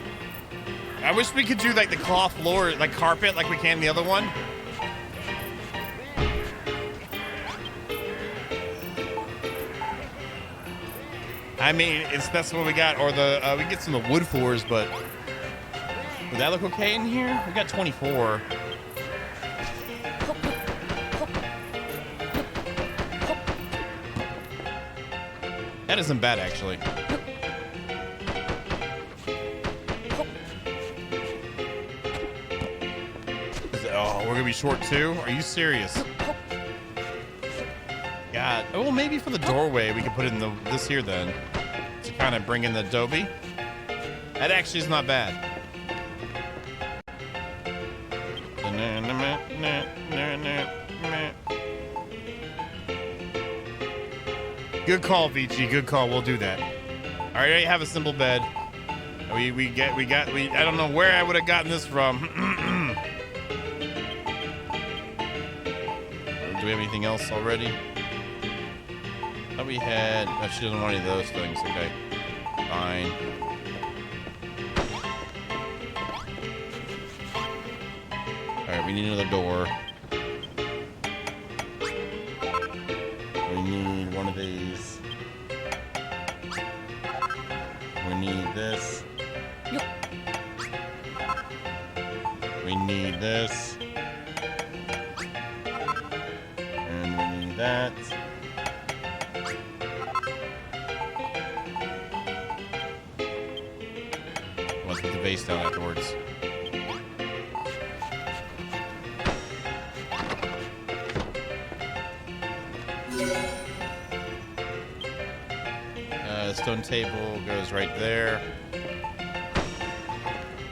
I wish we could do like the cloth floor, like carpet, like we can the other one. I mean, that's what we got, or the we can get some of the wood floors, but would that look okay in here? We got 24. That isn't bad, actually. Oh, we're gonna be short too? Are you serious? God. Oh, well, maybe for the doorway we could put it in this here then, to kind of bring in the adobe. That actually is not bad. Good call, VG. Good call. We'll do that. All right, I have a simple bed. I don't know where I would have gotten this from. Do we have anything else already? Thought we had. Oh, she doesn't want any of those things. Okay, fine. All right, we need another door. We need one of these. We need this. We need this. And we need that. Let's put the base down afterwards. Stone table goes right there.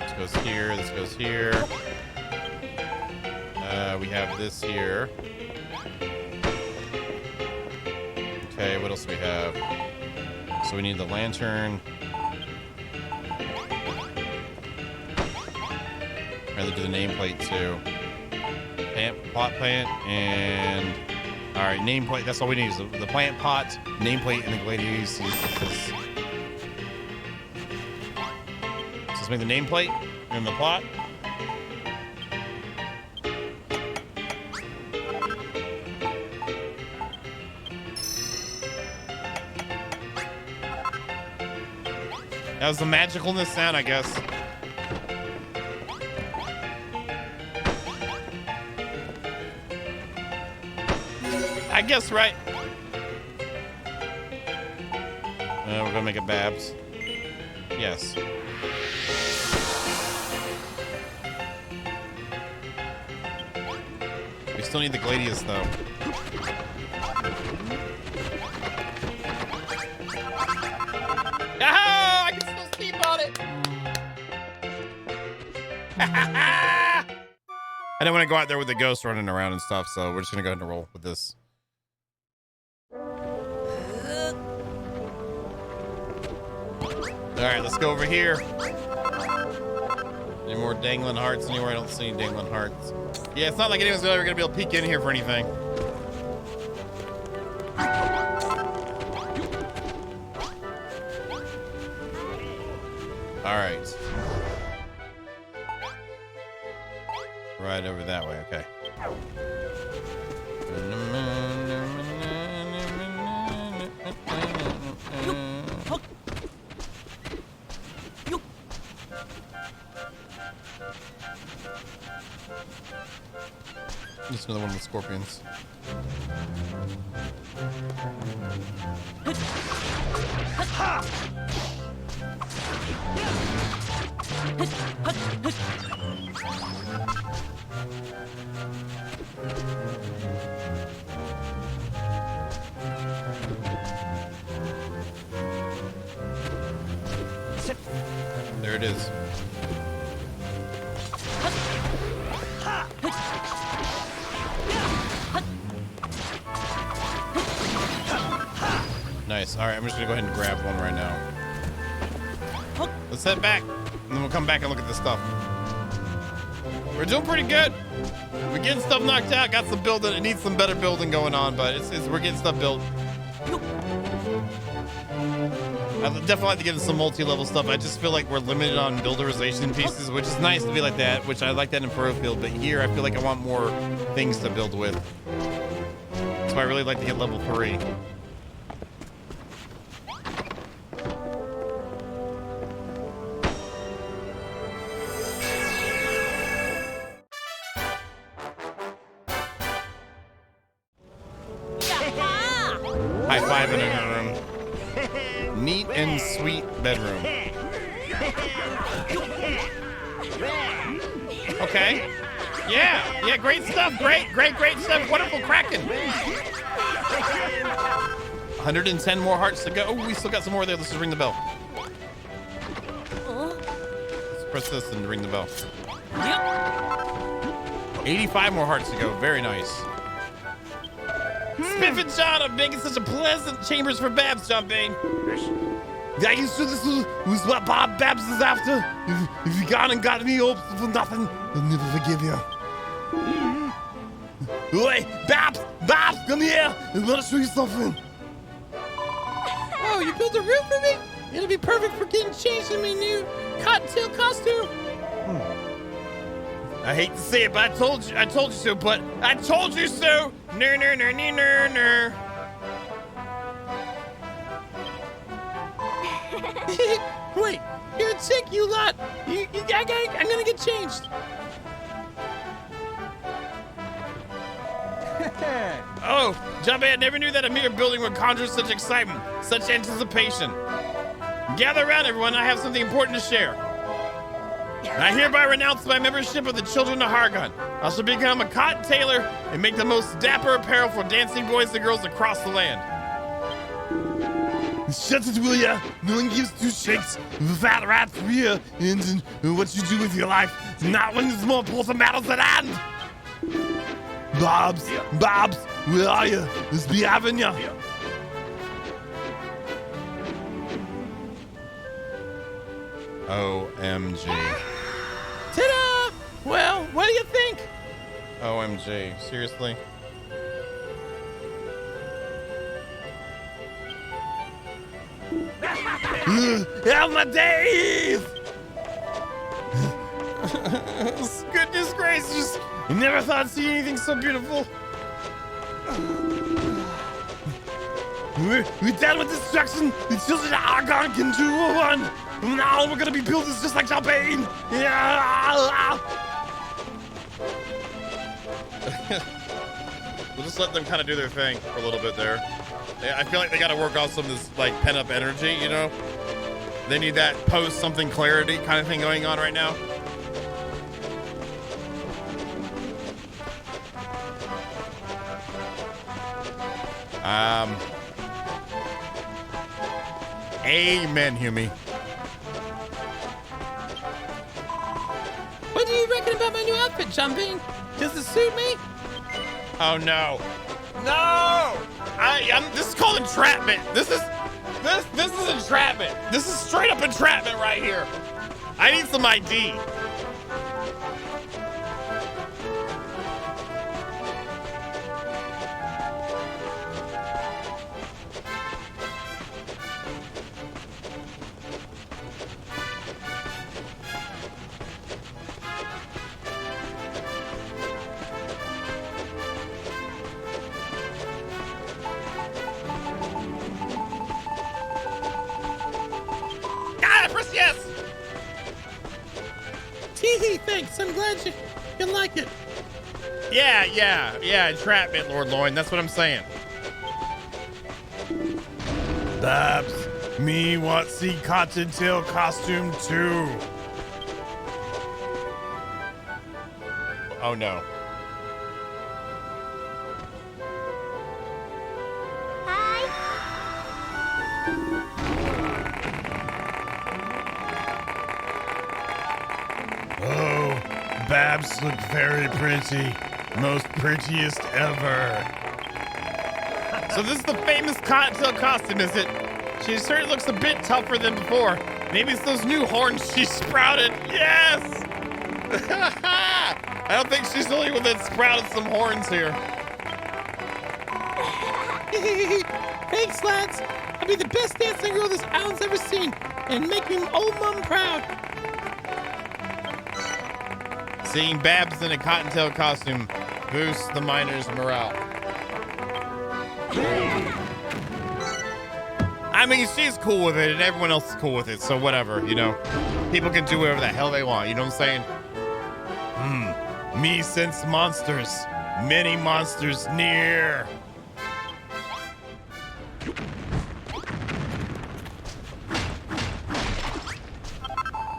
This goes here. This goes here. We have this here. Okay, what else do we have? So we need the lantern. Rather do the nameplate too. Pot plant and all right, nameplate. That's all we need is the plant pot, nameplate, and the gladiators. So let's make the nameplate and the pot. That was the magicalness sound, I guess. I guess, right? We're gonna make it Babs. Yes. We still need the Gladius, though. Ah! I can still sleep on it! I don't want to go out there with the ghost running around and stuff, so we're just gonna go ahead and roll with this. All right, let's go over here. Any more dangling hearts anywhere? I don't see any dangling hearts. Yeah, it's not like anyone's ever gonna be able to peek in here for anything. All right. Right over that way, okay. Just another one with scorpions. There it is. Nice. All right, I'm just gonna go ahead and grab one right now. Let's head back, and then we'll come back and look at this stuff. We're doing pretty good. We're getting stuff knocked out. Got some building. It needs some better building going on, but we're getting stuff built. I'd definitely like to get into some multi-level stuff. I just feel like we're limited on builderization pieces, which is nice to be like that, which I like that in Furrowfield, but here I feel like I want more things to build with. That's why I really like to get level 3. High five in her room. Neat and sweet bedroom. Okay. Yeah, great stuff. Great stuff. Wonderful cracking. 110 more hearts to go. Oh, we still got some more there. Let's just ring the bell. Let's press this and ring the bell. Yep. 85 more hearts to go. Very nice. Spiff and John are making such a pleasant chambers for Babs, John Bain. Yeah, you sure this was what Bob Babs is after? If you gone and got any hopes for nothing, I'll never forgive you. Wait, Babs, come here. I want to show you something. Oh, you built a room for me? It'll be perfect for getting changed in my new cottontail costume. I hate to say it, but I told you so, but I told you so. Ner. Wait, you're a chick, you lot. I'm gonna get changed. Oh, Jabba, I never knew that a mere building would conjure such excitement, such anticipation. Gather around, everyone. I have something important to share. I hereby renounce my membership of the Children of Hargon. I shall become a cotton tailor and make the most dapper apparel for dancing boys and girls across the land. Shut it, will ya? No one gives two shakes of a fat rat's rear and what you do with your life. Not when there's more important matters at hand. Bobs, where are you? Let's be having ya. OMG. Ta-da! Well, what do you think? OMG. Seriously? Have my days! Goodness gracious! I never thought I'd see anything so beautiful. We're done with destruction. The Children of Argon can do one. Now we're gonna be builders just like Champagne. Yeah. We'll just let them kind of do their thing for a little bit there. I feel like they got to work off some of this like pent up energy, you know? They need that post something clarity kind of thing going on right now. Amen, Humi. What do you reckon about my new outfit, Jumping? Does it suit me? Oh no. No! This is called entrapment. This is entrapment. This is straight up entrapment right here. I need some ID. Yes! Tee-hee, thanks. I'm glad you like it. Yeah, entrapment, Lord Loin. That's what I'm saying. Babs, me want see Cottontail costume too. Oh no. Hi. Oh, Babs look very pretty. Most prettiest ever. So this is the famous cottontail costume, is it? She certainly looks a bit tougher than before. Maybe it's those new horns she sprouted. Yes! I don't think she's the only one that sprouted some horns here. Thanks, lads. I'll be the best dancing girl this island's ever seen and make me old mom proud. Seeing Babs in a cottontail costume boosts the miners' morale. I mean, she's cool with it, and everyone else is cool with it, so whatever, you know. People can do whatever the hell they want, you know what I'm saying? Me sense monsters. Many monsters near.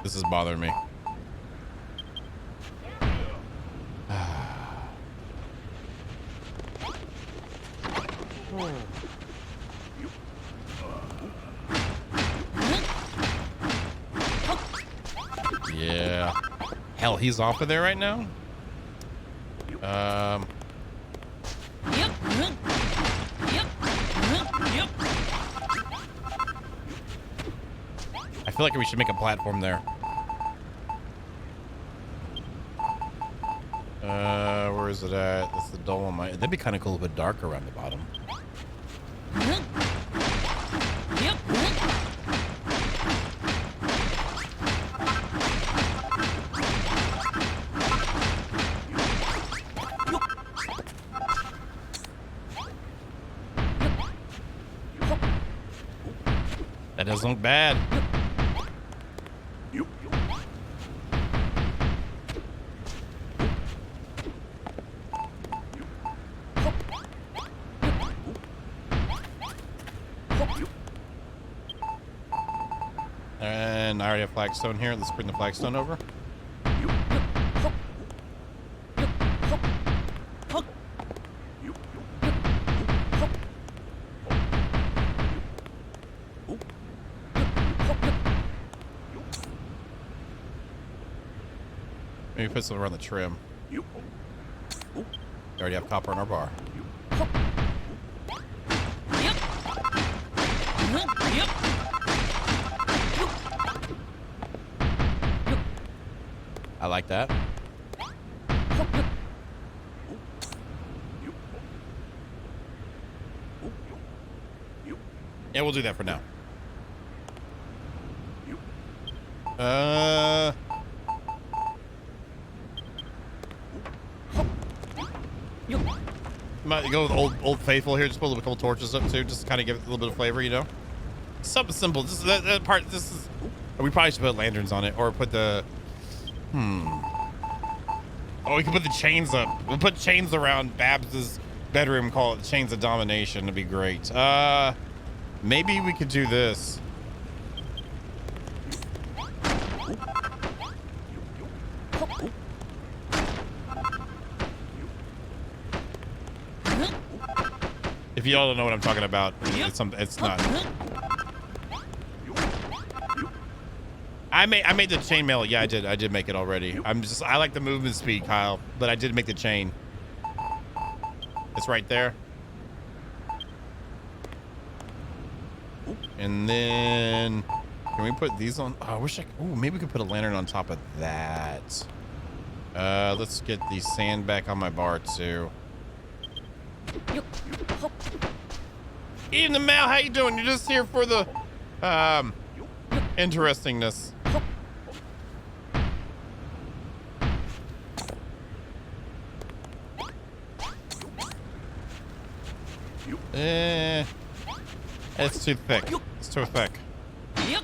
This is bothering me. Yeah. Hell, he's off of there right now? Yep. Yep. Yep. I feel like we should make a platform there. Where is it at? That's the Dolomite. That'd be kind of cool if it dark around the bottom. Yep. That doesn't look bad. And I already have flagstone here. Let's bring the flagstone over. Maybe put some around the trim. We already have copper in our bar. Yep. Yep. I like that. Yeah, we'll do that for now. Might go with old faithful here. Just put a couple torches up too, just to kind of give it a little bit of flavor, you know. Something simple. This is that part. This is. We probably should put lanterns on it, or put the. Oh, we can put the chains up. We'll put chains around Babs's bedroom. Call it chains of domination. It'd be great. Maybe we could do this. If y'all don't know what I'm talking about, it's not. I made the chainmail. Yeah, I did make it already. I like the movement speed, Kyle, but I did make the chain. It's right there. And then can we put these on? Oh, I wish maybe we could put a lantern on top of that. Let's get the sand back on my bar too. Even the Mal, how you doing? You're just here for the interestingness. It's too thick. It's too thick. Yep.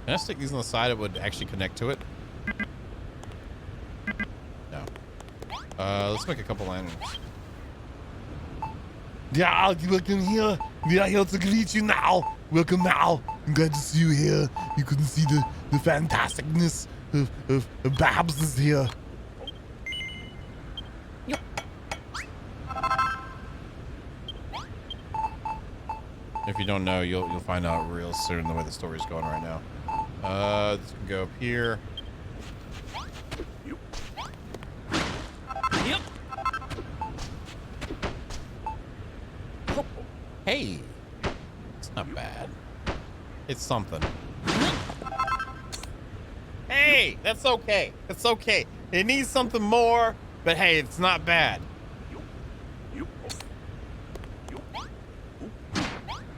Can I stick these on the side? It would actually connect to it. No. Let's make a couple lanterns. Yeah, welcome here. We are here to greet you now. Welcome now. I'm glad to see you here. You couldn't see the fantasticness of Babs is here. If you don't know, you'll find out real soon the way the story's going right now. This can go up here. Yep. Hey, it's not bad. It's something. Hey, that's okay. It's okay. It needs something more, but hey, it's not bad.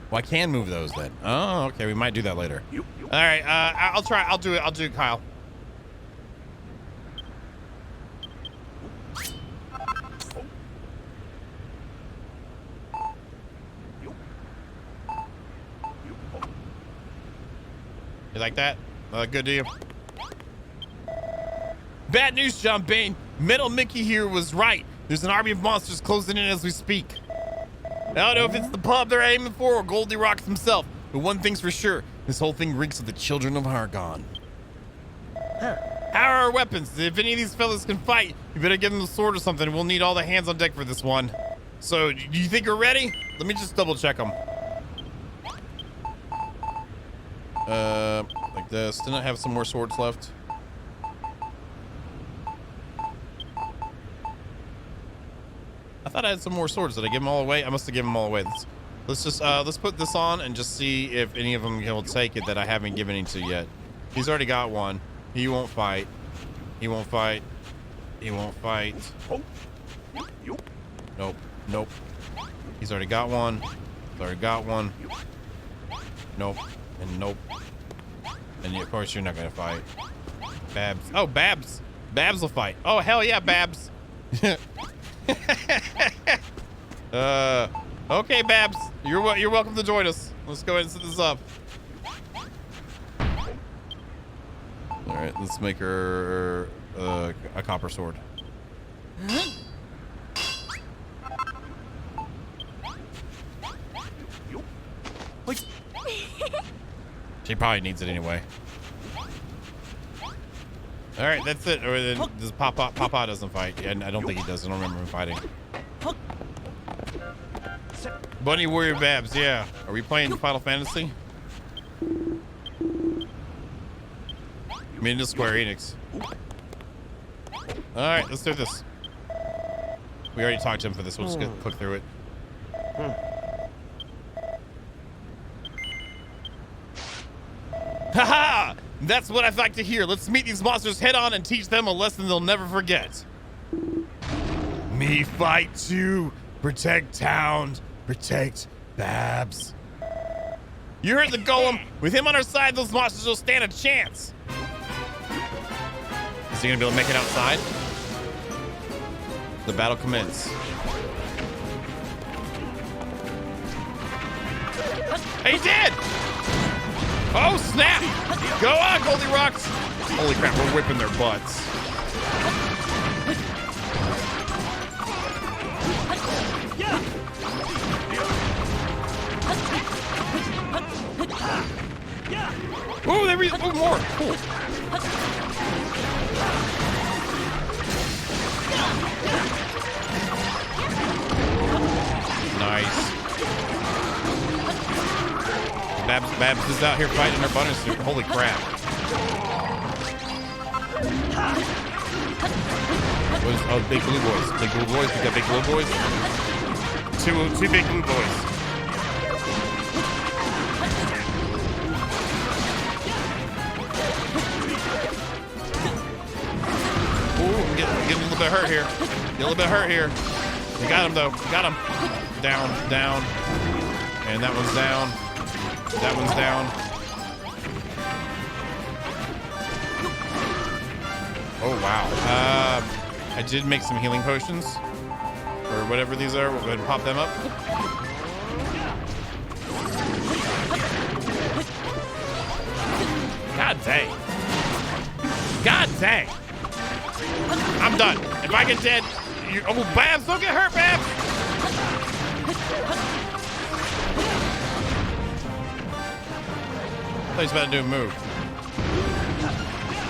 Well, I can move those then. Oh, okay. We might do that later. All right. I'll try. I'll do it. I'll do it, Kyle. You like that? Good to you. Bad news, John Bain. Metal Mickey here was right. There's an army of monsters closing in as we speak. I don't know if it's the pub they're aiming for or Goldie Rocks himself, but one thing's for sure. This whole thing reeks of the children of Hargon. How are our weapons? If any of these fellas can fight, you better give them the sword or something. We'll need all the hands on deck for this one. So, do you think you're ready? Let me just double check them. Like this. Didn't I have some more swords left? I thought I had some more swords. Did I give them all away? I must have given them all away. Let's just let's put this on and just see if any of them will take it that I haven't given any to yet. He's already got one. He won't fight. He won't fight. He won't fight. Nope. Nope. He's already got one. He's already got one. Nope. And nope. And of course you're not gonna fight. Babs. Oh, Babs. Babs will fight. Oh, hell yeah, Babs. Okay, Babs. You're welcome to join us. Let's go ahead and set this up. All right, let's make her a copper sword. She probably needs it anyway. All right, that's it. Or then does Papa doesn't fight, and I don't think he does. I don't remember him fighting. Bunny Warrior Babs, yeah. Are we playing Final Fantasy? I mean, it's Square Enix. All right, let's do this. We already talked to him for this. We'll just get click through it. Haha! That's what I'd like to hear. Let's meet these monsters head on and teach them a lesson they'll never forget. Me fight too. Protect town. Protect Babs. You heard the golem. With him on our side, those monsters will stand a chance. Is he gonna be able to make it outside? The battle commence. He did! Oh, snap! Go on, Goldie Rocks! Holy crap, we're whipping their butts. Oh, there we go. More. Cool. Nice. Babs is out here fighting her bunny suit. Holy crap. What is, oh, big blue boys. Big blue boys. We got big blue boys. Two big blue boys. Ooh, I'm getting a little bit hurt here. Get a little bit hurt here. We got him though. We got him. Down, down. And that one's down. That one's down. Oh, wow. I did make some healing potions. Or whatever these are. We'll go ahead and pop them up. God dang. God dang. I'm done. If I get dead, oh, Babs, don't get hurt, Babs. I thought he was about to do a move.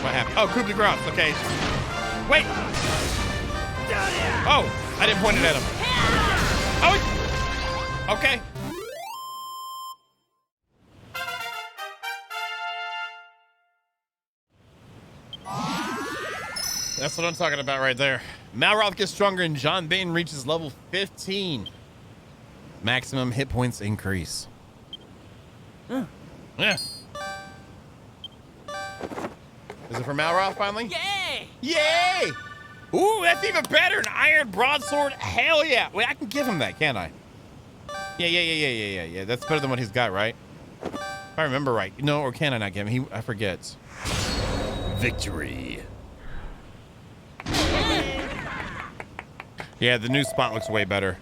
What happened? Oh, coup de grace. Okay. Wait. Oh, I didn't point it at him. Oh, okay. That's what I'm talking about right there. Malroth gets stronger and John Bane reaches level 15. Maximum hit points increase. Yeah. Is it for Malroth finally? Yay! Yay! Ooh, that's even better. An iron broadsword. Hell yeah. Wait, I can give him that, can't I? Yeah. That's better than what he's got, right? If I remember right. No, or can I not give him? I forget. Victory. Yeah, the new spot looks way better.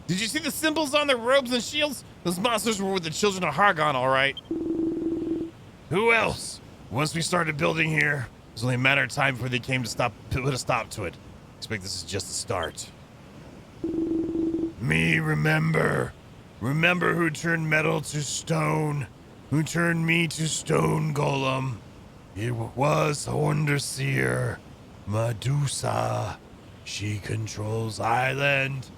Did you see the symbols on their robes and shields? Those monsters were with the children of Hargon, all right. Who else? Once we started building here, it was only a matter of time before they came to put a stop to it. Expect this is just the start. Me, remember who turned metal to stone, who turned me to stone golem. It was Hornderseer, Medusa. She controls Island.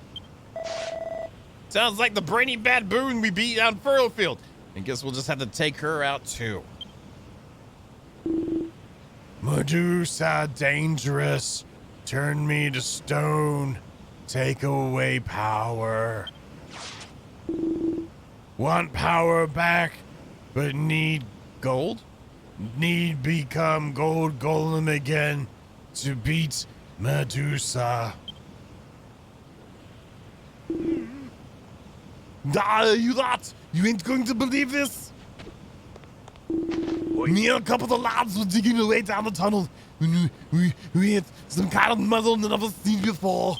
Sounds like the brainy baboon we beat on Furrowfield. I guess we'll just have to take her out too. Medusa, dangerous. Turn me to stone. Take away power. Want power back, but need gold? Need become gold golem again to beat Medusa. You lot! You ain't going to believe this! Me and a couple of the lads were digging away down the tunnel when we hit some kind of muzzle never seen before.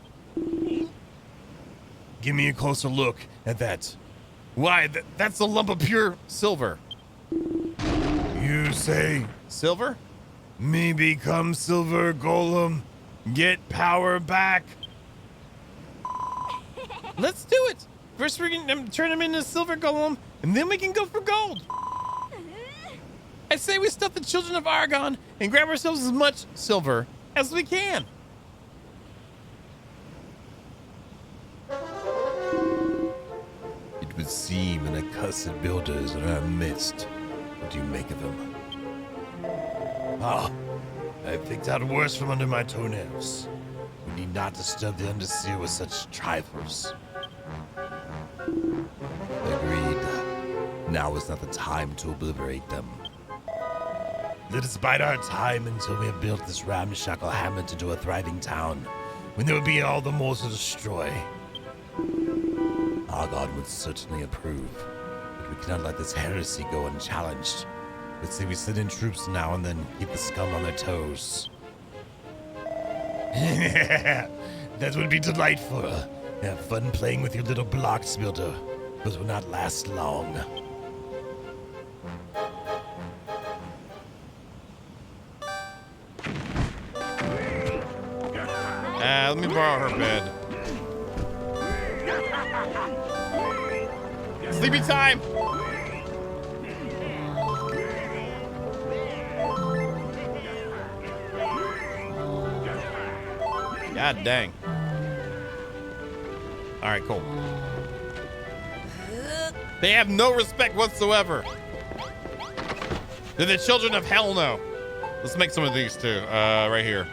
Give me a closer look at that. Why, that's a lump of pure silver. You say silver? Me become silver golem. Get power back. Let's do it. First we can turn him into silver golem, and then we can go for gold. I say we stuff the children of Argon and grab ourselves as much silver as we can. It would seem an accursed builders in our midst. What do you make of them? Ah, I picked out worse from under my toenails. We need not disturb the Underseer with such trifles. Agreed. Now is not the time to obliterate them. Let us bide our time until we have built this ramshackle hamlet into a thriving town, when there will be all the more to destroy. Argon would certainly approve, but we cannot let this heresy go unchallenged. Let's say we send in troops now and then keep the scum on their toes. That would be delightful. Have fun playing with your little blocks builder, but will not last long. Let me borrow her bed. Sleepy time! God dang. Alright, cool. They have no respect whatsoever. They're the children of hell no. Let's make some of these too. Right here.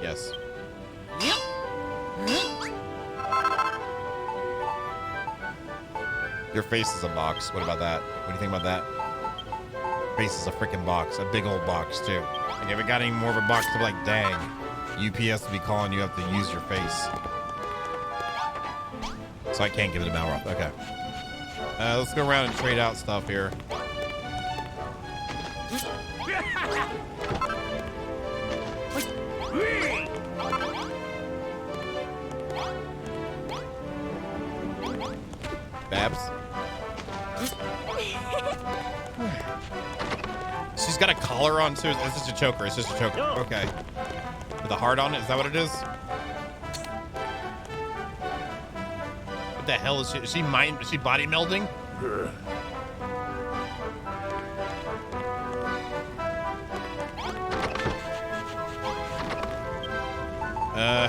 Yes. Your face is a box. What about that? What do you think about that? Face is a freaking box. A big old box too. Like if it got any more of a box to be like, dang. UPS will be calling you up to use your face. So I can't give it to Malroth. Okay. Let's go around and trade out stuff here. Babs? She's got a collar on too. It's just a choker. It's just a choker. Okay. With a heart on it? Is that what it is? What the hell is she? Is she body melding?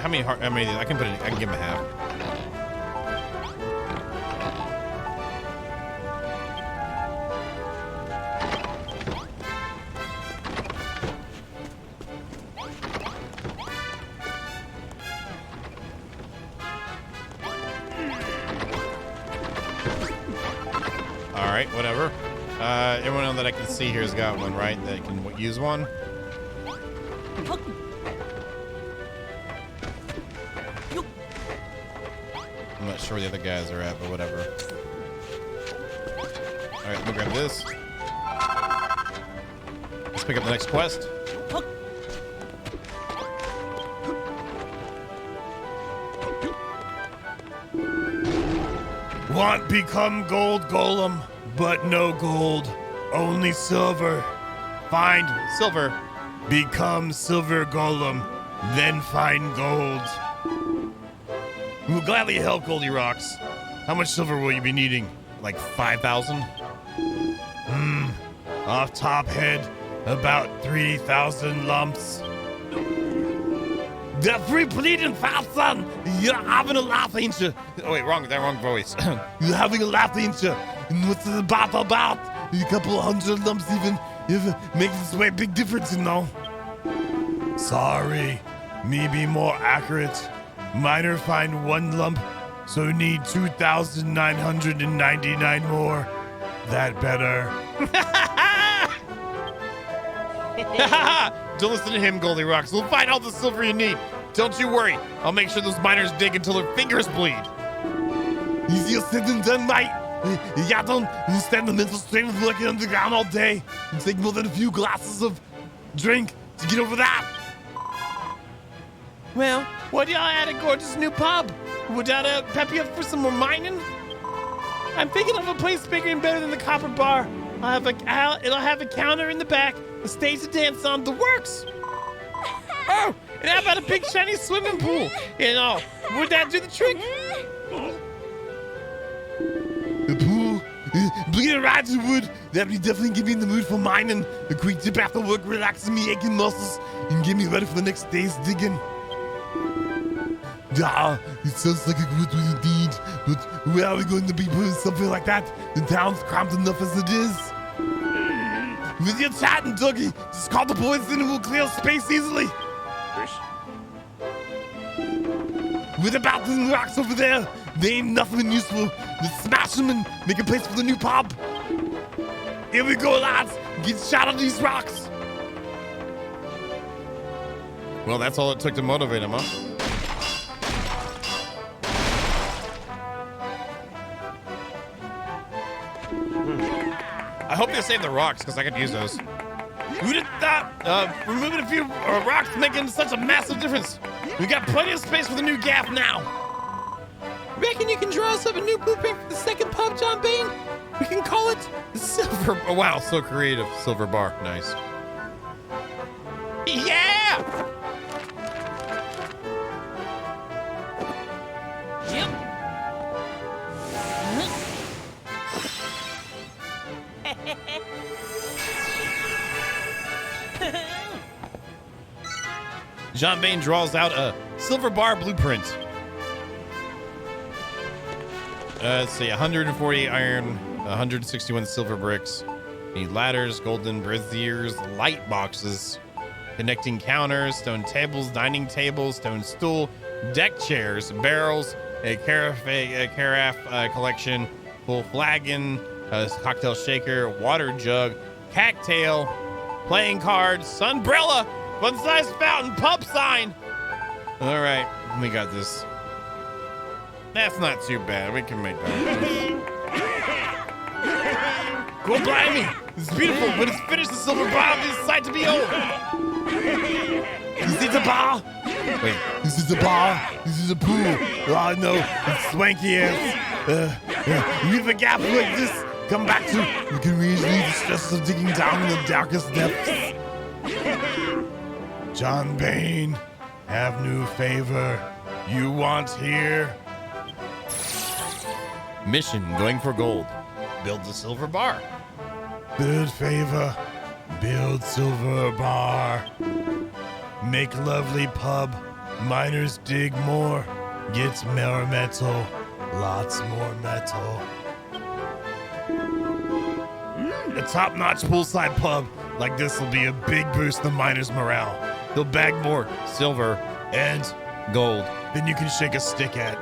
How many heart? How many? I can give him a half. right, whatever. Everyone that I can see here has got one, right? That can use one. I'm not sure where the other guys are at, but whatever. All right, we'll grab this. Let's pick up the next quest. Want become gold golem, but no gold, only silver. Find Silver. become silver golem, then find gold. We'll gladly help, Goldie Rocks. How much silver will you be needing? Like 5,000. Off top head, about 3,000 lumps. The free bleeding fast son. You're having a laugh, ain't you? Oh wait, wrong voice. You're having a laugh, ain't you? And what's it about? A couple of hundred lumps even if it makes this way a big difference, you know. Sorry, me be more accurate. Miner find 1 lump, so need 2,999 more. That better. Don't listen to him, Goldilocks. We'll find all the silver you need. Don't you worry. I'll make sure those miners dig until their fingers bleed. Easier said than done, mate. You don't understand the mental strain of working underground all day and take more than a few glasses of drink to get over that. Well, what y'all at a gorgeous new pub? Would that pep you up for some more mining? I'm thinking of a place bigger and better than the Copper Bar. It'll have a counter in the back, a stage to dance on, the works. Oh, and how about a big shiny swimming pool? You know, would that do the trick? The pool, bleeding rides wood. That would definitely get me in the mood for mining. A quick dip after work, relaxing me aching muscles, and get me ready for the next day's digging. It sounds like a good way indeed, but where are we going to be putting something like that? The town's cramped enough as it is. With your chatting, Dougie, just call the boys in and we'll clear space easily. With about the rocks over there, they ain't nothing useful. Let's smash them and make a place for the new pub. Here we go, lads. Get shot on these rocks. Well, that's all it took to motivate him, huh? I hope they save the rocks, because I could use those. Who did that? Removing a few rocks making such a massive difference. We got plenty of space for the new gaff now. Reckon you can draw us up a new blueprint for the second pub, John Bain? We can call it the Silver. Oh, wow, so creative. Silver bar, nice. Yeah! Yep. John Bain draws out a silver bar blueprint. Let's see, 140 iron, 161 silver bricks. Need ladders, golden braziers, light boxes, connecting counters, stone tables, dining tables, stone stool, deck chairs, barrels, a carafe collection, full flagon, a cocktail shaker, water jug, cattail, playing cards, sunbrella, fun-sized fountain, pub sign. All right, we got this. That's not too bad. We can make that. Go blimey! It's beautiful. When it's finished, the silver bar is a sight to behold. Is it a bar? Wait, This is a bar. This is a pool. Oh no, it's swanky ass. Leave a gap like this. Come back to. You can relieve the stress of digging down in the darkest depths. John Bain, have new favor. You want here? mission going for gold. Build the silver bar. Build favor. Build silver bar. Make lovely pub. Miners dig more. Gets more metal. Lots more metal. A top-notch poolside pub like this will be a big boost to miners' morale. They'll bag more silver and Gold. than you can shake a stick at.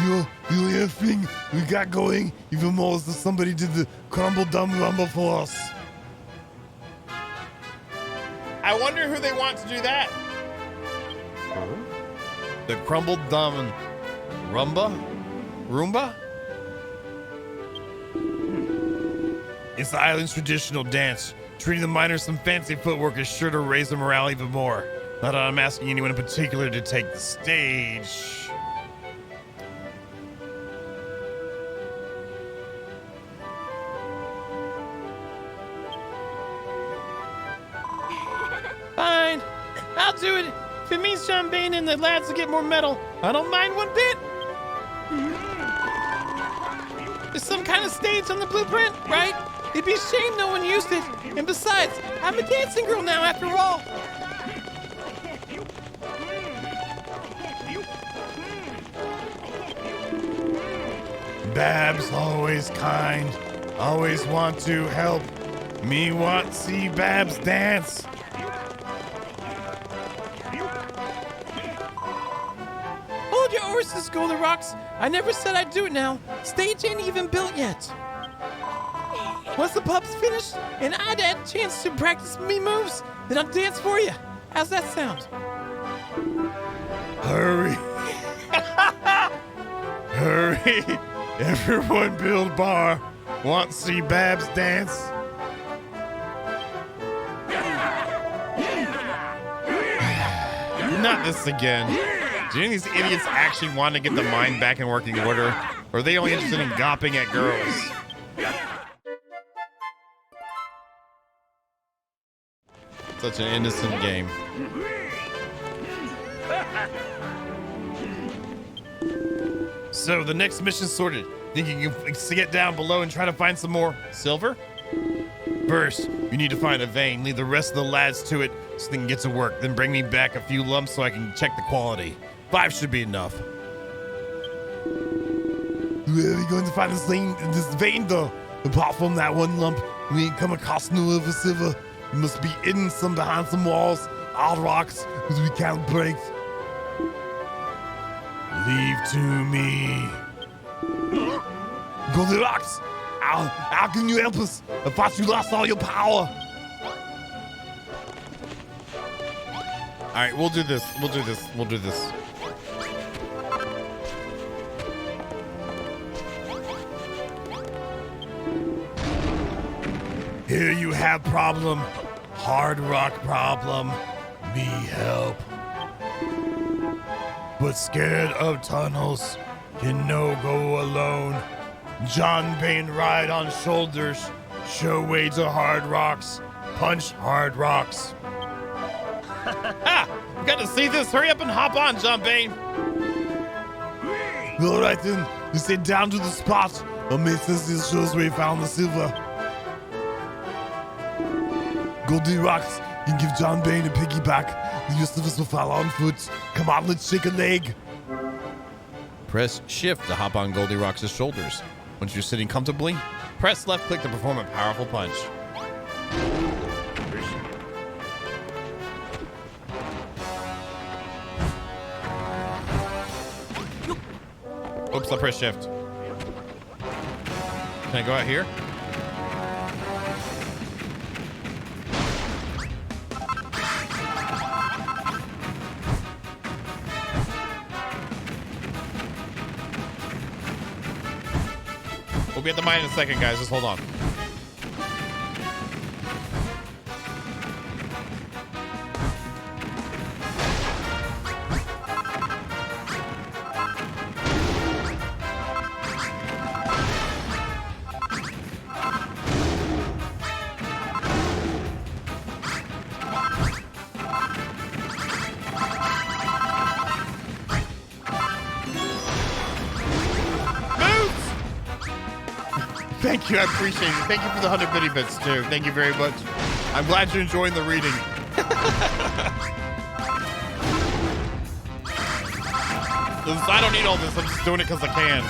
You the only other thing we got going even more is that somebody did the crumble dumb rumble for us. I wonder who they want to do that. The crumbled dumb Roomba? It's the island's traditional dance. Treating the miners some fancy footwork is sure to raise their morale even more. Not that I'm asking anyone in particular to take the stage. Fine. I'll do it. If it means John Bain and the lads will get more metal, I don't mind one bit. There's some kind of stage on the blueprint, right? It'd be a shame no one used it. And besides, I'm a dancing girl now after all. Babs always kind, always want to help. Me want see Babs dance. Hold your horses, Goldilocks. I never said I'd do it now. Stage ain't even built yet. Once the pub's finished and I'd had a chance to practice me moves, then I'll dance for you. How's that sound? Hurry. Hurry. Everyone build bar. Want to see Babs dance? Not this again. Do any of these idiots actually want to get the mine back in working order? Or are they only interested in gopping at girls? Such an innocent game. So the next mission's sorted. Think you can get down below and try to find some more silver? First, you need to find a vein. Leave the rest of the lads to it so they can get to work. Then bring me back a few lumps so I can check the quality. 5 should be enough. Where are we going to find this vein though? Apart from that one lump, we ain't come across no other silver. It must be hidden some behind some walls, odd rocks, which we can't break. Leave to me. Goldilocks, how can you help us? I thought you lost all your power. All right, we'll do this. We'll do this. We'll do this. Here you have problem. Hard rock problem. Me help. But scared of tunnels. Can no go alone. John Bain ride on shoulders. Show way to hard rocks. Punch hard rocks. Ah! You got to see this. Hurry up and hop on, John Bain. All right then. You sit down to the spot. This shows where you found the silver. Goldilocks, you can give John Bain a piggyback. The rest of us will follow on foot. Come on, let's shake a leg. Press shift to hop on Goldilocks' shoulders. Once you're sitting comfortably, press left click to perform a powerful punch. Oops, I pressed shift. Can I go out here? We'll be at the mine in a second, guys. Just hold on. Thank you, I appreciate it. Thank you for the 100 bitty bits, too. Thank you very much. I'm glad you're enjoying the reading. I don't need all this. I'm just doing it because I can.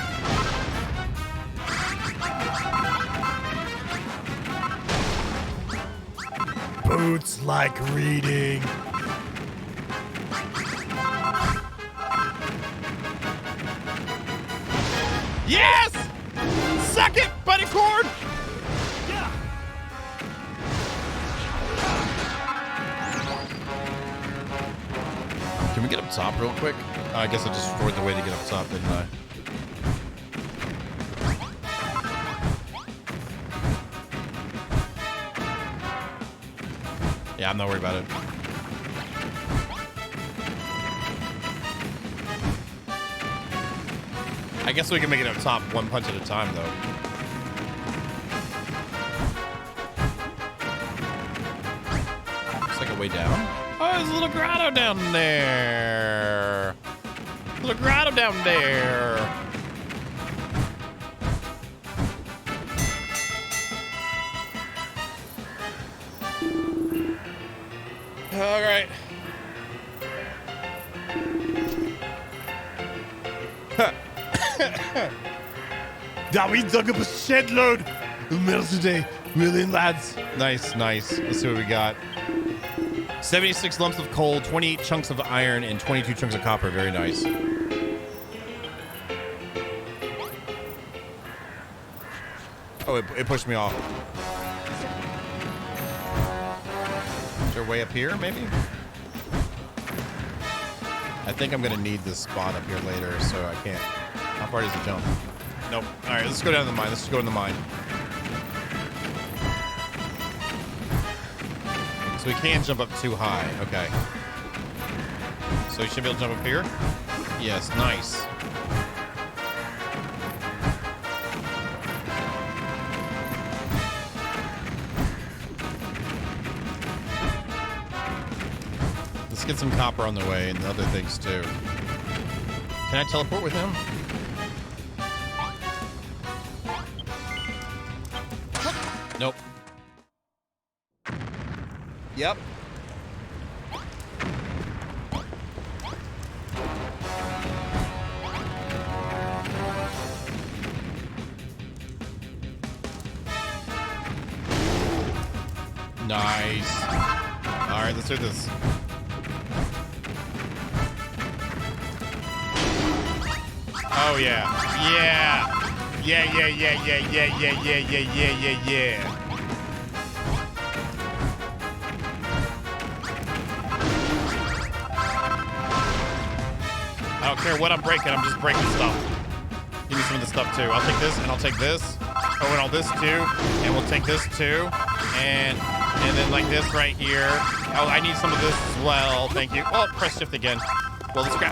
Boots like reading. Yes! Suck it, buddy cord! Can we get up top real quick? I guess I just destroyed the way to get up top, didn't I? Yeah, I'm not worried about it. I guess we can make it up top one punch at a time, though. Looks like a way down. Oh, there's a little grotto down there. Little grotto down there. All right. Now we dug up a shed load of metal today. Really, lads. Nice, nice. Let's see what we got. 76 lumps of coal, 28 chunks of iron, and 22 chunks of copper. Very nice. Oh, it pushed me off. Is there a way up here, maybe? I think I'm gonna need this spot up here later, so I can't. How far does it jump? Nope. All right, let's go down to the mine. Let's just go in the mine. So we can't jump up too high. Okay. So you should be able to jump up here? Yes, nice. Let's get some copper on the way and other things too. Can I teleport with him? Nope. Yep. Nice. All right, let's do this. Oh yeah. Yeah. Yeah. I don't care what I'm breaking, I'm just breaking stuff. Give me some of the stuff too. I'll take this and I'll take this. Oh, and all this too. And we'll take this too. And then like this right here. Oh, I need some of this as well. Thank you. Oh, press shift again. Well, let's go,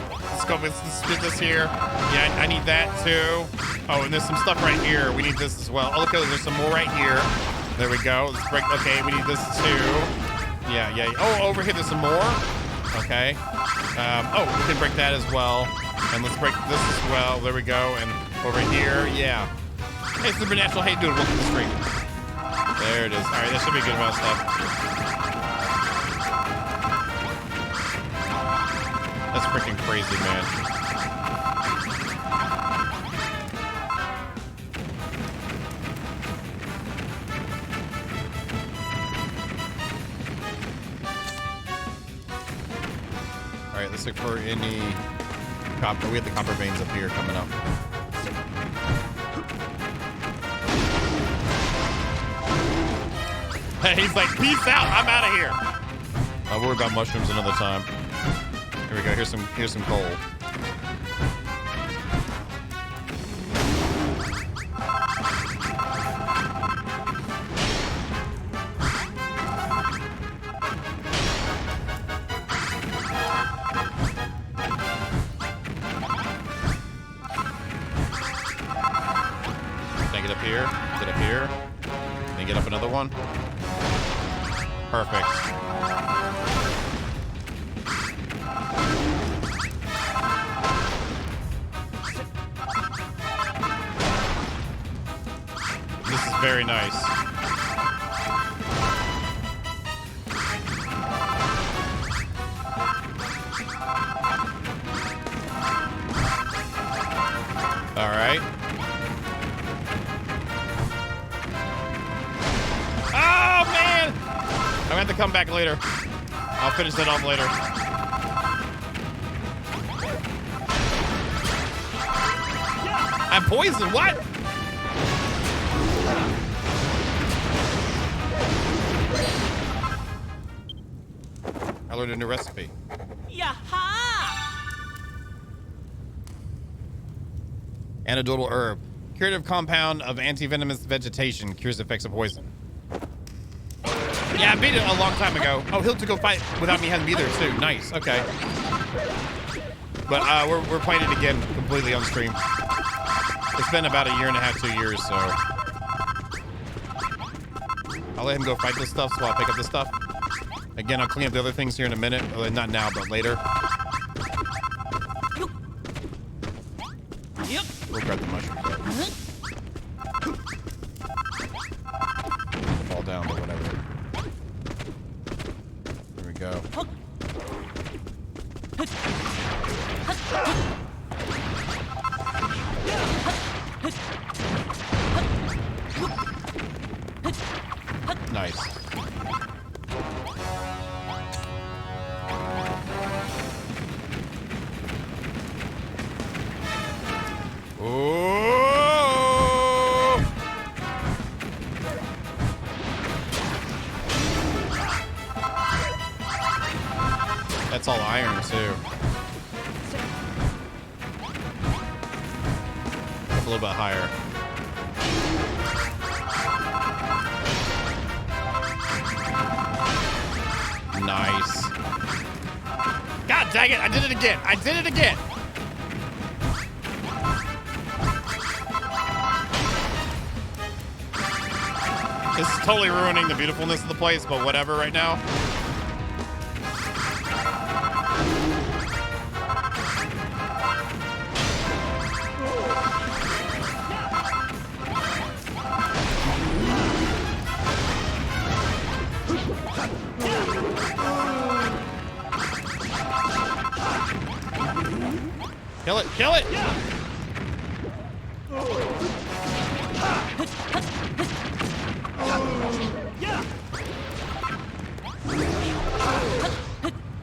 let's split this here. Yeah, I need that too. Oh, and there's some stuff right here. We need this as well. Oh, look, there's some more right here. There we go. Let's break, okay, we need this too. Yeah. Oh, over here, there's some more. Okay. Oh, we can break that as well. And let's break this as well. There we go. And over here, yeah. Hey, Supernatural. Hey, dude, welcome to the stream. There it is. All right, that should be a good amount of stuff. That's freaking crazy, man. All right, let's look for any copper. We have the copper veins up here coming up. Hey, he's like, peace out. I'm out of here. I'll worry about mushrooms another time. Here we go. Here's some coal. Can I get up here? Get up here. Can I get up another one? Perfect. This is very nice. All right. Oh, man! I'm gonna have to come back later. I'll finish that off later. I'm poisoned. What? I learned a new recipe. Yaha! Antidotal herb. Curative compound of anti-venomous vegetation. Cures the effects of poison. Yeah, I beat it a long time ago. Oh, he'll to go fight without me having to be there too. Nice. Okay. But we're playing it again completely on stream. It's been about 1.5 years, 2 years, so I'll let him go fight this stuff so I'll pick up this stuff. Again, I'll clean up the other things here in a minute. Well, not now, but later. Yep. We'll grab the mushrooms. Fall down, but whatever. Here we go. Nice. Oh! That's all iron too. Up a little bit higher. Nice. God dang it, I did it again. I did it again. This is totally ruining the beautifulness of the place, but whatever right now. Kill it, kill it!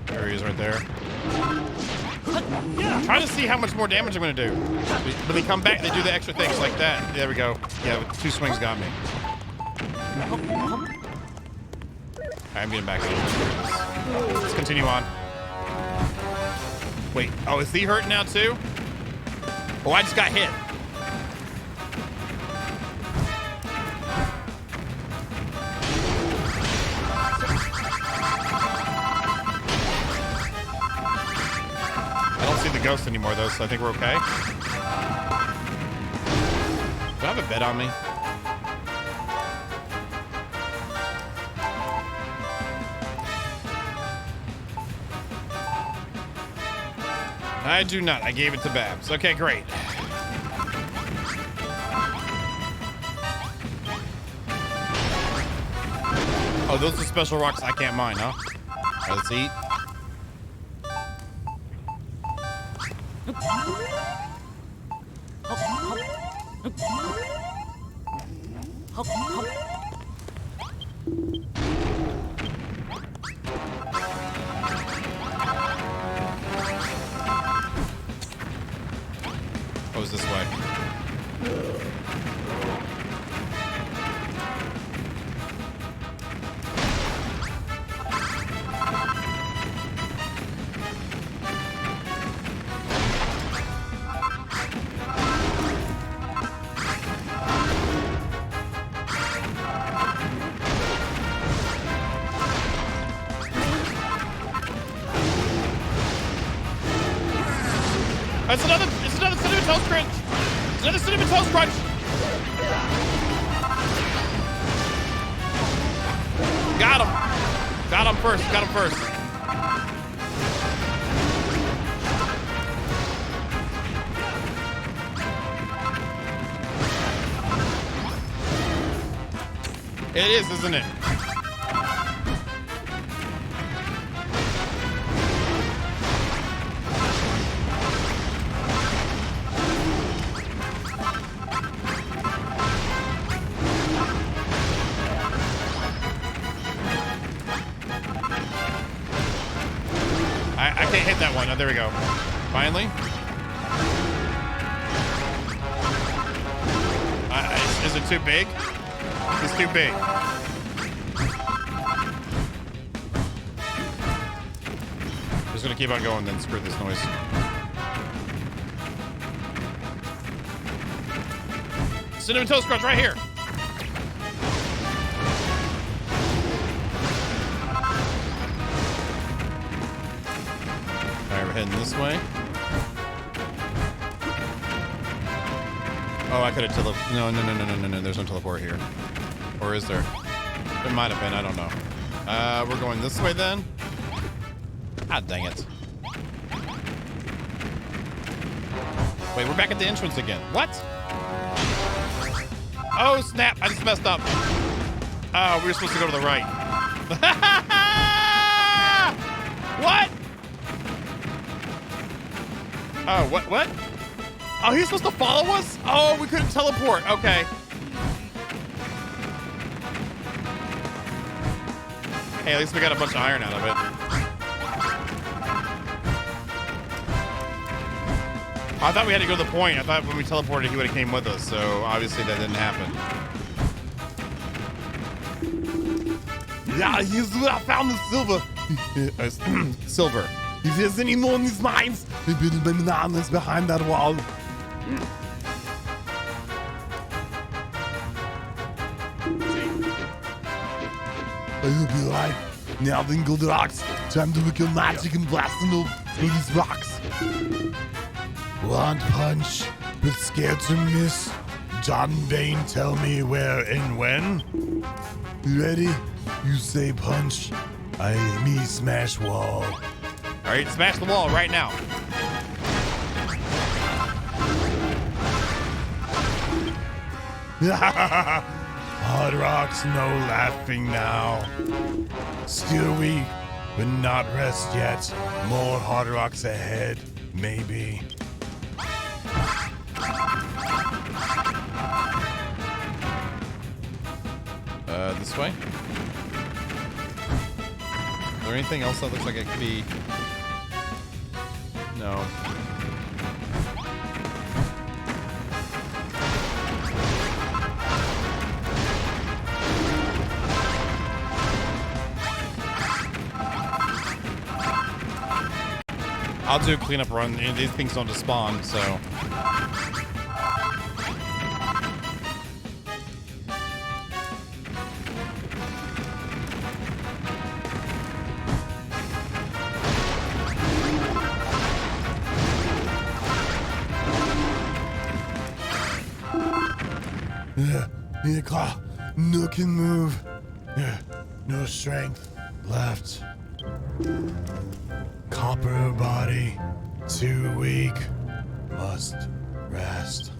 There he is right there. I'm trying to see how much more damage I'm gonna do. When they come back, they do the extra things like that. There we go. Yeah, 2 swings got me. I'm getting back in. Let's continue on. Wait, oh, is he hurt now too? Oh, I just got hit. I don't see the ghost anymore though, so I think we're okay. Do I have a bed on me? I do not. I gave it to Babs. Okay, great. Oh, those are special rocks I can't mine, huh? All right, let's eat. Goes this way. It's another cinnamon toast crunch. It's another cinnamon toast crunch. Got him. Got him first. Got him first. It is, isn't it? I can't hit that one. Oh, there we go. Finally. Is it too big? It's too big. Just gonna keep on going then. Screw this noise. Cinnamon Toast Crunch right here. All right, we're heading this way. Oh, I could have teleported. No. There's no teleport here. Or is there? There might have been. I don't know. We're going this way then. God dang it. Wait, we're back at the entrance again. What? Oh, snap. I just messed up. Oh, we were supposed to go to the right. What? Oh, what? Oh, he's supposed to follow us? Oh, we couldn't teleport. Okay. Hey, at least we got a bunch of iron out of it. I thought we had to go to the point. I thought when we teleported, he would have came with us. So obviously that didn't happen. Yeah, I found the silver. Silver. If there's any more in these mines, they've been bananas behind that wall. I hope you're right. Now then, gold rocks. Time to look at magic and blast them through these rocks. Want punch, but scared to miss. John Bain, tell me where and when. You ready? You say punch. Me smash wall. All right, smash the wall right now. Hard rocks, no laughing now. Still weak, but not rest yet. More hard rocks ahead, maybe. This way. Is there anything else that looks like it could be? No. I'll do a cleanup run. These things don't just spawn, so. No can move. No strength left. Copper body, too weak. Must rest.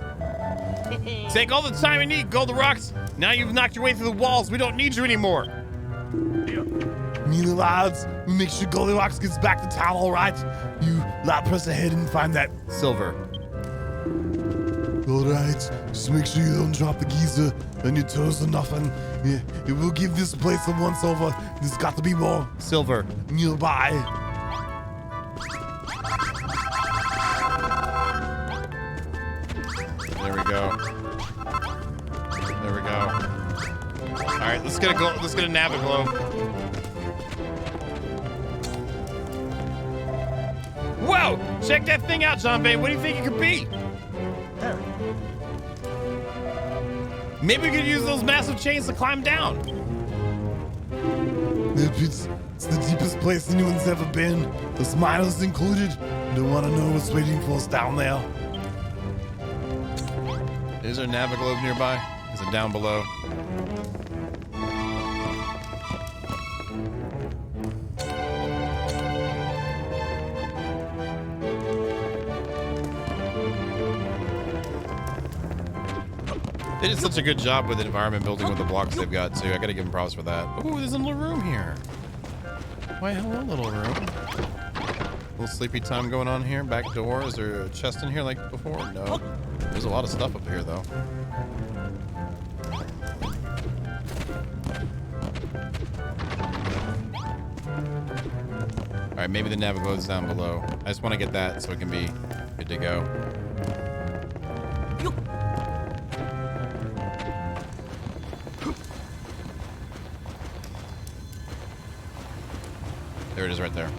Take all the time you need, Golden Rocks. Now you've knocked your way through the walls. We don't need you anymore. Me the lads, we make sure Goldilocks gets back to town all right. You lad press ahead and find that Silver. all right. Just make sure you don't drop the geezer on your toes or nothing. Yeah, it will give this place a once over. There's got to be more Silver. nearby. There we go. There we go. All right, let's get a Naviglow. Whoa! Check that thing out, John Bay. What do you think it could be? Maybe we could use those massive chains to climb down. It's the deepest place anyone's ever been. The miners included. Don't want to know what's waiting for us down there. Is there a Naviglobe nearby? Is it down below? They did such a good job with the environment building with the blocks they've got too. I gotta give them props for that. Oh, there's a little room here. Why, hello, little room. Little sleepy time going on here. Back door. Is there a chest in here like before? No. There's a lot of stuff up here though. All right, maybe the Naviglobe's down below. I just want to get that so it can be good to go. There it is right there.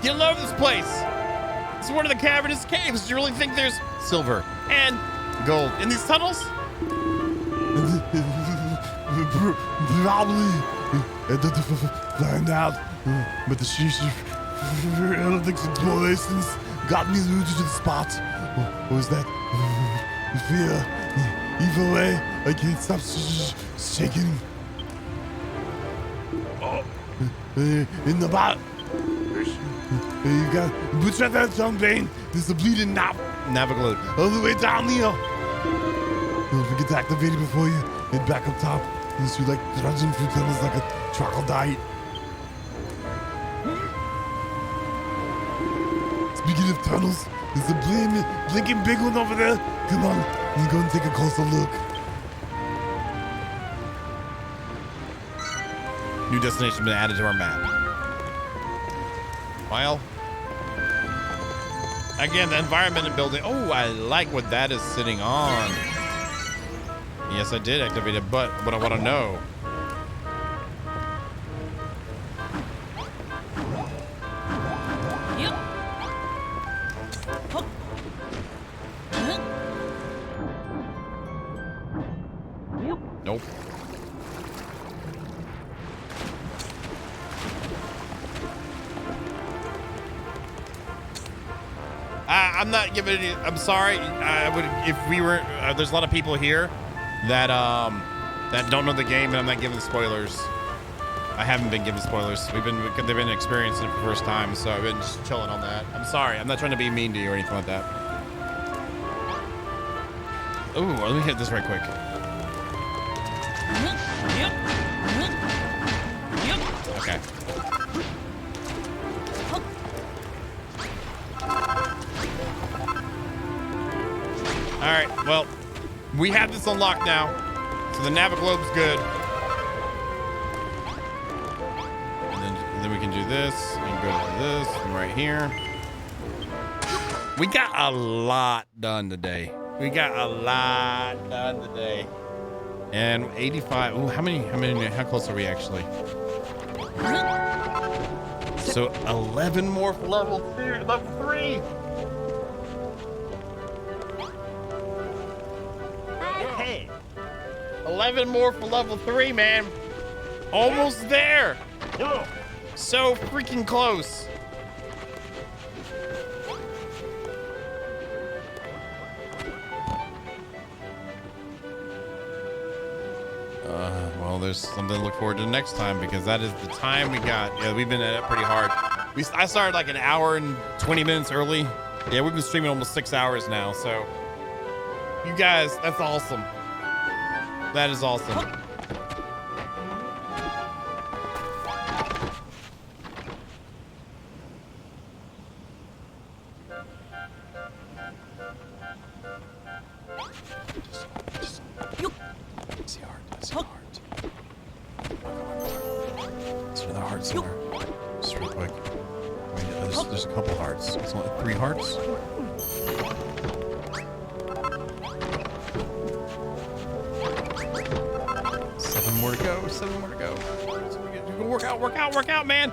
You love this place. It's one of the cavernous caves. Do you really think there's silver and gold in these tunnels? Probably. Find out. But the sheesh explorations got me rooted to the spot. What was that? Fear. Evil way. I can't stop shaking. In the bot. You got which at that tongue vein. There's a bleeding navigate all the way down here. Don't forget to activate it before you head back up top. Unless you like trudging through tunnels like a troglodyte. Speaking of tunnels, there's a blinking big one over there. Come on, let's go and take a closer look. New destination been added to our map. Well, again, the environment and building. Oh, I like what that is sitting on. Yes, I did activate it, but what I want to know. Yep. Nope. I'm not giving any. I'm sorry. I would if we were. There's a lot of people here that that don't know the game, and I'm not giving spoilers. I haven't been giving spoilers. They've been experiencing it for the first time, so I've been just chilling on that. I'm sorry. I'm not trying to be mean to you or anything like that. Ooh, let me hit this right quick. Okay. All right, well, we have this unlocked now, so the Naviglobe's good. And then we can do this, and go to this, and right here. We got a lot done today. And 85, ooh, how close are we actually? So 11 more for level 3. Hey, 11 more for level 3, man. Almost there. So freaking close. Well, there's something to look forward to next time, because that is the time we got. Yeah, we've been at it pretty hard. I started like an hour and 20 minutes early. Yeah, we've been streaming almost 6 hours now. So you guys, that's awesome. That is awesome. There's a couple hearts. It's only 3 hearts. Seven more to go. So we get to work out, man.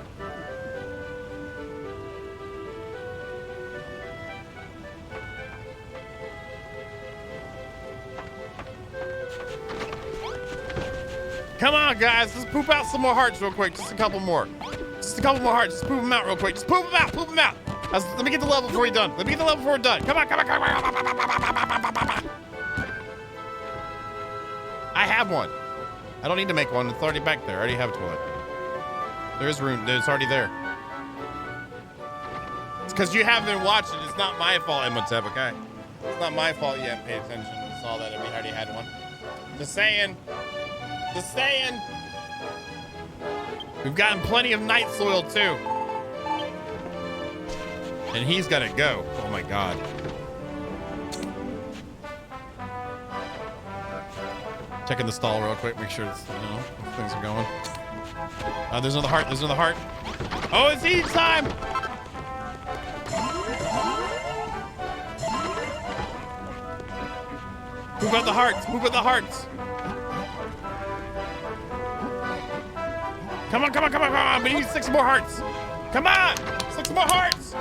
Come on, guys. Let's poop out some more hearts real quick. Just a couple more. Just a couple more hearts. Just poop them out real quick. Just poop them out. Let me get the level before we're done. Come on. I have one. I don't need to make one. It's already back there. I already have a toilet. There is room. It's already there. It's because you haven't been watching. It's not my fault, Imhotep, okay? It's not my fault you haven't paid attention. You saw that we already had one. Just saying. We've gotten plenty of night soil too. And he's gotta go. Oh my God. Checking the stall real quick, make sure it's, things are going. There's another heart. Oh, it's eating time. Move out the hearts. Move out the hearts. Come on, come on, come on, come on. We need 6 more hearts. Come on. 6 more hearts.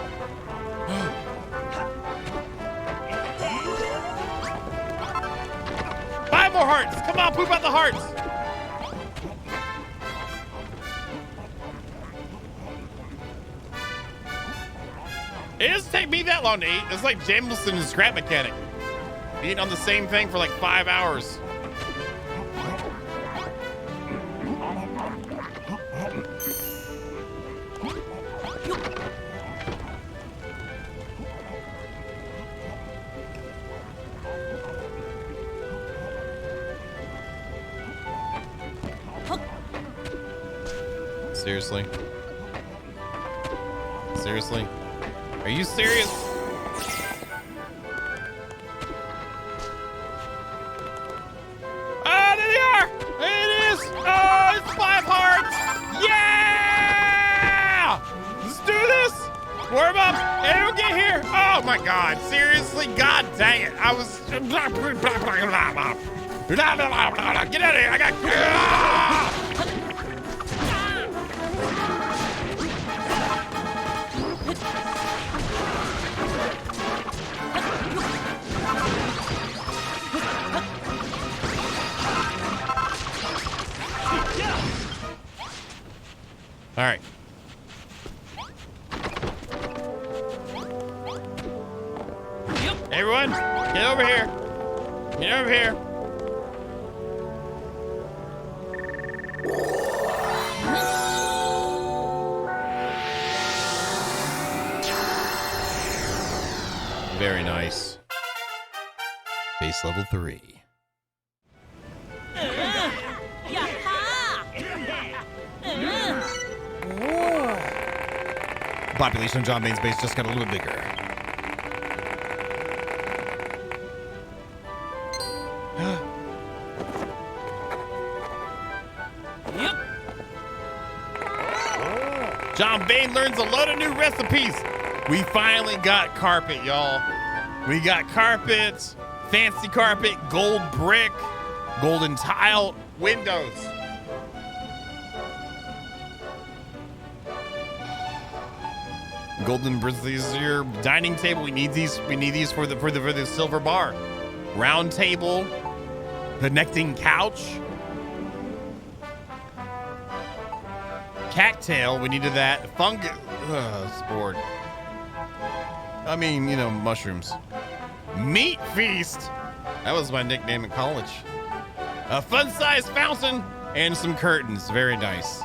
5 more hearts. Come on, poop out the hearts. It doesn't take me that long to eat. It's like Jameson and Scrap Mechanic. Eating on the same thing for like 5 hours. Seriously? Seriously? Are you serious? Ah, there they are! There it is! Oh, it's 5 hearts! Yeah! Let's do this! Warm up! Everyone get here! Oh my god, seriously? God dang it! I was... Get out of here! I got... All right. Everyone, get over here. Get over here. Very nice. Base level 3. The population of John Bane's base just got a little bit bigger. John Bane learns a load of new recipes. We finally got carpet, y'all. We got carpets, fancy carpet, gold brick, golden tile, windows. Golden these are your dining table. We need these for the silver bar. Round table, connecting couch. Cattail, we needed that. Fungus, sport. I mean, you know, mushrooms. Meat feast. That was my nickname in college. A fun-sized fountain and some curtains. Very nice.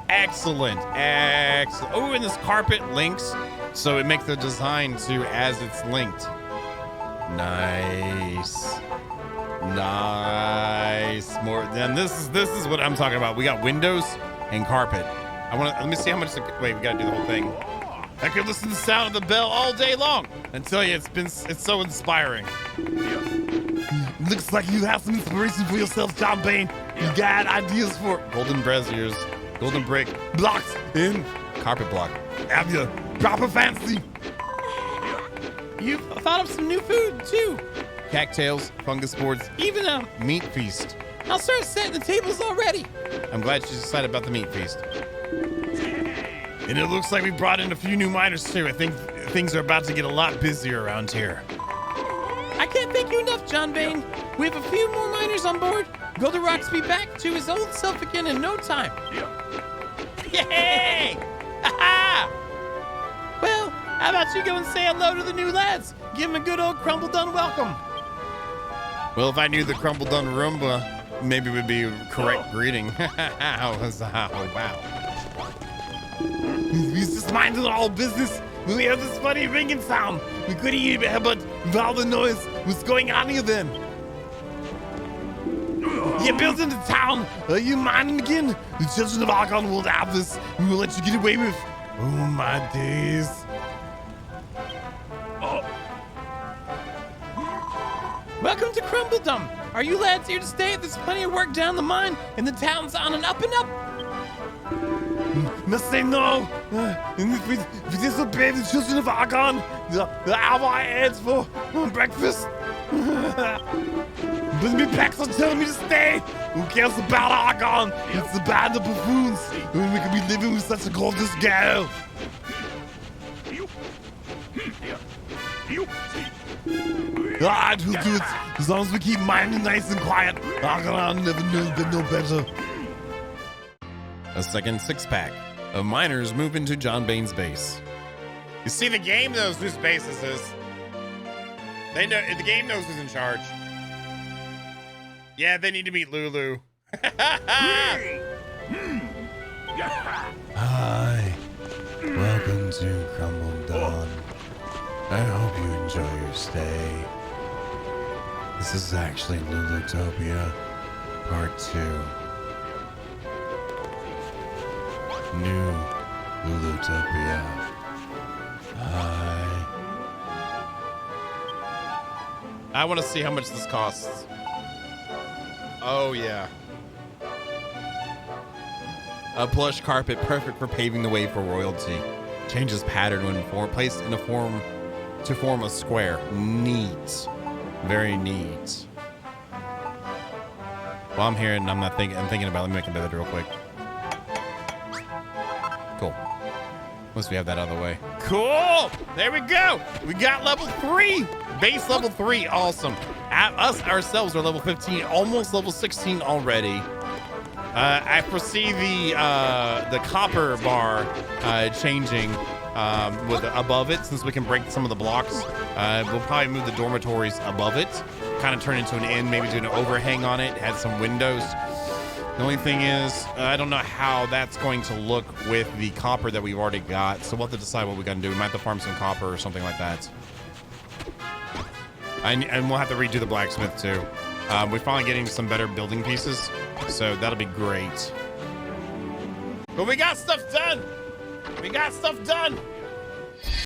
Excellent. Excellent. Oh, and this carpet links, so it makes the design to as it's linked. Nice. Nice. More. Then this is what I'm talking about. We got windows and carpet. Let me see how much. Wait, we gotta do the whole thing. I could listen to the sound of the bell all day long and tell you it's so inspiring. Looks like you have some inspiration for yourself, John Bane. You got ideas for Golden braziers, golden brick, blocks in carpet block. Have you proper fancy? You've thought of some new food too. Cattails, fungus boards, Even meat feast. I'll start setting the tables already. I'm glad she's excited about the meat feast. And it looks like we brought in a few new miners too. I think things are about to get a lot busier around here. I can't thank you enough, John Bane. We have a few more miners on board. Golden Rock's be back to his old self again in no time. Yay! Ha-ha! Well, how about you go and say hello to the new lads? Give them a good old crumble done welcome. Well, if I knew the crumble done Roomba, maybe it would be a correct greeting. Wow. He's just minding our business. We heard this funny ringing sound. We couldn't even hear but all the noise. What's going on here then? You're built into town. Are you mining again? The children of Archon won't have this. We will let you get away with. Oh my days. Welcome to Crumbledom. Are you lads here to stay? There's plenty of work down the mine, and the town's on an up and up. Must say no. And if we disobey the children of Archon, they'll have our heads for breakfast. Doesn't mean Pax are telling me to stay. Who cares about Argon? It's the band of buffoons. When we could be living with such a gorgeous girl. Alright, we'll do it. As long as we keep mining nice and quiet. Argon never been no better. A second six-pack of miners move into John Bain's base. You see, the game knows whose base this is. They know the game knows who's in charge. Yeah, they need to meet Lulu. Hi. Welcome to Crumble Dawn. I hope you enjoy your stay. This is actually Lulutopia Part 2. New Lulutopia. Hi. I want to see how much this costs. Oh, yeah. A plush carpet, perfect for paving the way for royalty. Changes pattern when placed in a form to form a square. Neat. Very neat. While I'm here and I'm thinking about it, let me make a bed real quick. Cool. Once we have that out of the way. Cool! There we go! We got level 3! Base level 3, awesome. Us ourselves are level 15, almost level 16 already. I foresee the copper bar changing with above it, since we can break some of the blocks. We'll probably move the dormitories above it, kind of turn into an inn, maybe do an overhang on it, add some windows. The only thing is, I don't know how that's going to look with the copper that we've already got, so we'll have to decide what we're going to do. We might have to farm some copper or something like that. And we'll have to redo the blacksmith too. We're finally getting some better building pieces, so that'll be great. But we got stuff done! We got stuff done!